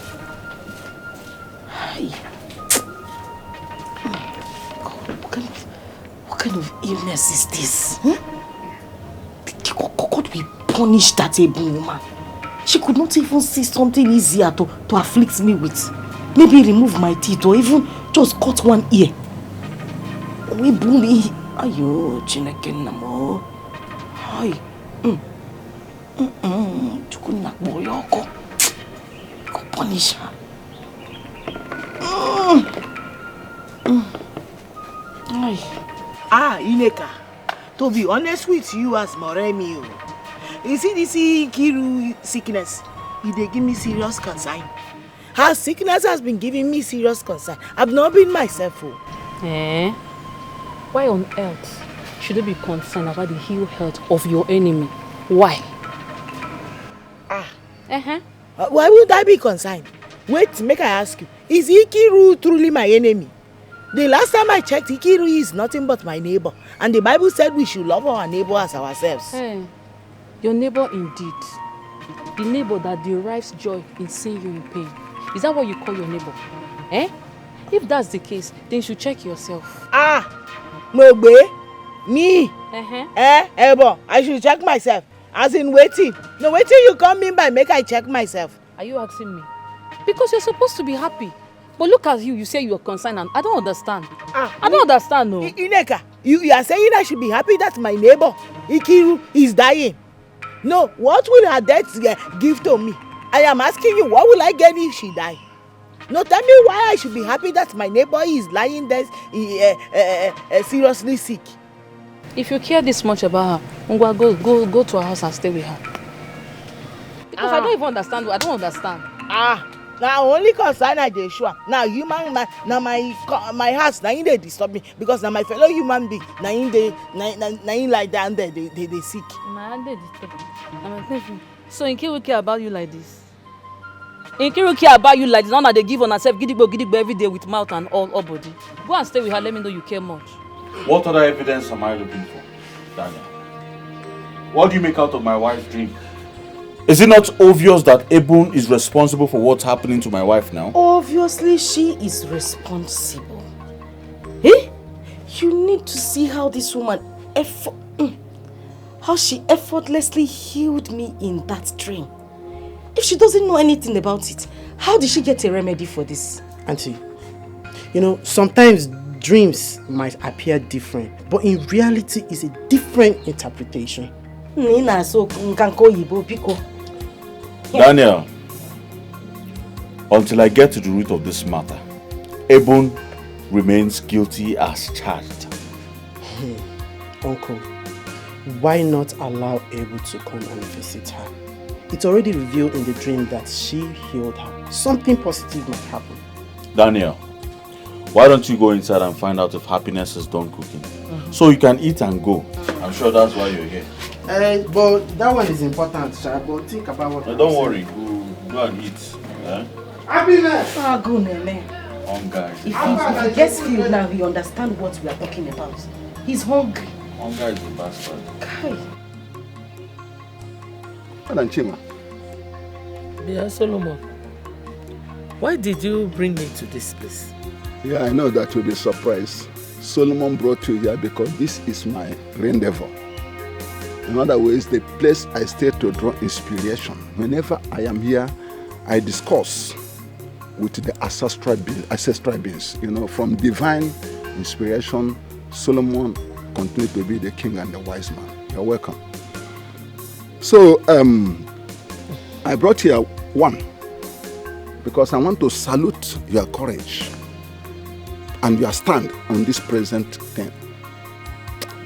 Aye. What kind of illness is this? Huh? God will punish that able woman. She could not even see something easier to afflict me with. Maybe remove my teeth or even just cut one ear. We bully. Ayo, Chineke namo. Hi. Chukuna boyoko. Go punish her.
Ineka. To be honest with you as Moremi, you see this Nkiru sickness, they give me serious concern. Her sickness has been giving me serious concern. I've not been myself.
Why on earth should you be concerned about the ill health of your enemy? Why?
Why would I be concerned? Wait, make I ask you. Is Nkiru truly my enemy? The last time I checked, Nkiru is nothing but my neighbor. And the Bible said we should love our neighbor as ourselves.
Hey, your neighbor indeed. The neighbor that derives joy in seeing you in pain. Is that what you call your neighbor? If that's the case, then you should check yourself.
Mogbe? Me? Ebo, I should check myself. As in waiting. No, waiting you come in by make I check myself.
Are you asking me? Because you're supposed to be happy. But look at you say you're concerned and I don't understand. I don't understand, no.
Ineka, you are saying I should be happy that my neighbor, Nkiru, is dying. No, what will her death give to me? I am asking you, what will I get if she die? No, tell me why I should be happy that my neighbor is lying there seriously sick.
If you care this much about her, go to her house and stay with her. Because I don't even understand. I don't understand.
Now only concern I dey sure. Now human now my house now in they disturb me because now my fellow human being now in they like down there they sick.
So Nkiru care about you like this? Nkiru care about you like this? Now that they give on herself gidigbo every day with mouth and all body. Go and stay with her. Let me know you care much.
What other evidence am I looking for, Daniel? What do you make out of my wife's dream? Is it not obvious that Ebun is responsible for what's happening to my wife now?
Obviously, she is responsible. You need to see how this woman how she effortlessly healed me in that dream. If she doesn't know anything about it, how did she get a remedy for this?
Auntie, you know, sometimes dreams might appear different, but in reality, it's a different interpretation.
Daniel, until I get to the root of this matter, Ebun remains guilty as charged.
Uncle, why not allow Ebun to come and visit her? It's already revealed in the dream that she healed her. Something positive might happen.
Daniel, why don't you go inside and find out if Happiness is done cooking? So you can eat and go. I'm sure that's why you're here.
But that one is important, Sha. But think about what.
No, don't worry. Go and eat.
Happiness!
Go, Nene.
Hunger.
If he gets filled now, he understands what we are talking about. He's hungry.
Hunger is a bastard.
Kai.
Madam Chima.
Dear Solomon, why did you bring me to this place?
Yeah, I know that you'll be surprised. Solomon brought you here because this is my rendezvous. In other words, the place I stay to draw inspiration. Whenever I am here, I discuss with the ancestral beings. You know, from divine inspiration, Solomon continued to be the king and the wise man. You're welcome. So, I brought here one because I want to salute your courage and your stand on this present thing.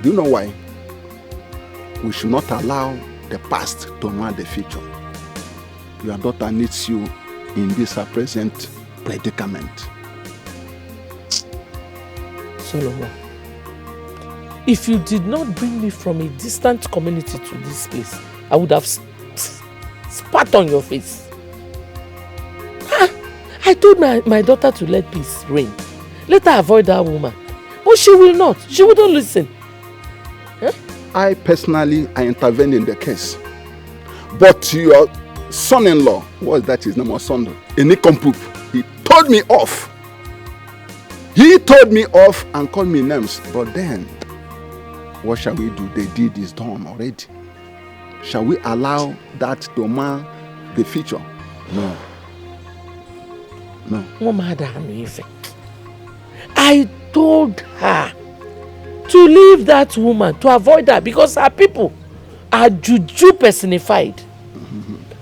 Do you know why? We should not allow the past to mar the future. Your daughter needs you in this present predicament.
Solomon, if you did not bring me from a distant community to this place, I would have spat on your face. I told my daughter to let peace reign. Let her avoid that woman. But she will not. She wouldn't listen. Huh?
I personally intervened in the case. But your son-in-law, what is that his name? Son, Enikompup, he told me off. He told me off and called me names. But then, what shall we do? The deed is done already. Shall we allow that to mar the future? No. No.
I told her to leave that woman, to avoid her, because her people are juju personified.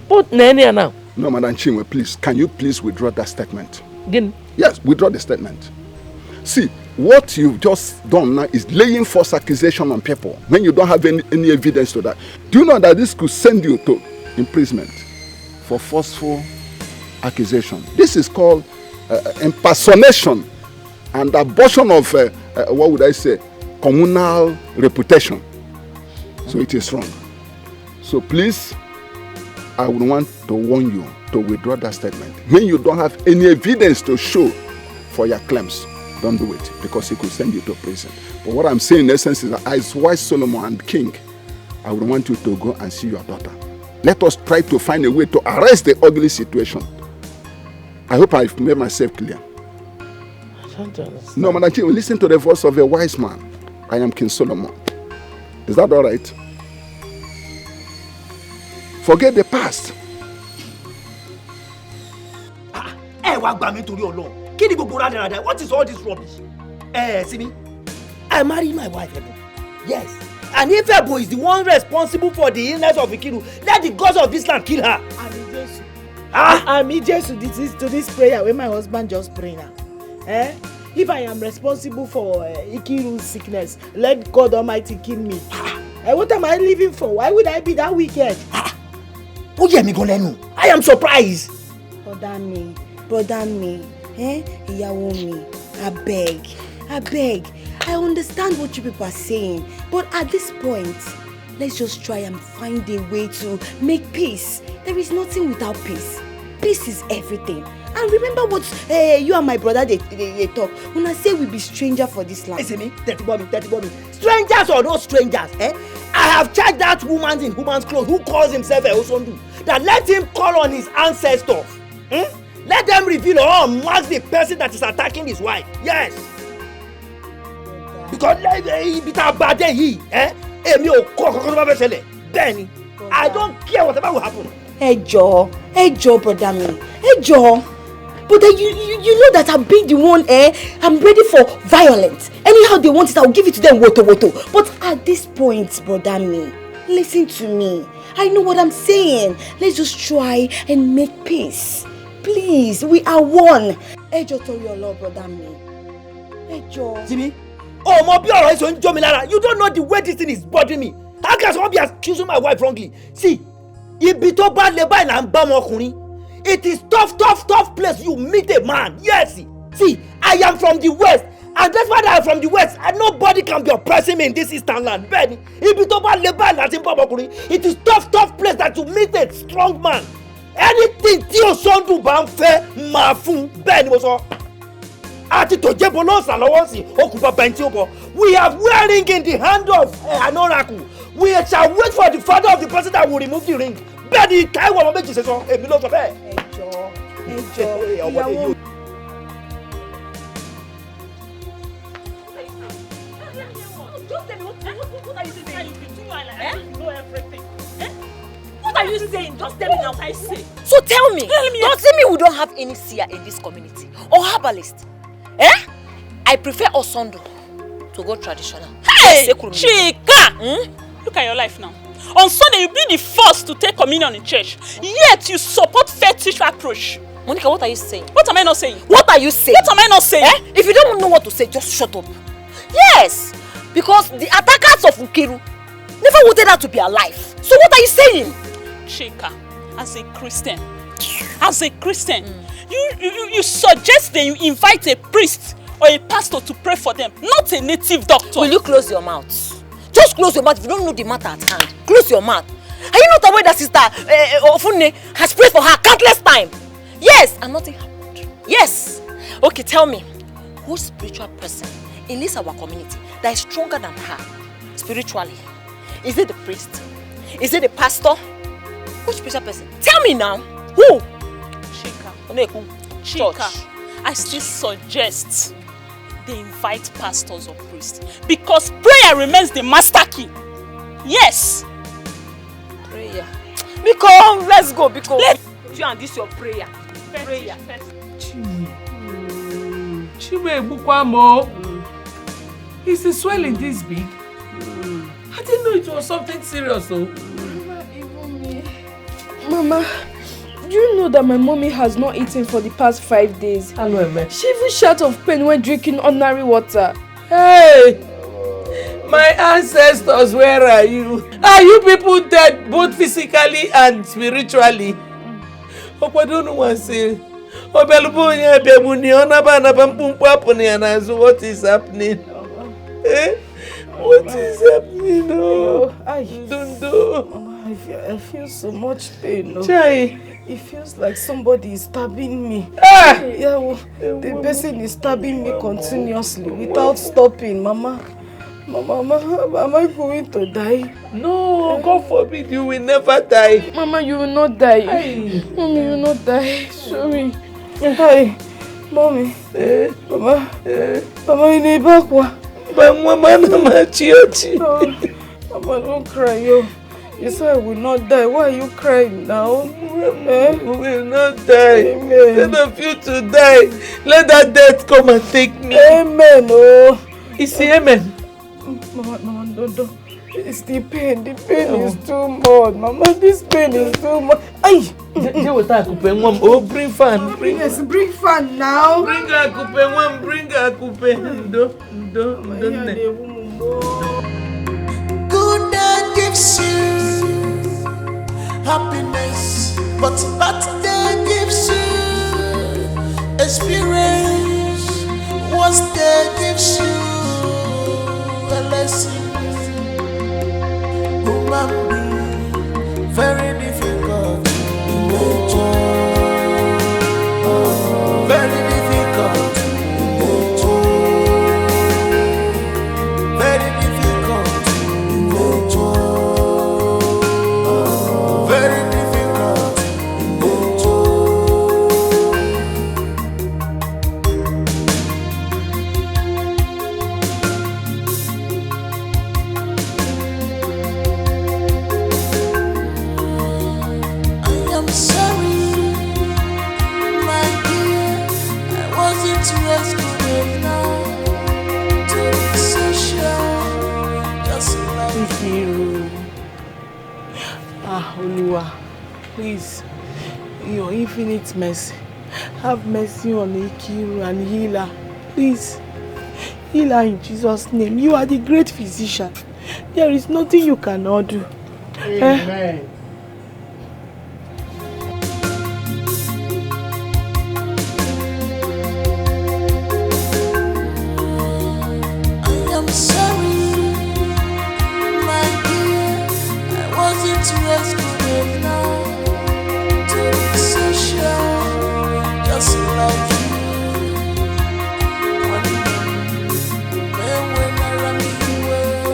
But Nenia now.
No, Madam Chinwe, please, can you please withdraw that statement?
Again?
Yes, withdraw the statement. See, what you've just done now is laying false accusation on people when you don't have any evidence to that. Do you know that this could send you to imprisonment for forceful accusation? This is called impersonation and abortion of, what would I say, communal reputation. So it is wrong. So please, I would want to warn you to withdraw that statement. When you don't have any evidence to show for your claims, don't do it, because it could send you to prison. But what I'm saying in essence is that as wise Solomon and king, I would want you to go and see your daughter. Let us try to find a way to arrest the ugly situation. I hope I've made myself clear.
I don't understand.
No, Madam Chief, listen to the voice of a wise man. I am King Solomon. Is that all right? Forget the past.
What is all this rubbish? See me? I married my wife, Ebo. Yes. And if Ebo is the one responsible for the illness of Ikiru, let the gods of this land kill her.
I'm Jesus to this prayer when my husband just pray now. If I am responsible for Ikiru's sickness, let God Almighty kill me. What am I living for? Why would I be that wicked?
Oh yeah, Migolenu. I am surprised.
Brother me, ìyàwó mi, I beg. I understand what you people are saying, but at this point, let's just try and find a way to make peace. There is nothing without peace. Peace is everything. And remember what you and my brother they talk. When I say we be stranger for this land.
Listen me, 30 bomb. Strangers or no strangers, I have charged that woman in woman's clothes who calls himself a Osondu that let him call on his ancestors. Let them reveal or mark the person that is attacking his wife. Yes. Because I don't care whatever will happen.
Hey Joe, brother me. Hey Joe. But then you know that I'm being the one, I'm ready for violence. Anyhow they want it, I'll give it to them, woto. But at this point, brother me, listen to me. I know what I'm saying. Let's just try and make peace. Please, we are one. Ejo torí Ọlọ́run, brother me. Ejo.
See me? Oh, my pure eyes on Jomilara. You don't know the way this thing is bothering me. How can someone be accusing my wife wrongly? See, it is tough place you meet a man. Yes. See, I am from the west. And that's why I am from the west. And nobody can be oppressing me in this eastern land. Benny, it is tough place that you meet a strong man. Anything tí o son do bá ń fẹ́ máa fún bẹ́ẹ̀ ni mo sọ. Àti tó jẹ́ bọ́lọ́sà lọ́wọ́ sí okùnfà bẹ́ntì ó bọ̀. We are wearing in the hand of an oracle. We shall wait for the father of the person that will remove the ring. Bẹ́ẹ̀ ni Táíwò ọmọ méjì ṣe sọ, èmi ló sọ bẹ́ẹ̀.
Ẹjọ́ ìyàwó.
you saying? Just tell me now what I say.
So tell me.
Tell me.
Does it mean we don't have any seer in this community? Or herbalist? Eh? I prefer Osondo to go traditional.
Hey! Chika! Look at your life now. On Sunday, you'll be the first to take communion in church. Yet, you support fetish approach.
Monica, what are you saying?
What am I not saying?
What are you saying?
What am I not saying?
Eh? If you don't know what to say, just shut up. Yes! Because the attackers of Nkiru never wanted her to be alive. So what are you saying?
Chika, as a Christian, you suggest that you invite a priest or a pastor to pray for them, not a native doctor.
Will you close your mouth? Just close your mouth if you don't know the matter at hand. Close your mouth. Are you not aware that Sister Ofunne has prayed for her countless times? Yes, and nothing happened. Yes. Okay, tell me, whose spiritual person in this our community that is stronger than her spiritually? Is it the priest? Is it the pastor? Which spiritual person? Tell me now. Who?
Chika, I still suggest they invite pastors or priests because prayer remains the master key. Yes.
Prayer. Because let's go. Because you and this your prayer. Prayer.
Is the swelling this big? I didn't know it was something serious though.
Even me. Mama, do you know that my mommy has not eaten for the past 5 days? She even shouted of pain when drinking ordinary water.
Hey! My ancestors, where are you? Are you people dead both physically and spiritually? What is happening? Eh? What is happening? Oh,
I feel so much pain.
Chai.
It feels like somebody is stabbing me.
Ah!
Yeah, the person is stabbing me continuously without stopping, Mama. Mama, am I going to die?
No, God forbid, you will never die.
Mama, you will not die.
Hey.
Mommy, you will not die. Show me. Hi, Mommy. Mama, Mama, you need back.
Mama,
Mama, don't cry, yo. You said I will not die. Why are you crying now?
We will not die. Instead of you to die, let that death come and take me.
Amen. Oh,
it's amen.
Mama, don't. It's the pain. The pain is too much. Mama, this pain is too much. Ay!
Oh, bring fan.
Yes, bring fan now.
Bring a coupe, bring a coupe.
Good day gives you happiness, but bad day gives you experience. Worst day gives you a lesson. Human being, very difficult in nature. Very difficult in nature. Very difficult in nature. Very difficult in nature. I am sorry, my dear. I wasn't rescued enough to be social, just like
you. Oluwa, please, in your infinite mercy, have mercy on Ikiru and heal her. Please, heal her in Jesus' name. You are the great physician. There is nothing you cannot do.
Amen.
I am sorry, my dear. I wasn't rescued enough to be social, just like you. When I ran away,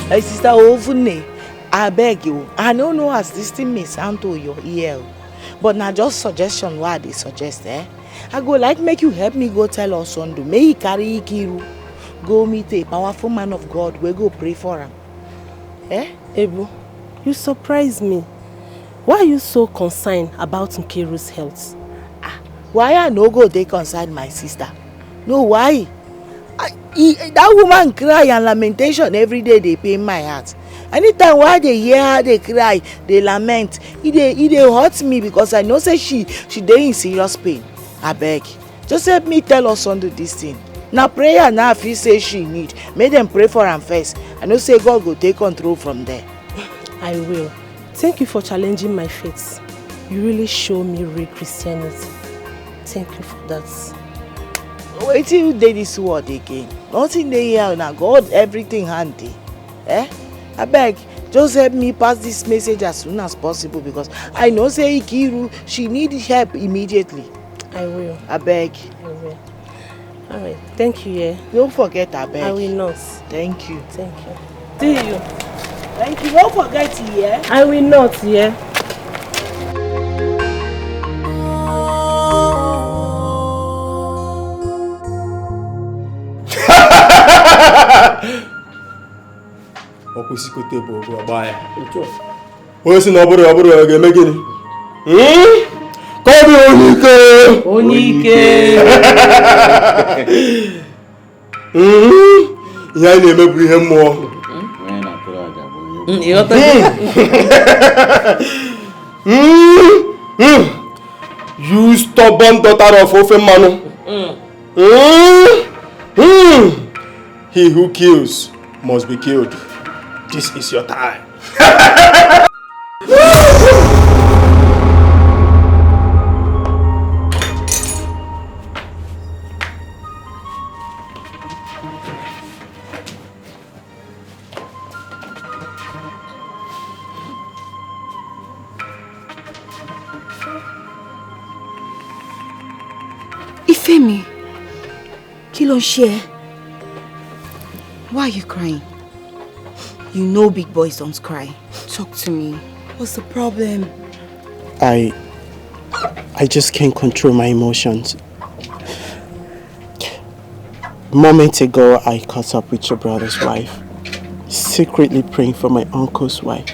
Hey, Sister Ofunne, I beg you. I don't know as this thing may sound to your ear, but now just suggestion what they suggest, eh? I go like make you help me go tell Osondo. May he carry Ikiru. Go meet a powerful man of God. We go pray for him.
Eh? Ebu, you surprise me. Why are you so concerned about Nkiru's health?
Why I no go dey concern my sister? No, why? That woman cry and lamentation every day dey pain my heart. Anytime why they hear her dey cry, dey lament, e dey hurt me because I know say she dey in serious pain. Abeg, just help me tell us under this thing. Na prayer now I feel say she need. Make them pray for am first. I know say God go take control from there.
I will. Thank you for challenging my faith. You really show me real Christianity. Thank you for that.
Wait till you dey this word again. Nothing dey here na God everything handy. Abeg, just help me pass this message as soon as possible because I know say Nkiru, she need help immediately.
I will.
Abeg.
I will. Alright, thank you, yeah.
Don't forget, abeg.
I will not.
Thank you.
Thank you. See you.
Thank you. Don't forget, yeah.
I will not, yeah.
Okwesikote bụ ogu agba ya. Onye si na ọ bụrụ ya ga-eme gịnị? Ka ọ bụ onye ike.
Onye ike.
Ihe anyị na-eme bụ ihe mmụọ. You stubborn daughter of ofe mmanụ. He who kills must be killed. This is your time.
Ifemi, kí ló ń ṣe ẹ́? Why are you crying? You know big boys don't cry. Talk to me. What's the problem?
I just can't control my emotions. Moments ago, I caught up with your brother's wife, secretly praying for my uncle's wife.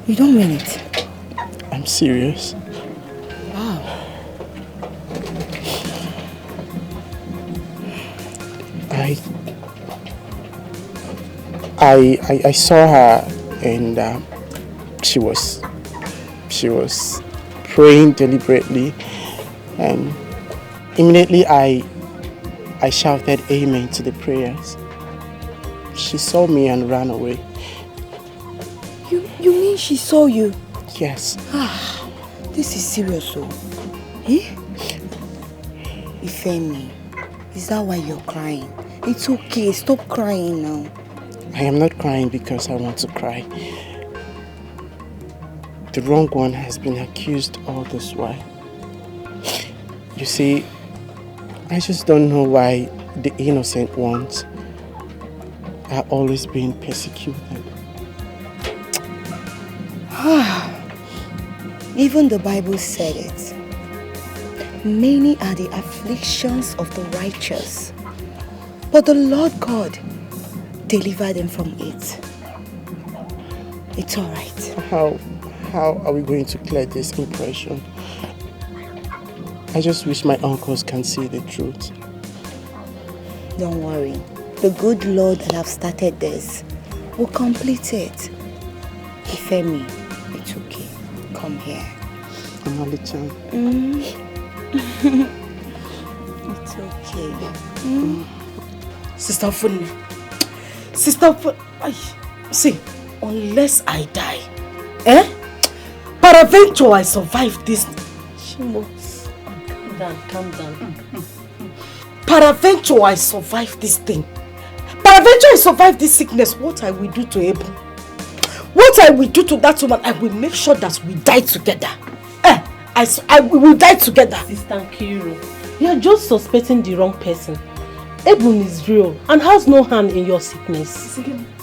You don't mean it?
I'm serious.
Wow.
I saw her and she was praying deliberately, and immediately I shouted amen to the prayers. She saw me and ran away.
You mean she saw you?
Yes.
This is serious, though. Eh? Ifemi, is that why you're crying? It's okay, stop crying now.
I am not crying because I want to cry. The wrong one has been accused all this while. You see, I just don't know why the innocent ones are always being persecuted.
Even the Bible said it. Many are the afflictions of the righteous, but the Lord God delivered them from it. It's all right.
How are we going to clear this impression? I just wish my uncles can see the truth.
Don't worry. The good Lord that have started this will complete it. Ifemi, it's okay. Come here.
Amali-chan.
It's okay.
Sister Funmi. Sister Funmi. See, unless I die, peradventure I survive this.
Shimo, calm down.
Peradventure I survive this thing. Peradventure I survive this sickness. What I will do to Ebu? What I will do to that woman? I will make sure that we die together. We will die together.
Sister Nkiru, you are just suspecting the wrong person. Ebun is real and has no hand in your sickness.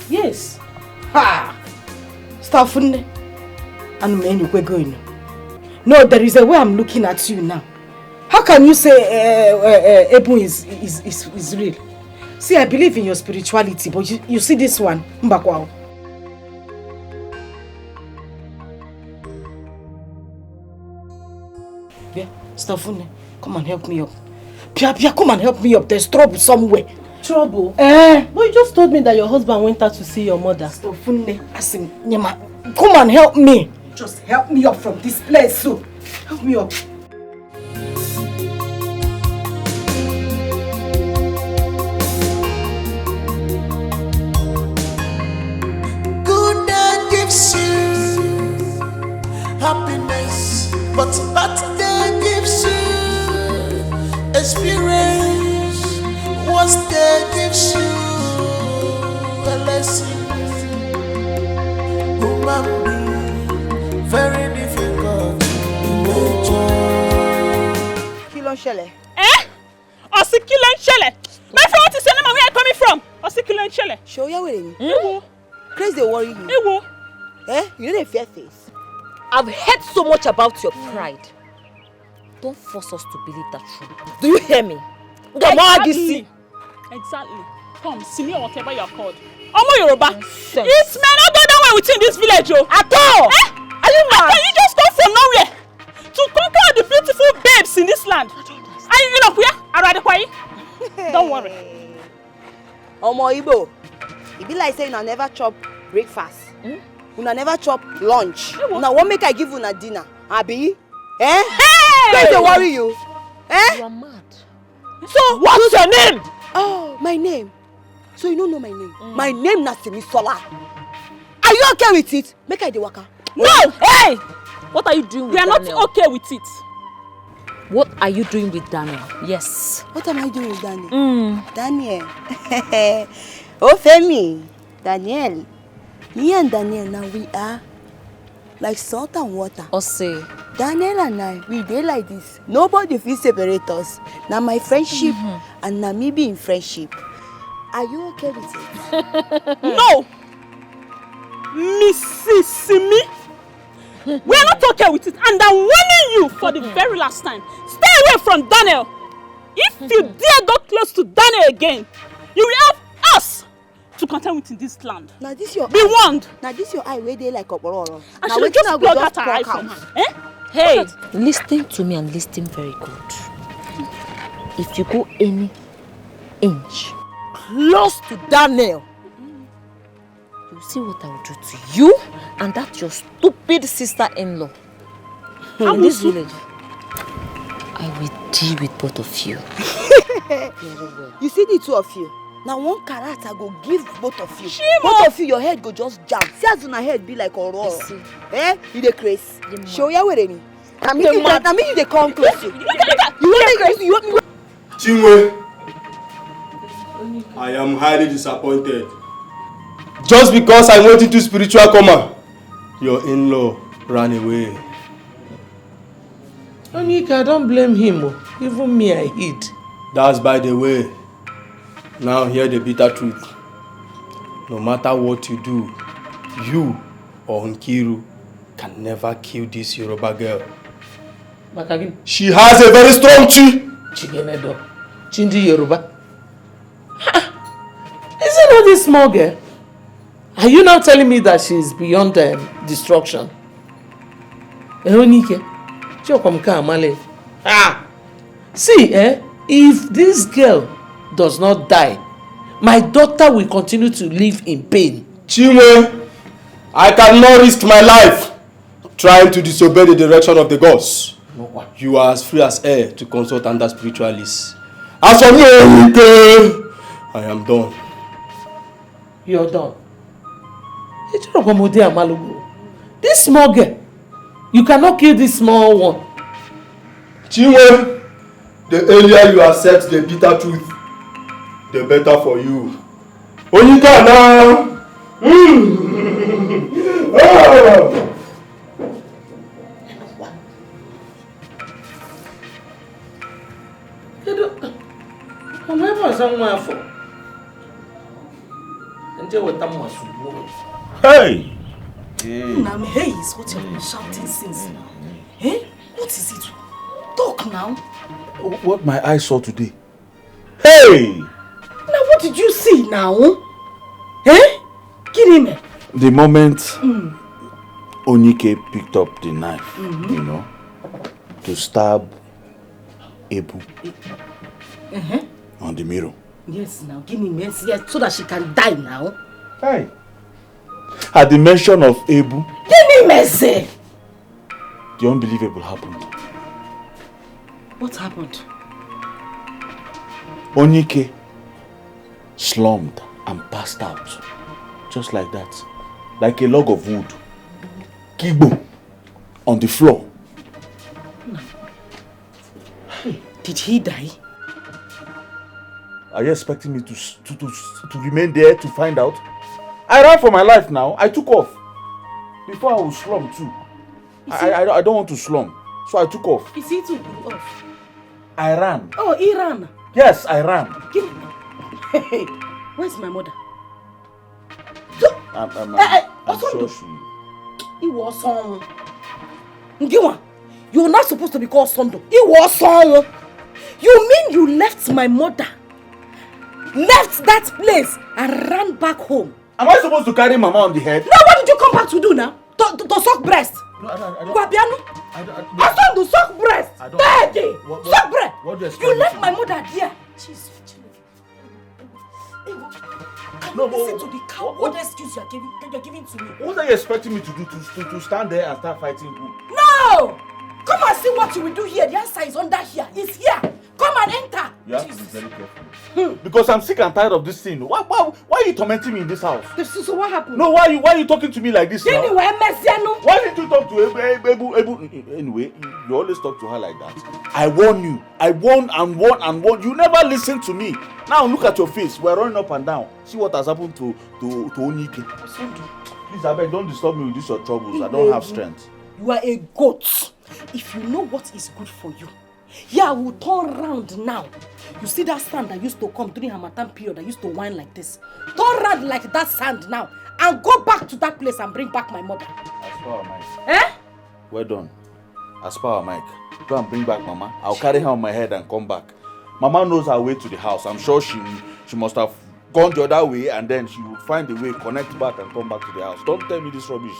Yes.
Ha! Staffune. And men we're going. No, there is a way I'm looking at you now. How can you say Ebun is real? See, I believe in your spirituality, but you see this one, Mbakwao. Yeah, Stafune, come and help me up. Pia, come and help me up. There's trouble somewhere.
Trouble? But you just told me that your husband went out to see your mother.
Stafune, Nyama, come and help me. Just help me up from this place, so help me up.
Happiness, but bad day gives you experience. Worst day gives you a lesson. Human being, very difficult in nature.
Kí ló ń ṣẹlẹ̀?
Ọ̀sìn kí ló ń ṣẹlẹ̀? My friend, what is your name and where are you coming from? Ọ̀sìn kí ló ń ṣẹlẹ̀?
Show your way.
Ewo.
Crazy dey worry you.
Ewo.
You don't fear face.
I've heard so much about your pride. Don't force us to believe that truth. Do you hear me?
Exactly. Come, see me or whatever you are called. Omo Yoruba. It may not go down well within this village, oh. At all.
Are you mad?
Can you just come from nowhere to conquer the beautiful babes in this land? Are you know where? Don't worry.
Omo Igbo, it be like saying I never chop breakfast. Una never chop lunch. Now what make I give una dinner? Abi? Hey! Don't they worry you?
You are mad.
So
what's your name?
Oh, my name. So you don't know my name. My name na Simisola. Are you okay with it? Make I dey waka.
No!
Hey! What are you doing with Daniel?
We are not okay with it.
What are you doing with Daniel? Yes.
What am I doing with Daniel? Daniel. Oh, Femi. Daniel. Me and Daniel now we are like salt and water.
Ose.
Daniel and I, we dey like this. Nobody fit separate us. Now my friendship and now me being friendship. Are you okay with it?
No! Mrs. Simi, we are not okay with it, and I'm warning you for the very last time. Stay away from Daniel. If you dare go close to Daniel again, you will have us to contend with in this land.
Now this your
be warned.
Now this your eye where they like opororo.
I should just plug out her eye from her. Eh?
Hey, listen to me and listen very good. If you go any inch close to Daniel, you see what I will do to you and that your stupid sister-in-law in this village. I will deal with both of you.
You see the two of you. Now one character go give both of you.
Shimo.
Both of you, your head go just jam. See as una head be like Aurora. Eh? You dey craze. Show ya where any. I mean you dey come close. You want me?
Chinwe, I am highly disappointed. Just because I went into spiritual coma, your in-law ran away.
Onika, don't blame him. Even me, I hid.
That's by the way. Now hear the bitter truth. No matter what you do, you or Nkiru can never kill this Yoruba girl.
Makagin.
She has a very strong chi.
Chigenedo. Chindi Yoruba. Is it not this small girl? Are you now telling me that she is beyond destruction? Eronike. See, if this girl does not die, my daughter will continue to live in pain.
Chinwe, I cannot risk my life trying to disobey the direction of the gods. You are as free as air to consult under spiritualists. As for me, I am done.
You're done. This small girl, you cannot kill this small one.
Chinwe, the earlier you accept the bitter truth, the better for you. Onika now.
Hey!
Now, hey is what you've been shouting since now. Eh? What is it? Talk now.
What my eyes saw today. Hey!
Now, what What did you see now? Eh? Kinime?
The moment Onyike picked up the knife, you know, to stab Ebu on the mirror.
Yes, now Kinime, yes, so that she can die now.
Hey. At the mention of Ebu,
Kinime,
the unbelievable happened.
What happened?
Onyike slumped and passed out. Just like that. Like a log of wood. Kigbo. On the floor.
Did he die?
Are you expecting me to remain there to find out? I ran for my life now. I took off. Before I would slump too. I don't want to slump. So I took off.
Is he too good off?
I ran.
Oh, he ran.
Yes, I ran.
Hey, where's my mother?
I'm sure she...
He was on. Ngiwa, you're not supposed to be called Sondo. He was on. You mean you left my mother? Left that place and ran back home?
Am I supposed to carry Mama on the head?
No, what did you come back to do now? To suck breast?
No, I don't.
Guabiano? I to suck breast. Daddy, suck breast.
What do you expect?
You left my mother there. Jesus. Can you listen to the cow? What excuse you're giving to me?
What are you expecting me to do? To stand there and start fighting who?
No! Come and see what you will do here. The answer is under here. It's here. Come and enter.
You have to be very careful. Because I'm sick and tired of this thing. Why are you tormenting me in this house?
So what happened?
No, why are you talking to me like this now?
Anyway, Messiano.
Why didn't you talk to Ebu? Anyway, you always talk to her like that. I warn you. I warn and warn and warn. You never listen to me. Now look at your face. We're running up and down. See what has happened to Onyike. Please, I beg, don't disturb me with this your troubles. I don't have strength.
You are a goat. If you know what is good for you, I will turn around now. You see that sand that used to come during Harmattan period that used to whine like this? Turn around like that sand now and go back to that place and bring back my mother.
Aspa Mike.
Eh?
Well done. Aspa Mike. Go and bring back Mama. I'll carry her on my head and come back. Mama knows her way to the house. I'm sure she must have gone the other way and then she would find a way, connect back and come back to the house. Don't tell me this rubbish.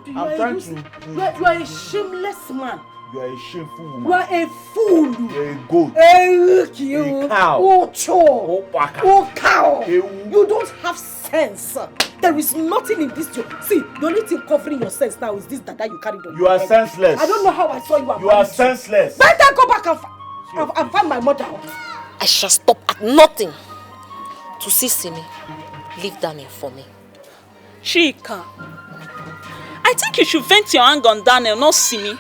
I'm trying to...
You are a shameless man.
You are a shameful woman.
You are a fool.
You are a goat.
A
cow.
Oh, cow. You don't have sense. There is nothing in this job. See, the only thing covering your sense now is this that you carried on.
You are senseless.
I don't know how I saw you.
You are senseless.
Better go back and find my mother.
I shall stop at nothing to see Simi. Leave Daniel for me.
Chika, I think you should vent your anger on Daniel, not Simi.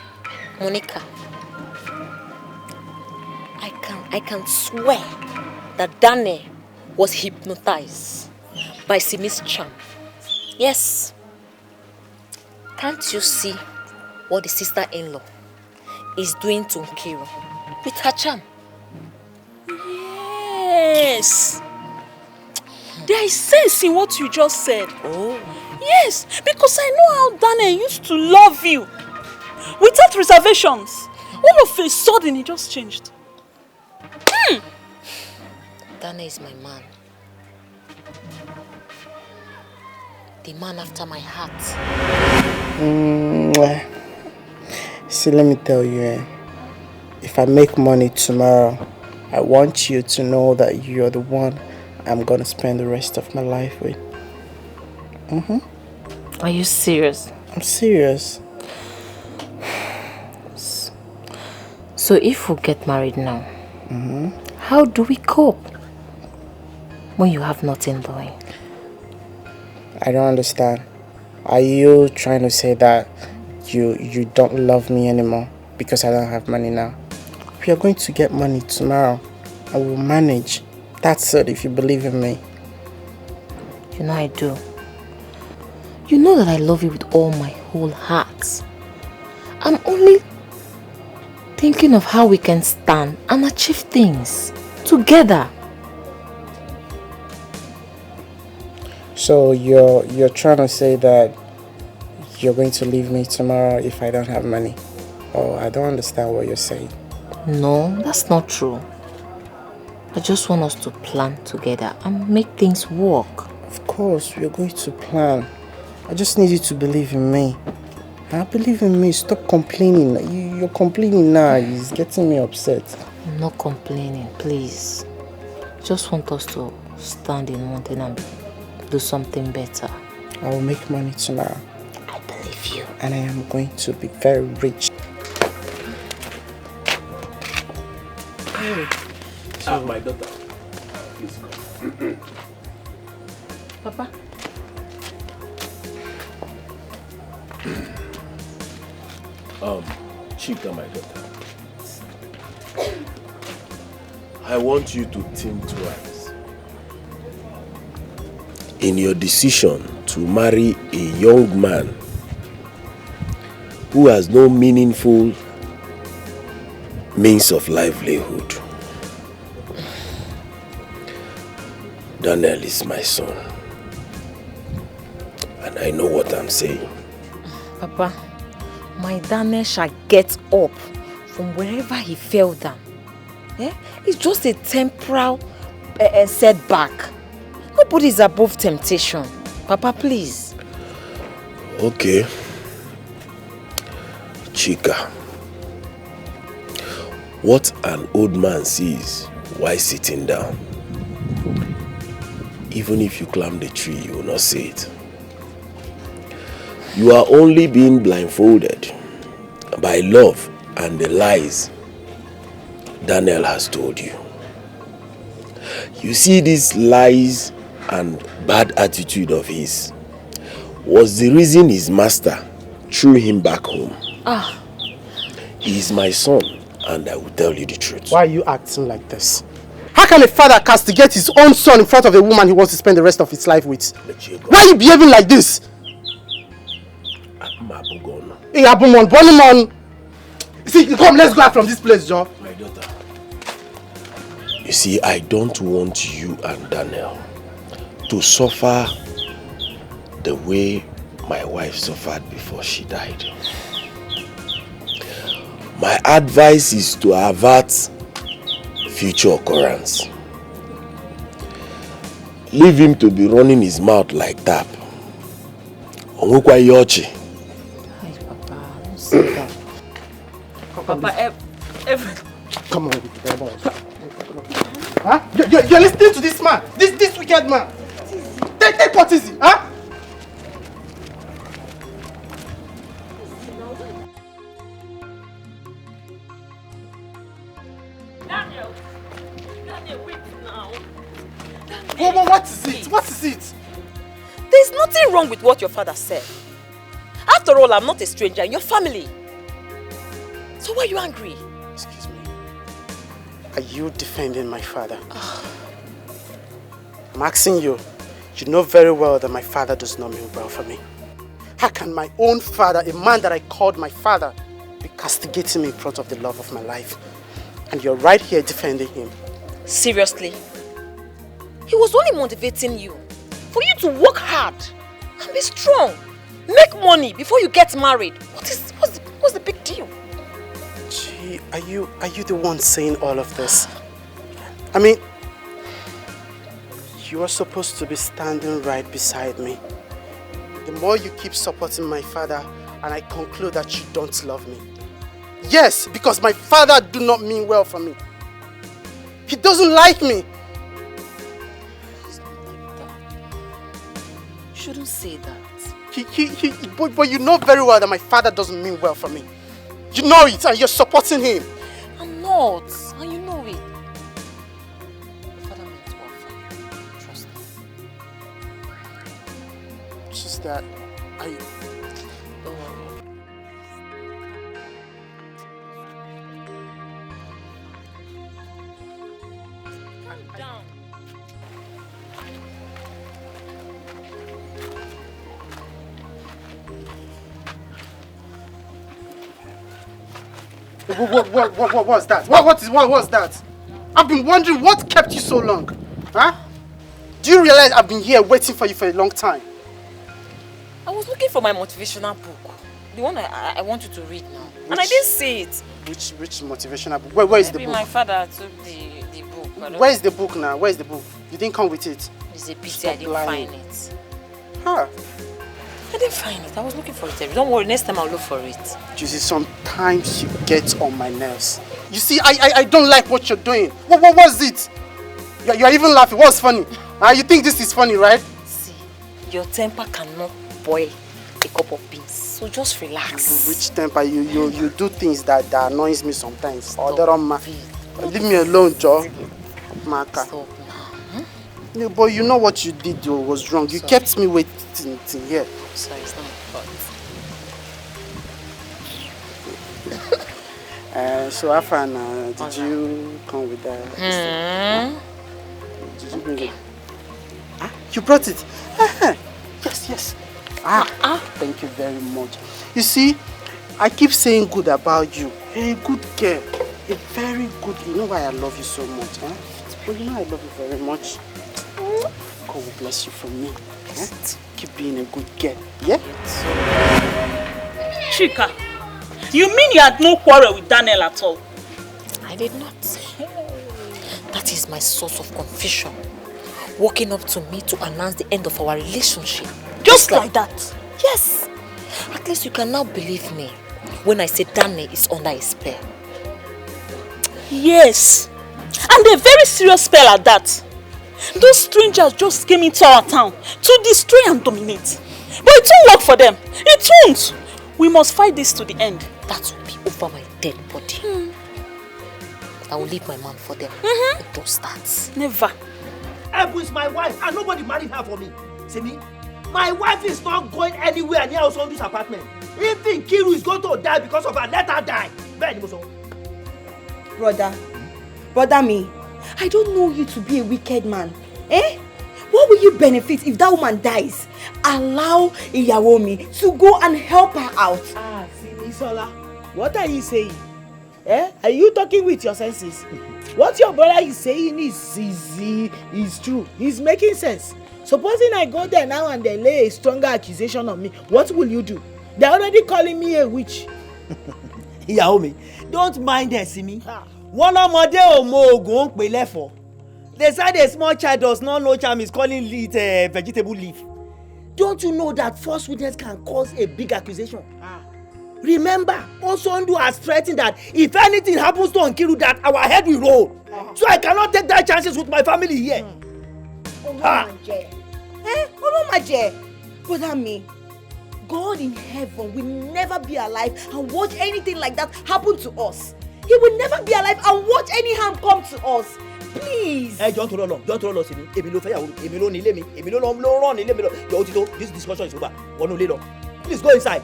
Monica, I can swear that Daniel was hypnotized by Simi's charm. Yes. Can't you see what the sister-in-law is doing to Nkiru with her charm?
Yes. There is sense in what you just said.
Oh.
Yes, because I know how Daniel used to love you. Without reservations. All of a sudden, he just changed.
Daniel is my man. The man after my heart.
See, let me tell you, if I make money tomorrow, I want you to know that you're the one I'm gonna spend the rest of my life with.
Are you serious?
I'm serious.
So if we get married now, how do we cope when you have nothing doing?
I don't understand. Are you trying to say that you don't love me anymore because I don't have money now? We are going to get money tomorrow. I will manage. That's it, if you believe in me.
You know I do. You know that I love you with all my whole heart. I'm only thinking of how we can stand and achieve things together.
So you're trying to say that you're going to leave me tomorrow if I don't have money? Oh, I don't understand what you're saying.
No, that's not true. I just want us to plan together and make things work.
Of course, we are going to plan. I just need you to believe in me. Believe in me. Stop complaining. You're complaining now. It's getting me upset.
I'm not complaining, please. Just want us to stand in one thing and do something better.
I will make money tomorrow.
I believe you.
And I am going to be very rich.
My daughter, please come.
Papa.
Chika, my daughter. I want you to think twice in your decision to marry a young man who has no meaningful means of livelihood. Daniel is my son, and I know what I'm saying.
Papa, my Daniel shall get up from wherever he fell down. It's just a temporal setback. Nobody is above temptation. Papa, please.
Okay. Chika, what an old man sees while sitting down, even if you climb the tree, you will not see it. You are only being blindfolded by love and the lies Daniel has told you. You see, these lies and bad attitude of his was the reason his master threw him back home. He is my son, and I will tell you the truth.
Why are you acting like this? How can a father castigate his own son in front of a woman he wants to spend the rest of his life with? Why are you behaving like this? Hey, Abumon, Bonimon. See, come, let's go out from this place, Joe.
My daughter. You see, I don't want you and Daniel to suffer the way my wife suffered before she died. My advice is to avert future occurrence. Leave him to be running his mouth like tap. Onwukwa yochi.
Hi, Papa. Don't say that. Papa,
come on, come on. Huh? You're listening to this man, this wicked man. Take what is it, huh?
Daniel, wait now.
What is it? What is it?
There's nothing wrong with what your father said. After all, I'm not a stranger in your family. So why are you angry?
Excuse me. Are you defending my father? I'm asking you. You know very well that my father does not mean well for me. How can my own father, a man that I called my father, be castigating me in front of the love of my life? And you're right here defending him.
Seriously? He was only motivating you for you to work hard and be strong. Make money before you get married. What's the big deal?
Gee, are you the one saying all of this? I mean, you are supposed to be standing right beside me. The more you keep supporting my father, and I conclude that you don't love me. Yes, because my father do not mean well for me. He doesn't like me.
You shouldn't say that.
But you know very well that my father doesn't mean well for me. You know it, and you're supporting him.
I'm not, and you know it. Your father meant well for you. Trust me.
It's just that
Don't worry. Calm down.
What was that? What was that? I've been wondering what kept you so long. Huh? Do you realize I've been here waiting for you for a long time?
I was looking for my motivational book. The one I want you to read now. And I didn't see it.
Which motivational book? Where is the
Maybe
book?
my father took the book.
Where's the book now? Where's the book? You didn't come with it.
It's a pity
Stop
I didn't
lying.
find it.
Huh?
I didn't find it. I was looking for it. Don't worry, next time I'll look for it.
Juicy, sometimes you get on my nerves. You see, I don't like what you're doing. What's it? You're even laughing. What's funny? You think this is funny, right?
See, your temper cannot boil a cup of beans. So just relax.
Which temper? You do things that annoys me sometimes. Leave me alone, Joe. Maka.
Stop now.
Yeah, but you know what you did was wrong. You kept me waiting till here.
Sorry, it's not my fault.
So Afan, did you come with that? Did you bring it? You brought it? Yes. Thank you very much. You see, I keep saying good about you. You're a good girl. A very good. You know why I love you so much, huh? Well, you know I love you very much. God will bless you for me. Keep being a good girl. Yeah?
Chika, you mean you had no quarrel with Daniel at all?
I did not. That is my source of confusion. Walking up to me to announce the end of our relationship.
Just like that?
Yes. At least you can now believe me when I say Daniel is under a spell.
Yes. And a very serious spell at that. Those strangers just came into our town to destroy and dominate. But it won't work for them. It won't. We must fight this to the end.
That will be over my dead body. I will leave my man for them. Don't start.
Never.
Ebu is my wife and nobody married her for me. See me? My wife is not going anywhere near Osondu's apartment. Even Kiru is going to die because of her. Let her die.
Brother me, I don't know you to be a wicked man. What will you benefit if that woman dies? Allow Iyawomi to go and help her out.
Simisola, what are you saying? Are you talking with your senses? What your brother is saying is true. He's making sense. Supposing I go there now and they lay a stronger accusation on me, what will you do? They're already calling me a witch.
Iyawomi, don't mind her, Simi. One ọmọdé ò mọ oògùn ó ń pè lẹ́fọ̀ọ́. They said a small child does not know charm is calling it vegetable leaf. Don't you know that false witness can cause a big accusation? Remember, Osondu has threatened that if anything happens to Nkiru, that our head will roll. So I cannot take that chances with my family here.
Brother me, God in heaven will never be alive and watch anything like that happen to us. He will never be alive and watch any harm come to us. Please.
Don't roll, Simi. This discussion is over. Please go inside.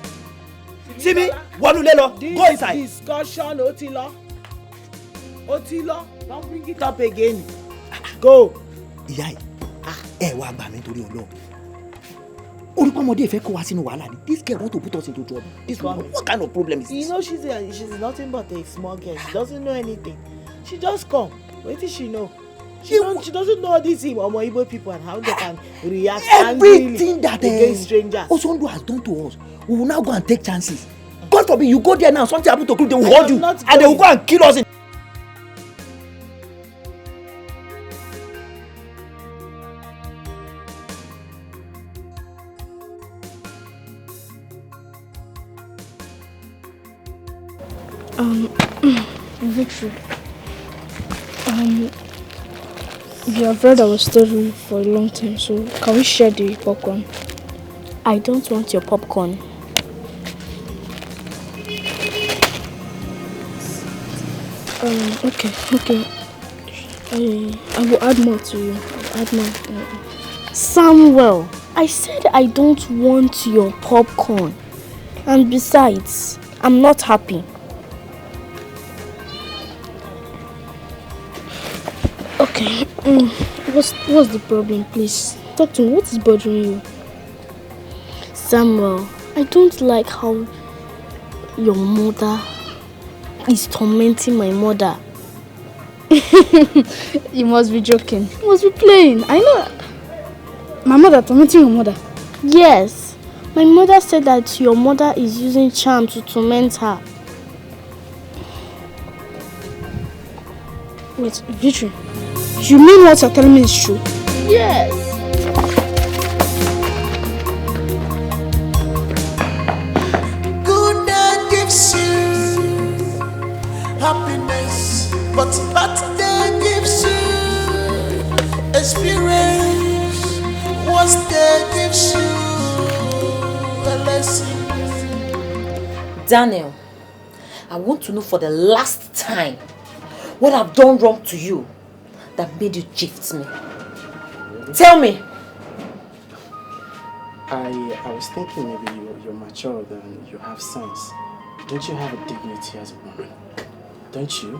Simi, go inside.
This discussion, Otilo, don't bring it up again. Go.
Ìyá ẹ wá gbà mí torí Ọlọ́run. Orúkọ ọmọdé ìfẹ́ kó wá sínú wàhálà ni. This girl want to put us into trouble. This woman, what kind of problem is this?
You know she's nothing but a small girl. She doesn't know anything. She just come. What does she know? She doesn't know these Omo Igbo people and how they can react
everything that
against strangers.
Osondu has done to us. We will now go and take chances. God forbid you go there now, something happen to you, they will hold you and they will go and kill us.
Victory. You have read our story for a long time, so can we share the popcorn?
I don't want your popcorn.
Okay. I will add more to you. Add more.
Samuel, I said I don't want your popcorn. And besides, I'm not happy.
Okay. What's the problem, please? Talk to me. What is bothering you?
Samuel, I don't like how your mother is tormenting my mother.
You must be joking. You must be playing. I know. My mother tormenting your mother?
Yes. My mother said that your mother is using charm to torment her.
Wait, Victory. You mean what you're telling me is true?
Yes.
Good day gives you happiness, but bad day gives you experience. Worst day gives you a lesson.
Daniel, I want to know for the last time what I've done wrong to you that made you gift me. Tell me.
I was thinking maybe you're mature and you have sense. Don't you have a dignity as a woman? Don't you?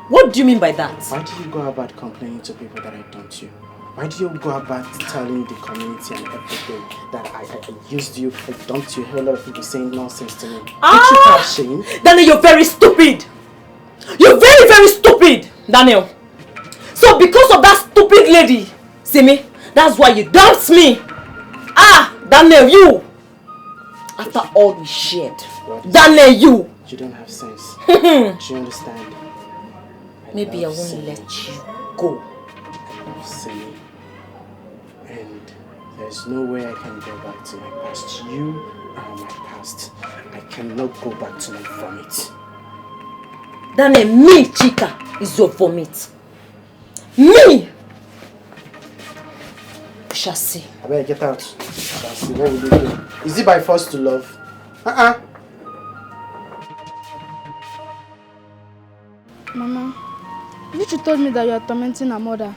What do you mean by that?
Why do you go about complaining to people that I don't you? Why do you go about telling the community and everything that I used you, I dumped you? A whole lot of people saying nonsense to me. Don't you have shame?
Daniel, you're very stupid. You're very, very stupid, Daniel. So because of that stupid lady, see me, that's why you dumped me. Daniel, you. After all we shared, Daniel, you.
You don't have sense. Do you understand?
Maybe I won't let you go.
I love Simi. And there's no way I can go back to my past. You are my past. I cannot go back to my vomit.
Daniel, me, Chika, is your vomit. Me! We shall see.
I better get out. We shall see. What will you do? Is it by force to love?
Mama, you told me that you are tormenting her mother.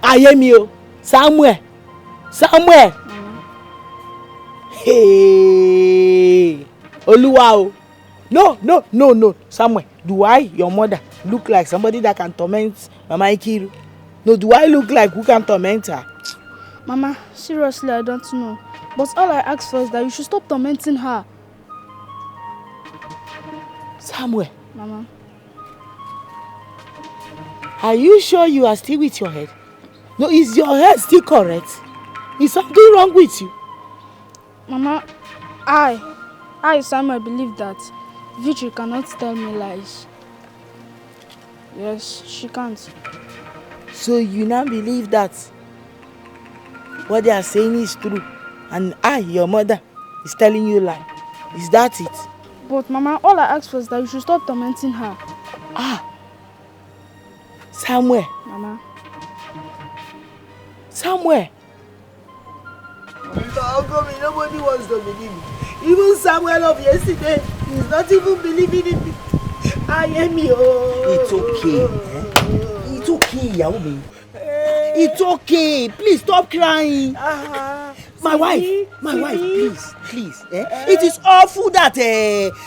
I hear me, Samuel. Hey, Oluwa. No, Samuel. Do I, your mother, look like somebody that can torment Mama Ikiru? No, do I look like who can torment her?
Mama, seriously, I don't know. But all I ask for is that you should stop tormenting her.
Samuel.
Mama.
Are you sure you are still with your head? No, is your head still correct? Is something wrong with you?
Mama, I, Samuel, believe that Victory cannot tell me lies. Yes, she can't.
So you now believe that what they are saying is true, and I, your mother, is telling you lie. Is that it?
But Mama, all I ask for is that you should stop tormenting her.
Samuel.
Mama.
Samuel. How come nobody wants to believe me? Even Samuel of yesterday is not even believing in me. I am you.
It's okay. It's okay, Yaomi. It's okay. Please stop crying. My wife, please. It is awful that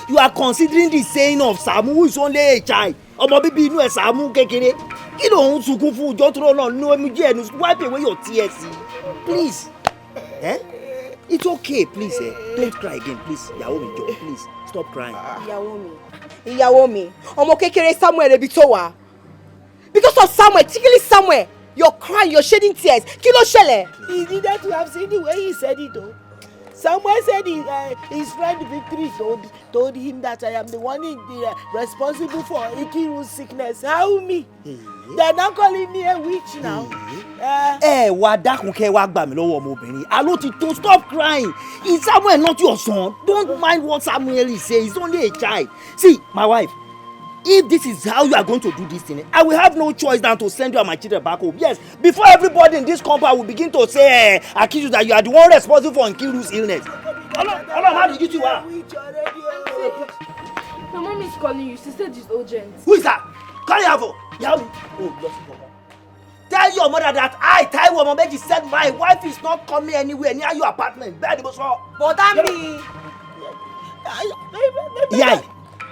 you are considering the saying of Samu, who is only a child. Ọmọ bíbí inú ẹ̀ Samu kékeré. Kí ló ń sunkún fún ọjọ́ tó lọ no emi je enu wipe away your tears. Please. It's okay, please. Don't cry again, please. Yaomi, please stop crying.
Ìyàwó mi, ọmọ kékeré Samuel ebi tó wà. Because of Samuel, particularly Samuel, you're crying, you're shedding tears. Kí ló ṣẹlẹ̀?
He needed to have seen the way he said it though. Samuel said his friend Victory told him that I am the one responsible for Ikiru's sickness. How me? They're not calling me a witch now.
Wá dákun kẹ́ wá gbà mí lọ́wọ́ ọmọbìnrin. Àló ti tó, stop crying. Is Samuel not your son? Don't mind what Samuel is saying. He's only a child. See, my wife, if this is how you are going to do this thing, I will have no choice than to send you and my children back home. Yes, before everybody in this compound will begin to say, accuse you that you are the one responsible for Nkiru's illness. How did you do that?
My mom is calling you. She said it's urgent.
Who is that? Call her for. Tell your mother that I, Taiwo Momeji, said my wife is not coming anywhere near your apartment.
But me.
Yeah.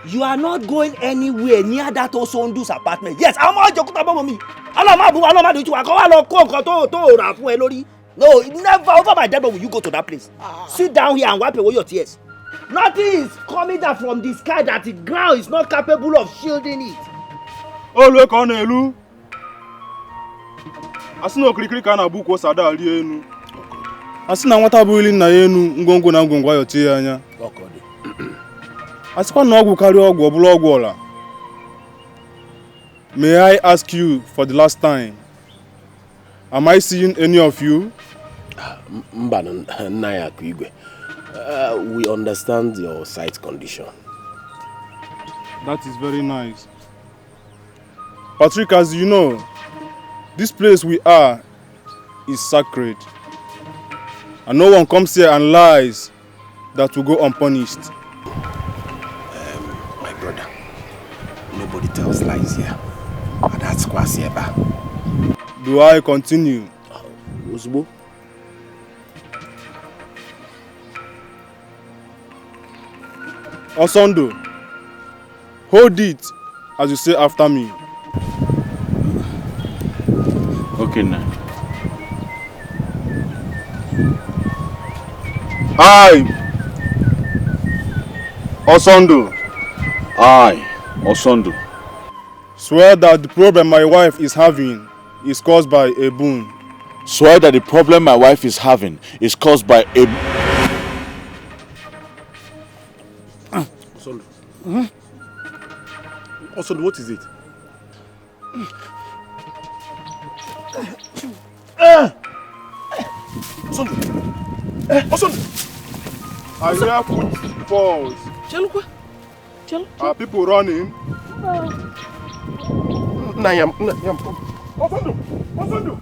You are not going anywhere near that Osondu's apartment. Yes, I'm not joking about me. No, never over my dead will you go to that place. Sit down here and wipe away your tears. Nothing is coming down from the sky that the ground is not capable of shielding it.
Olwe ka na elu. Asina okirikiri ka na buku osada ali enu. Asina nwata bụ ili na enu ngwongwo na ngwongwo ayo tie anya. Asikwa na ọgwụ karịa ọgwụ ọbụla ọgwụ ọla. May I ask you for the last time? Am I seeing any of you?
We understand your sight condition.
That is very nice. Patrick, as you know, this place we are is sacred. And no one comes here and lies that will go unpunished.
My brother, nobody tells lies here. And that's Kwasieba.
Do I continue?
Uzbo?
Osondo, hold it as you say after me.
Okay, now.
I, Osondo.
I, Osondo.
Swear that the problem my wife is having is caused by a boon.
Swear that the problem my wife is having is caused by a...
Osondo. Osondo, what is it? Osondo. Osondo.
I hear footfalls. Are people running?
Nayam. Osondo. Osondo.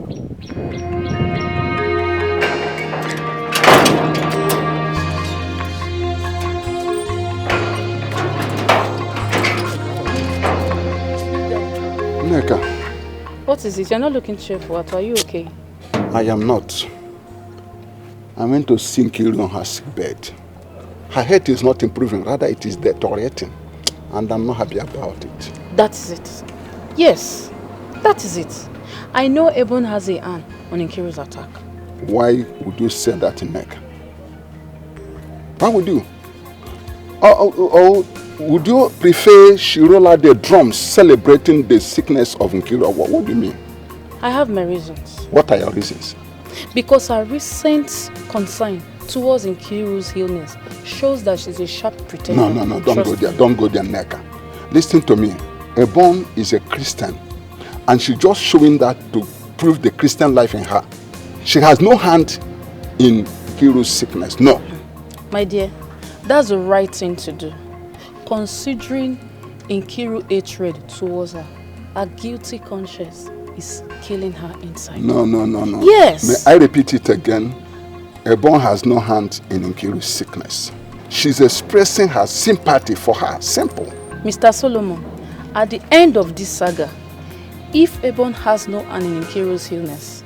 Nneka,
What is it? You're not looking cheerful. Are you okay?
I am not. I went to see Nkiru on her sick bed. Her health is not improving, rather it is deteriorating. And I'm not happy about it.
That is it. Yes, that is it. I know Ebon has a hand on Nkiru's attack.
Why would you say that, Nneka? Why would you? Or would you prefer she roll out the drums celebrating the sickness of Nkiru? What do you mean?
I have my reasons.
What are your reasons?
Because her recent concern towards Nkiru's illness shows that she's a sharp pretender.
No, don't go there. Don't go there, Nneka. Listen to me. Ebon is a Christian. And she's just showing that to prove the Christian life in her. She has no hand in Nkiru's sickness. No.
My dear, that's the right thing to do. Considering Nkiru's hatred towards her, her guilty conscience is killing her inside.
No.
Yes.
May I repeat it again? Ebon has no hand in Nkiru's sickness. She's expressing her sympathy for her. Simple.
Mr. Solomon, at the end of this saga, if Ebon has no hand in Nkiru's illness,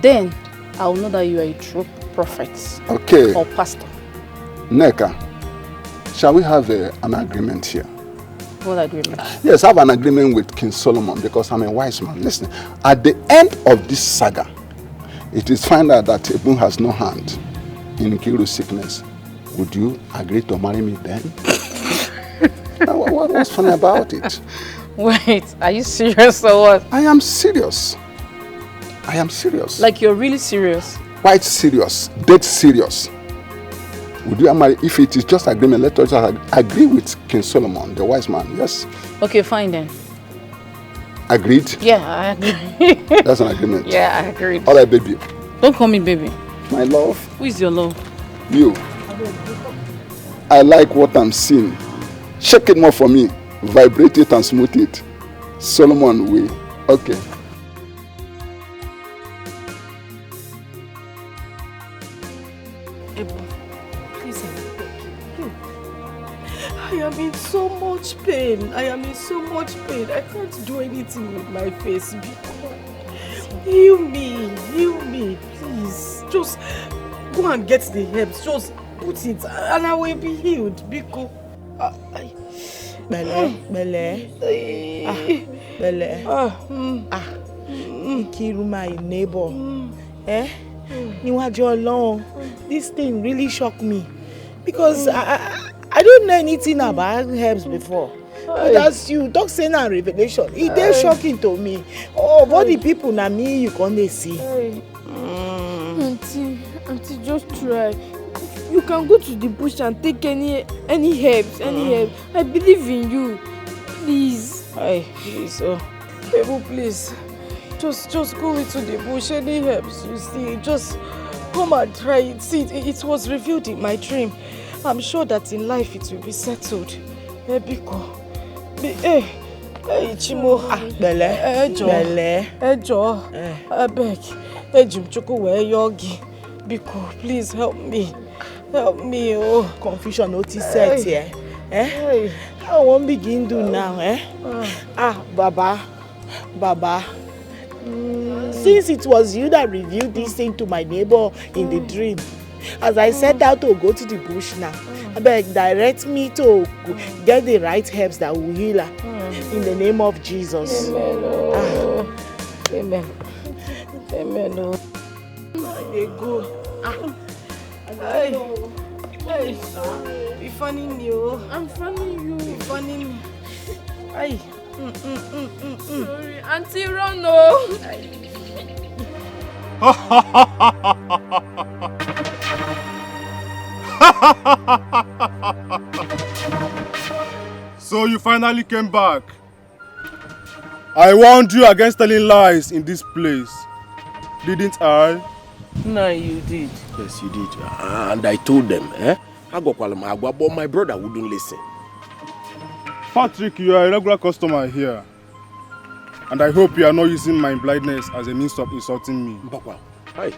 then I'll know that you are a true prophet.
Okay.
Or pastor.
Nneka, shall we have an agreement here?
What agreement?
Yes, I have an agreement with King Solomon because I'm a wise man. Listen, at the end of this saga, it is found out that Ebon has no hand in Nkiru's sickness. Would you agree to marry me then? What's funny about it?
Wait, are you serious or what?
I am serious. I am serious.
Like you're really serious?
Quite serious. Dead serious. Would you marry? If it is just agreement, let us agree with King Solomon, the wise man. Yes.
Okay, fine then.
Agreed?
Yeah, I agree.
That's an agreement.
Yeah, I agreed.
All right, baby.
Don't call me baby.
My love.
Who is your love?
You. I like what I'm seeing. Shake it more for me. Vibrate it and smooth it. Solomon way. Okay.
I am in so much pain. I can't do anything with my face. Heal me, please. Just go and get the herbs. Just put it and I will be healed. Biko.
Bele. Nkiru, my neighbor. Níwájú Ọlọ́run, this thing really shocked me because I don't know anything about herbs before. But as you talk saying a revelation, it is shocking to me. Oh, what the people na me you can't see.
Auntie, just try. You can go to the bush and take any herbs. I believe in you. Please.
Please.
Ebu, please. Just go into the bush. Any helps you see, just come and try it. See, it was revealed in my dream. I'm sure that in life it will be settled. Biko. Chimo.
Bele.
Ejo. I beg. Ejim Chuku where yogi. Biko, please help me. Help me, oh.
Confusion notice set here. I won't begin do now, Baba. Since it was you that revealed this thing to my neighbor in the dream, as I set out to go to the bush now, I beg, direct me to get the right herbs that will heal her. In the name of Jesus.
Amen. Amen.
They go.
Hey, be funny you.
I'm funny you.
Be funny me. Hey.
Sorry, Auntie Rono.
So you finally came back. I warned you against telling lies in this place. Didn't I?
No, you did.
Yes, you did. And I told them, but my brother wouldn't listen.
Patrick, you are a regular customer here. And I hope you are not using my blindness as a means of insulting me.
I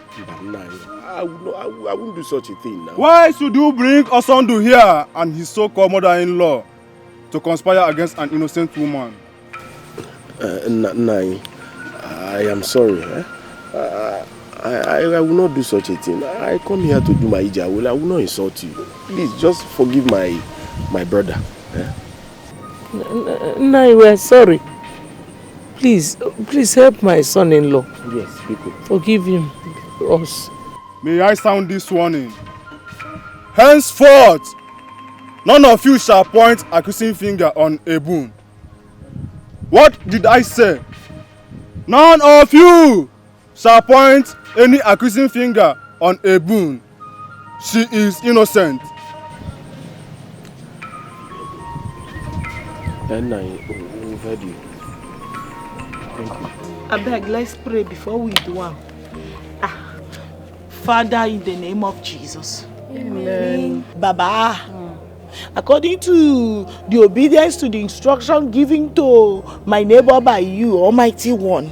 wouldn't do such a thing now.
Why should you bring Osondu here and his so-called mother-in-law to conspire against an innocent woman?
Nai, I am sorry. I will not do such a thing. I come here to do my ija. I will not insult you. Please, just forgive my brother.
Nai, we're sorry. Please help my son-in-law.
Yes, people.
Forgive him. Us.
May I sound this warning? Henceforth, none of you shall point accusing finger on Ebun. What did I say? None of you shall point any accusing finger on Ebun. She is innocent.
Then I heard you. Thank you.
I beg, let's pray before we do one. Father, in the name of Jesus.
Amen.
Baba, according to the obedience to the instruction given to my neighbor by you, Almighty One,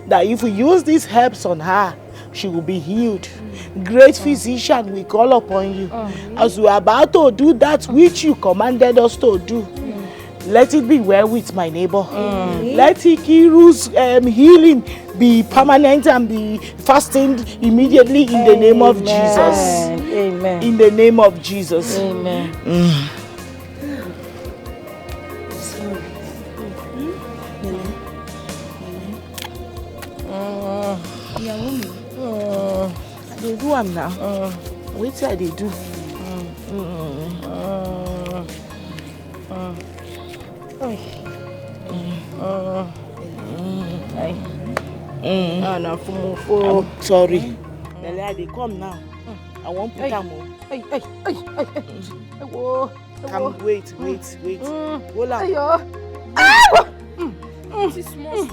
that if we use these herbs on her, she will be healed. Great physician, we call upon you. As we are about to do that which you commanded us to do, let it be well with my neighbor. Let Ikiru's healing be permanent and be fastened immediately in the name of Jesus.
Amen.
In the name of Jesus.
Amen.
They do am now. Wait till they do. Sorry. They come now. I won't put them on. Come, wait. Hold on.
Small.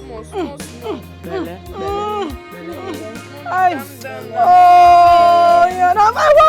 Bele.
Oh, you're not my wife.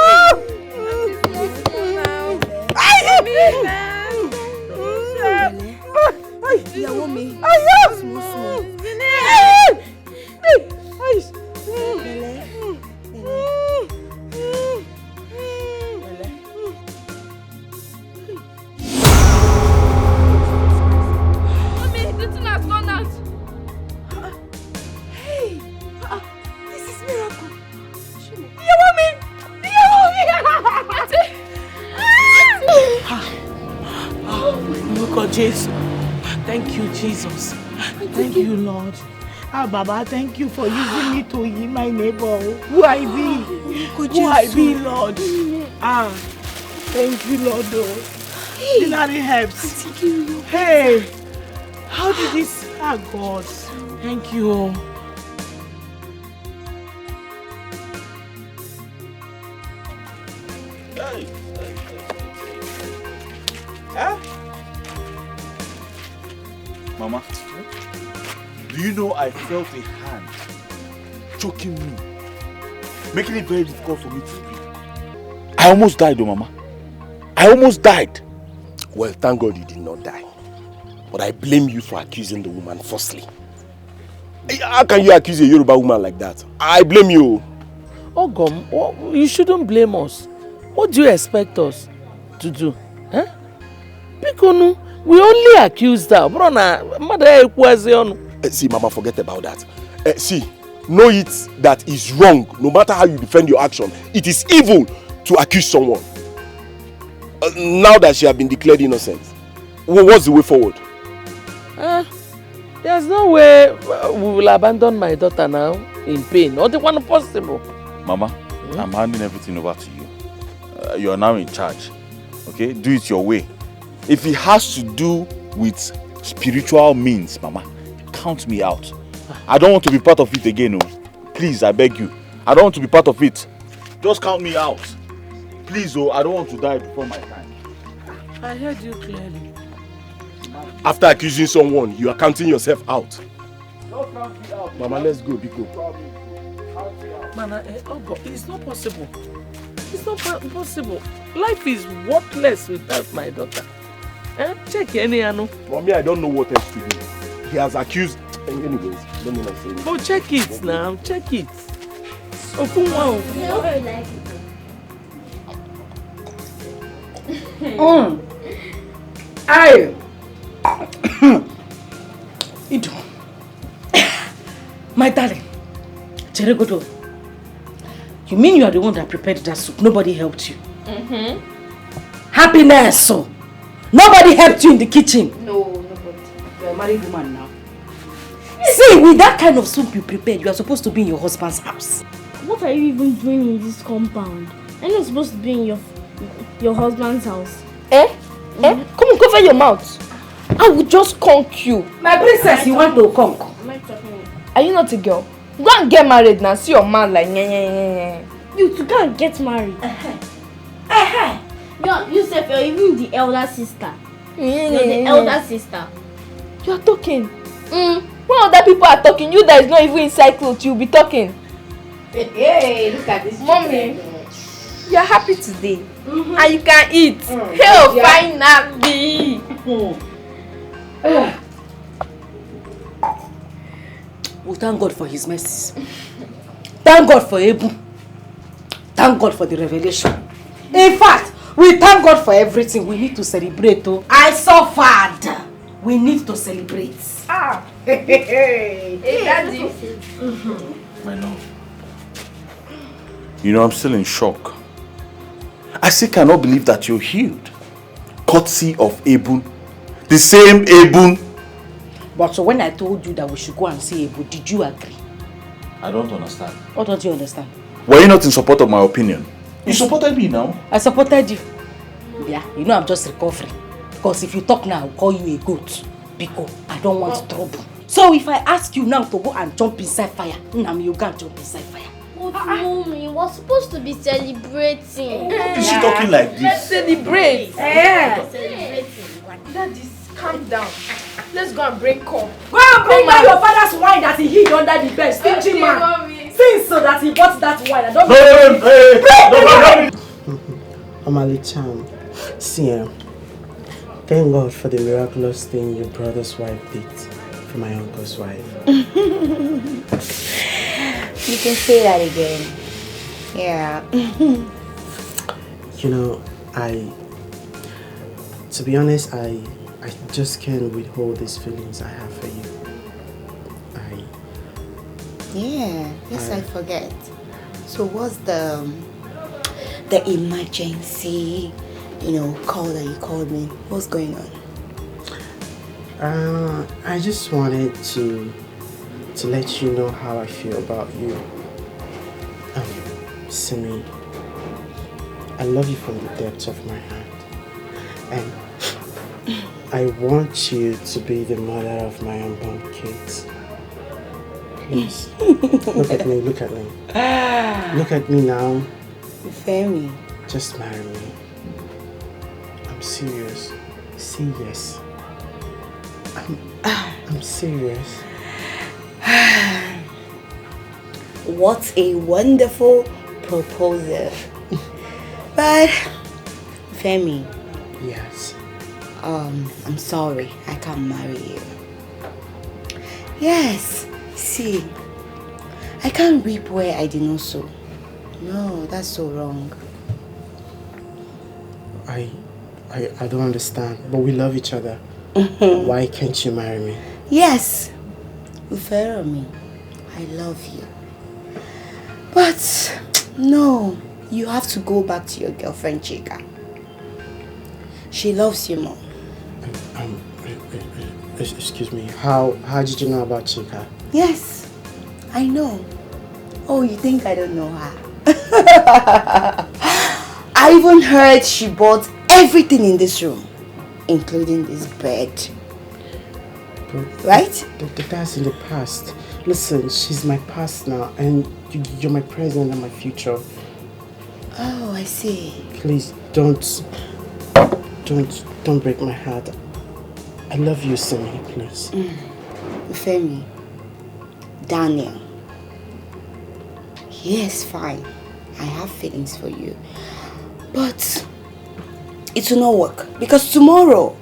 Jesus. Thank you, Jesus. Thank you, Lord. Baba, thank you for using me to heal my neighbor. Who I be? Lord. Thank you, Lord. Ordinary helps. Hey, how did this? God, thank you.
Mama, Do you know I felt a hand choking me, making it very difficult for me to breathe? I almost died, oh Mama. I almost died.
Well, thank God you did not die. But I blame you for accusing the woman falsely. How can you accuse a Yoruba woman like that? I blame you.
Ogom, you shouldn't blame us. What do you expect us to do? Huh? Because we only accused her.
See, Mama, forget about that. See, know it that is wrong. No matter how you defend your action, it is evil to accuse someone. Now that she has been declared innocent, what's the way forward?
There's no way we will abandon my daughter now in pain. Not the one possible.
Mama, I'm handing everything over to you. You are now in charge. Okay? Do it your way. If it has to do with spiritual means, Mama, count me out. I don't want to be part of it again. Oh. Please, I beg you. I don't want to be part of it. Just count me out. Please, oh, I don't want to die before my time.
I heard you clearly.
After accusing someone, you are counting yourself out.
Just count me out.
Mama, let's go, Biko.
Mama, it's not possible. It's not possible. Life is worthless without my daughter. Check any Anu.
Mommy, I don't know what else to do. He has accused. Anyways, let me not say anything.
Oh, check it now. Check it. Open one.
Ido. My darling. Cheregodo. You mean you are the one that prepared that soup? Nobody helped you? Happiness, so. Nobody helped you in the kitchen?
No, nobody.
You're a married woman now. See, with that kind of soup you prepared, you are supposed to be in your husband's house.
What are you even doing in this compound? I'm not supposed to be in your husband's house.
Come on, cover your mouth. I will just conk you.
My princess, you want to conk?
Are you not a girl? Go and get married now. See your man like
You to go and get married. You said you're even the elder sister. You're the elder sister.
You are talking. When other people are talking, you that is not even inside clothes, you'll be talking.
Hey, look at this.
Mommy, you are happy today. And you can eat. Hell, fine Nabi.
We thank God for his mercies. Thank God for Ebu. Thank God for the revelation. In fact, we thank God for everything. We need to celebrate. Oh. I suffered. We need to celebrate.
Hey, Daddy.
My love. You know, I'm still in shock. I still cannot believe that you're healed. Courtesy of Ebun. The same Ebun.
But so when I told you that we should go and see Ebu, did you agree?
I don't understand.
What don't you understand?
Were you not in support of my opinion? You supported me now.
I supported you. Yeah, you know I'm just recovering. Because if you talk now, I'll call you a goat. Because I don't want trouble. So if I ask you now to go and jump inside fire, you can't jump inside fire.
But mommy, we're supposed to be celebrating.
Is she talking like this?
Let's celebrate.
Celebrating.
Daddy, calm down. Let's go and bring corn.
Go and bring out your father's wine that he hid under the bed. Stingy man.
Mommy.
Since so that he bought that wine. I don't
Omali-chan, see, thank God for the miraculous thing your brother's wife did for my uncle's wife.
You can say that again. Yeah.
You know, to be honest, I just can't withhold these feelings I have for you.
Yes, I forget. So what's the emergency, call that you called me? What's going on?
I just wanted to let you know how I feel about you. Simi, I love you from the depths of my heart. And I want you to be the mother of my unborn kids. Please, look at me. Look at me now.
Femi.
Just marry me. I'm serious. Say yes. I'm serious.
What a wonderful proposal. But, Femi.
Yes.
I'm sorry, I can't marry you. Yes, see, I can't reap where I did not sow. No, that's so wrong.
I don't understand, but we love each other. Why can't you marry me?
Yes, Uferomi, I love you. But, no, you have to go back to your girlfriend, Chika. She loves you more.
Excuse me, how did you know about Chika?
Yes, I know. Oh, you think I don't know her? I even heard she bought everything in this room, including this bed.
But
right?
That's in the past. Listen, she's my past now, and you're my present and my future.
Oh, I see.
Please don't break my heart. I love you, Simi, please.
Femi, Daniel. Yes, fine. I have feelings for you. But it will not work. Because tomorrow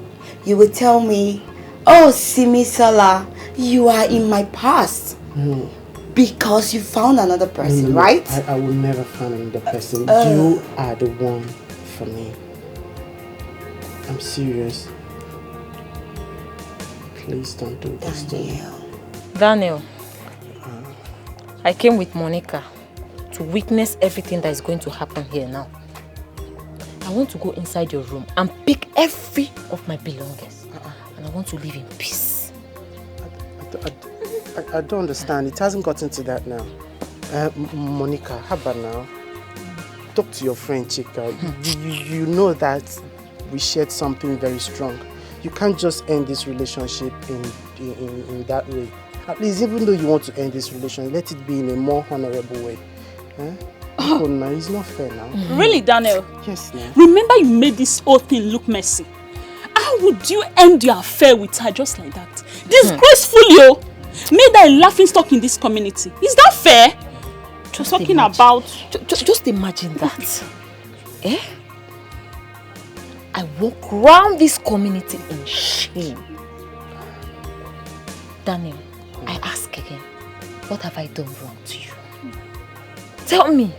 you will tell me, oh, Simi Sala, you are in my past.
No.
Because you found another person,
No,
right?
I will never find another person. You are the one for me. I'm serious. Please don't do this to me.
Daniel, I came with Monica to witness everything that is going to happen here now. I want to go inside your room and pick every of my belongings. And I want to live in peace.
I don't understand. It hasn't gotten to that now. Monica, how about now? Talk to your friend Chika. You know that we shared something very strong. You can't just end this relationship in that way. At least, even though you want to end this relationship, let it be in a more honorable way. Oh, no, it's not fair now.
Really, Daniel?
Yes, ma'am.
Remember you made this whole thing look messy. How would you end your affair with her just like that? Disgraceful, yo! Made her a laughing stock in this community. Is that fair?
Just
talking
imagine.
about...
Just imagine that. Eh? I walk around this community in shame. Daniel, I ask again, what have I done wrong to you? Tell me.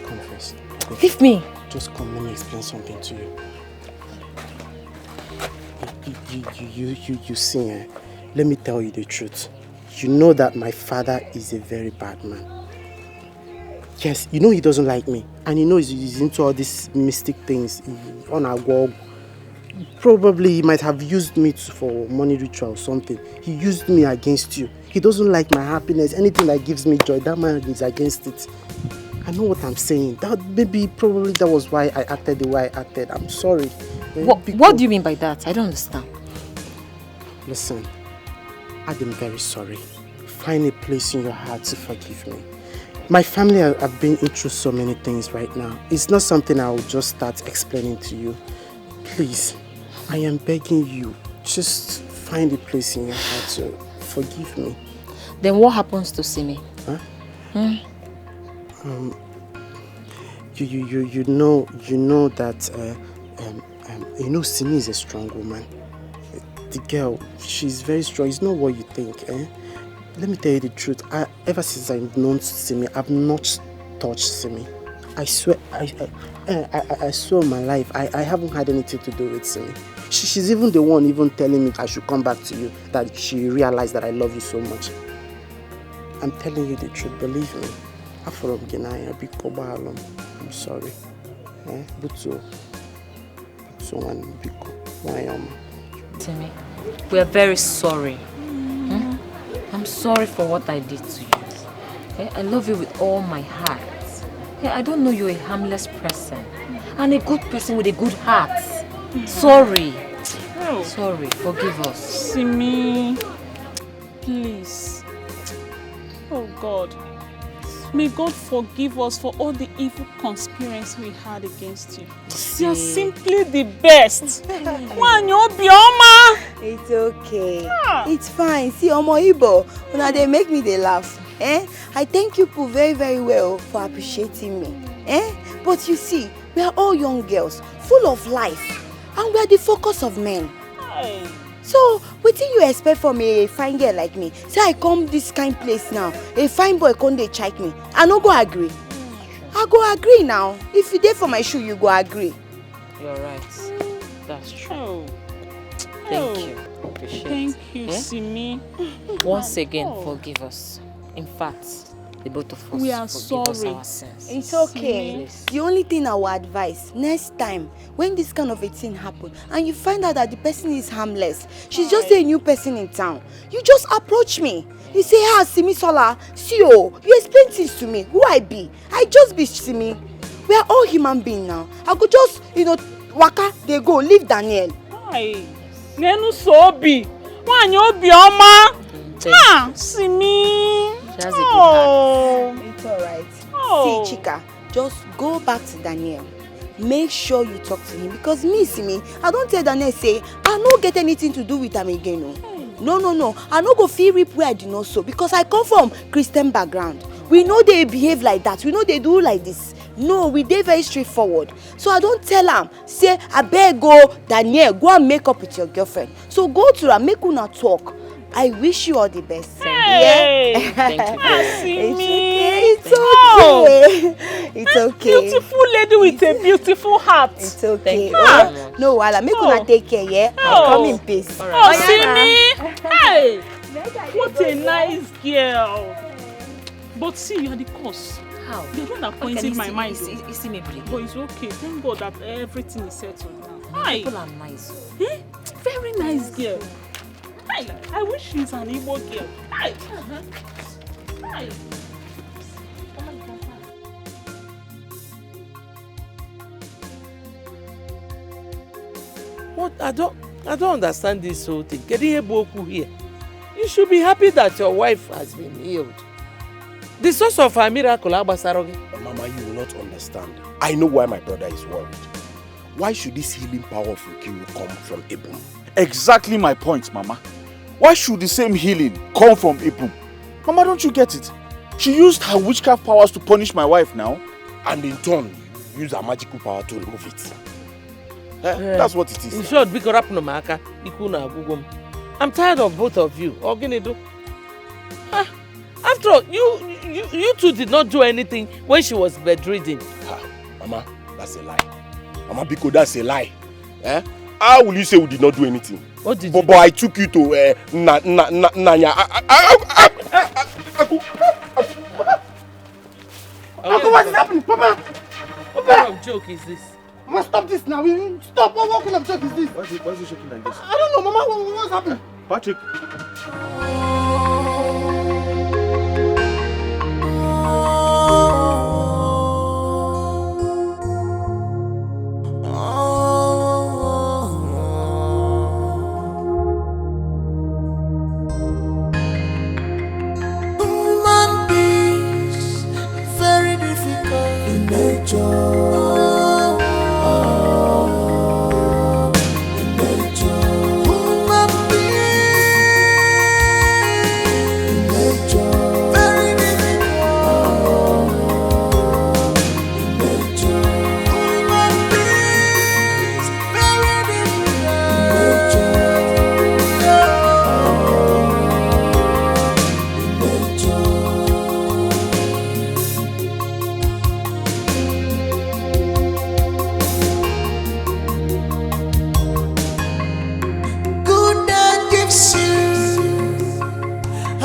Confess.
Leave me.
Just come, let me explain something to you. You see, let me tell you the truth. You know that my father is a very bad man. Yes, you know he doesn't like me. And you know he's into all these mystic things on our wall. Probably he might have used me for money ritual or something. He used me against you. He doesn't like my happiness. Anything that gives me joy, that man is against it. I know what I'm saying. Probably that was why I acted the way I acted. I'm sorry.
What do you mean by that? I don't understand.
Listen, I'm very sorry. Find a place in your heart to forgive me. My family have been through so many things right now. It's not something I will just start explaining to you. Please, I am begging you, just find a place in your heart to forgive me.
Then what happens to Simi?
Huh? You know that Simi is a strong woman. The girl, she's very strong. It's not what you think, Let me tell you the truth. Ever since I've known Simi, I've not touched Simi. I swear, I swear on my life, I haven't had anything to do with Simi. She's even the one even telling me I should come back to you, that she realized that I love you so much. I'm telling you the truth, believe me. I'm sorry.
Simi, we are very sorry. I'm sorry for what I did to you. Okay? I love you with all my heart. Okay? I don't know you're a harmless person and a good person with a good heart. Sorry.
Oh.
Sorry. Forgive us.
Simi, please. Oh God. May God forgive us for all the evil conspiracies we had against you. You are simply the best.
It's okay. It's fine. See, Omo Ibo, when they make me they laugh. I thank you people very, very well for appreciating me. But you see, we are all young girls, full of life, and we are the focus of men. So, what do you expect from a fine girl like me? Say I come this kind place now, a fine boy come dey check me. I no go agree. I go agree now. If you dey for my shoe, you go agree.
You're right. That's true.
Thank
you. Appreciate
Thank you, Simi.
Once again, forgive us. In fact, the both of us
We are
forgive us
sorry.
our sins.
It's okay. The only thing I will advise, next time, when this kind of a thing happen, and you find out that the person is harmless, she's just a new person in town, you just approach me. You say, Simi Sola, see you explain things to me, who I be. I just be Simi. We are all human beings now. I could just, waka, they go, leave Daniel.
Hi. Nenu Sobi. Wanyo Obioma. Simi.
She has a good heart. It's alright. See, Chika, just go back to Daniel. Make sure you talk to him because me, Simi, I don't tell Daniel say I no get anything to do with him again. No. I no go feel rip where I do not so because I come from Christian background. We know they behave like that. We know they do like this. No, we dey very straightforward. So I don't tell am, say, I beg go, Daniel, go and make up with your girlfriend. So go to her, make una talk. I wish you all the best.
Hey.
Yeah?
Thank you.
It's okay. It's okay.
Beautiful lady with a beautiful heart.
It's okay.
Ah.
No, Wala, make una take care, yeah? I'll come in peace.
Simi. Hey. What a nice girl. But see, you are the cause.
How?
You're the one that points in my mind.
You see me break.
But it's okay. Thank God that everything is settled now.
Hi. People are nice.
Very nice girl. Hi. I wish she's an Igbo girl. Hi. Hi.
What? I don't understand this whole thing. Getting Boku here. You should be happy that your wife has been healed. The source of her miracle, Abasarogi.
Mama, you will not understand. I know why my brother is worried. Why should this healing power of Nkiru come from Ibum?
Exactly my point, Mama. Why should the same healing come from Ibum? Mama, don't you get it? She used her witchcraft powers to punish my wife now.
And in turn, use her magical power to remove it. That's what it is.
In short, I'm tired of both of you. After all, you two did not do anything when she was bedridden.
Mama, that's a lie. Mama Biko, that's a lie. How will you say we did not do anything?
What did
you do? But I took you to Nanya.
Uncle, what is happening? Papa!
What kind of joke is this?
Mama, stop this now. Stop. What kind of joke is this?
Why is he shaking like this?
I don't know, Mama. What's happening?
Patrick.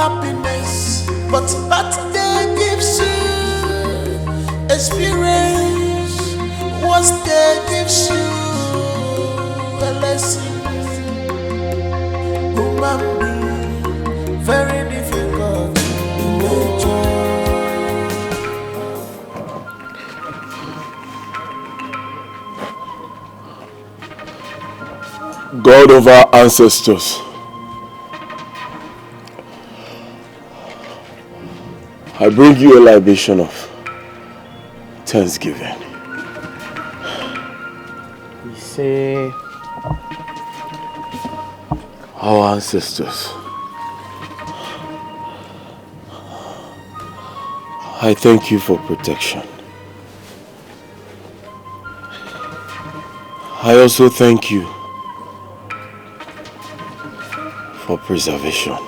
happiness, but birthday gives you experience. What's day gives you a lesson. Human being, very difficult in nature.
God of our ancestors,
I bring you a libation of thanksgiving.
You say
our ancestors. I thank you for protection. I also thank you for preservation.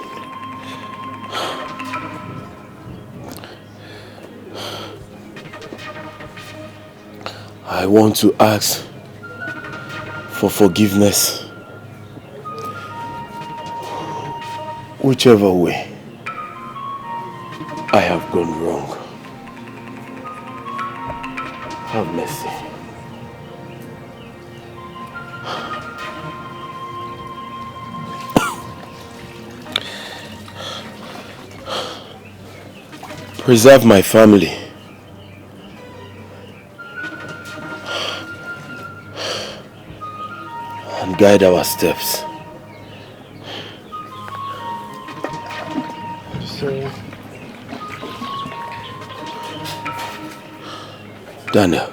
I want to ask for forgiveness, whichever way I have gone wrong. Have mercy. Preserve my family. And guide our steps.
so.
Daniel.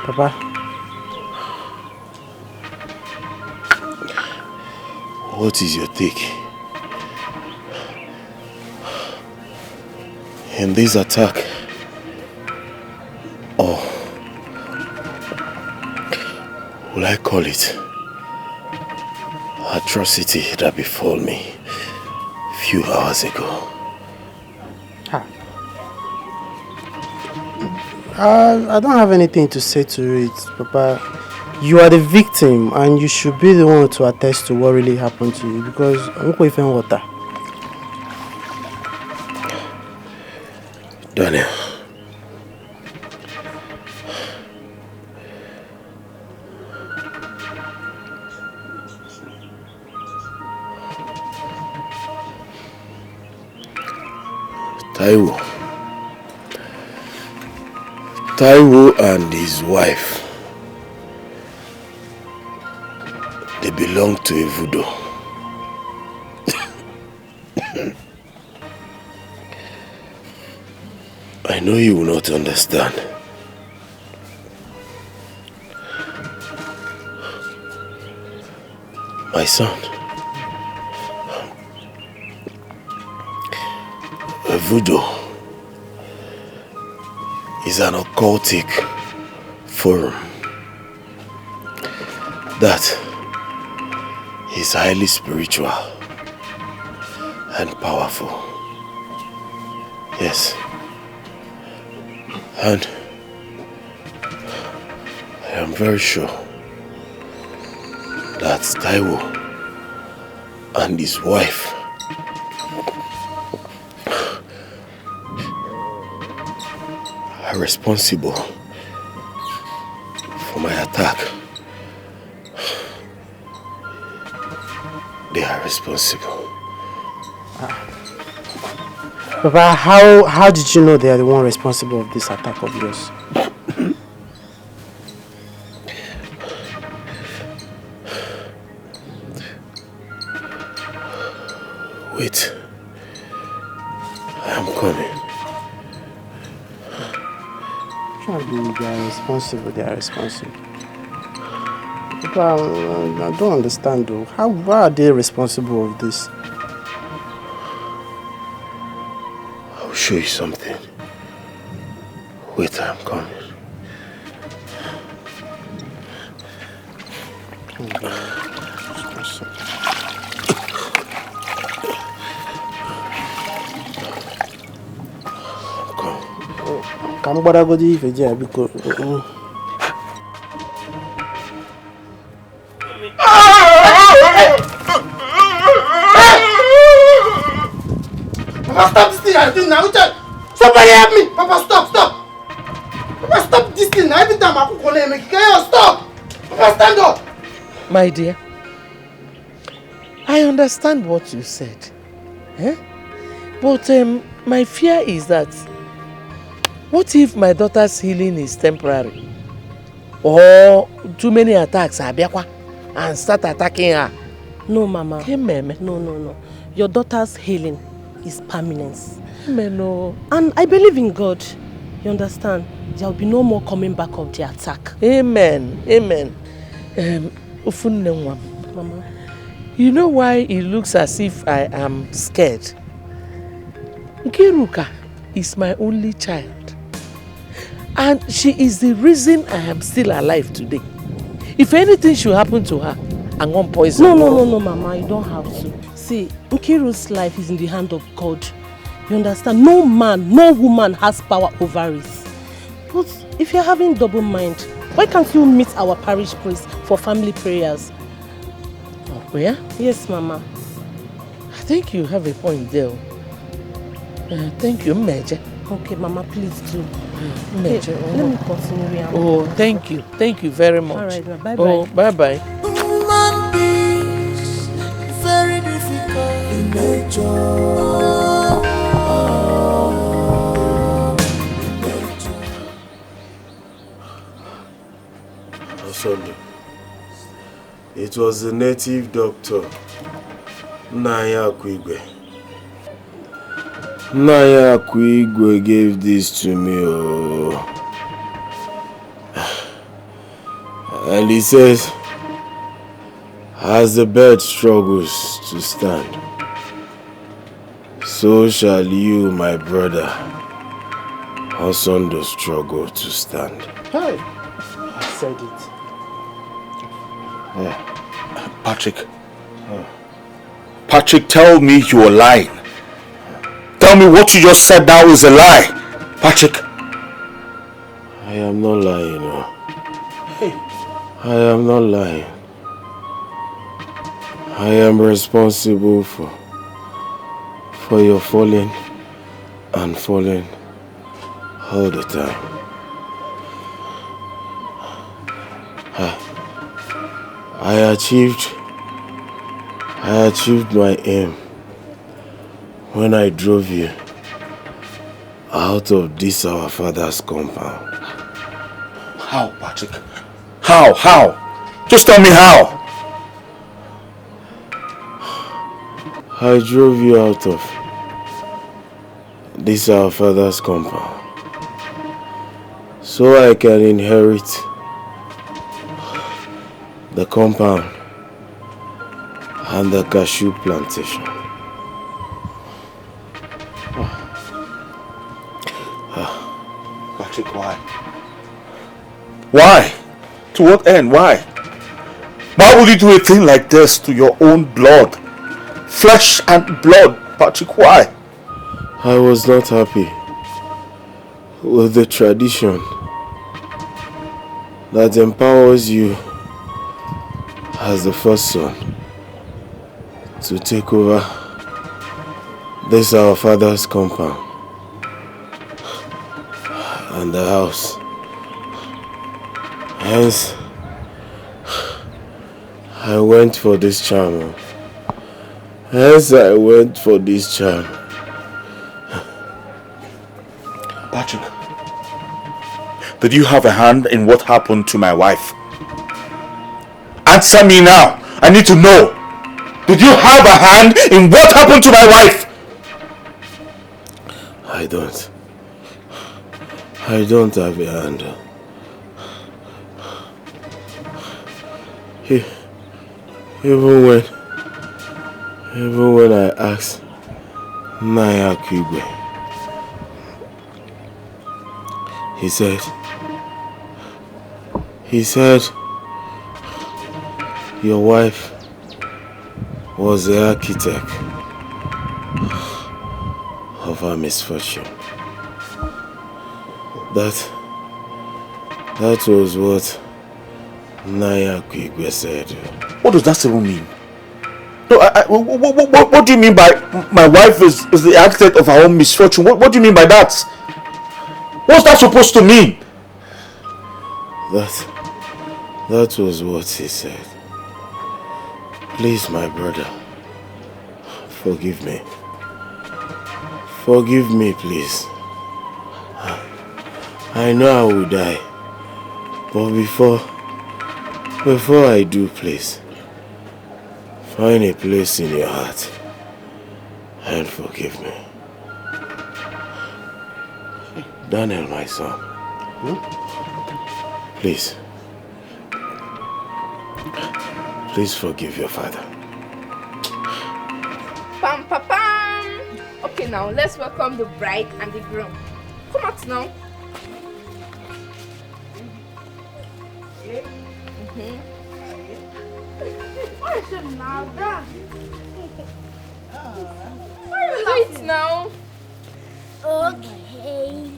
Papa.
What is your take in this attack? Or will I call it atrocity that befell me a few hours ago?
I don't have anything to say to it, Papa. You are the victim and you should be the one to attest to what really happened to you because I'm going to water.
Daniel. Taiwo and his wife, they belong to a voodoo. I know you will not understand. My son, a voodoo is an occultic forum that is highly spiritual and powerful. Yes. And I am very sure that Taiwo and his wife are responsible for my attack. They are responsible.
Papa, how did you know they are the one responsible of this attack of yours?
Wait. I am coming.
They are responsible, they are responsible. Papa, I don't understand though. How are they responsible of this?
I'll show you something. Wait, I'm coming.
Come go if you because
Papa, stop this thing I'm doing now. Somebody help me. Papa, stop. Papa, stop this thing now. Every time I cook on him, stop. Papa, stand up.
My dear, I understand what you said. But my fear is that what if my daughter's healing is temporary? Or too many attacks and start attacking her?
No, Mama.
Hey, Meme.
No. Your daughter's healing is permanent.
Amen. Oh.
And I believe in God. You understand? There will be no more coming back of the attack.
Amen. Amen.
Mama.
You know why it looks as if I am scared? Nkiruka is my only child. And she is the reason I am still alive today. If anything should happen to her, I'm going to poison her.
No, Mama, you don't have to. See, Nkiru's life is in the hand of God. You understand? No man, no woman has power over it. But if you're having double mind, why can't you meet our parish priest for family prayers?
Oh, yeah?
Yes, Mama.
I think you have a point there. Thank you, Major.
Okay, Mama, please do.
Major.
Okay, let me continue.
Oh, thank you. Thank you very much.
All right, bye-bye.
Oh, bye-bye.
Human beings, very difficult in nature.
Sunday. It was the native doctor, Naya Akwigwe. Naya Akwigwe gave this to me. Oh. And he says, as the bird struggles to stand, so shall you, my brother, Osondo, struggle to stand.
Hey, I said it.
Patrick. Patrick, tell me you are lying. Tell me what you just said now is a lie. Patrick.
I am not lying. No. I am not lying. I am responsible for your falling and falling all the time. I achieved my aim when I drove you out of this our father's compound.
How, Patrick? How? Just tell me how.
I drove you out of this our father's compound so I can inherit the compound and the cashew plantation.
Patrick, why? Why? To what end? Why? Why would you do a thing like this to your own blood? Flesh and blood, Patrick, why?
I was not happy with the tradition that empowers you as the first son to take over this our father's compound and the house. Hence, I went for this charm.
Patrick, did you have a hand in what happened to my wife? Answer me now. I need to know. Did you have a hand in what happened to my wife?
I don't have a hand. Even when I asked Naya Akwigwe, he said your wife was the architect of her misfortune. That was what Naya Akwigwe said.
What does that even mean? No, what do you mean by my wife is the architect of her own misfortune? What do you mean by that? What's that supposed to mean?
That was what he said. Please, my brother, forgive me. Forgive me, please. I know I will die, but before I do, please, find a place in your heart and forgive me. Daniel, my son. Please. Please forgive your father.
Pam, pam, pam. Okay, now let's welcome the bride and the groom. Come out now. Wait now.
Okay.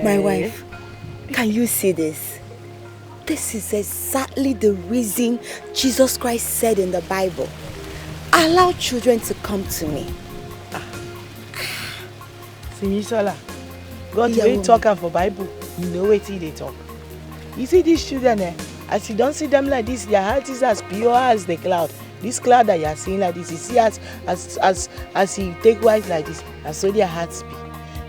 My wife, can you see this? This is exactly the reason Jesus Christ said in the Bible, allow children to come to me.
Simisola, God wey talk am for Bible, you know wetin they talk. You see these children, as you don't see them like this, their heart is as pure as the cloud. This cloud that you are seeing like this, you see as he take wife like this, and so their hearts be.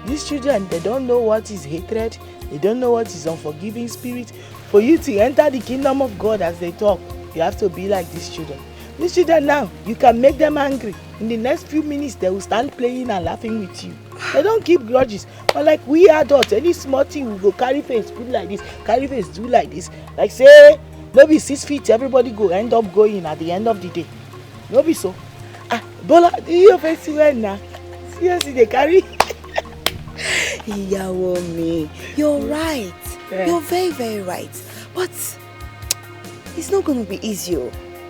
These children, they don't know what is hatred, they don't know what is unforgiving spirit. For you to enter the kingdom of God as they talk, you have to be like these children. These children now, you can make them angry. In the next few minutes, they will stand playing and laughing with you. They don't keep grudges. But like we adults, any small thing we go carry face, put like this, carry face, do like this. Like say, maybe 6 feet, everybody go end up going at the end of the day. No be so. Bola, do you face well now? Seriously, they carry.
Iyawomi, you're right. Yeah. You're very, very right. But it's not going to be easy.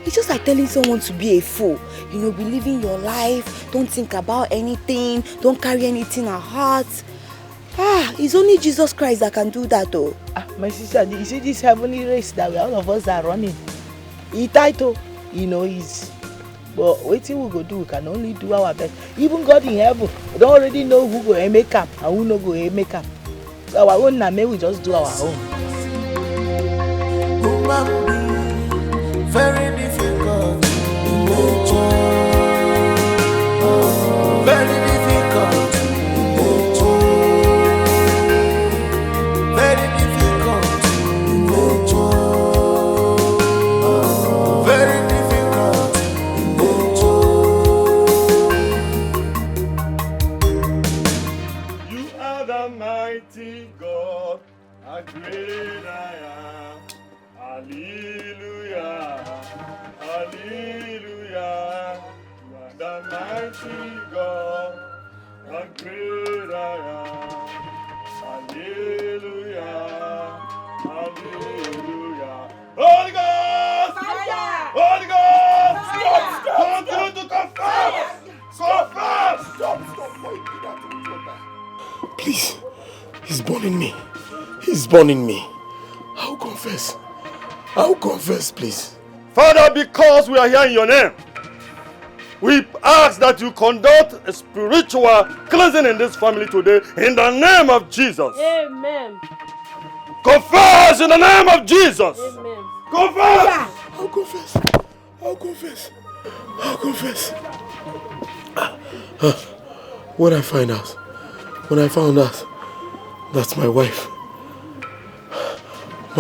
It's just like telling someone to be a fool. You know, be living your life, don't think about anything, don't carry anything at heart. It's only Jesus Christ that can do that though.
My sister, you see this heavenly race that all of us are running? He title, you know, is. But wetin we go do, we can only do our best. Even God in heaven, we don't already know who go make up and who no go make up. So our own name, we just do our own.
Very difficult in nature. Very difficult in nature. Very difficult in nature. Very difficult in nature.
You are the mighty God, a great I am. Hallelujah, hallelujah. You are the mighty God, a great I am. Hallelujah, hallelujah. Holy Ghost! Fire! Holy Ghost! Fire! Stop! Continue to confess! Confess! Stop! Why you do that with your back?
Please, he's burning me. He's burning me. I'll confess. I'll confess, please.
Father, because we are here in your name, we ask that you conduct a spiritual cleansing in this family today in the name of Jesus.
Amen.
Confess in the name of Jesus.
Amen.
Confess.
I'll confess. I'll confess. I'll confess. When I found out that my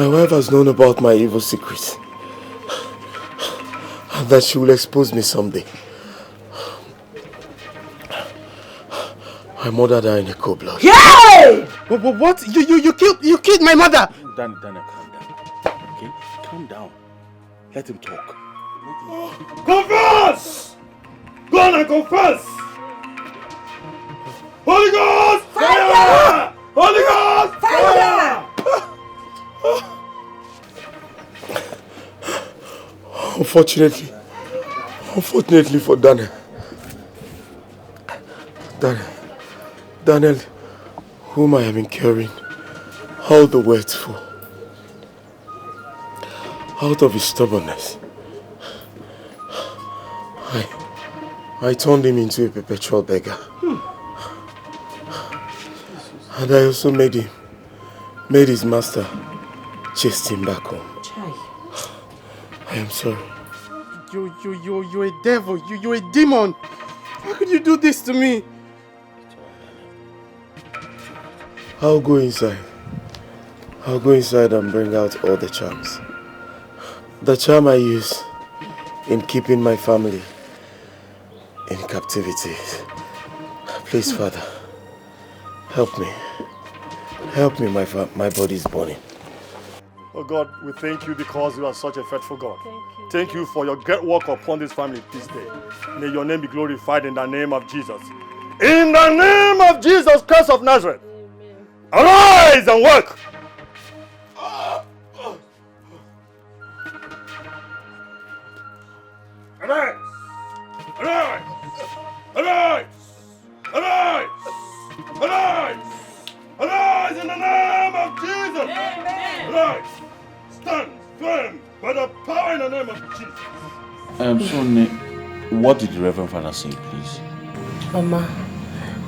wife has known about my evil secrets and that she will expose me someday. I murdered her in a cold blood.
Yay! What? You killed my mother!
Daniel, calm down. Okay? Calm down. Let him talk.
Confess! Go on and confess! Holy Ghost! Fire! Holy Ghost! Fire!
Unfortunately for Daniel, whom I am incurring all the words for, out of his stubbornness, I turned him into a perpetual beggar. And I also made his master chase him back home. I am sorry.
You're a devil. You're a demon. How could you do this to me?
I'll go inside and bring out all the charms. The charm I use in keeping my family in captivity. Please, Father, help me. Help me, my body is burning.
Oh God, we thank you because you are such a faithful God. Thank you for your great work upon this family this day. May your name be glorified in the name of Jesus. In the name of Jesus Christ of Nazareth. Arise and work. Arise! Arise! Arise! Arise! Arise! Arise in the name of Jesus! Amen. Arise! Stand firm by the power in the name of Jesus.
Sonny, what did the Reverend Father say, please?
Mama,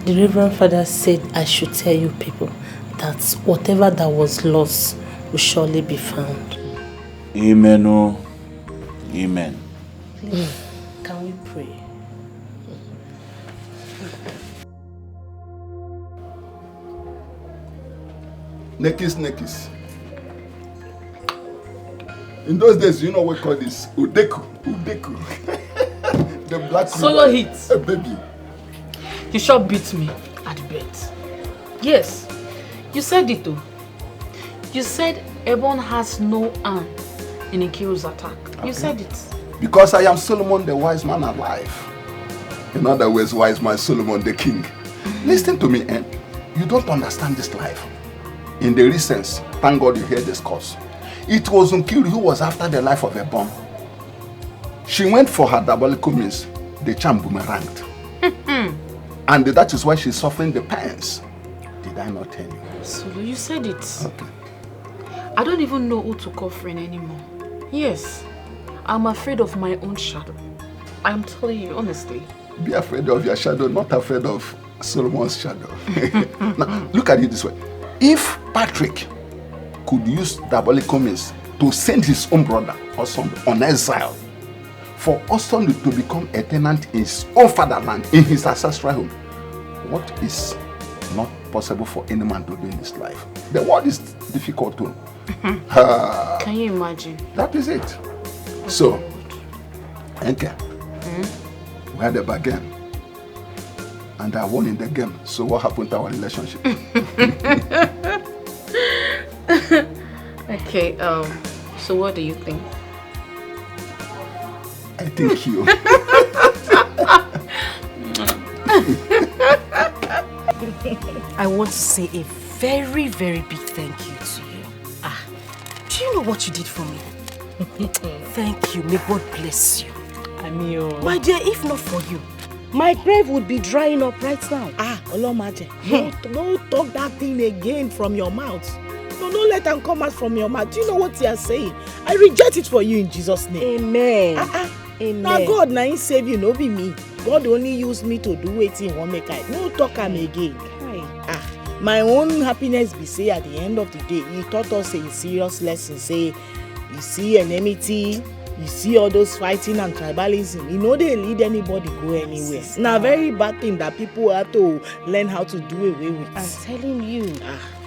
the Reverend Father said I should tell you people that whatever that was lost will surely be found.
Amen. Oh. Amen.
Please, can we pray?
Nekis. In those days, you know what we call this? Udeku. The black
solo hit.
A baby.
You sure beat me at bed. Yes, you said it though. You said Ebon has no hand in Nkiru's attack. You said it.
Because I am Solomon, the wise man alive. In other words, wise man Solomon, the king. Listen to me, you don't understand this life. In the recent, thank God you hear this course. It was Nkiru who was after the life of Ebon. She went for her diabolical means, the charm boomeranged. And that is why she's suffering the pains. Did I not tell you?
Solo, you said it.
Okay.
I don't even know who to call friend anymore. Yes, I'm afraid of my own shadow. I'm telling you, honestly.
Be afraid of your shadow, not afraid of Solomon's shadow. Now, look at it this way. If Patrick could use diabolical means to send his own brother or son on exile, for Austin to become a tenant in his own fatherland, in his ancestral home, what is not possible for any man to do in this life? The world is difficult to.
Can you imagine?
That is it. So, Enke, we had a bargain, and I won in the game. So what happened to our relationship?
Okay, so what do you think?
I think you.
I want to say a very, very big thank you to you. Do you know what you did for me? Thank you. May God bless you. My dear, if not for you, my grave would be drying up right now.
Olomaje, don't talk that thing again from your mouth. No, don't let them come out from your mouth. Do you know what you are saying? I reject it for you in Jesus' name.
Amen. Amen.
Now God, now he save you, no be me. God only used me to do it in one make I. No talk am again. My own happiness be say at the end of the day, he taught us a serious lesson. Say, you see enmity, you see all those fighting and tribalism. You know they lead anybody go anywhere. Now very bad thing that people have to learn how to do away with.
I'm telling you,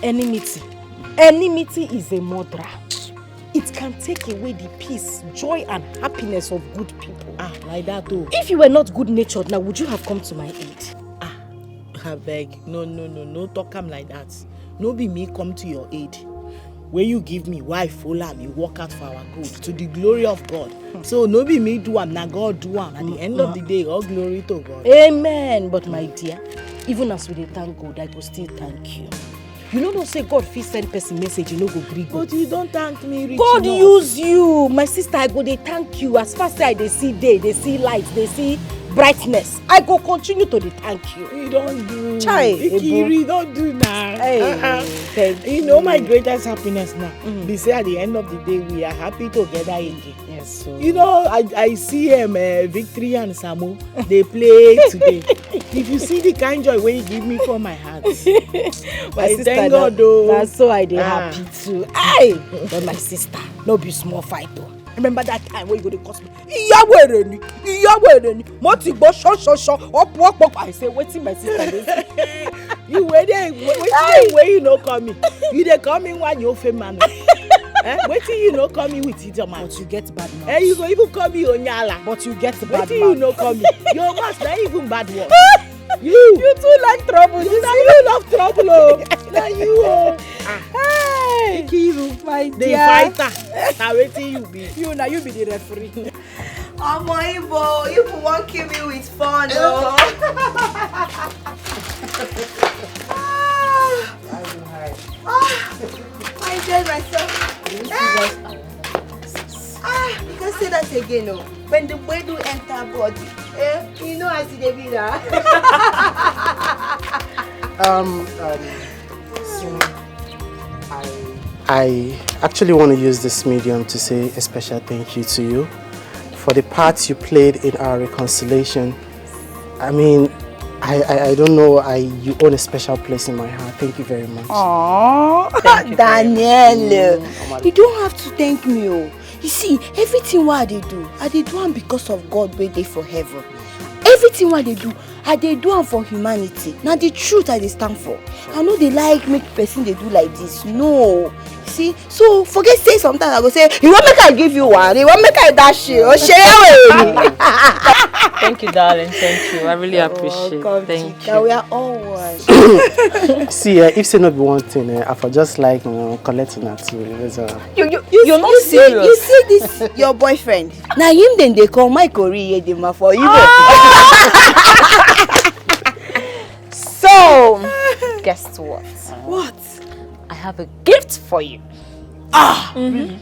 enmity is a murderer. It can take away the peace, joy and happiness of good people.
Like that too.
If you were not good-natured, now would you have come to my aid?
I beg, no talk am like that. No be me come to your aid. When you give me wife, follow me, work out for our good, to the glory of God. So no be me do am, na God do am. At the end of the day, all glory to God.
Amen. But my dear, even as we dey thank God, I go still thank you. You know, don't say God fit send person message, you no go gree God.
But you don't thank me, Richie.
God use you. My sister, I go dey thank you. As fast as they see day, they see light, they see brightness. I go continue to dey thank you.
You don't do.
Ikiri,
don't do now.
Thank
you. know my greatest happiness now. They say at the end of the day, we are happy together again.
Yes, so.
You know, I see Victory and Samu, they play today. If you see the kind joy when you give me from my heart.
My sister,
thank God though.
That's so I dey happy too. But my sister, no be small fight though. Remember that time when you go to cost me? Ìyàwó ni. Mo ti gbọ́ ṣọ́. Up. I say, wetin my sister dey say?
You wait there, wait you no coming. You dey coming when you famous. Wait till you no come me with idiot man.
But you get bad mouth.
You go even call me Onyala.
But you get bad
mouth. Wait till you no come me. Your mouth not even bad word.
You too like trouble.
You love trouble, oh. Now you, oh.
Hey, Kiru, my
The
dear.
fighter. Now wait till you be.
You be the referee.
Omo Ibo, you won't kill me with fun, oh. I enjoyed myself. You can say that again, oh. When the boy do enter body, you know I see the video.
I actually want to use this medium to say a special thank you to you for the part you played in our reconciliation. I mean, I don't know, you own a special place in my heart. Thank you very much.
Aww, Daniel, you don't have to thank me. Oh. You see, everything what I do am because of God waiting for heaven. Everything what I do am for humanity. Now the truth I dey stand for. I know they like make person they do like this. No. See, so forget say sometimes I go say, you want make I give you one, you want make I dash you, or share.
Thank you, darling. Thank you. I really appreciate it. Thank you.
We are all one.
See, if say not be one thing, I for just like collecting that too.
You're not serious. You see this, your boyfriend. Now him then they call my Korea Edema for you.
So, guess what?
What?
I have a gift for you.
Really?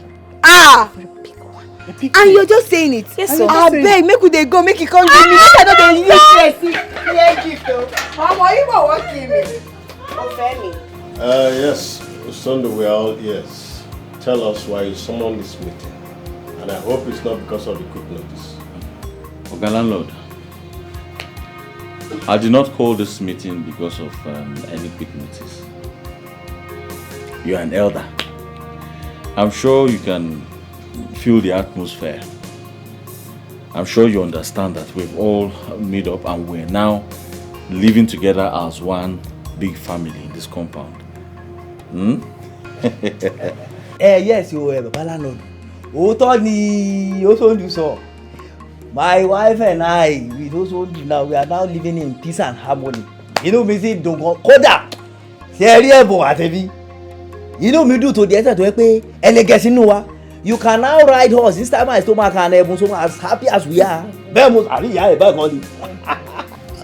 And you're just saying it.
Yes, sir.
I beg, make we dey go, make it come give me. I don't dey use stress. Gift though. Mama, you want what give me? Ofemi.
Yes, Sunday, we are all ears. Tell us why you summoned this meeting. And I hope it's not because of the quick notice.
Oga Landlord, I did not call this meeting because of any quick notice. You are an elder. I'm sure you can feel the atmosphere. I'm sure you understand that we've all made up and we're now living together as one big family in this compound.
Yes, you are Baba Landlord. Òótọ́ ni ó so do so. My wife and I, we also now we are now living in peace and harmony. You know me say don't go kódà. Ṣé rí ẹ̀bùn àtẹ̀bí. You know me do to the extent where pé ẹlẹ́gẹ̀ sínú wa. You can now ride horse this time my stomach and ẹ̀bùn so as happy as we are. Bẹ́ẹ̀ mo àrí ìyá ẹ̀ bá kan ni.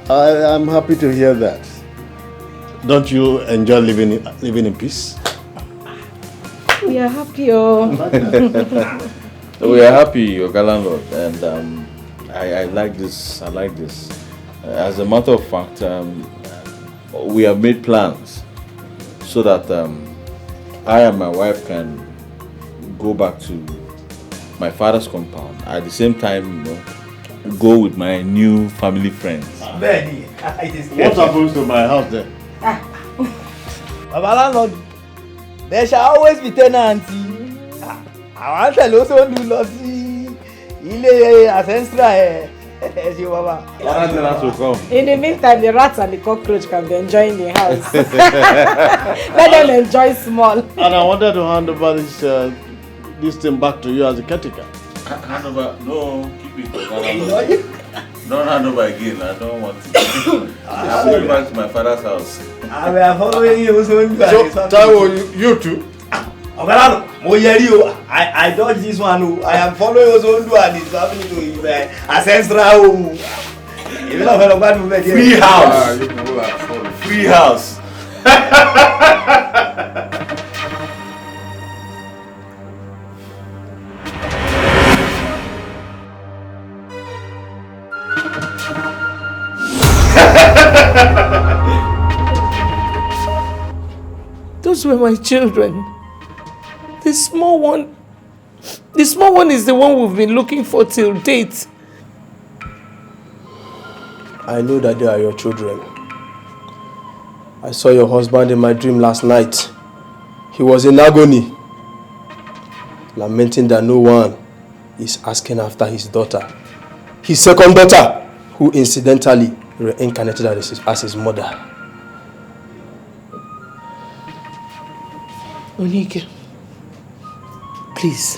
I am happy to hear that. Don't you enjoy living in peace?
We are happy, oh.
We are happy, Oga Landlord, and I like this. I like this. As a matter of fact, we have made plans so that I and my wife can go back to my father's compound. At the same time, go with my new family friends.
Benny,
what happens to my house then?
Baba Landlord, there shall always be tenants. I want to also do lọ sí ilé ancestral ṣe baba.
In the meantime, the rats and the cockroach can be enjoying the house. Let them enjoy small.
And I wanted to hand over this thing back to you as a caretaker.
Hand over? No, keep it. Don't hand over again. I don't want to. I'm going back to my father's house.
I will follow you. So,
Taiwo, you too?
Ogalano, I dodge this one. I am following Ozondu and his family to his ancestral.
Free house. Free house.
Those were my children. The small one is the one we've been looking for till date.
I know that they are your children. I saw your husband in my dream last night. He was in agony, lamenting that no one is asking after his daughter. His second daughter, who incidentally reincarnated as his mother.
Onike, Please,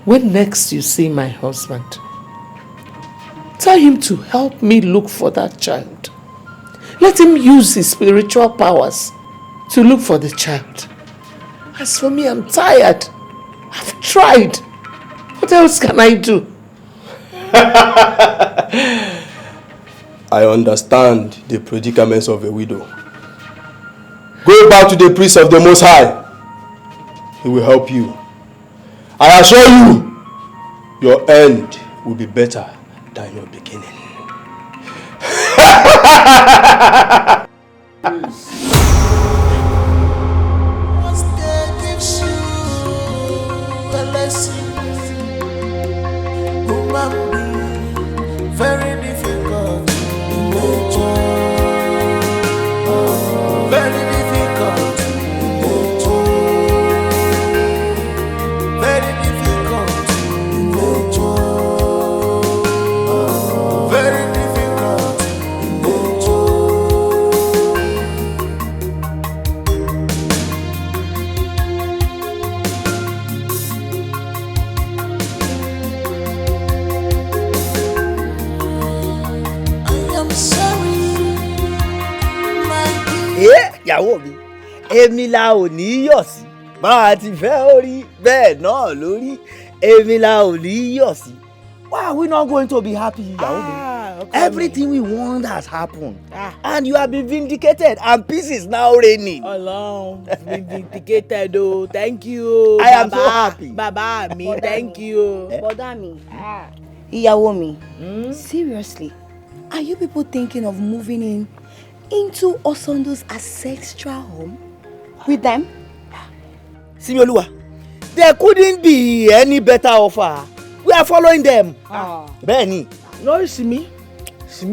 when next you see my husband, tell him to help me look for that child. Let him use his spiritual powers to look for the child. As for me, I'm tired. I've tried. What else can I do?
I understand the predicaments of a widow. Go back to the priest of the Most High. He will help you. I assure you, your end will be better than your beginning.
Very difficult in nature. Very difficult in nature. Very difficult in nature. Very difficult in nature.
Ìyàwó mi èmi la ò ní yọ̀ sí bá a ti fẹ́ orí bẹ́ẹ̀ náà lórí èmi la ò ní yọ̀ sí. Why are we not going to be happy, ìyàwó mi? Everything we want has happened and you have been vindicated and peace is now reigning.
Ọlọ́run been vindicated o, thank you.
I am so happy.
Bàbá mi, thank you.
Bọ̀dá mi, ìyàwó mi, seriously, are you people thinking of moving into Osondo's ancestral home with them?
Simioluwa, there couldn't be any better offer. We are following them. Bẹ́ẹ̀ni.
No, Simi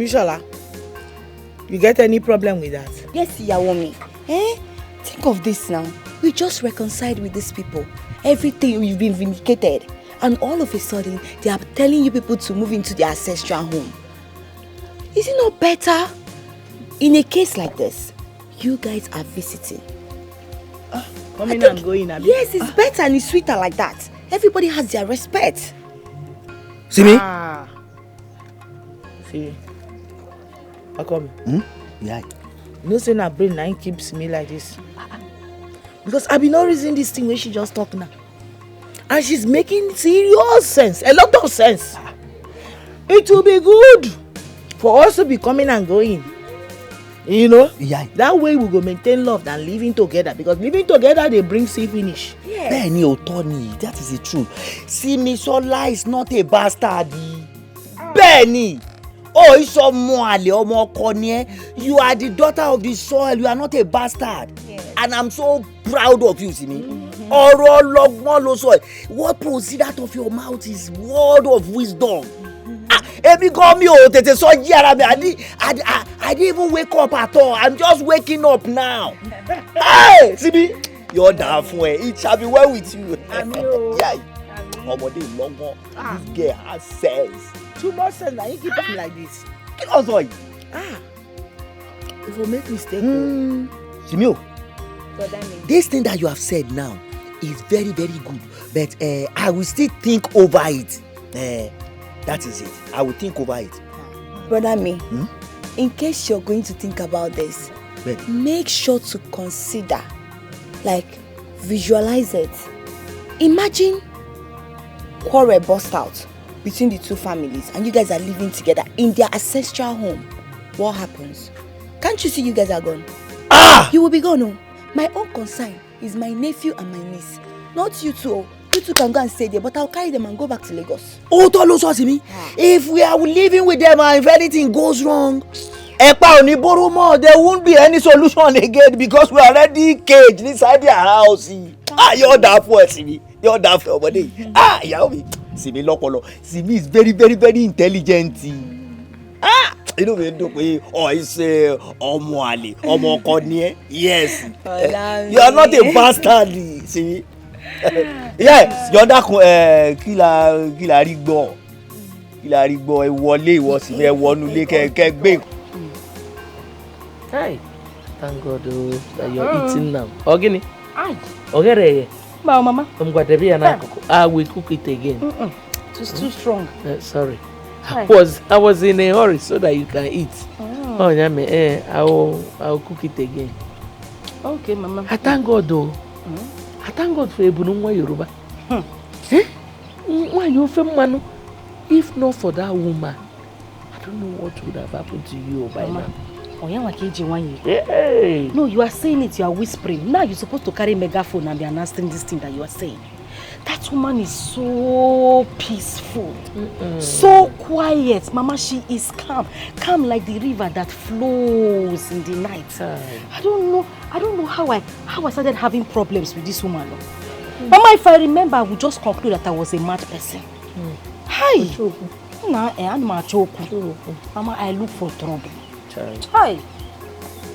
Shola, you get any problem with that?
Yes, ìyàwó mi. Think of this now. We just reconciled with these people. Everything you've been vindicated. And all of a sudden, they are telling you people to move into their ancestral home. Is it not better? In a case like this, you guys are visiting.
Coming and going.
Yes, it's better and it's sweeter like that. Everybody has their respect.
See me?
See. How come?
Yeah.
You know, say na brain nine keeps me like this. Because I be not reasoning this thing when she just talk now. And she's making serious sense, a lot of sense. It will be good for us to be coming and going. You know, that way we go maintain love than living together, because living together they bring see finish.
Bẹ́ẹ̀ni òótọ́ ni, that is the truth. Simisola is not a bastard. Bẹ́ẹ̀ni, ìsọmọ àlè ọmọ ọkọ ni ẹ́. You are the daughter of the soil. You are not a bastard. And I'm so proud of you, Simi. Ọ̀rọ̀ ọlọ́gbọ́n ló sọ. What proceed out of your mouth is word of wisdom. Ebi gan mi ò tètè sọ jí ara mi. I didn't even wake up at all. I'm just waking up now. Hey, Simi, you're down for it. It shall be well with you. Yeah. Ọmọdé lọ́gbọ́n. This girl has sense.
Too much sense. Now you keep talking like this.
Kí ló sọ yìí?
If you make mistake.
Simi o. This thing that you have said now is very, very good. But I will still think over it. That is it. I will think over it.
Brother me, in case you're going to think about this, make sure to consider, like, visualize it. Imagine quarrel burst out between the two families and you guys are living together in their ancestral home. What happens? Can't you see you guys are gone? You will be gone. No? My own concern is my nephew and my niece. Not you two. You two can go and stay there, but I'll carry them and go back to Lagos.
If we are living with them and if anything goes wrong, Epa oni borrow more, there won't be any solution again because we are already caged inside their house. You're that for Simi. You're that for buddy. Yaomi. Simi lopolo. Simi is very, very, very intelligent. You know, it's ọmọ àlè, ọmọ ọkọ ni ẹ́. Yes. You are not a bastard, Simi. Yes, yọ̀ǹda kun kí la rí gbọ́ ẹ wọlé ìwọ sí ẹ wọnú ilé kẹ gbé.
Hi, thank God that you're eating now. Ogini, ọ̀gẹ̀dẹ̀ yẹ.
Mama.
I will cook it again.
It's too strong.
Sorry.
Hi.
I was in a hurry so that you can eat. Oh, yeah, I will cook it again.
Okay, Mama.
I thank God though. I thank God for Ebunungwa Yoruba. If not for that woman, I don't know what would have happened to you by now. Hey.
No, you are saying it, you are whispering. Now you're supposed to carry megaphone and be announcing this thing that you are saying. That woman is so peaceful, so quiet. Mama, she is calm. Calm like the river that flows in the night. I don't know how I started having problems with this woman. Mama, if I remember, I would just conclude that I was a mad person. Hi. Mama, I look for trouble. Hi.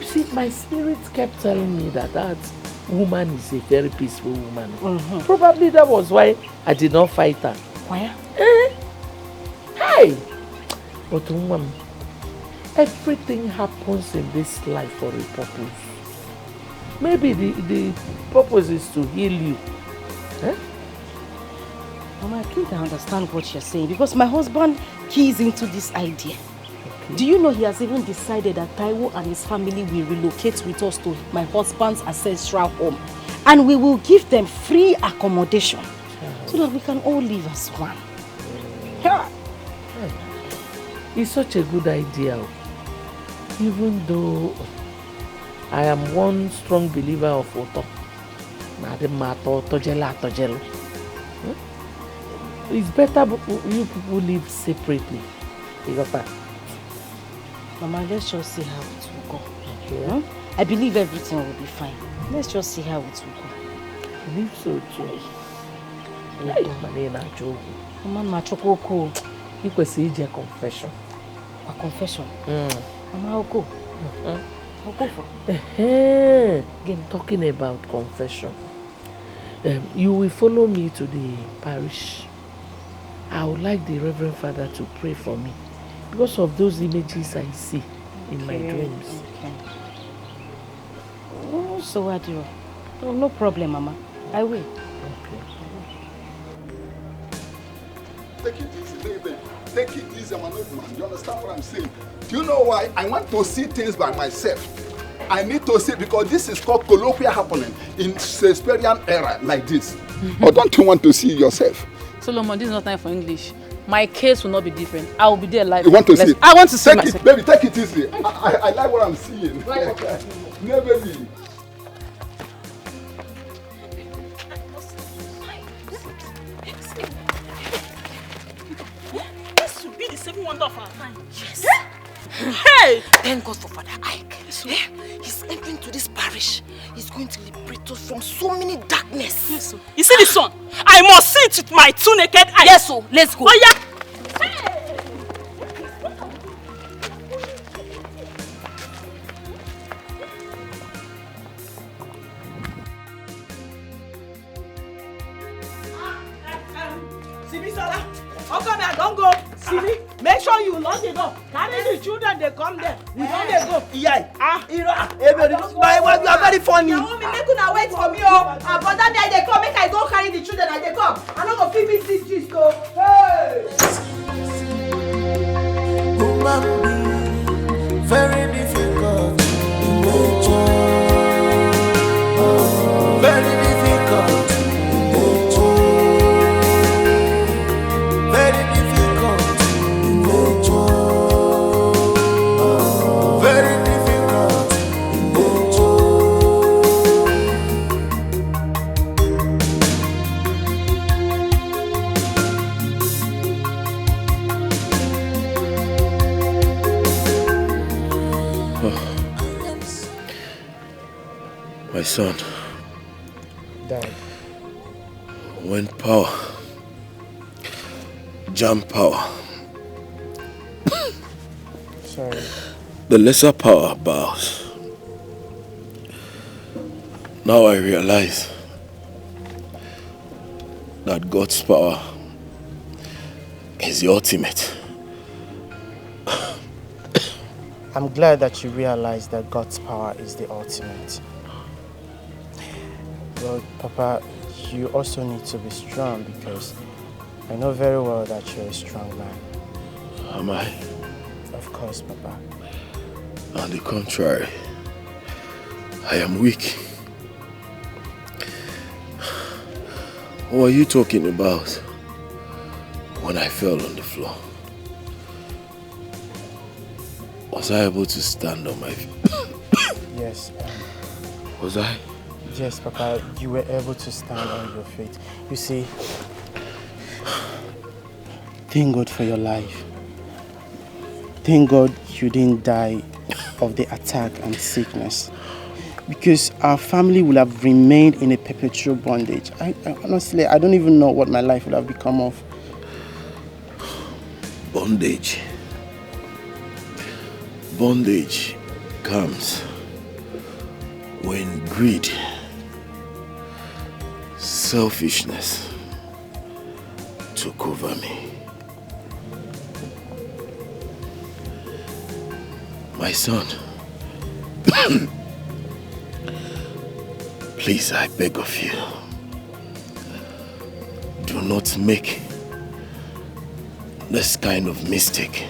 See, my spirit kept telling me that woman is a very peaceful woman. Probably that was why I did not fight her.
Why?
Hey! But woman, everything happens in this life for a purpose. Maybe the purpose is to heal you.
Mama, I can't understand what you're saying because my husband keys into this idea. Do you know he has even decided that Taiwo and his family will relocate with us to my husband's ancestral home, and we will give them free accommodation so that we can all live as one.
It's such a good idea. Even though I am one strong believer of Oto. It's better you people live separately. You got that?
Mama, let's just see how it will go. Okay. I believe everything will be fine. Let's just see how it will go.
I believe so too.
Mama, Chokoko.
You could see a confession.
A confession? Mama, I'll go. I'll go for
Again, talking about confession. You will follow me to the parish. I would like the Reverend Father to pray for me because of those images I see in my dreams.
Okay. Oh, so what do you? Oh, no problem, Mama. I will.
Okay.
Take it easy, baby. Take it easy, man. You understand what I'm saying? Do you know why? I want to see things by myself. I need to see because this is called colloquial happening in Shakespearean era like this. Or don't you want to see yourself?
Solomon, this is not time for English. My case will not be different. I will be there live.
You want to see?
I want to see
take
myself.
It, baby, take it easy. I like what I'm seeing. Never leave.
This should be the second wonder of our time. Yes. Hey!
Thank God for Father Ike. He's entering to this parish. He's going to liberate us from so many darkness.
Yes, sir. You see this one? I must see it with my two naked eyes.
Yes, sir. Let's go.
Oh, yeah. Hey!
Sibisola, how come I don't go? Sibi, make sure you lock the door. Carry the children, they come there. We don't they go.
Yeah. My wife, you are very funny.
Now, me make una wait for me, oh. But that day they come, make I go carry the children and they come. I don't go fit me this gist, oh. Hey.
Woman be very difficult. Very difficult. Very difficult. Very difficult.
My son.
Dad.
When power, jam power,
Sorry.
the lesser power bows. Now I realize that God's power is the ultimate.
I'm glad that you realize that God's power is the ultimate. Well, Papa, you also need to be strong because I know very well that you're a strong man.
Am I?
Of course, Papa.
On the contrary, I am weak. What are you talking about when I fell on the floor? Was I able to stand on my feet?
Yes.
Was I?
Yes, Papa, you were able to stand on your feet. You see, thank God for your life. Thank God you didn't die of the attack and sickness. Because our family would have remained in a perpetual bondage. Honestly, I don't even know what my life would have become of.
Bondage. Bondage comes when greed, selfishness took over me. My son, please, I beg of you, do not make this kind of mistake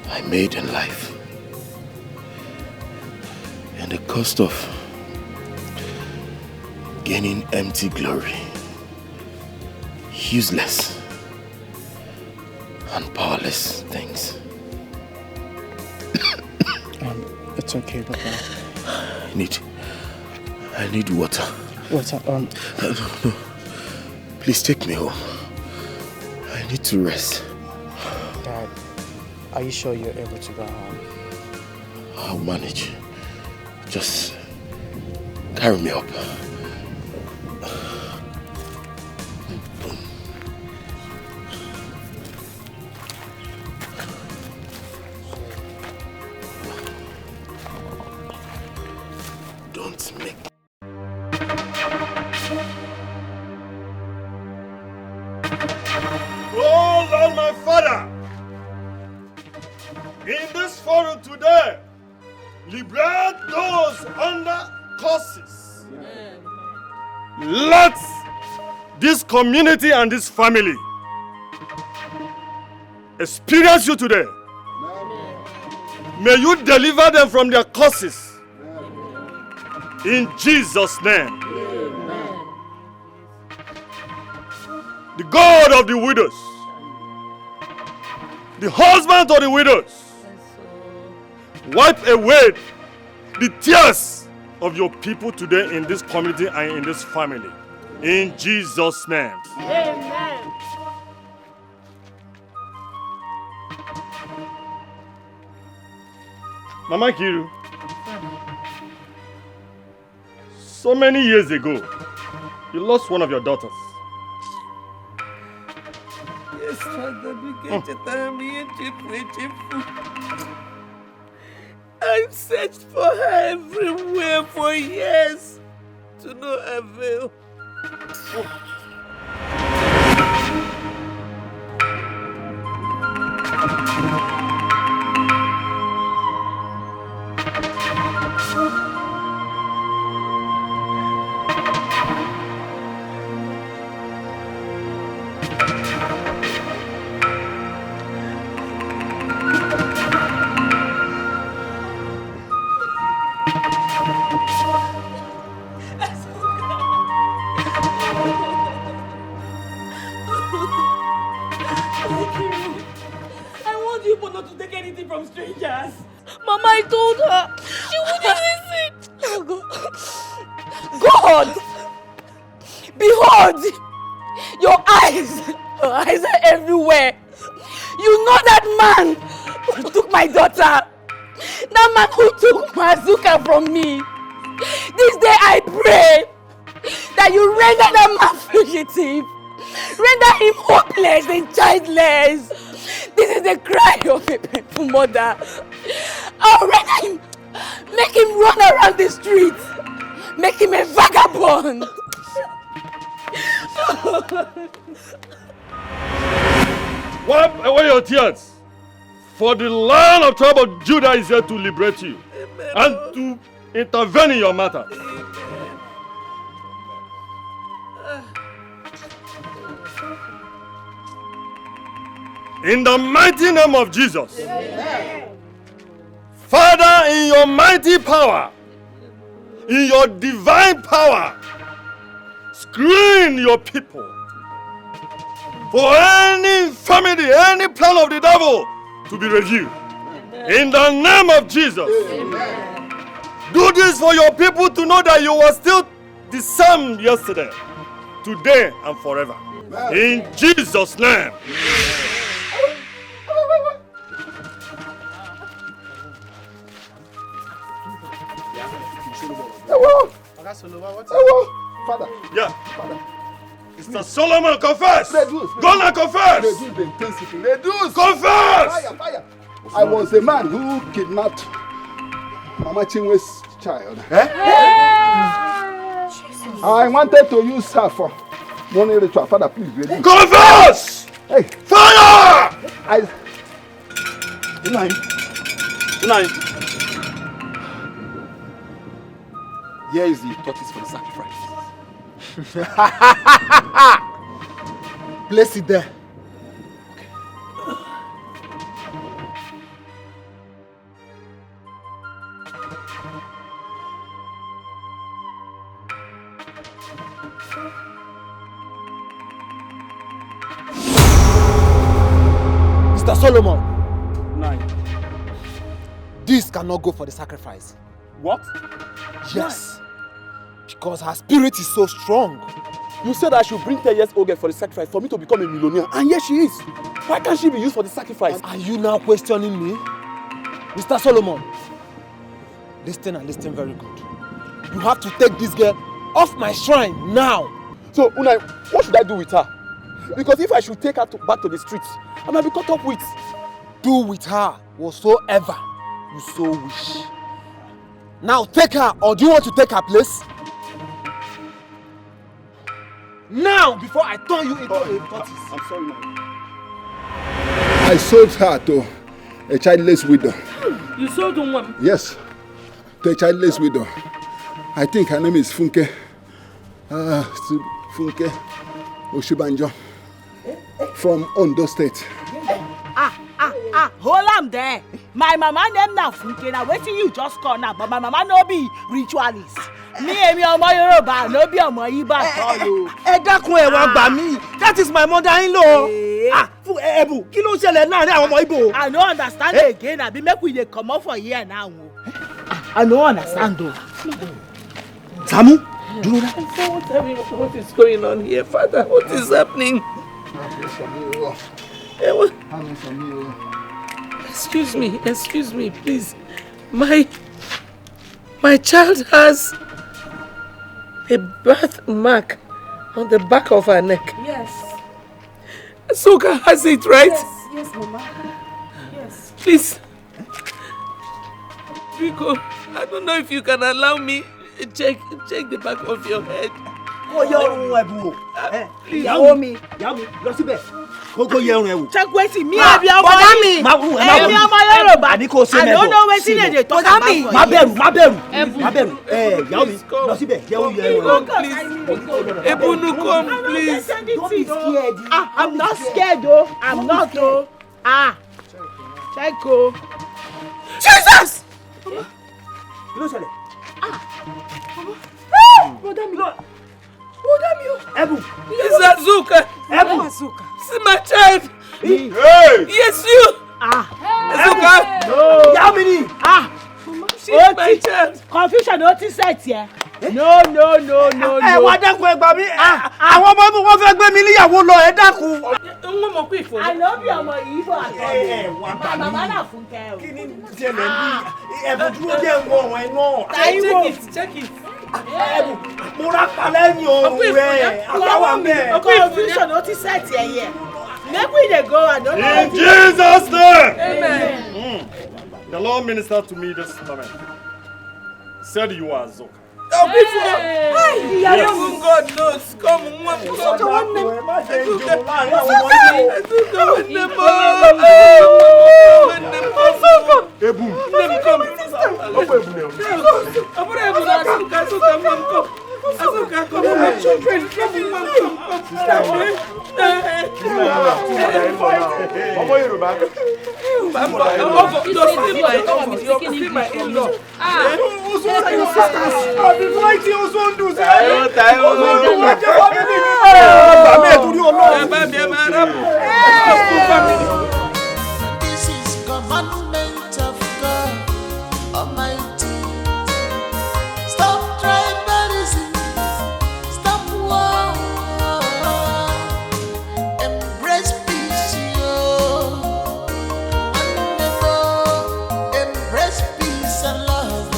I made in life. And the cost of gaining empty glory, useless and powerless things.
It's okay, Papa.
I need water.
Water,
No. Please take me home. I need to rest.
Dad, are you sure you're able to go home?
I'll manage. Just carry me up. Don't make
Oh Lord, my Father, in this forum today, liberate those under curses. Let this community and this family experience you today. May you deliver them from their curses. In Jesus' name. The God of the widows, the husband of the widows, wipe away the tears of your people today in this community and in this family. In Jesus' name.
Amen.
Mama Kiru, so many years ago, you lost one of your daughters.
Yes, Father, I've searched for her everywhere for years to no avail.
I want you not to take anything from strangers. Mama, I told her. She wouldn't listen.
God! Behold! Your eyes are everywhere. You know that man who took my daughter. That man who took Mazuka from me. This day I pray that you render that man fugitive. Render him hopeless and childless. This is the cry of a painful mother. I'll render him, make him run around the streets. Make him a vagabond.
Wipe away your tears. For the Lion of tribe of Judah is here to liberate you. And to intervene in your matter.
In the mighty name of Jesus. Amen. Father, in your mighty power, in your divine power, screen your people for any infirmity, any plan of the devil to be reviewed. In the name of Jesus. Amen. Do this for your people to know that you were still the same yesterday, today, and forever. Amen. In Jesus' name.
Father.
Yeah. Father. Mr. Solomon, confess. Go and confess. Confess.
Fire. I was the man who kidnapped Mama Chinwe's child. I wanted to use her for money ritual. Father, please ready.
Confess.
Hey.
Fire.
Good night.
Here is the tortoise for the sacrifice.
Place it there. Mr. Solomon. This cannot go for the sacrifice.
What?
Yes. Because her spirit is so strong.
You said I should bring 10 years old girl for the sacrifice for me to become a millionaire, and yes, she is. Why can't she be used for the sacrifice?
And are you now questioning me? Mr. Solomon, listen and listen very good. You have to take this girl off my shrine now.
So, Unai, what should I do with her? Because if I should take her back to the streets, I might be caught up with.
Do with her whatsoever you so wish. Now take her, or do you want to take her place? Now, before I turn you into a tortoise.
I'm sorry, man.
I sold her to a childless widow.
You sold the woman?
Yes, to a childless widow. I think her name is Funke. Funke Oshibanjo from Ondo State.
Hold am there. My mama name na Funke. Na wetin you just call now, but my mama no be ritualist. Me emi ọmọ Yorùbá no be ọmọ Igbo at all o.
Ẹ dákun ẹ wá gbà mí. That is my mother-in-law. Fún Ẹ̀bù, kí ló ṣẹlẹ̀ láàrin àwọn ọmọ Igbo?
I no understand again. Abi make we dey comot for here now. I no understand o.
Samu, do you know that?
What is going on here, Father? What is happening? Excuse me, please. My child has a birthmark on the back of her neck.
Yes.
Soka has it, right?
Yes, Mama. Yes.
Please. Rico, I don't know if you can allow me check the back of your head.
Kó yẹ ọrùn ẹ̀bù o.
Ìyàwó mi, lọ síbẹ̀. Kó yẹ ọrùn ẹ̀bù.
Check wetin me abi ọmọ mi. Ẹ̀mi ọmọ Yorùbá.
Àní kò ṣe mẹ́bọ̀.
I don't know wetin they dey talk about for you.
Má bẹ̀rù. Ìyàwó mi, lọ síbẹ̀. Jẹ́ ó yẹ ọrùn ẹ̀bù.
Ebunu, come, please.
Don't be scared. I'm not scared o. I'm not o. Check o.
Jesus!
Kí ló ṣẹlẹ̀?
Ẹ̀bù. It's Azuka.
Ẹ̀bù.
See my child.
Hey!
Yes, you. Azuka.
No. Yamini.
She's my child.
Confusion o ti set here. No.
Ẹ wá dákun ẹ gbà mí. Àwọn ọmọ mi wọ́n fẹ́ gbé mi níyàwó lọ ẹ dákun.
Wọ́n mọ̀ pé ìfọ̀.
I no be ọmọ Igbo àtọ́. My mama na Funke o.
Kí ni ṣẹlẹ̀ ní ẹ̀bùn dúró jẹ́ ìwọ̀n ẹ̀ náà.
Check it.
Ẹ̀bùn mo rà palẹ̀ ní ohun rẹ̀. Àbáwá mẹ́.
Confusion o ti set here. Make we dey go. I don't know.
In Jesus' name.
Amen.
The Lord ministered to me this moment. Said you are Zoka.
Yes. God knows. Come on.
This is commandment of God Almighty. Stop tribalism. Stop war. Embrace peace, yo. And never embrace peace and love.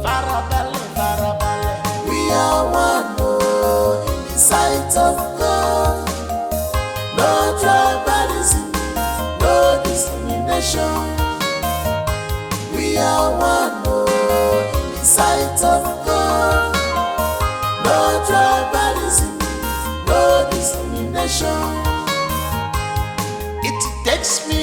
Farabale, farabale. We are one in the sight of God. No tribalism, no discrimination. We are one in the sight of God. No tribalism, no discrimination. It takes me